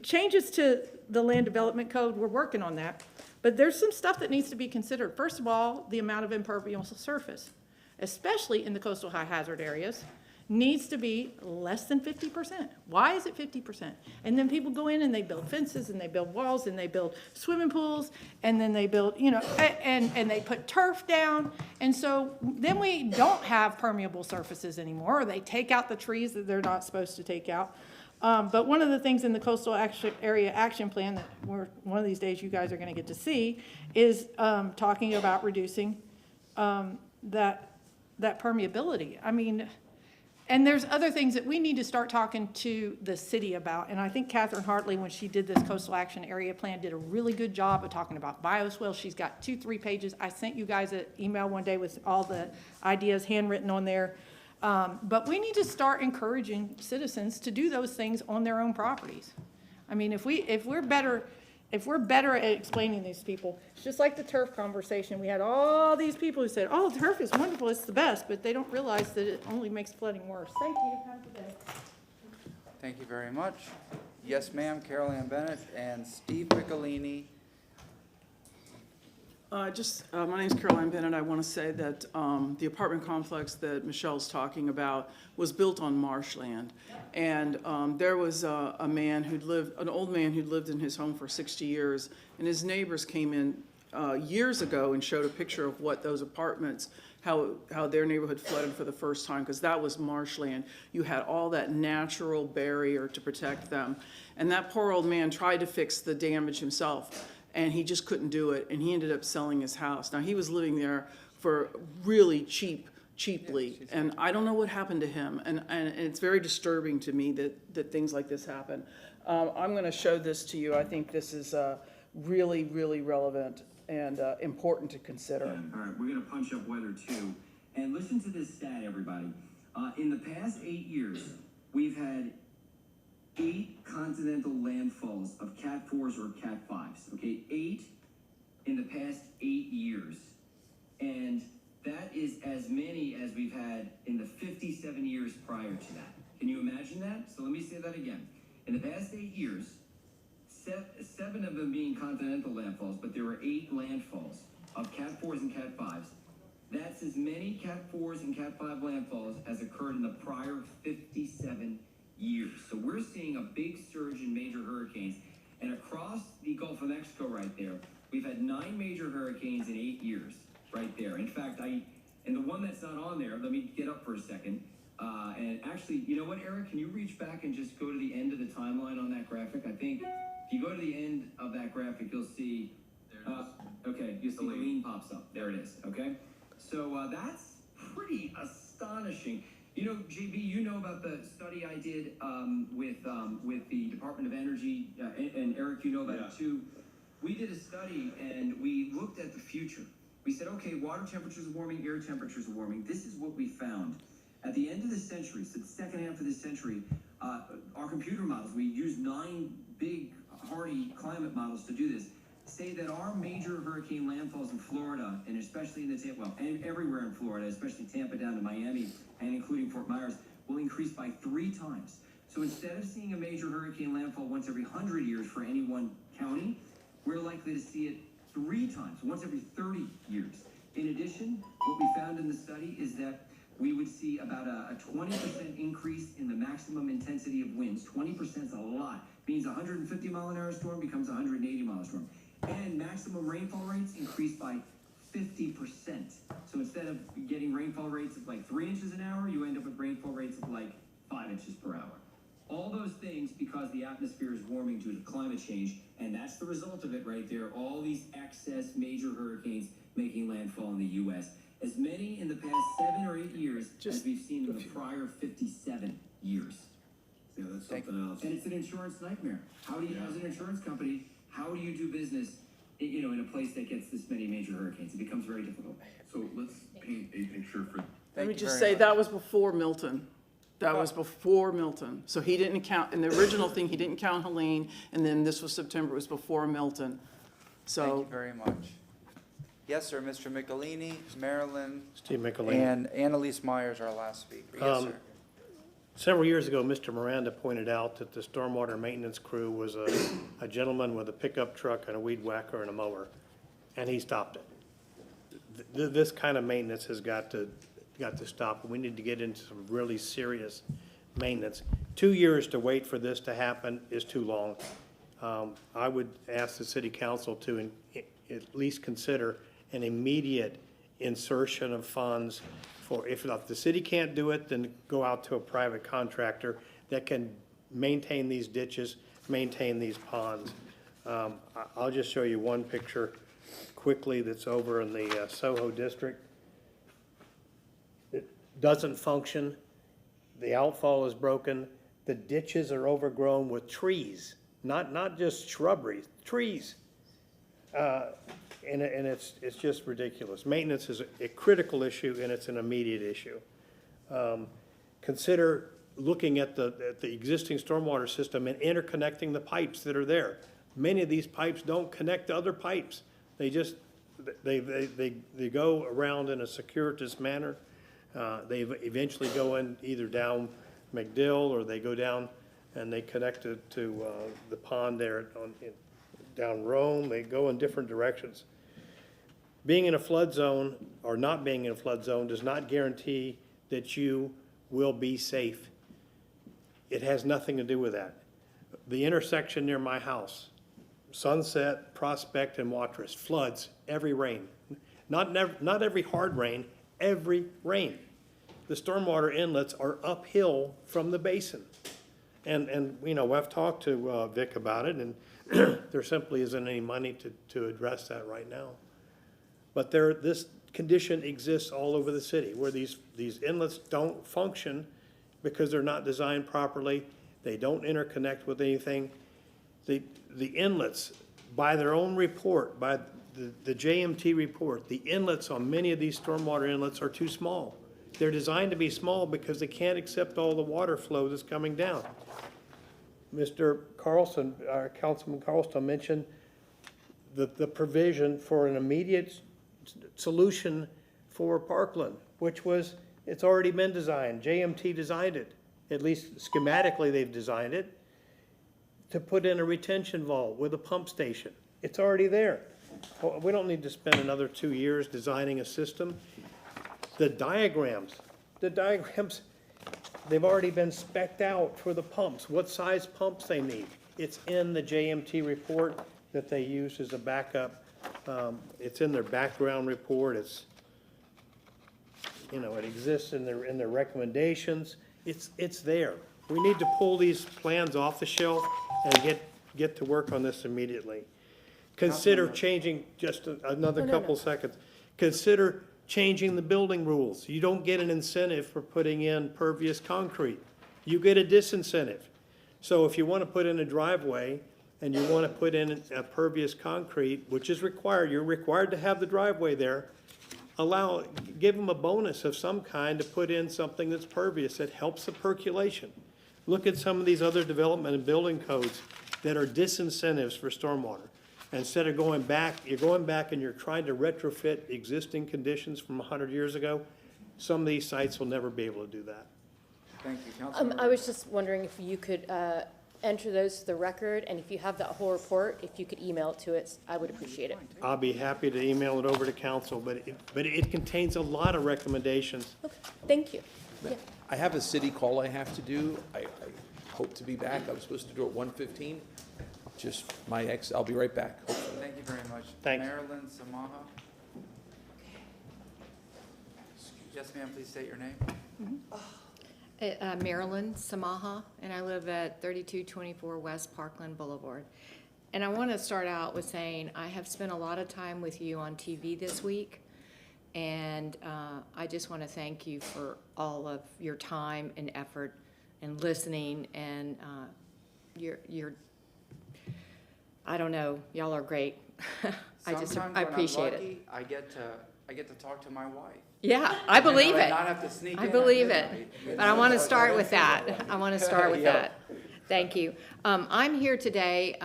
Changes to the land development code, we're working on that. But there's some stuff that needs to be considered. First of all, the amount of impervious surface, especially in the coastal high hazard areas, needs to be less than 50%. Why is it 50%? And then people go in and they build fences and they build walls and they build swimming pools and then they build, and they put turf down. And so then we don't have permeable surfaces anymore, or they take out the trees that they're not supposed to take out. But one of the things in the coastal area action plan that one of these days you guys are going to get to see is talking about reducing that permeability. I mean, and there's other things that we need to start talking to the city about. And I think Catherine Hartley, when she did this coastal action area plan, did a really good job of talking about bioswale. She's got 2-3 pages. I sent you guys an email one day with all the ideas handwritten on there. But we need to start encouraging citizens to do those things on their own properties. I mean, if we're better at explaining these people, it's just like the turf conversation. We had all these people who said, "Oh, turf is wonderful, it's the best," but they don't realize that it only makes flooding worse. Thank you. Have a good day. Thank you very much. Yes, ma'am, Carol Ann Bennett and Steve Michelini. My name's Carol Ann Bennett. I want to say that the apartment complex that Michelle's talking about was built on marshland. And there was an old man who'd lived in his home for 60 years, and his neighbors came in years ago and showed a picture of what those apartments how their neighborhood flooded for the first time, because that was marshland. You had all that natural barrier to protect them. And that poor old man tried to fix the damage himself, and he just couldn't do it, and he ended up selling his house. Now, he was living there for really cheaply, and I don't know what happened to him, and it's very disturbing to me that things like this happen. I'm gonna show this to you. I think this is really, really relevant and important to consider. All right, we're gonna punch up weather too. And listen to this stat, everybody. In the past 8 years, we've had 8 continental landfalls of Cat 4s or Cat 5s, okay? 8 in the past 8 years. And that is as many as we've had in the 57 years prior to that. Can you imagine that? So let me say that again. In the past 8 years, 7 of them being continental landfalls, but there were 8 landfalls of Cat 4s and Cat 5s. That's as many Cat 4s and Cat 5 landfalls as occurred in the prior 57 years. So we're seeing a big surge in major hurricanes. And across the Gulf of Mexico right there, we've had 9 major hurricanes in 8 years right there. In fact, and the one that's not on there, let me get up for a second. And actually, you know what, Eric, can you reach back and just go to the end of the timeline on that graphic? I think if you go to the end of that graphic, you'll see, okay, you'll see the lean pops up. There it is, okay? So that's pretty astonishing. You know, JB, you know about the study I did with the Department of Energy, and Eric, you know about it too. We did a study and we looked at the future. We said, okay, water temperatures are warming, air temperatures are warming. This is what we found. At the end of the century, so the second half of this century, our computer models, we used 9 big, hardy climate models to do this, say that our major hurricane landfalls in Florida, and especially in the Tampa, well, and everywhere in Florida, especially Tampa down to Miami, and including Fort Myers, will increase by 3 times. So instead of seeing a major hurricane landfall once every 100 years for any one county, we're likely to see it 3 times, once every 30 years. In addition, what we found in the study is that we would see about a 20% increase in the maximum intensity of winds. 20% is a lot. Means a 150-mile-an-hour storm becomes a 180-mile storm. And maximum rainfall rates increase by 50%. So instead of getting rainfall rates of like 3 inches an hour, you end up with rainfall rates of like 5 inches per hour. All those things because the atmosphere is warming due to climate change, and that's the result of it right there. All these excess major hurricanes making landfall in the U.S. As many in the past 7 or 8 years as we've seen in the prior 57 years. Yeah, that's something else. And it's an insurance nightmare. How do you, as an insurance company, how do you do business, you know, in a place that gets this many major hurricanes? It becomes very difficult. So let's paint a picture for. Let me just say, that was before Milton. That was before Milton. So he didn't count, in the original thing, he didn't count Helene, and then this was September, it was before Milton. So. Thank you very much. Yes, sir, Mr. Michelini, Marilyn. Steve Michelini. And Annalise Myers, our last speaker. Yes, sir. Several years ago, Mr. Miranda pointed out that the stormwater maintenance crew was a gentleman with a pickup truck and a weed whacker and a mower, and he stopped it. This kind of maintenance has got to stop. We need to get into some really serious maintenance. 2 years to wait for this to happen is too long. I would ask the city council to at least consider an immediate insertion of funds for, if the city can't do it, then go out to a private contractor that can maintain these ditches, maintain these ponds. I'll just show you one picture quickly that's over in the Soho district. It doesn't function. The outfall is broken. The ditches are overgrown with trees, not just shrubbery, trees. And it's just ridiculous. Maintenance is a critical issue, and it's an immediate issue. Consider looking at the existing stormwater system and interconnecting the pipes that are there. Many of these pipes don't connect to other pipes. They just they go around in a circuitous manner. They eventually go in either down McDill, or they go down and they connect to the pond there down Rome. They go in different directions. Being in a flood zone or not being in a flood zone does not guarantee that you will be safe. It has nothing to do with that. The intersection near my house, Sunset, Prospect, and Watrous, floods every rain. Not every hard rain, every rain. The stormwater inlets are uphill from the basin. And you know, I've talked to Vic about it, and there simply isn't any money to address that right now. But this condition exists all over the city, where these inlets don't function because they're not designed properly. They don't interconnect with anything. The inlets, by their own report, by the JMT report, the inlets on many of these stormwater inlets are too small. They're designed to be small because they can't accept all the water flow that's coming down. Mr. Carlson, Councilman Carlson mentioned the provision for an immediate solution for Parkland, which was, it's already been designed. JMT designed it. At least schematically they've designed it, to put in a retention vault with a pump station. It's already there. We don't need to spend another 2 years designing a system. The diagrams, they've already been spec'd out for the pumps, what size pumps they need. It's in the JMT report that they use as a backup. It's in their background report. It's, you know, it exists in their recommendations. It's there. We need to pull these plans off the shelf and get to work on this immediately. Consider changing, just another couple seconds. Consider changing the building rules. You don't get an incentive for putting in pervious concrete. You get a disincentive. So if you want to put in a driveway and you want to put in a pervious concrete, which is required, you're required to have the driveway there, give them a bonus of some kind to put in something that's pervious that helps the percolation. Look at some of these other development and building codes that are disincentives for stormwater. Instead of going back, you're going back and you're trying to retrofit existing conditions from 100 years ago. Some of these sites will never be able to do that. Thank you, Councilman. I was just wondering if you could enter those to the record, and if you have that whole report, if you could email it to us, I would appreciate it. I'll be happy to email it over to council, but it contains a lot of recommendations. Okay, thank you. Yeah. I have a city call I have to do. I hope to be back. I was supposed to do it 1:15. Just I'll be right back, hopefully. Thank you very much. Thanks. Marilyn Samaha. Yes, ma'am, please state your name. Marilyn Samaha, and I live at 3224 West Parkland Boulevard. And I want to start out with saying I have spent a lot of time with you on TV this week, and I just want to thank you for all of your time and effort and listening, and you're I don't know, y'all are great. I appreciate it. I get to talk to my wife. Yeah, I believe it. Not have to sneak I in believe at it. midnight. But I want to start with that. I want to start with that. Thank you. I'm here today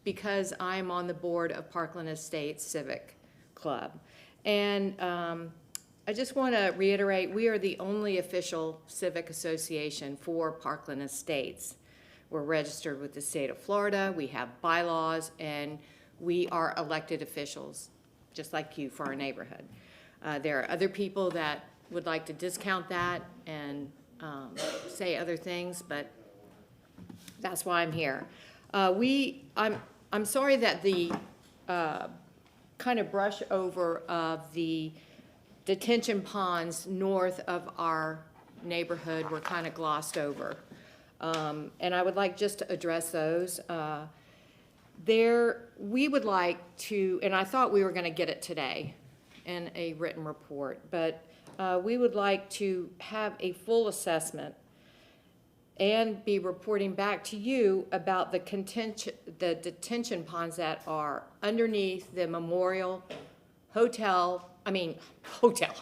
because I'm on the board of Parkland Estates Civic Club. And I just want to reiterate, we are the only official civic association for Parkland Estates. We're registered with the state of Florida, we have bylaws, and we are elected officials, just like you, for our neighborhood. There are other people that would like to discount that and say other things, but that's why I'm here. I'm sorry that the kind of brush over of the detention ponds north of our neighborhood were kind of glossed over. And I would like just to address those. We would like to, and I thought we were going to get it today in a written report, but we would like to have a full assessment and be reporting back to you about the detention ponds that are underneath the Memorial Hotel,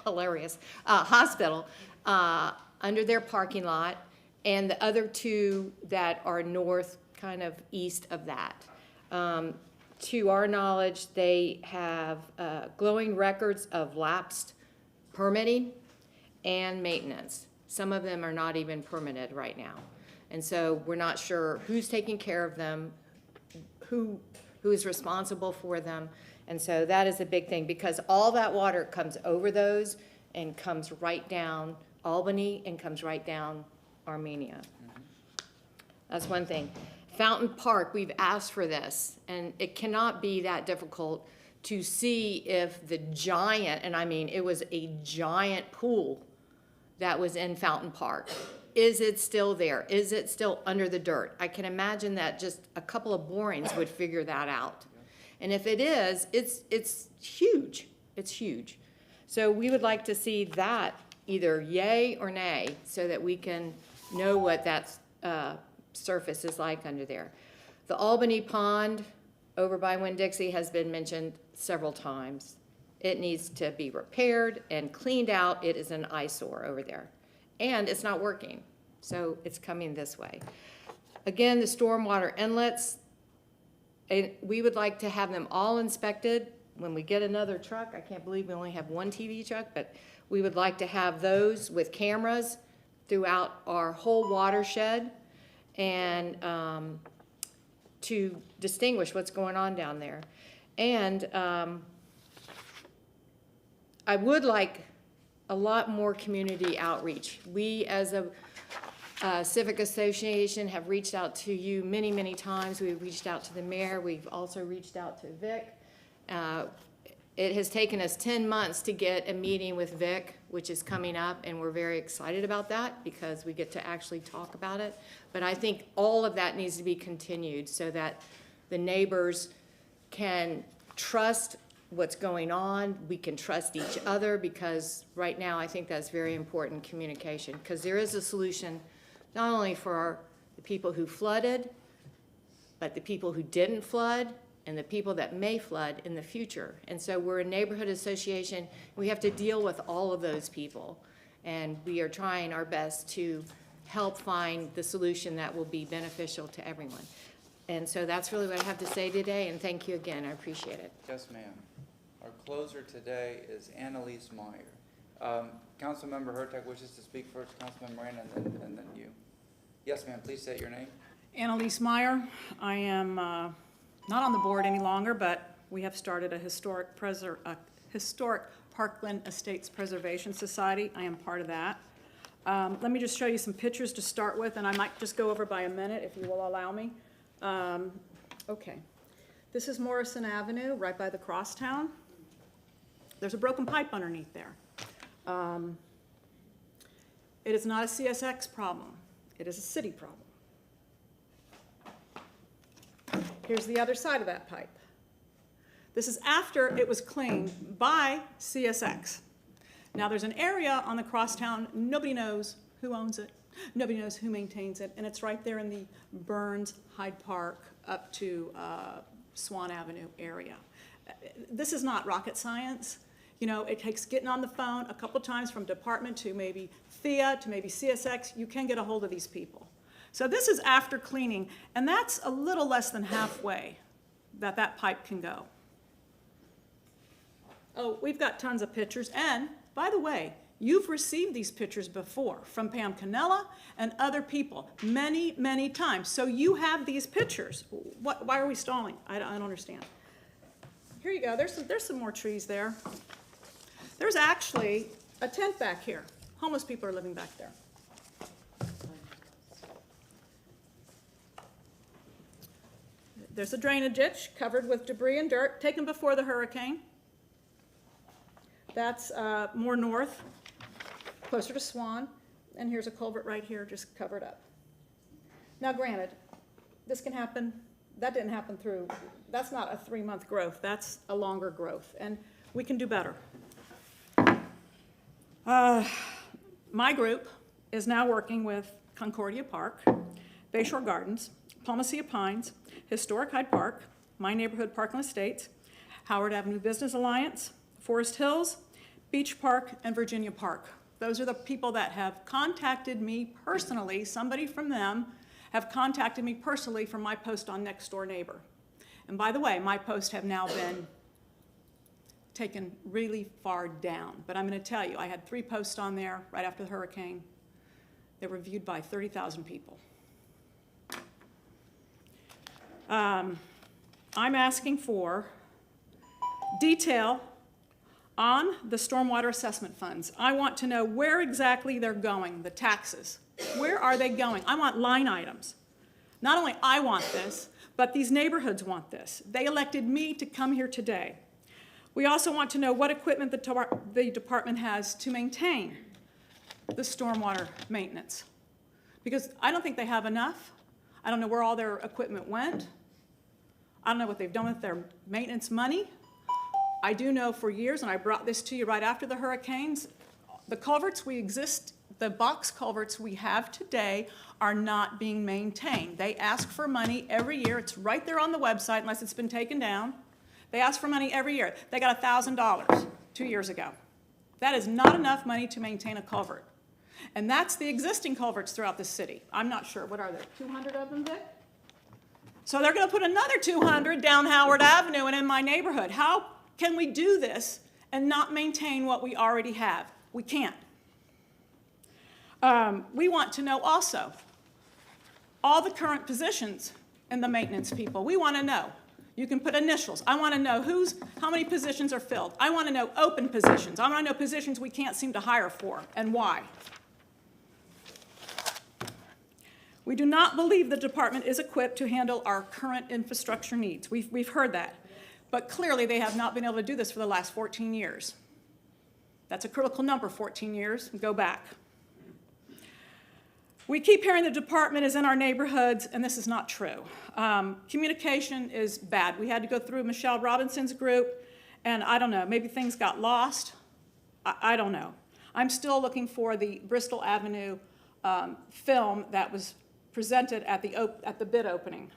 hilarious, hospital, under their parking lot, and the other two that are north, kind of east of that. To our knowledge, they have glowing records of lapsed permitting and maintenance. Some of them are not even permitted right now. And so we're not sure who's taking care of them, who is responsible for them. And so that is a big thing, because all that water comes over those and comes right down Albany and comes right down Armenia. That's one thing. Fountain Park, we've asked for this, and it cannot be that difficult to see if the giant, and I mean, it was a giant pool that was in Fountain Park. Is it still there? Is it still under the dirt? I can imagine that just a couple of borings would figure that out. And if it is, it's huge. It's huge. So we would like to see that either yay or nay so that we can know what that surface is like under there. The Albany Pond over by Winn-Dixie has been mentioned several times. It needs to be repaired and cleaned out. It is an eyesore over there. And it's not working, so it's coming this way. Again, the stormwater inlets, we would like to have them all inspected. When we get another truck, I can't believe we only have one TV truck, but we would like to have those with cameras throughout our whole watershed and to distinguish what's going on down there. And I would like a lot more community outreach. We as a civic association have reached out to you many, many times. We've reached out to the mayor. We've also reached out to Vic. It has taken us 10 months to get a meeting with Vic, which is coming up, and we're very excited about that because we get to actually talk about it. But I think all of that needs to be continued so that the neighbors can trust what's going on. We can trust each other because right now I think that's very important, communication, because there is a solution not only for the people who flooded, but the people who didn't flood and the people that may flood in the future. And so we're a neighborhood association. We have to deal with all of those people. And we are trying our best to help find the solution that will be beneficial to everyone. And so that's really what I have to say today, and thank you again. I appreciate it. Yes, ma'am. Our closer today is Annalise Meyer. Councilmember Hurtak wishes to speak first, Councilmember Moran, and then you. Yes, ma'am, please state your name. Annalise Meyer. I am not on the board any longer, but we have started a historic Parkland Estates Preservation Society. I am part of that. Let me just show you some pictures to start with, and I might just go over by a minute if you will allow me. Okay. This is Morrison Avenue, right by the crosstown. There's a broken pipe underneath there. It is not a CSX problem. It is a city problem. Here's the other side of that pipe. This is after it was cleaned by CSX. Now there's an area on the crosstown, nobody knows who owns it, nobody knows who maintains it, and it's right there in the Burns, Hyde Park, up to Swan Avenue area. This is not rocket science. You know, it takes getting on the phone a couple times from department to maybe THEA to maybe CSX. You can get a hold of these people. So this is after cleaning, and that's a little less than halfway that pipe can go. Oh, we've got tons of pictures, and by the way, you've received these pictures before from Pam Cannella and other people many, many times. So you have these pictures. Why are we stalling? I don't understand. Here you go. There's some more trees there. There's actually a tent back here. Homeless people are living back there. There's a drainage ditch covered with debris and dirt taken before the hurricane. That's more north, closer to Swan. And here's a culvert right here just covered up. Now granted, this can happen. That didn't happen through, that's not a 3-month growth. That's a longer growth. And we can do better. My group is now working with Concordia Park, Bayshore Gardens, Palmacia Pines, Historic Hyde Park, My Neighborhood Parkland Estates, Howard Avenue Business Alliance, Forest Hills, Beach Park, and Virginia Park. Those are the people that have contacted me personally. Somebody from them have contacted me personally for my post on Next Door Neighbor. And by the way, my posts have now been taken really far down. But I'm going to tell you, I had 3 posts on there right after the hurricane. They were viewed by 30,000 people. I'm asking for detail on the stormwater assessment funds. I want to know where exactly they're going, the taxes. Where are they going? I want line items. Not only I want this, but these neighborhoods want this. They elected me to come here today. We also want to know what equipment the department has to maintain the stormwater maintenance. Because I don't think they have enough. I don't know where all their equipment went. I don't know what they've done with their maintenance money. I do know for years, and I brought this to you right after the hurricanes, the culverts the box culverts we have today are not being maintained. They ask for money every year. It's right there on the website unless it's been taken down. They ask for money every year. They got $1,000 2 years ago. That is not enough money to maintain a culvert. And that's the existing culverts throughout the city. I'm not sure, what are there, 200 of them, Vic? So they're gonna put another 200 down Howard Avenue and in my neighborhood. How can we do this and not maintain what we already have? We can't. We want to know also all the current positions in the maintenance people. We want to know. You can put initials. I want to know how many positions are filled. I want to know open positions. I want to know positions we can't seem to hire for and why. We do not believe the department is equipped to handle our current infrastructure needs. We've heard that. But clearly they have not been able to do this for the last 14 years. That's a critical number, 14 years. Go back. We keep hearing the department is in our neighborhoods, and this is not true. Communication is bad. We had to go through Michelle Robinson's group, and I don't know, maybe things got lost. I don't know. I'm still looking for the Bristol Avenue film that was presented at the bid opening.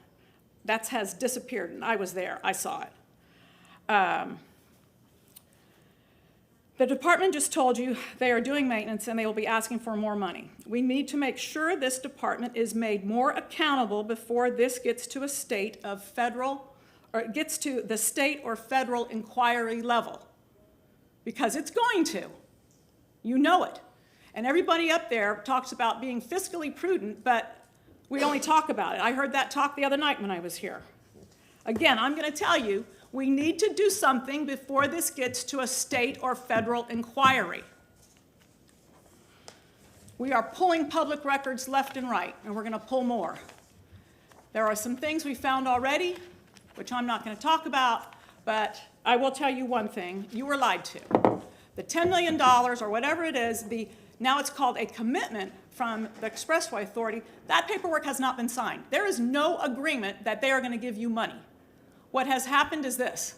That has disappeared, and I was there. I saw it. The department just told you they are doing maintenance and they will be asking for more money. We need to make sure this department is made more accountable before this gets to a state of federal, or it gets to the state or federal inquiry level. Because it's going to. You know it. And everybody up there talks about being fiscally prudent, but we only talk about it. I heard that talk the other night when I was here. Again, I'm going to tell you, we need to do something before this gets to a state or federal inquiry. We are pulling public records left and right, and we're going to pull more. There are some things we found already, which I'm not going to talk about, but I will tell you one thing. You were lied to. The $10 million, or whatever it is, now it's called a commitment from the Expressway Authority, that paperwork has not been signed. There is no agreement that they are going to give you money. What has happened is this.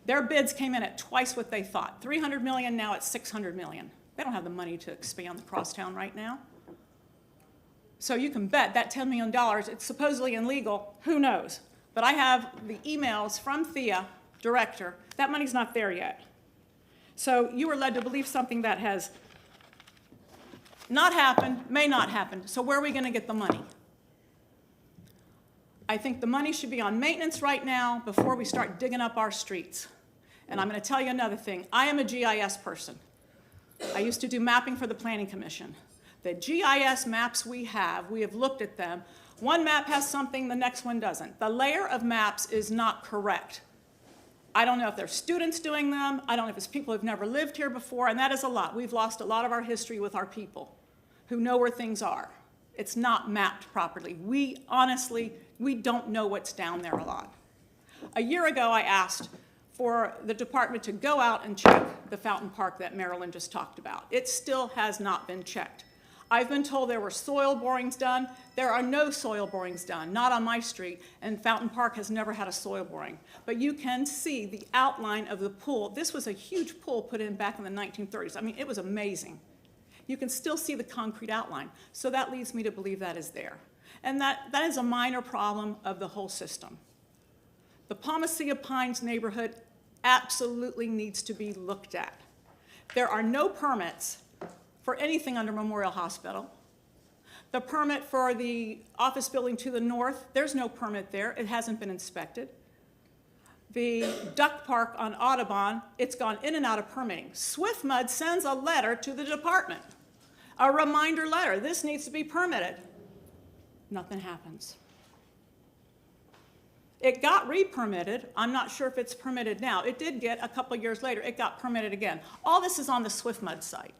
Their bids came in at twice what they thought. $300 million, now it's $600 million. They don't have the money to expand the crosstown right now. So you can bet that $10 million, it's supposedly illegal, who knows? But I have the emails from Thea, director, that money's not there yet. So you were led to believe something that has not happened, may not happen. So where are we going to get the money? I think the money should be on maintenance right now before we start digging up our streets. And I'm going to tell you another thing. I am a GIS person. I used to do mapping for the Planning Commission. The GIS maps we have looked at them. One map has something, the next one doesn't. The layer of maps is not correct. I don't know if there's students doing them. I don't know if it's people who've never lived here before, and that is a lot. We've lost a lot of our history with our people who know where things are. It's not mapped properly. We don't know what's down there a lot. A year ago, I asked for the department to go out and check the fountain park that Marilyn just talked about. It still has not been checked. I've been told there were soil borings done. There are no soil borings done, not on my street, and Fountain Park has never had a soil boring. But you can see the outline of the pool. This was a huge pool put in back in the 1930s. I mean, it was amazing. You can still see the concrete outline. So that leads me to believe that is there. And that is a minor problem of the whole system. The Palmacia Pines neighborhood absolutely needs to be looked at. There are no permits for anything under Memorial Hospital. The permit for the office building to the north, there's no permit there. It hasn't been inspected. The duck park on Audubon, it's gone in and out of permitting. SwiftMud sends a letter to the department, a reminder letter. This needs to be permitted. Nothing happens. It got re-permitted. I'm not sure if it's permitted now. It did get, a couple years later, it got permitted again. All this is on the SwiftMud site.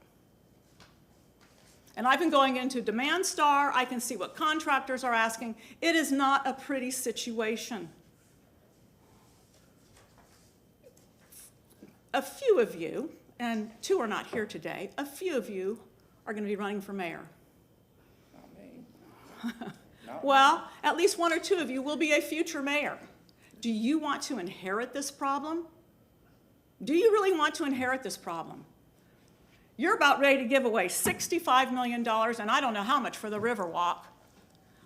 And I've been going into Demand Star. I can see what contractors are asking. It is not a pretty situation. a few of you, and 2 are not here today, a few of you are going to be running for mayor. Well, at least 1 or 2 of you will be a future mayor. Do you want to inherit this problem? Do you really want to inherit this problem? You're about ready to give away $65 million, and I don't know how much, for the Riverwalk,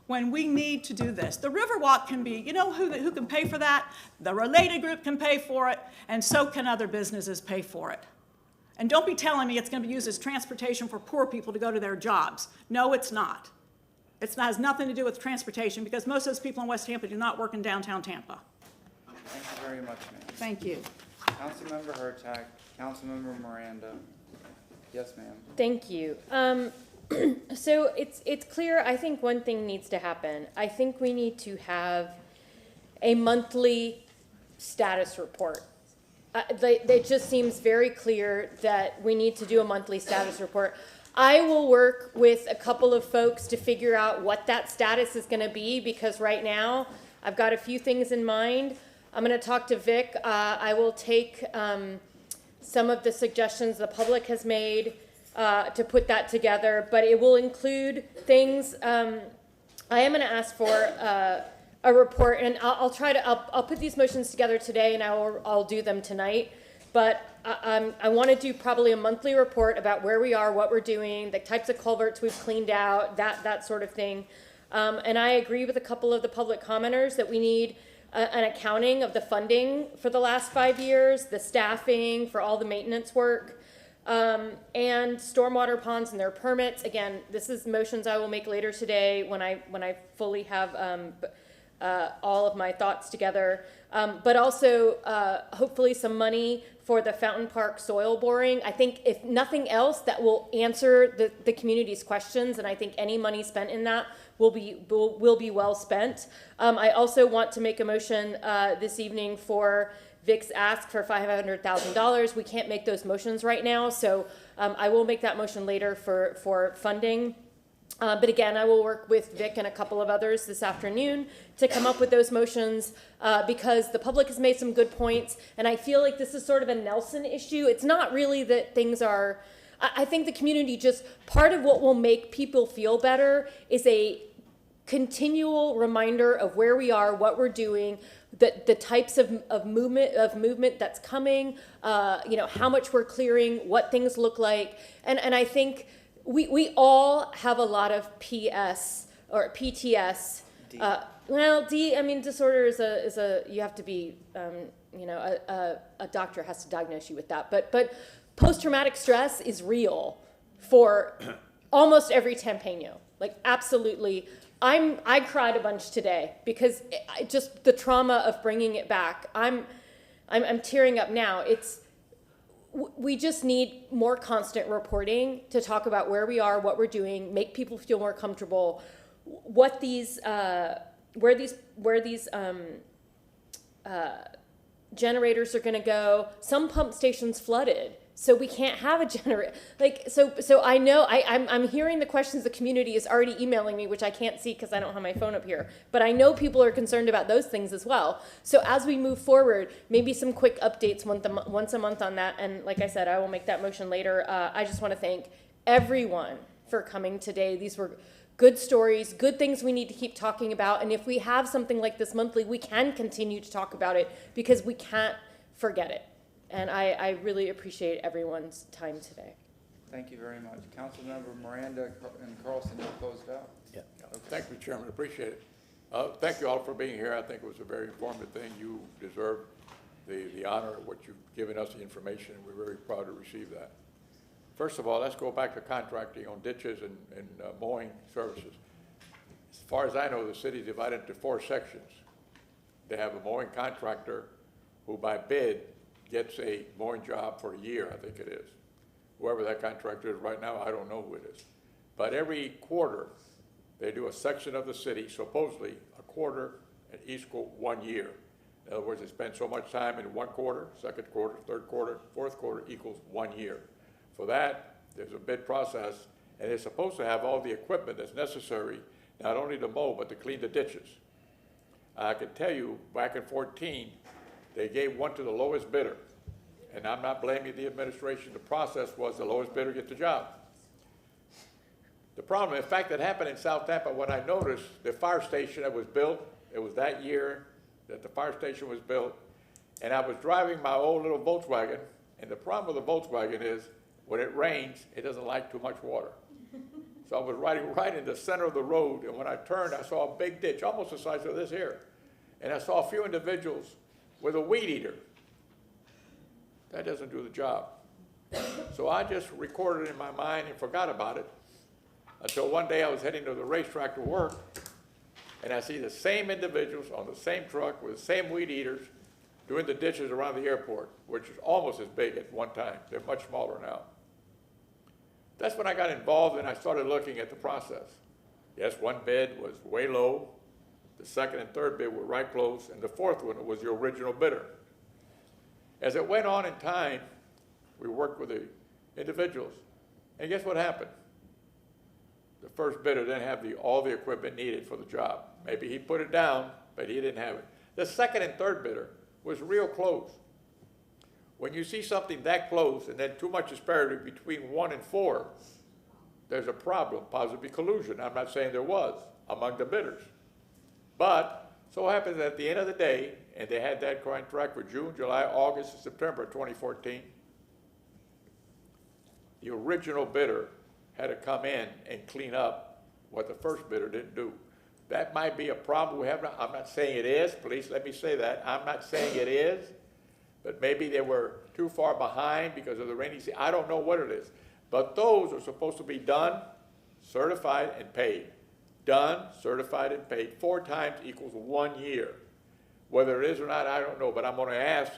when we need to do this. The Riverwalk can be, you know who can pay for that? The Related Group can pay for it, and so can other businesses pay for it. And don't be telling me it's going to be used as transportation for poor people to go to their jobs. No, it's not. It has nothing to do with transportation, because most of those people in West Tampa do not work in downtown Tampa. Thank you very much, ma'am. Thank you. Councilmember Hurtak, Councilmember Miranda. Yes, ma'am. Thank you. So it's clear, I think one thing needs to happen. I think we need to have a monthly status report. It just seems very clear that we need to do a monthly status report. I will work with a couple of folks to figure out what that status is going to be, because right now I've got a few things in mind. I'm going to talk to Vic. I will take some of the suggestions the public has made to put that together, but it will include things. I am going to ask for a report, and I'll put these motions together today, and I'll do them tonight. But I want to do probably a monthly report about where we are, what we're doing, the types of culverts we've cleaned out, that sort of thing. And I agree with a couple of the public commenters that we need an accounting of the funding for the last 5 years, the staffing for all the maintenance work, and stormwater ponds and their permits. Again, this is motions I will make later today when I fully have all of my thoughts together. But also hopefully some money for the Fountain Park soil boring. I think if nothing else, that will answer the community's questions, and I think any money spent in that will be well spent. I also want to make a motion this evening for Vic's ask for $500,000. We can't make those motions right now, so I will make that motion later for funding. But again, I will work with Vic and a couple of others this afternoon to come up with those motions because the public has made some good points, and I feel like this is sort of a Nelson issue. It's not really that things are, I think the community just, part of what will make people feel better is a continual reminder of where we are, what we're doing, the types of movement that's coming, how much we're clearing, what things look like, and I think we all have a lot of PS or PTS. Disorder is a you have to be, a doctor has to diagnose you with that. But post-traumatic stress is real for almost every Tampano. Like, absolutely. I cried a bunch today because just the trauma of bringing it back. I'm tearing up now. We just need more constant reporting to talk about where we are, what we're doing, make people feel more comfortable, what these where these generators are going to go. Some pump stations flooded, so we can't have a generator. So I know I'm hearing the questions the community is already emailing me, which I can't see because I don't have my phone up here. But I know people are concerned about those things as well. So as we move forward, maybe some quick updates once a month on that. And like I said, I will make that motion later. I just want to thank everyone for coming today. These were good stories, good things we need to keep talking about. And if we have something like this monthly, we can continue to talk about it because we can't forget it. And I really appreciate everyone's time today. Thank you very much. Councilmember Miranda and Carlson, you're closed out. Yeah. Thank you, Chairman. Appreciate it. Thank you all for being here. I think it was a very informative thing. You deserve the honor of what you've given us the information. We're very proud to receive that. First of all, let's go back to contracting on ditches and mowing services. As far as I know, the city is divided into 4 sections. They have a mowing contractor who by bid gets a mowing job for a year, I think it is. Whoever that contractor is right now, I don't know who it is. But every quarter, they do a section of the city, supposedly a quarter, and each go 1 year. In other words, they spend so much time in 1 quarter, 2nd quarter, 3rd quarter, 4th quarter equals 1 year. For that, there's a bid process, and they're supposed to have all the equipment that's necessary, not only to mow, but to clean the ditches. I can tell you, back in 2014, they gave one to the lowest bidder, And I'm not blaming the administration. The process was the lowest bidder get the job. The problem, in fact, that happened in South Tampa when I noticed the fire station that was built, it was that year that the fire station was built, and I was driving my old little Volkswagen, and the problem with the Volkswagen is when it rains, it doesn't like too much water. So I was riding right in the center of the road, and when I turned, I saw a big ditch, almost the size of this here. And I saw a few individuals with a weed eater. That doesn't do the job. So I just recorded it in my mind and forgot about it until one day I was heading to the racetrack to work, and I see the same individuals on the same truck with the same weed eaters doing the ditches around the airport, which is almost as big at one time. They're much smaller now. That's when I got involved and I started looking at the process. Yes, one bid was way low. The second and third bid were right close, and the fourth one was the original bidder. As it went on in time, we worked with the individuals, and guess what happened? The first bidder didn't have all the equipment needed for the job. Maybe he put it down, but he didn't have it. The second and third bidder was real close. When you see something that close and then too much disparity between 1 and 4, there's a problem, possibly collusion. I'm not saying there was among the bidders. But so happens at the end of the day, and they had that contract for June, July, August, and September 2014, the original bidder had to come in and clean up what the first bidder didn't do. That might be a problem we have. I'm not saying it is. Please let me say that. I'm not saying it is. But maybe they were too far behind because of the rainy season. I don't know what it is. But those are supposed to be done, certified, and paid. Done, certified, and paid. 4 times equals 1 year. Whether it is or not, I don't know. But I'm going to ask,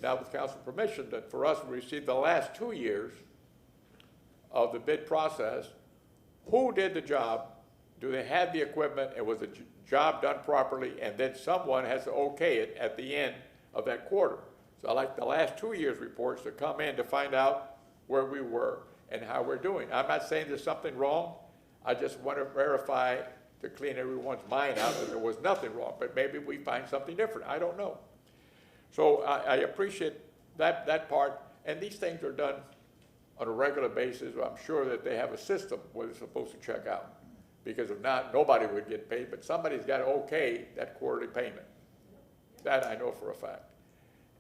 now with council permission, that for us to receive the last 2 years of the bid process, who did the job? Do they have the equipment, and was the job done properly? And then someone has to okay it at the end of that quarter. So I like the last 2 years' reports to come in to find out where we were and how we're doing. I'm not saying there's something wrong. I just want to verify to clean everyone's mind out that there was nothing wrong, but maybe we find something different. I don't know. So I appreciate that part, and these things are done on a regular basis. I'm sure that they have a system where they're supposed to check out, because if not, nobody would get paid, but somebody's got to okay that quarterly payment. That I know for a fact.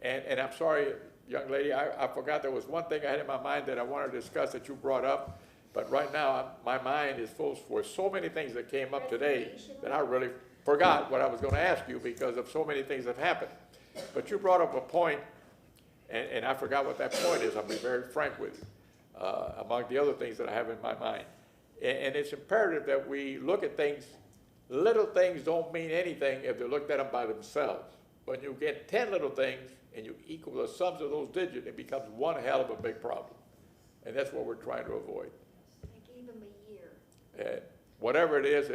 And I'm sorry, young lady, I forgot there was one thing I had in my mind that I wanted to discuss that you brought up, but right now my mind is full for so many things that came up today that I really forgot what I was going to ask you because of so many things that happened. But you brought up a point, and I forgot what that point is. I'll be very frank with you, among the other things that I have in my mind. And it's imperative that we look at things. Little things don't mean anything if they're looked at them by themselves. When you get 10 little things and you equal the sums of those digits, it becomes one hell of a big problem. And that's what we're trying to avoid. I gave him a year. And whatever it is,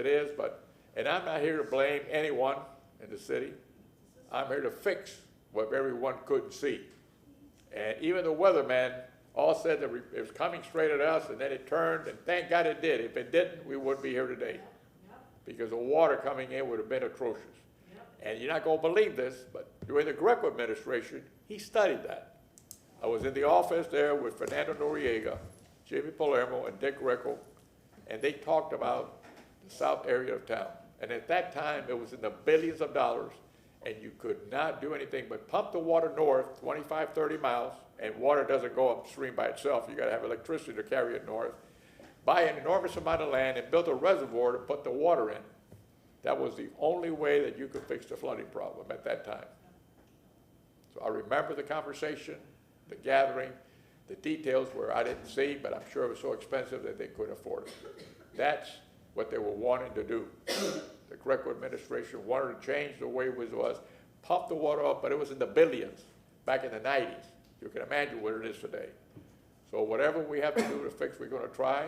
and I'm not here to blame anyone in the city. I'm here to fix what everyone couldn't see. And even the weatherman all said that it was coming straight at us, and then it turned, and thank God it did. If it didn't, we wouldn't be here today. Because the water coming in would have been atrocious. And you're not going to believe this, but during the Greco administration, he studied that. I was in the office there with Fernando Noriega, Jimmy Palermo, and Dick Greco, and they talked about the south area of town. And at that time, it was in the billions of dollars, and you could not do anything but pump the water north 25, 30 miles, and water doesn't go upstream by itself. You got to have electricity to carry it north. Buy an enormous amount of land and build a reservoir to put the water in. That was the only way that you could fix the flooding problem at that time. So I remember the conversation, the gathering, the details where I didn't see, but I'm sure it was so expensive that they couldn't afford it. That's what they were wanting to do. The Greco administration wanted to change the way it was, pump the water up, but it was in the billions back in the 90s. You can imagine what it is today. So whatever we have to do to fix, we're going to try.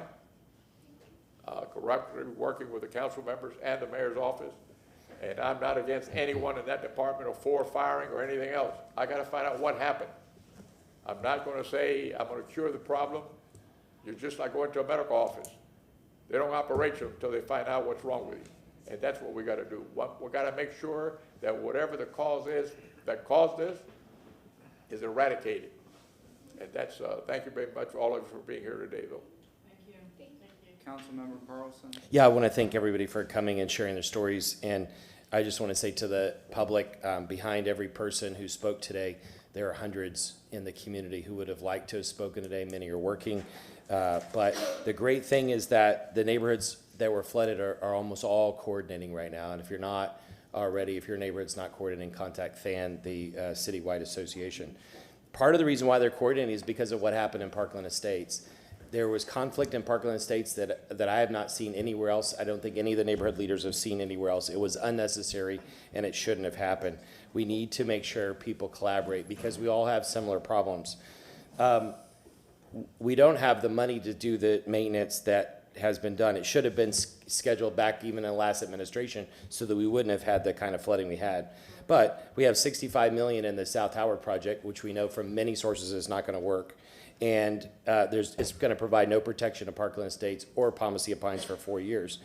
Correctly working with the council members and the mayor's office. And I'm not against anyone in that department or for firing or anything else. I got to find out what happened. I'm not going to say I'm going to cure the problem. You're just like going to a medical office. They don't operate you until they find out what's wrong with you. And that's what we got to do. We got to make sure that whatever the cause is that caused this is eradicated. And that's, thank you very much, all of you, for being here today, though. Councilmember Carlson? Yeah, I want to thank everybody for coming and sharing their stories. And I just want to say to the public, behind every person who spoke today, there are hundreds in the community who would have liked to have spoken today. Many are working. But the great thing is that the neighborhoods that were flooded are almost all coordinating right now. And if you're not already, if your neighborhood's not coordinating, contact FAN, the citywide association. Part of the reason why they're coordinating is because of what happened in Parkland Estates. There was conflict in Parkland Estates that I have not seen anywhere else. I don't think any of the neighborhood leaders have seen anywhere else. It was unnecessary, and it shouldn't have happened. We need to make sure people collaborate because we all have similar problems. We don't have the money to do the maintenance that has been done. It should have been scheduled back even in the last administration so that we wouldn't have had the kind of flooding we had. But we have $65 million in the South Howard project, which we know from many sources is not going to work. And it's going to provide no protection to Parkland Estates or Palmacia Pines for 4 years.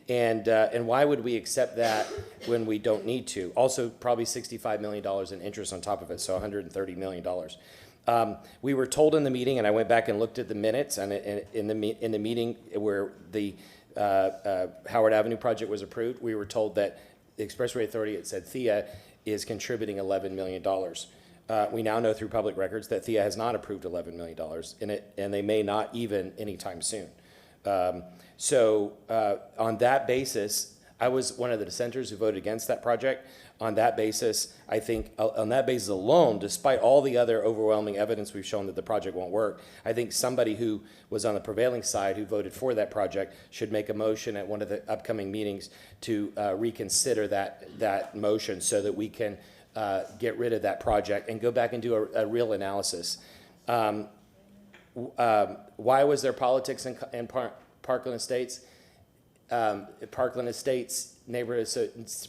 And why would we accept that when we don't need to? Also, probably $65 million in interest on top of it, so $130 million. We were told in the meeting, and I went back and looked at the minutes, and in the meeting where the Howard Avenue project was approved, we were told that the Expressway Authority, it said THEA, is contributing $11 million. We now know through public records that THEA has not approved $11 million in it, and they may not even anytime soon. So on that basis, I was one of the dissenters who voted against that project. On that basis, I think on that basis alone, despite all the other overwhelming evidence we've shown that the project won't work, I think somebody who was on the prevailing side who voted for that project should make a motion at one of the upcoming meetings to reconsider that motion so that we can get rid of that project and go back and do a real analysis. Why was there politics in Parkland Estates? Parkland Estates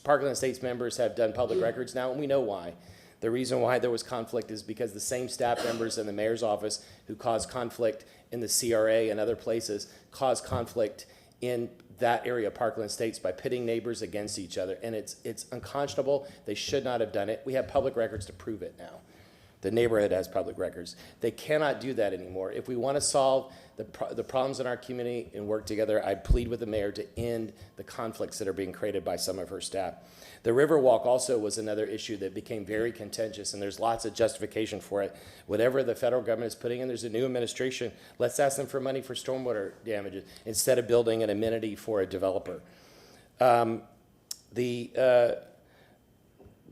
Parkland Estates members have done public records now, and we know why. The reason why there was conflict is because the same staff members in the mayor's office who caused conflict in the CRA and other places caused conflict in that area of Parkland Estates by pitting neighbors against each other, and it's unconscionable. They should not have done it. We have public records to prove it now. The neighborhood has public records. They cannot do that anymore. If we want to solve the problems in our community and work together, I plead with the mayor to end the conflicts that are being created by some of her staff. The Riverwalk also was another issue that became very contentious, and there's lots of justification for it. Whatever the federal government is putting in, there's a new administration. Let's ask them for money for stormwater damages instead of building an amenity for a developer.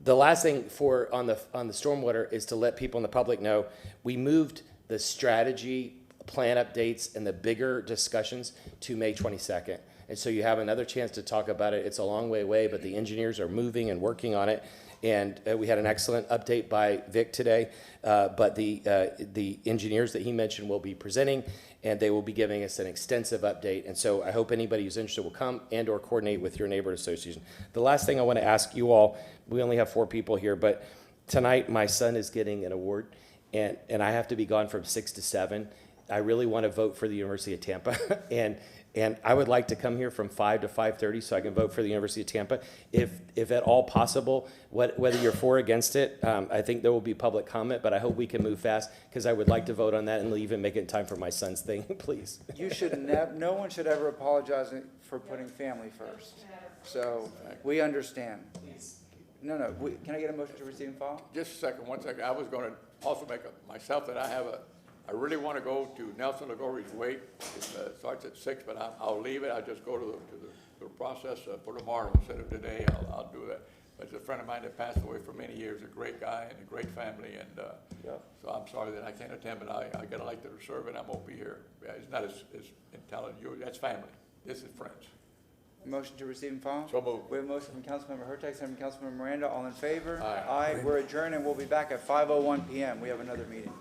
The last thing on the stormwater is to let people in the public know we moved the strategy plan updates and the bigger discussions to May 22nd. And so you have another chance to talk about it. It's a long way away, but the engineers are moving and working on it. And we had an excellent update by Vic today, but the engineers that he mentioned will be presenting, and they will be giving us an extensive update. And so I hope anybody who's interested will come and or coordinate with your neighborhood association. The last thing I want to ask you all, we only have 4 people here, but tonight my son is getting an award, and I have to be gone from 6 to 7. I really want to vote for the University of Tampa, and I would like to come here from 5 to 5:30 so I can vote for the University of Tampa. If at all possible, whether you're for or against it, I think there will be public comment, but I hope we can move fast because I would like to vote on that and even make it in time for my son's thing, please. You should no one should ever apologize for putting family first. So we understand. No, can I get a motion to receive and file? Just a second, 1 second. I was going to also make myself that I really want to go to Nelson Lagori's wake. It starts at 6, but I'll leave it. I'll just go to the process for tomorrow instead of today. I'll do that. But it's a friend of mine that passed away for many years, a great guy and a great family. And so I'm sorry that I can't attend, but I get elected to serve, and I won't be here. Yeah, it's not as intelligent. That's family. This is friends. Motion to receive and file? So moved. We have a motion from Councilmember Hurtak, second from Councilmember Miranda. All in favor? Aye. We're adjourned, and we'll be back at 5:01 p.m. We have another meeting.